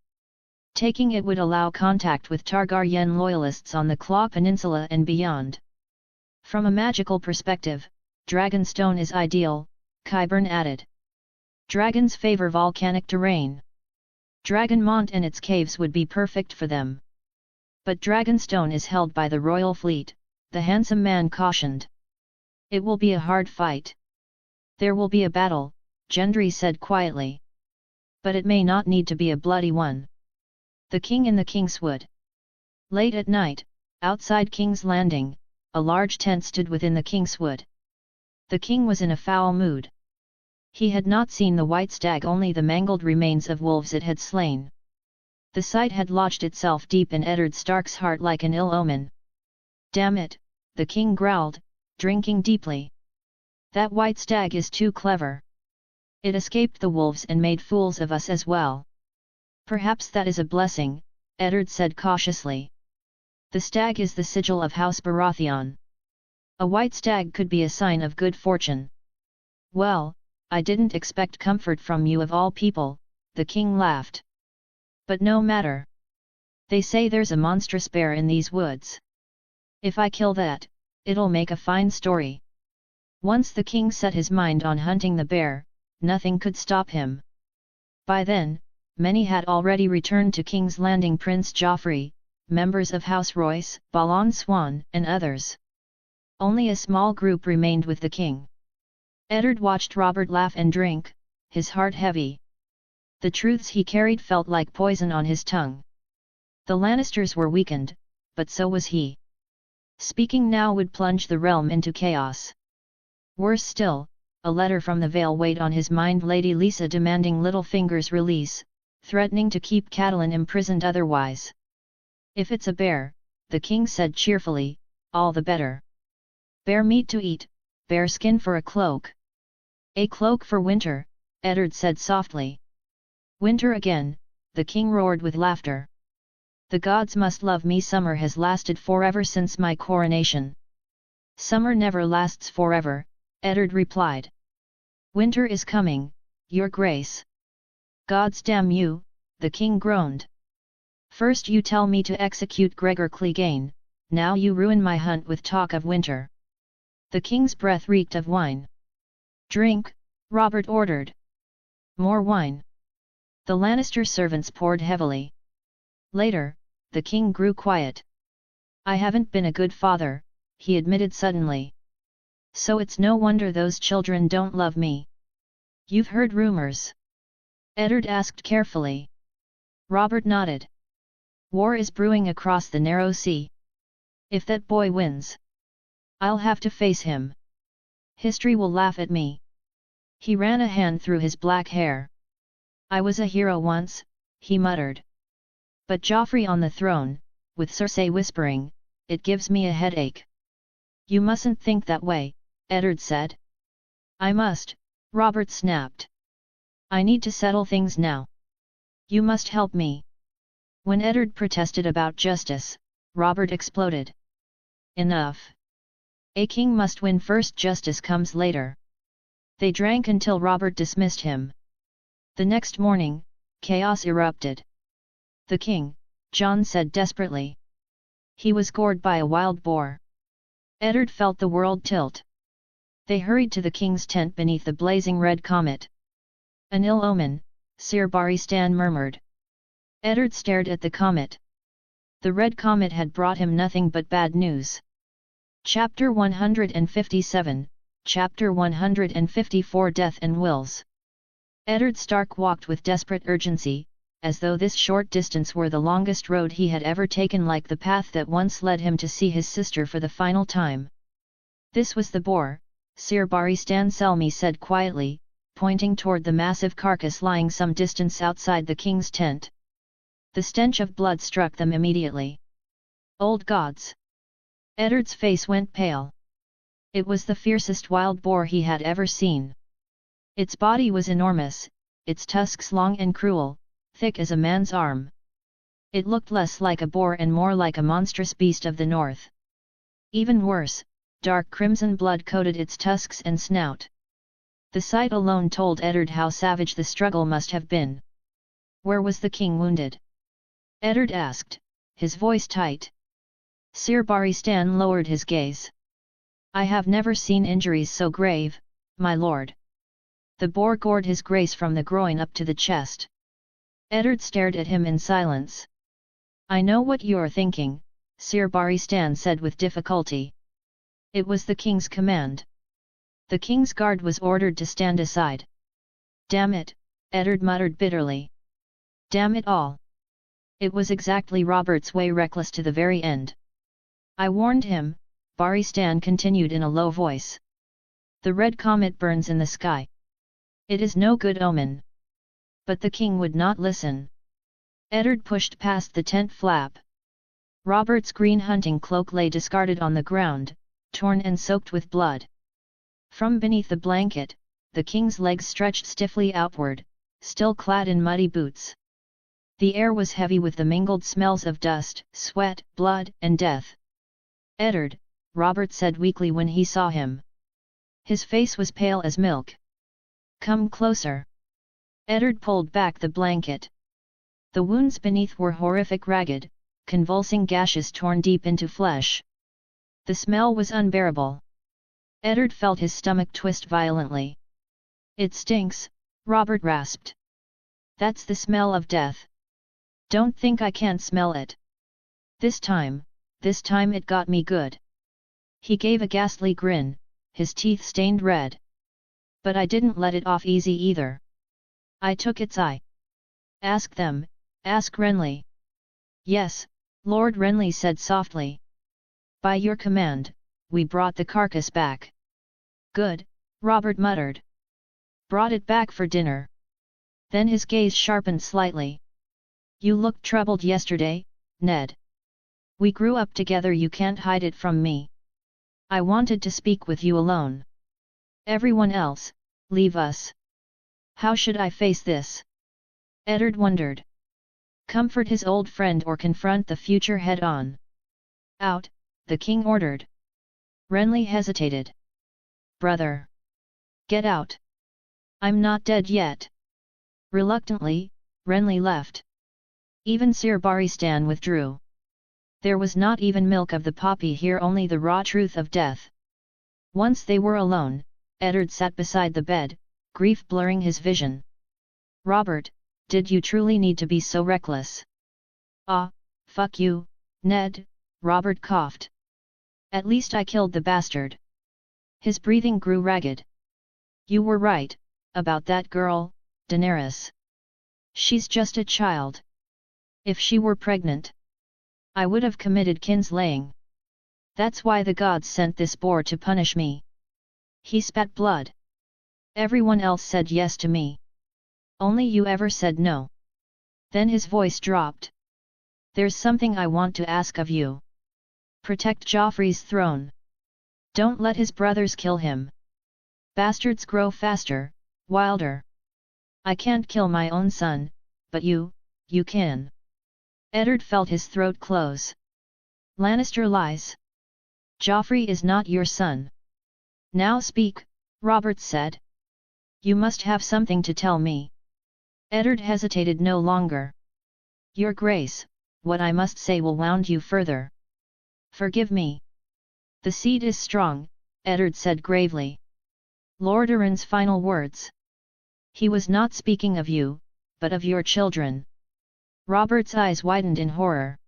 Taking it would allow contact with Targaryen loyalists on the Claw Peninsula and beyond. From a magical perspective, Dragonstone is ideal, Qyburn added. Dragons favor volcanic terrain. Dragonmont and its caves would be perfect for them. But Dragonstone is held by the royal fleet, the handsome man cautioned. It will be a hard fight. There will be a battle, Gendry said quietly. But it may not need to be a bloody one. The king in the Kingswood. Late at night, outside King's Landing, a large tent stood within the Kingswood. The king was in a foul mood. He had not seen the white stag, only the mangled remains of wolves it had slain. The sight had lodged itself deep in Eddard Stark's heart like an ill omen. Damn it, the king growled, drinking deeply. That white stag is too clever. It escaped the wolves and made fools of us as well. Perhaps that is a blessing, Eddard said cautiously. The stag is the sigil of House Baratheon. A white stag could be a sign of good fortune. Well, I didn't expect comfort from you of all people, the king laughed. But no matter. They say there's a monstrous bear in these woods. If I kill that, it'll make a fine story. Once the king set his mind on hunting the bear, nothing could stop him. By then, many had already returned to King's Landing: Prince Joffrey, members of House Royce, Balon Swan, and others. Only a small group remained with the king. Eddard watched Robert laugh and drink, his heart heavy. The truths he carried felt like poison on his tongue. The Lannisters were weakened, but so was he. Speaking now would plunge the realm into chaos. Worse still, a letter from the Vale weighed on his mind: Lady Lisa demanding Littlefinger's release, threatening to keep Catelyn imprisoned otherwise. If it's a bear, the king said cheerfully, all the better. Bear meat to eat, bear skin for a cloak. A cloak for winter, Eddard said softly. Winter again, the king roared with laughter. The gods must love me. Summer has lasted forever since my coronation. Summer never lasts forever, Eddard replied. Winter is coming, your grace. Gods damn you, the king groaned. First you tell me to execute Gregor Clegane, now you ruin my hunt with talk of winter. The king's breath reeked of wine. Drink, Robert ordered. More wine. The Lannister servants poured heavily. Later, the king grew quiet. "I haven't been a good father," he admitted suddenly. "So it's no wonder those children don't love me." "You've heard rumors?" Eddard asked carefully. Robert nodded. "War is brewing across the narrow sea. If that boy wins, I'll have to face him. History will laugh at me." He ran a hand through his black hair. "I was a hero once," he muttered. "But Joffrey on the throne, with Cersei whispering, it gives me a headache." "You mustn't think that way," Eddard said. "I must," Robert snapped. "I need to settle things now. You must help me." When Eddard protested about justice, Robert exploded. "Enough! A king must win first, justice comes later." They drank until Robert dismissed him. The next morning, chaos erupted. "The king," Jon said desperately. "He was gored by a wild boar." Eddard felt the world tilt. They hurried to the king's tent beneath the blazing red comet. "An ill omen," Sir Barristan murmured. Eddard stared at the comet. The red comet had brought him nothing but bad news. Chapter 157, Chapter 154 Death and Wills. Eddard Stark walked with desperate urgency, as though this short distance were the longest road he had ever taken, like the path that once led him to see his sister for the final time. "This was the boar," Sir Barristan Selmy said quietly, pointing toward the massive carcass lying some distance outside the king's tent. The stench of blood struck them immediately. "Old gods!" Eddard's face went pale. It was the fiercest wild boar he had ever seen. Its body was enormous, its tusks long and cruel, thick as a man's arm. It looked less like a boar and more like a monstrous beast of the north. Even worse, dark crimson blood coated its tusks and snout. The sight alone told Eddard how savage the struggle must have been. "Where was the king wounded?" Eddard asked, his voice tight. Sir Barristan lowered his gaze. "I have never seen injuries so grave, my lord." The boar gored his grace from the groin up to the chest. Eddard stared at him in silence. "I know what you're thinking," Sir Barristan said with difficulty. "It was the king's command. The king's guard was ordered to stand aside." "Damn it," Eddard muttered bitterly. "Damn it all. It was exactly Robert's way, reckless to the very end." "I warned him," Barristan continued in a low voice. "The red comet burns in the sky. It is no good omen." But the king would not listen. Eddard pushed past the tent flap. Robert's green hunting cloak lay discarded on the ground, torn and soaked with blood. From beneath the blanket, the king's legs stretched stiffly outward, still clad in muddy boots. The air was heavy with the mingled smells of dust, sweat, blood, and death. "Eddard," Robert said weakly when he saw him. His face was pale as milk. "Come closer." Eddard pulled back the blanket. The wounds beneath were horrific, ragged, convulsing gashes torn deep into flesh. The smell was unbearable. Eddard felt his stomach twist violently. "It stinks," Robert rasped. "That's the smell of death. Don't think I can't smell it. This time it got me good." He gave a ghastly grin, his teeth stained red. "But I didn't let it off easy either. I took its eye." "Ask them, ask Renly." "Yes," Lord Renly said softly. "By your command, we brought the carcass back." "Good," Robert muttered. "Brought it back for dinner." Then his gaze sharpened slightly. "You looked troubled yesterday, Ned. We grew up together, you can't hide it from me. I wanted to speak with you alone. Everyone else, leave us." "How should I face this?" Eddard wondered. Comfort his old friend or confront the future head-on? "Out," the king ordered. Renly hesitated. "Brother! Get out! I'm not dead yet." Reluctantly, Renly left. Even Sir Barristan withdrew. There was not even milk of the poppy here, only the raw truth of death. Once they were alone, Eddard sat beside the bed, grief blurring his vision. "Robert," did you truly need to be so reckless? Ah, fuck you, Ned, Robert coughed. At least I killed the bastard. His breathing grew ragged. You were right, about that girl, Daenerys. She's just a child. If she were pregnant, I would have committed kinslaying. That's why the gods sent this boar to punish me. He spat blood. Everyone else said yes to me. Only you ever said no. Then his voice dropped. There's something I want to ask of you. Protect Joffrey's throne. Don't let his brothers kill him. Bastards grow faster, wilder. I can't kill my own son, but you can. Eddard felt his throat close. Lannister lies. Joffrey is not your son. Now speak, Robert said. You must have something to tell me. Eddard hesitated no longer. Your Grace, what I must say will wound you further. Forgive me. The seed is strong, Eddard said gravely. Lord Arryn's final words. He was not speaking of you, but of your children. Robert's eyes widened in horror.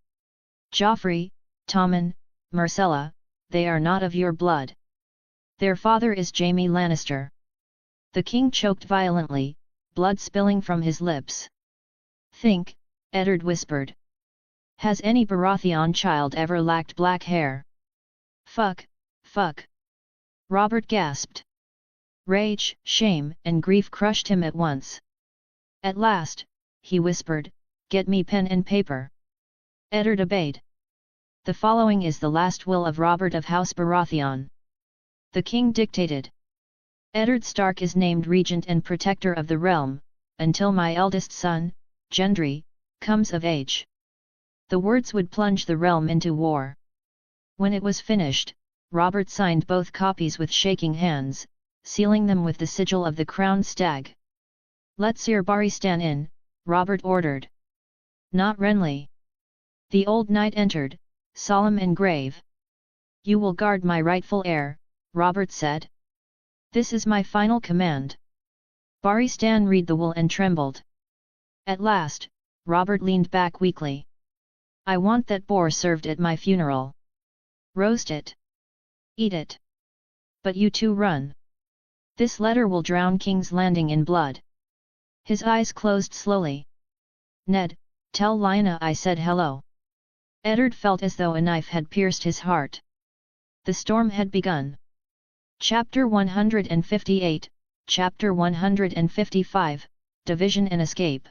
Joffrey, Tommen, Myrcella, they are not of your blood. Their father is Jaime Lannister. The king choked violently, blood spilling from his lips. Think, Eddard whispered. Has any Baratheon child ever lacked black hair? Fuck. Robert gasped. Rage, shame, and grief crushed him at once. At last, he whispered, get me pen and paper. Eddard obeyed. The following is the last will of Robert of House Baratheon. The king dictated. Eddard Stark is named regent and protector of the realm, until my eldest son, Gendry, comes of age. The words would plunge the realm into war. When it was finished, Robert signed both copies with shaking hands, sealing them with the sigil of the crowned stag. Let Sir Barristan in, Robert ordered. Not Renly. The old knight entered, solemn and grave. You will guard my rightful heir, Robert said. This is my final command. Barristan read the will and trembled. At last, Robert leaned back weakly. I want that boar served at my funeral. Roast it. Eat it. But you two run. This letter will drown King's Landing in blood. His eyes closed slowly. Ned, tell Lyanna I said hello. Eddard felt as though a knife had pierced his heart. The storm had begun. Chapter 158, Chapter 155, Division and Escape.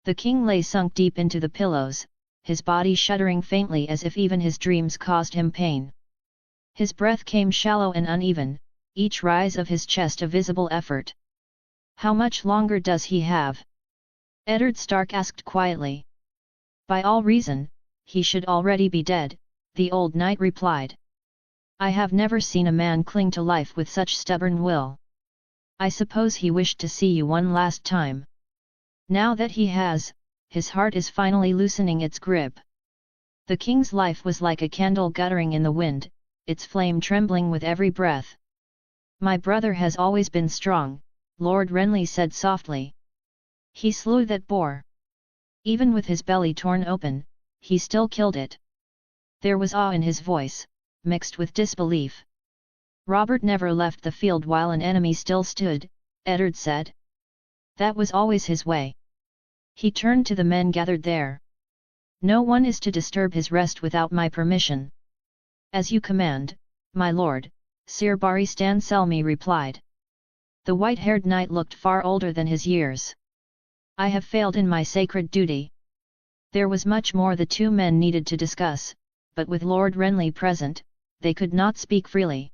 The king lay sunk deep into the pillows, his body shuddering faintly as if even his dreams caused him pain. His breath came shallow and uneven, each rise of his chest a visible effort. How much longer does he have? Eddard Stark asked quietly. By all reason, he should already be dead, the old knight replied. I have never seen a man cling to life with such stubborn will. I suppose he wished to see you one last time. Now that he has, his heart is finally loosening its grip. The king's life was like a candle guttering in the wind, its flame trembling with every breath. My brother has always been strong, Lord Renly said softly. He slew that boar. Even with his belly torn open, he still killed it. There was awe in his voice, mixed with disbelief. Robert never left the field while an enemy still stood, Eddard said. That was always his way. He turned to the men gathered there. No one is to disturb his rest without my permission. As you command, my lord, Sir Barristan Selmy replied. The white-haired knight looked far older than his years. I have failed in my sacred duty. There was much more the two men needed to discuss, but with Lord Renly present, they could not speak freely.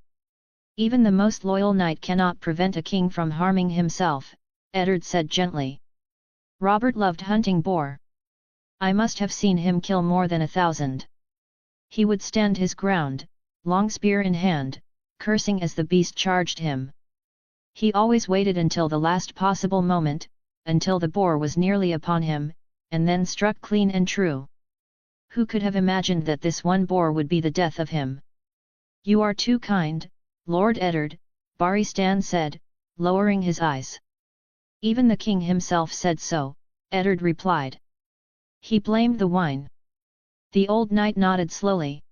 Even the most loyal knight cannot prevent a king from harming himself, Eddard said gently. Robert loved hunting boar. I must have seen him kill more than 1,000. He would stand his ground, long spear in hand, cursing as the beast charged him. He always waited until the last possible moment, until the boar was nearly upon him, and then struck clean and true. Who could have imagined that this one boar would be the death of him? You are too kind, Lord Eddard, Barristan said, lowering his eyes. Even the king himself said so, Eddard replied. He blamed the wine. The old knight nodded slowly.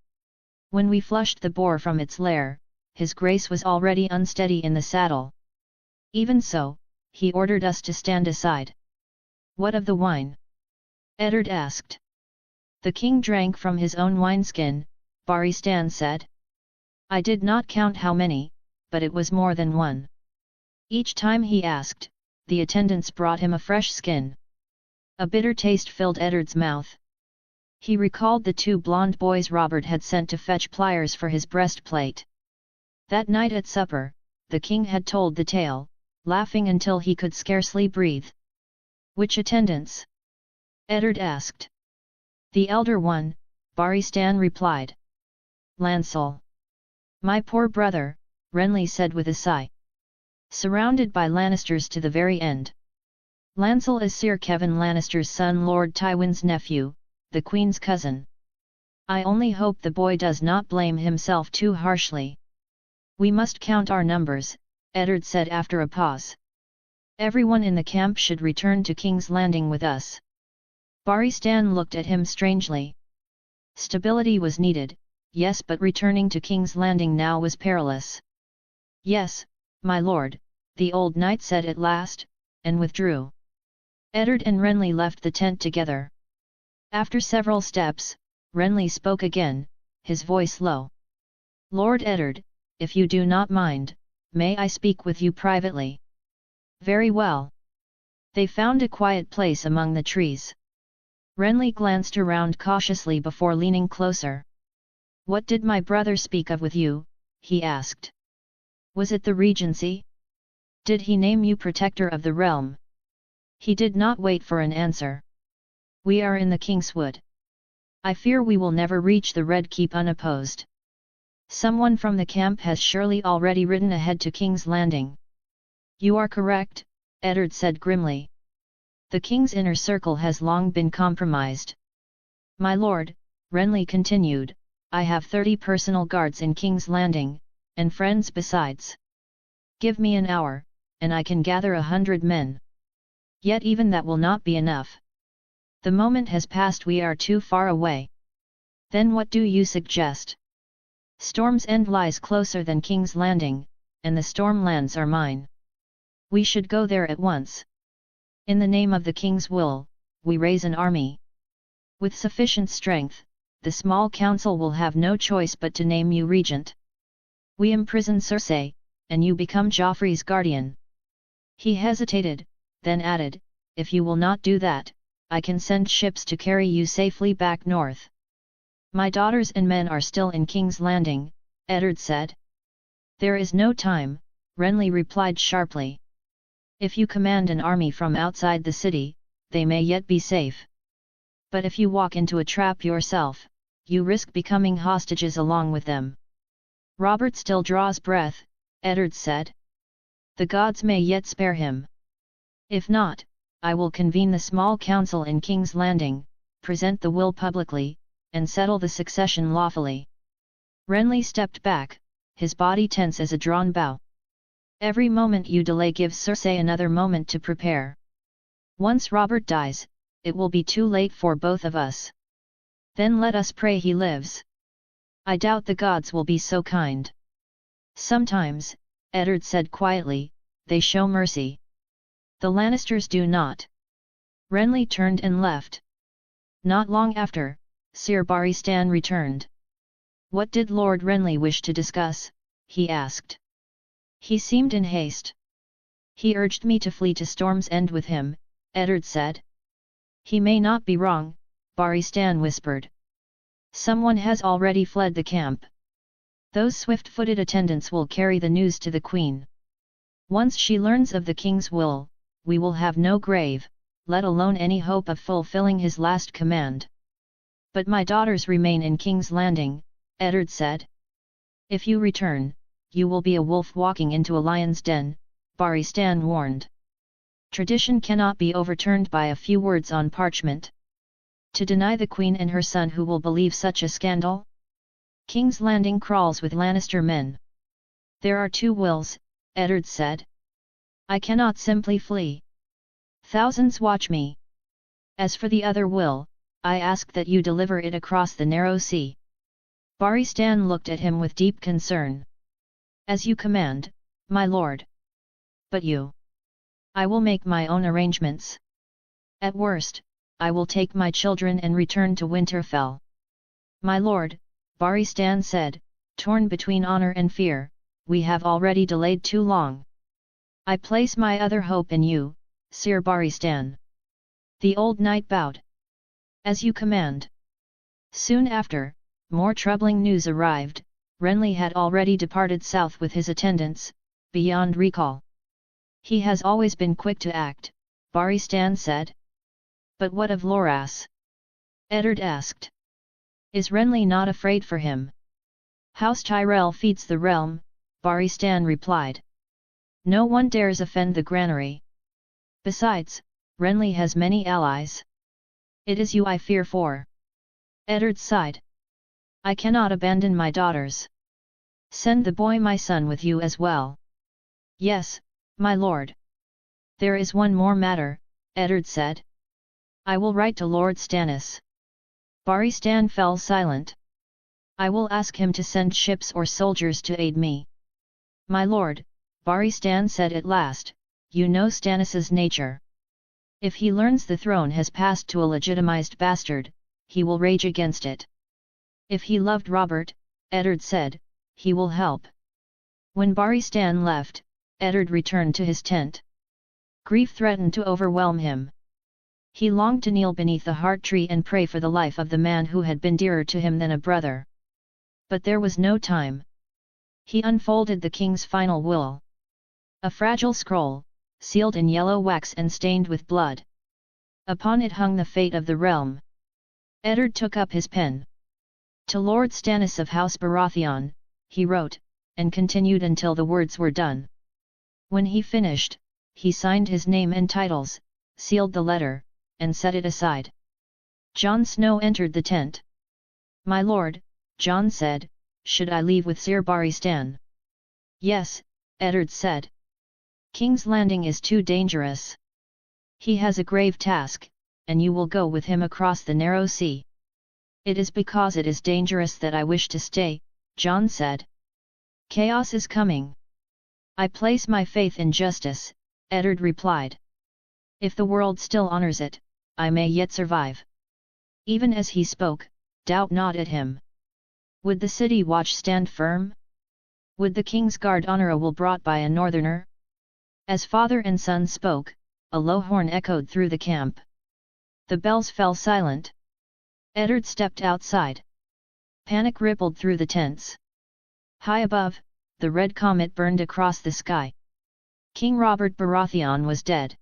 When we flushed the boar from its lair, his grace was already unsteady in the saddle. Even so, he ordered us to stand aside. What of the wine? Eddard asked. The king drank from his own wineskin, Baristan said. I did not count how many, but it was more than one. Each time he asked, the attendants brought him a fresh skin. A bitter taste filled Eddard's mouth. He recalled the two blonde boys Robert had sent to fetch pliers for his breastplate. That night at supper, the king had told the tale, laughing until he could scarcely breathe. Which attendants? Eddard asked. The elder one, Baristan replied. Lancel. My poor brother, Renly said with a sigh. Surrounded by Lannisters to the very end. Lancel is Sir Kevin Lannister's son, Lord Tywin's nephew, the Queen's cousin. I only hope the boy does not blame himself too harshly. We must count our numbers, Eddard said after a pause. Everyone in the camp should return to King's Landing with us. Baristan looked at him strangely. Stability was needed, yes, but returning to King's Landing now was perilous. Yes, my lord, the old knight said at last, and withdrew. Eddard and Renly left the tent together. After several steps, Renly spoke again, his voice low. Lord Eddard, if you do not mind, may I speak with you privately? Very well. They found a quiet place among the trees. Renly glanced around cautiously before leaning closer. What did my brother speak of with you? He asked. Was it the regency? Did he name you protector of the realm? He did not wait for an answer. We are in the Kingswood. I fear we will never reach the Red Keep unopposed. Someone from the camp has surely already ridden ahead to King's Landing. You are correct, Eddard said grimly. The king's inner circle has long been compromised. My lord, Renly continued, I have 30 personal guards in King's Landing, and friends besides. Give me an hour, and I can gather 100 men. Yet even that will not be enough. The moment has passed, we are too far away. Then what do you suggest? Storm's End lies closer than King's Landing, and the Stormlands are mine. We should go there at once. In the name of the king's will, we raise an army. With sufficient strength, the small council will have no choice but to name you regent. We imprison Cersei, and you become Joffrey's guardian. He hesitated, then added, if you will not do that, I can send ships to carry you safely back north. My daughters and men are still in King's Landing, Eddard said. There is no time, Renly replied sharply. If you command an army from outside the city, they may yet be safe. But if you walk into a trap yourself, you risk becoming hostages along with them. Robert still draws breath, Eddard said. The gods may yet spare him. If not, I will convene the small council in King's Landing, present the will publicly, and settle the succession lawfully. Renly stepped back, his body tense as a drawn bow. Every moment you delay gives Cersei another moment to prepare. Once Robert dies, it will be too late for both of us. Then let us pray he lives. I doubt the gods will be so kind. Sometimes, Eddard said quietly, they show mercy. The Lannisters do not. Renly turned and left. Not long after, Sir Baristan returned. What did Lord Renly wish to discuss? He asked. He seemed in haste. He urged me to flee to Storm's End with him, Eddard said. He may not be wrong, Baristan whispered. Someone has already fled the camp. Those swift-footed attendants will carry the news to the Queen. Once she learns of the king's will, we will have no grave, let alone any hope of fulfilling his last command. But my daughters remain in King's Landing, Eddard said. If you return, you will be a wolf walking into a lion's den, Baristan warned. Tradition cannot be overturned by a few words on parchment. To deny the Queen and her son, who will believe such a scandal? King's Landing crawls with Lannister men. There are two wills, Eddard said. I cannot simply flee. Thousands watch me. As for the other will, I ask that you deliver it across the narrow sea. Baristan looked at him with deep concern. As you command, my lord. But you? I will make my own arrangements. At worst, I will take my children and return to Winterfell. My lord, Baristan said, torn between honor and fear, we have already delayed too long. I place my other hope in you, Sir Baristan. The old knight bowed. As you command. Soon after, more troubling news arrived. Renly had already departed south with his attendants, beyond recall. He has always been quick to act, Baristan said. But what of Loras? Eddard asked. Is Renly not afraid for him? House Tyrell feeds the realm, Baristan replied. No one dares offend the granary. Besides, Renly has many allies. It is you I fear for. Eddard sighed. I cannot abandon my daughters. Send the boy my son with you as well. Yes, my lord. There is one more matter, Eddard said. I will write to Lord Stannis. Baristan fell silent. I will ask him to send ships or soldiers to aid me. My lord, Baristan said at last, you know Stannis's nature. If he learns the throne has passed to a legitimized bastard, he will rage against it. If he loved Robert, Eddard said, he will help. When Baristan left, Eddard returned to his tent. Grief threatened to overwhelm him. He longed to kneel beneath the heart tree and pray for the life of the man who had been dearer to him than a brother. But there was no time. He unfolded the king's final will. A fragile scroll, sealed in yellow wax and stained with blood. Upon it hung the fate of the realm. Eddard took up his pen. To Lord Stannis of House Baratheon, he wrote, and continued until the words were done. When he finished, he signed his name and titles, sealed the letter, and set it aside. Jon Snow entered the tent. My lord, Jon said, should I leave with Sir Baristan? Yes, Eddard said. King's Landing is too dangerous. He has a grave task, and you will go with him across the narrow sea. It is because it is dangerous that I wish to stay, Jon said. Chaos is coming. I place my faith in justice, Eddard replied. If the world still honors it, I may yet survive. Even as he spoke, doubt gnawed at him. Would the city watch stand firm? Would the king's guard honor a will brought by a northerner? As father and son spoke, a low horn echoed through the camp. The bells fell silent. Eddard stepped outside. Panic rippled through the tents. High above, the red comet burned across the sky. King Robert Baratheon was dead.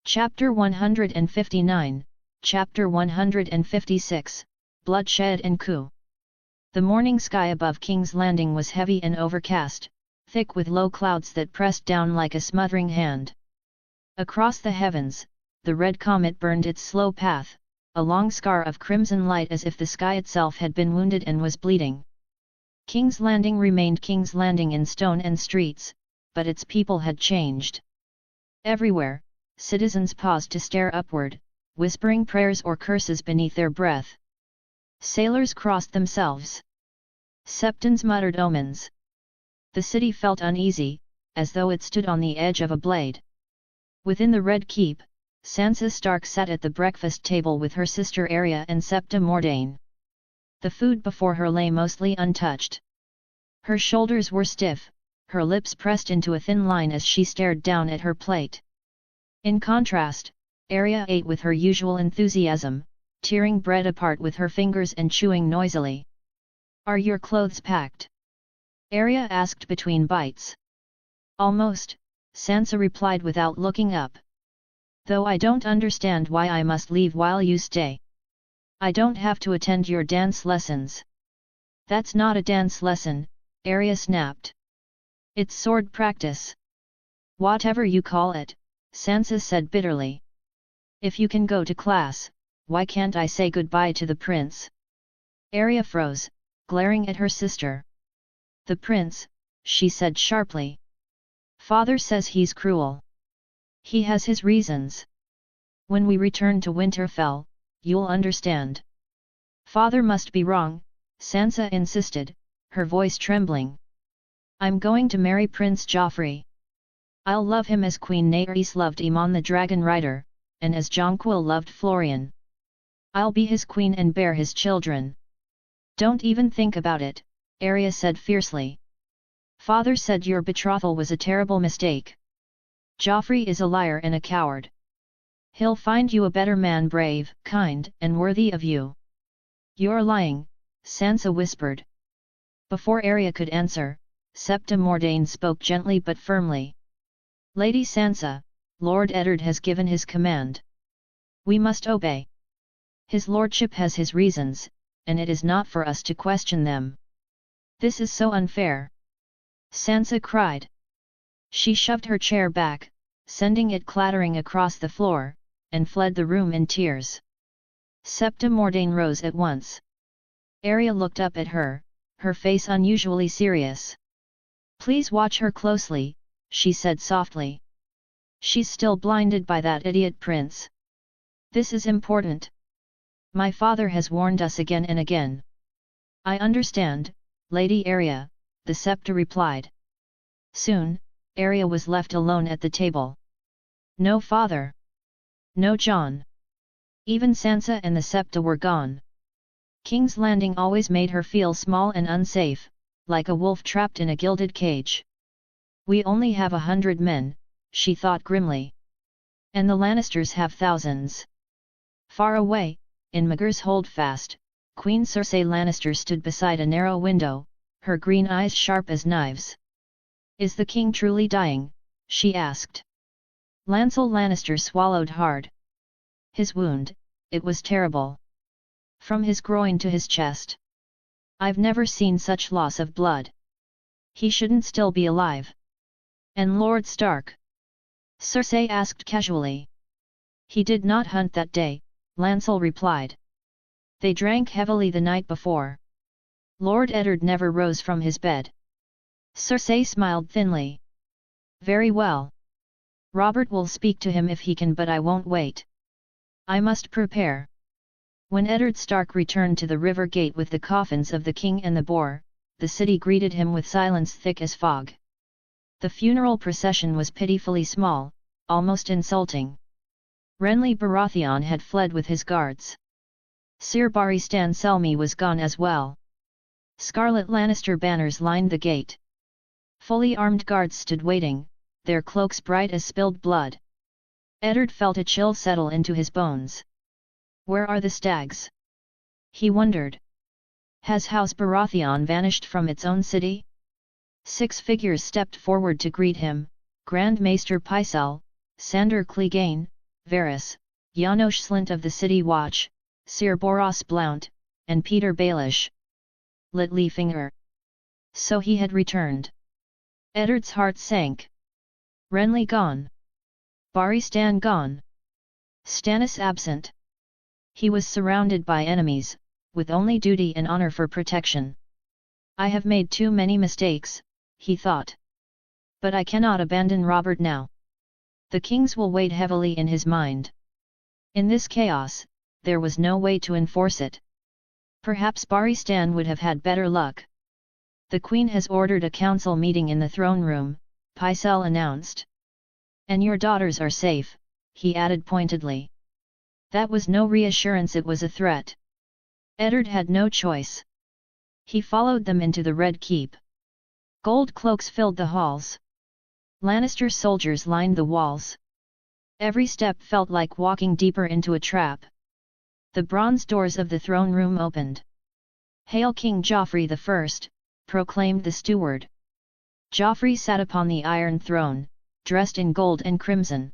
Chapter 159, Chapter 156, Bloodshed and Coup. The morning sky above King's Landing was heavy and overcast, thick with low clouds that pressed down like a smothering hand. Across the heavens, the red comet burned its slow path, a long scar of crimson light as if the sky itself had been wounded and was bleeding. King's Landing remained King's Landing in stone and streets, but its people had changed. Everywhere, citizens paused to stare upward, whispering prayers or curses beneath their breath. Sailors crossed themselves. Septons muttered omens. The city felt uneasy, as though it stood on the edge of a blade. Within the Red Keep, Sansa Stark sat at the breakfast table with her sister Arya and Septa Mordane. The food before her lay mostly untouched. Her shoulders were stiff, her lips pressed into a thin line as she stared down at her plate. In contrast, Arya ate with her usual enthusiasm, tearing bread apart with her fingers and chewing noisily. Are your clothes packed? Arya asked between bites. Almost, Sansa replied without looking up. Though I don't understand why I must leave while you stay. I don't have to attend your dance lessons. That's not a dance lesson, Arya snapped. It's sword practice. Whatever you call it, Sansa said bitterly. If you can go to class, why can't I say goodbye to the prince? Arya froze, glaring at her sister. The prince, she said sharply. Father says he's cruel. He has his reasons. When we return to Winterfell, you'll understand. Father must be wrong, Sansa insisted, her voice trembling. I'm going to marry Prince Joffrey. I'll love him as Queen Naerys loved Aemon the Dragon Rider, and as Jonquil loved Florian. I'll be his queen and bear his children. Don't even think about it, Arya said fiercely. Father said your betrothal was a terrible mistake. Joffrey is a liar and a coward. He'll find you a better man, brave, kind, and worthy of you. You're lying, Sansa whispered. Before Arya could answer, Septa Mordane spoke gently but firmly. Lady Sansa, Lord Eddard has given his command. We must obey. His lordship has his reasons, and it is not for us to question them. This is so unfair! Sansa cried. She shoved her chair back, sending it clattering across the floor, and fled the room in tears. Septa Mordane rose at once. Arya looked up at her, her face unusually serious. Please watch her closely, she said softly. She's still blinded by that idiot prince. This is important. My father has warned us again and again. I understand, Lady Arya, the Septa replied. Soon, Arya was left alone at the table. No father. No Jon. Even Sansa and the Septa were gone. King's Landing always made her feel small and unsafe, like a wolf trapped in a gilded cage. We only have 100 men, she thought grimly. And the Lannisters have thousands. Far away, in Maegor's Holdfast, Queen Cersei Lannister stood beside a narrow window, her green eyes sharp as knives. Is the king truly dying? She asked. Lancel Lannister swallowed hard. His wound, it was terrible. From his groin to his chest. I've never seen such loss of blood. He shouldn't still be alive. And Lord Stark? Cersei asked casually. He did not hunt that day, Lancel replied. They drank heavily the night before. Lord Eddard never rose from his bed. Cersei smiled thinly. Very well. Robert will speak to him if he can, but I won't wait. I must prepare. When Eddard Stark returned to the river gate with the coffins of the king and the boar, the city greeted him with silence thick as fog. The funeral procession was pitifully small, almost insulting. Renly Baratheon had fled with his guards. Sir Barristan Selmy was gone as well. Scarlet Lannister banners lined the gate. Fully armed guards stood waiting, their cloaks bright as spilled blood. Eddard felt a chill settle into his bones. Where are the stags? He wondered. Has House Baratheon vanished from its own city? 6 figures stepped forward to greet him, Grand Maester Pycelle, Sandor Clegane, Varys, Janos Slynt of the City Watch, Sir Boros Blount, and Peter Baelish. Littlefinger. So he had returned. Eddard's heart sank. Renly gone. Barristan gone. Stannis absent. He was surrounded by enemies, with only duty and honor for protection. I have made too many mistakes, he thought. But I cannot abandon Robert now. The kings will weigh heavily in his mind. In this chaos, there was no way to enforce it. Perhaps Barristan would have had better luck. The Queen has ordered a council meeting in the throne room, Pycelle announced. And your daughters are safe, he added pointedly. That was no reassurance, it was a threat. Eddard had no choice. He followed them into the Red Keep. Gold cloaks filled the halls. Lannister soldiers lined the walls. Every step felt like walking deeper into a trap. The bronze doors of the throne room opened. Hail King Joffrey I, proclaimed the steward. Joffrey sat upon the Iron Throne, dressed in gold and crimson.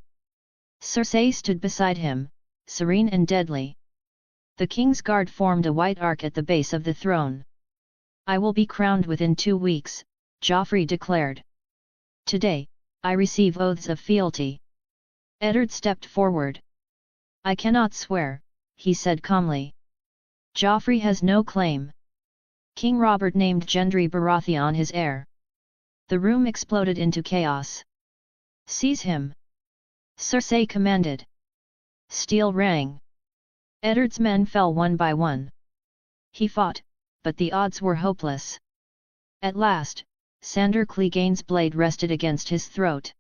Cersei stood beside him, serene and deadly. The king's guard formed a white arc at the base of the throne. I will be crowned within 2 weeks, Joffrey declared. Today, I receive oaths of fealty. Eddard stepped forward. I cannot swear, he said calmly. Joffrey has no claim. King Robert named Gendry Baratheon his heir. The room exploded into chaos. Seize him! Cersei commanded. Steel rang. Eddard's men fell one by one. He fought, but the odds were hopeless. At last, Sandor Clegane's blade rested against his throat.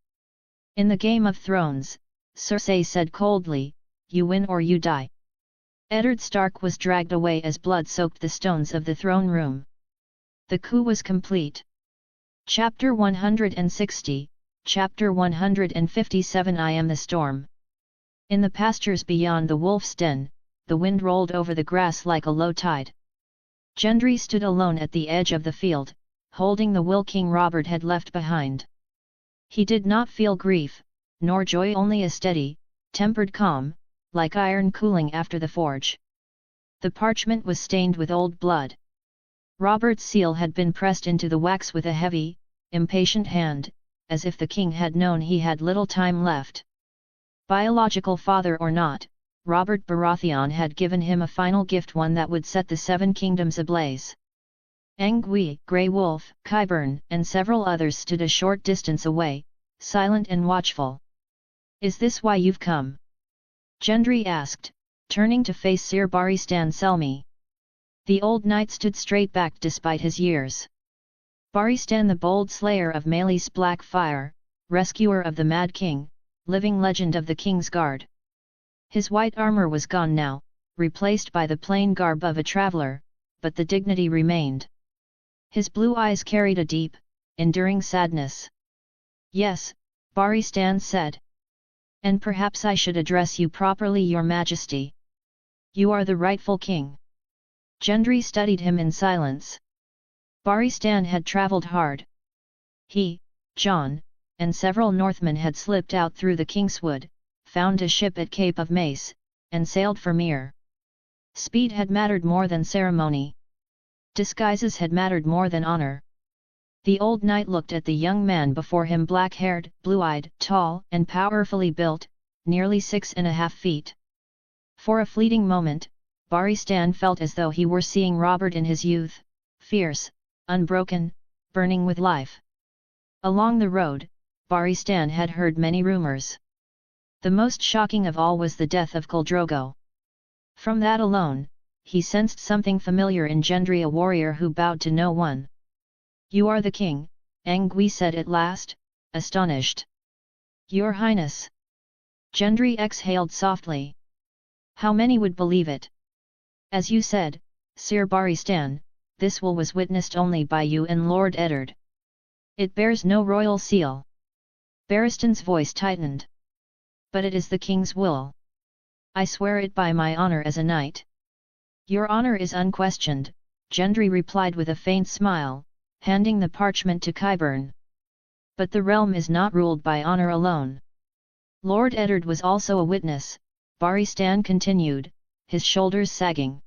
In the Game of Thrones, Cersei said coldly, "You win or you die." Eddard Stark was dragged away as blood soaked the stones of the throne room. The coup was complete. Chapter 160, Chapter 157 I am the storm. In the pastures beyond the wolf's den, the wind rolled over the grass like a low tide. Gendry stood alone at the edge of the field, holding the will King Robert had left behind. He did not feel grief, nor joy, only a steady, tempered calm, like iron cooling after the forge. The parchment was stained with old blood. Robert's seal had been pressed into the wax with a heavy, impatient hand, as if the king had known he had little time left. Biological father or not, Robert Baratheon had given him a final gift, one that would set the Seven Kingdoms ablaze. Angui, Grey Wolf, Qyburn, and several others stood a short distance away, silent and watchful. "Is this why you've come?" Gendry asked, turning to face Sir Barristan Selmy. The old knight stood straight back despite his years. Barristan, the bold slayer of Meleys Black Fire, rescuer of the Mad King, living legend of the King's Guard. His white armor was gone now, replaced by the plain garb of a traveller, but the dignity remained. His blue eyes carried a deep, enduring sadness. "Yes," Barristan said. "And perhaps I should address you properly, your majesty. You are the rightful king." Gendry studied him in silence. Barristan had travelled hard. He, Jon, and several Northmen had slipped out through the Kingswood, found a ship at Cape of Mace, and sailed for Myr. Speed had mattered more than ceremony. Disguises had mattered more than honor. The old knight looked at the young man before him, black-haired, blue-eyed, tall, and powerfully built, nearly 6.5 feet. For a fleeting moment, Barristan felt as though he were seeing Robert in his youth, fierce, unbroken, burning with life. Along the road, Barristan had heard many rumors. The most shocking of all was the death of Khal Drogo. From that alone, he sensed something familiar in Gendry, a warrior who bowed to no one. "You are the king," Angui said at last, astonished. "Your Highness." Gendry exhaled softly. "How many would believe it? As you said, Sir Barristan, this will was witnessed only by you and Lord Eddard. It bears no royal seal." Barristan's voice tightened. "But it is the king's will. I swear it by my honor as a knight." "Your honor is unquestioned," Gendry replied with a faint smile, handing the parchment to Qyburn. "But the realm is not ruled by honor alone." Lord Eddard was also a witness, Barristan continued, his shoulders sagging.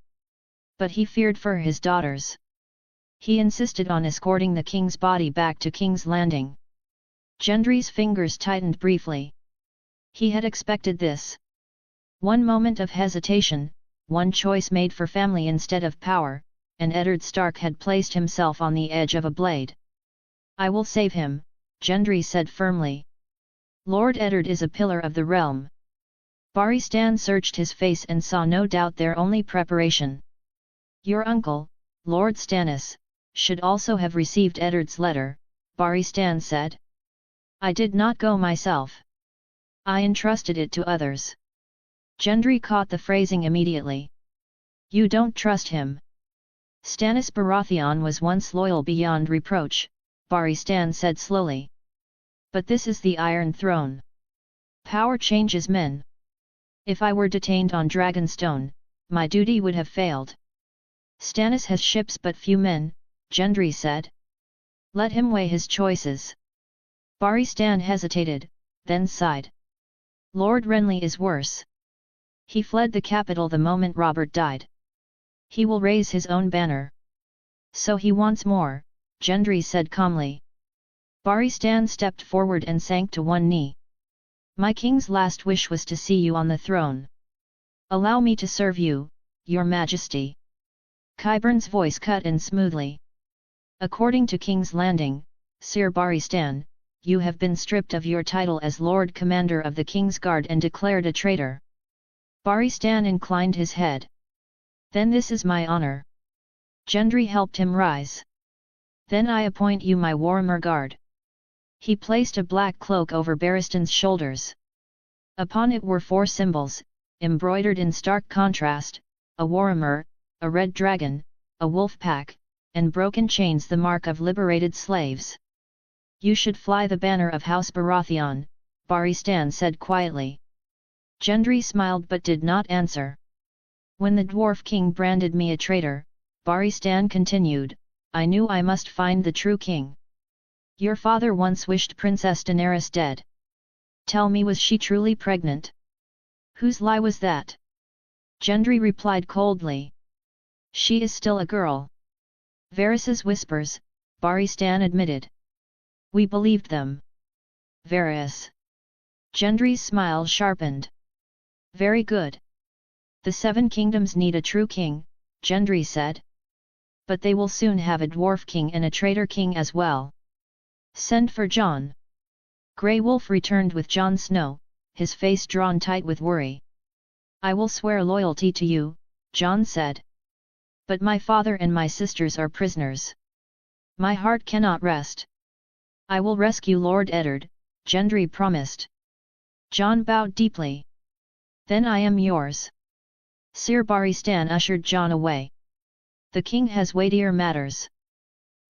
"But he feared for his daughters. He insisted on escorting the king's body back to King's Landing." Gendry's fingers tightened briefly. He had expected this. One moment of hesitation, one choice made for family instead of power, and Eddard Stark had placed himself on the edge of a blade. "I will save him," Gendry said firmly. "Lord Eddard is a pillar of the realm." Barristan searched his face and saw no doubt there, only preparation. "Your uncle, Lord Stannis, should also have received Eddard's letter," Barristan said. "I did not go myself. I entrusted it to others." Gendry caught the phrasing immediately. "You don't trust him?" "Stannis Baratheon was once loyal beyond reproach," Barristan said slowly. "But this is the Iron Throne. Power changes men. If I were detained on Dragonstone, my duty would have failed." "Stannis has ships but few men," Gendry said. "Let him weigh his choices." Barristan hesitated, then sighed. "Lord Renly is worse. He fled the capital the moment Robert died. He will raise his own banner." "So he wants more," Gendry said calmly. Barristan stepped forward and sank to one knee. "My king's last wish was to see you on the throne. Allow me to serve you, your majesty." Qyburn's voice cut in smoothly. "According to King's Landing, Sir Barristan, you have been stripped of your title as Lord Commander of the King's Guard and declared a traitor. Baristan inclined his head. Then this is my honor. Gendry helped him rise. Then I appoint you my Warhammer guard. He placed a black cloak over Baristan's shoulders. Upon it were 4 symbols, embroidered in stark contrast, a Warhammer, a red dragon, a wolf pack, and broken chains, the mark of liberated slaves. You should fly the banner of House Baratheon, Baristan said quietly. Gendry smiled but did not answer. When the dwarf king branded me a traitor, Baristan continued, I knew I must find the true king. Your father once wished Princess Daenerys dead. Tell me, was she truly pregnant? Whose lie was that? Gendry replied coldly. She is still a girl. Varys's whispers, Baristan admitted. We believed them. Varys. Gendry's smile sharpened. Very good. The 7 kingdoms need a true king, Gendry said. But they will soon have a dwarf king and a traitor king as well. Send for Jon. Grey Wolf returned with Jon Snow, his face drawn tight with worry. I will swear loyalty to you, Jon said. But my father and my sisters are prisoners. My heart cannot rest. I will rescue Lord Eddard, Gendry promised. Jon bowed deeply. Then I am yours. Sir Baristan ushered Jon away. The king has weightier matters.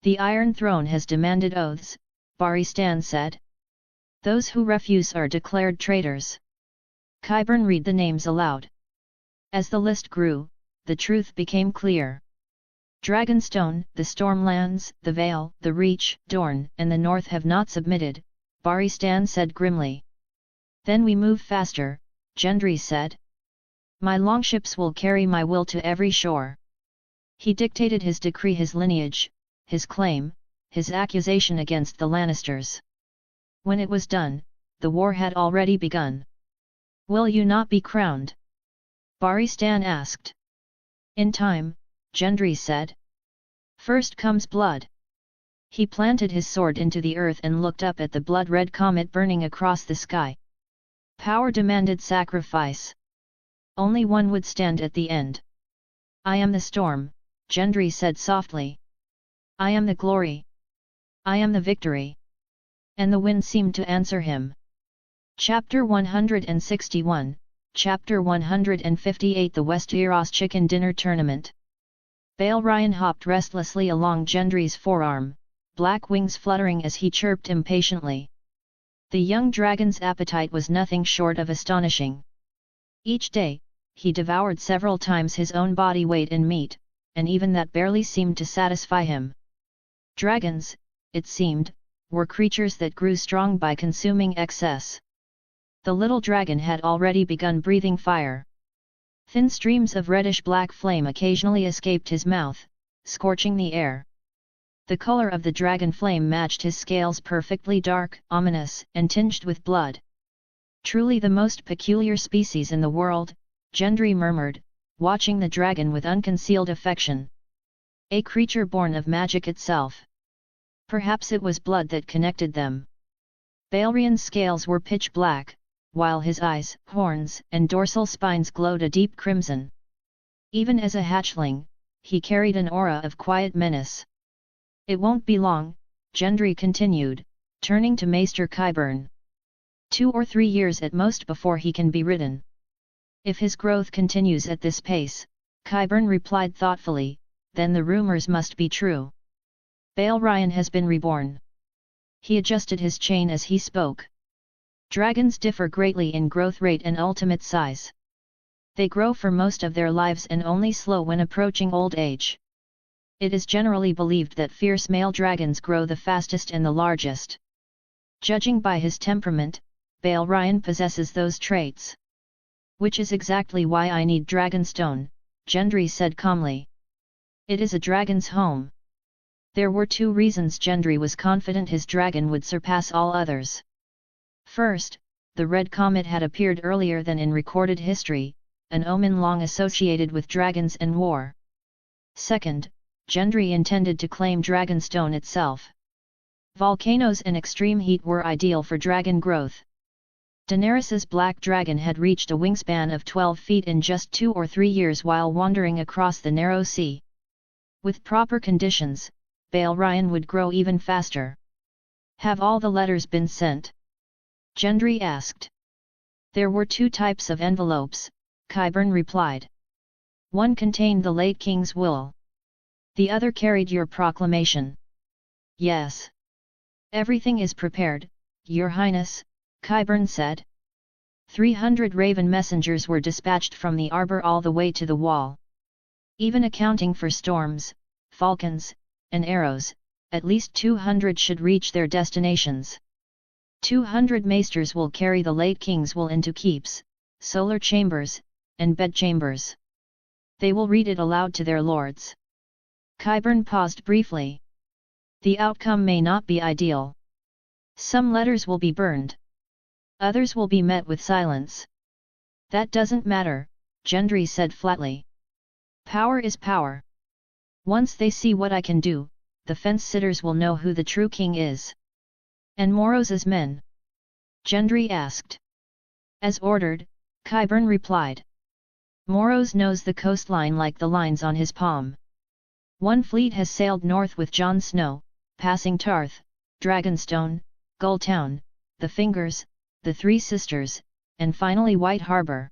The Iron Throne has demanded oaths, Baristan said. Those who refuse are declared traitors. Qyburn read the names aloud. As the list grew, the truth became clear. Dragonstone, the Stormlands, the Vale, the Reach, Dorne, and the North have not submitted, Baristan said grimly. Then we move faster, Gendry said. My longships will carry my will to every shore. He dictated his decree, his lineage, his claim, his accusation against the Lannisters. When it was done, the war had already begun. Will you not be crowned? Baristan asked. In time, Gendry said. First comes blood. He planted his sword into the earth and looked up at the blood-red comet burning across the sky. Power demanded sacrifice. Only one would stand at the end. I am the storm, Gendry said softly. I am the glory. I am the victory. And the wind seemed to answer him. Chapter 161, Chapter 158 The Westeros Chicken Dinner Tournament. Balerion hopped restlessly along Gendry's forearm, black wings fluttering as he chirped impatiently. The young dragon's appetite was nothing short of astonishing. Each day, he devoured several times his own body weight in meat, and even that barely seemed to satisfy him. Dragons, it seemed, were creatures that grew strong by consuming excess. The little dragon had already begun breathing fire. Thin streams of reddish-black flame occasionally escaped his mouth, scorching the air. The color of the dragon flame matched his scales perfectly, dark, ominous, and tinged with blood. Truly the most peculiar species in the world, Gendry murmured, watching the dragon with unconcealed affection. A creature born of magic itself. Perhaps it was blood that connected them. Balrion's scales were pitch black, while his eyes, horns, and dorsal spines glowed a deep crimson. Even as a hatchling, he carried an aura of quiet menace. It won't be long, Gendry continued, turning to Maester Qyburn. 2 or 3 years at most before he can be ridden. If his growth continues at this pace, Qyburn replied thoughtfully, then the rumors must be true. Balerion has been reborn. He adjusted his chain as he spoke. Dragons differ greatly in growth rate and ultimate size. They grow for most of their lives and only slow when approaching old age. It is generally believed that fierce male dragons grow the fastest and the largest. Judging by his temperament, Balerion possesses those traits. Which is exactly why I need Dragonstone, Gendry said calmly. It is a dragon's home. There were 2 reasons Gendry was confident his dragon would surpass all others. First, the red comet had appeared earlier than in recorded history, an omen long associated with dragons and war. Second, Gendry intended to claim Dragonstone itself. Volcanoes and extreme heat were ideal for dragon growth. Daenerys's black dragon had reached a wingspan of 12 feet in just 2 or 3 years while wandering across the narrow sea. With proper conditions, Balerion would grow even faster. Have all the letters been sent? Gendry asked. There were 2 types of envelopes, Qyburn replied. One contained the late king's will. The other carried your proclamation. Yes. Everything is prepared, Your Highness, Qyburn said. 300 raven messengers were dispatched from the arbor all the way to the wall. Even accounting for storms, falcons, and arrows, at least 200 should reach their destinations. 200 maesters will carry the late king's will into keeps, solar chambers, and bedchambers. They will read it aloud to their lords. Qyburn paused briefly. The outcome may not be ideal. Some letters will be burned. Others will be met with silence. That doesn't matter, Gendry said flatly. Power is power. Once they see what I can do, the fence-sitters will know who the true king is. And Moros's men? Gendry asked. As ordered, Qyburn replied. Moros knows the coastline like the lines on his palm. One fleet has sailed north with Jon Snow, passing Tarth, Dragonstone, Gulltown, the Fingers, the Three Sisters, and finally White Harbour.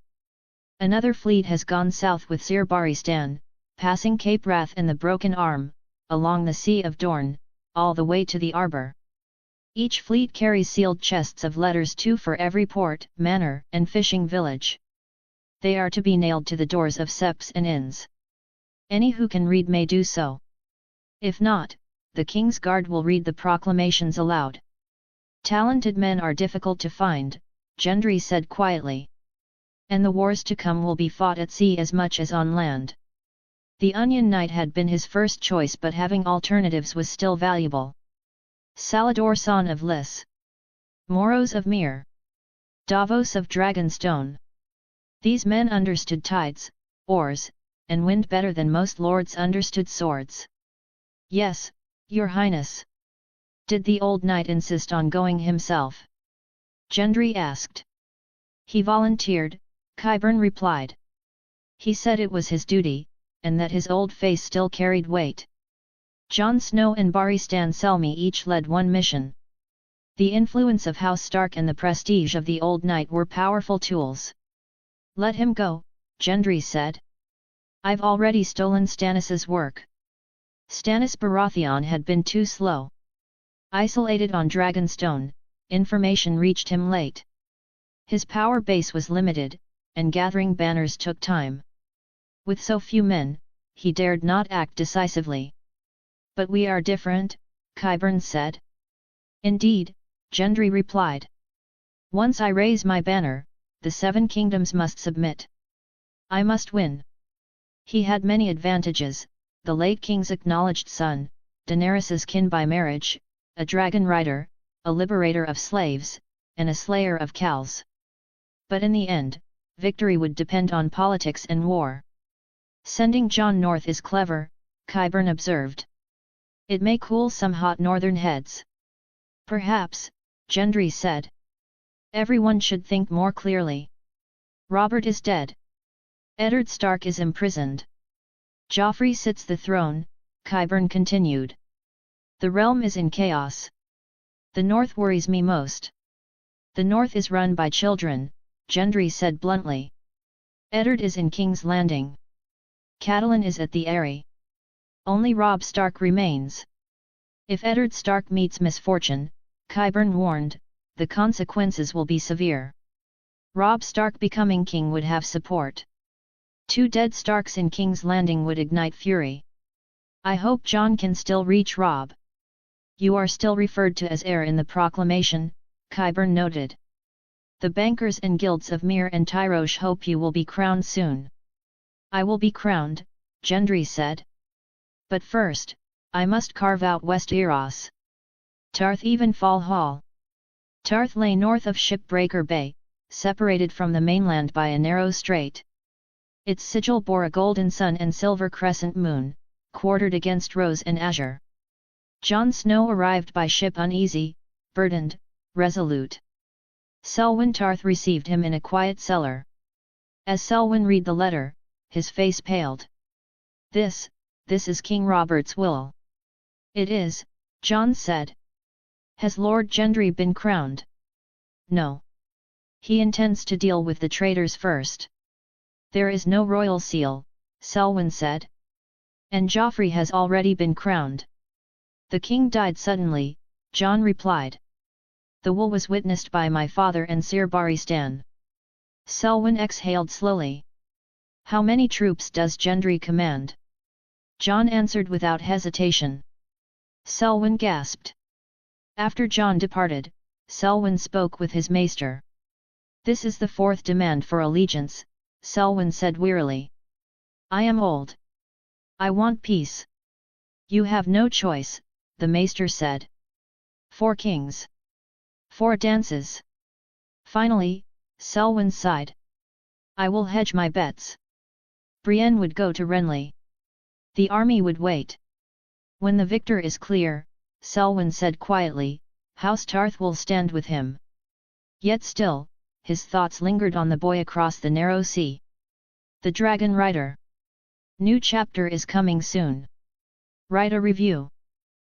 Another fleet has gone south with Sir Barristan, passing Cape Wrath and the Broken Arm, along the Sea of Dorne, all the way to the Arbor. Each fleet carries sealed chests of letters, 2 for every port, manor, and fishing village. They are to be nailed to the doors of seps and inns. Any who can read may do so. If not, the King's Guard will read the proclamations aloud. Talented men are difficult to find, Gendry said quietly. And the wars to come will be fought at sea as much as on land. The Onion Knight had been his first choice, but having alternatives was still valuable. Salador Son of Lys. Moros of Myr. Davos of Dragonstone. These men understood tides, oars, and wind better than most lords understood swords. Yes, Your Highness. Did the old knight insist on going himself? Gendry asked. He volunteered, Qyburn replied. He said it was his duty, and that his old face still carried weight. Jon Snow and Barristan Selmy each led one mission. The influence of House Stark and the prestige of the old knight were powerful tools. Let him go, Gendry said. I've already stolen Stannis's work. Stannis Baratheon had been too slow. Isolated on Dragonstone, information reached him late. His power base was limited, and gathering banners took time. With so few men, he dared not act decisively. But we are different, Qyburn said. Indeed, Gendry replied. Once I raise my banner, the 7 kingdoms must submit. I must win. He had many advantages: the late king's acknowledged son, Daenerys's kin by marriage, a dragon rider, a liberator of slaves, and a slayer of cows. But in the end, victory would depend on politics and war. Sending Jon north is clever, Qyburn observed. It may cool some hot northern heads. Perhaps, Gendry said. Everyone should think more clearly. Robert is dead. Eddard Stark is imprisoned. Joffrey sits the throne, Qyburn continued. The realm is in chaos. The north worries me most. The north is run by children, Gendry said bluntly. Eddard is in King's Landing. Catelyn is at the Eyrie. Only Robb Stark remains. If Eddard Stark meets misfortune, Qyburn warned, the consequences will be severe. Robb Stark becoming king would have support. 2 dead Starks in King's Landing would ignite fury. I hope Jon can still reach Robb. You are still referred to as heir in the proclamation, Qyburn noted. The bankers and guilds of Myr and Tyrosh hope you will be crowned soon. I will be crowned, Gendry said. But first, I must carve out West Eros. Tarth Evenfall Hall. Tarth lay north of Shipbreaker Bay, separated from the mainland by a narrow strait. Its sigil bore a golden sun and silver crescent moon, quartered against rose and azure. Jon Snow arrived by ship uneasy, burdened, resolute. Selwyn Tarth received him in a quiet cellar. As Selwyn read the letter, his face paled. This is King Robert's will. It is, John said. Has Lord Gendry been crowned? No. He intends to deal with the traitors first. There is no royal seal, Selwyn said. And Joffrey has already been crowned. The king died suddenly, John replied. The will was witnessed by my father and Sir Barristan. Selwyn exhaled slowly. How many troops does Gendry command? John answered without hesitation. Selwyn gasped. After John departed, Selwyn spoke with his maester. This is the fourth demand for allegiance, Selwyn said wearily. I am old. I want peace. You have no choice, the maester said. 4 kings. 4 dances. Finally, Selwyn sighed. I will hedge my bets. Brienne would go to Renly. The army would wait. When the victor is clear, Selwyn said quietly, House Tarth will stand with him. Yet still, his thoughts lingered on the boy across the narrow sea. The Dragon Rider. New chapter is coming soon. Write a review.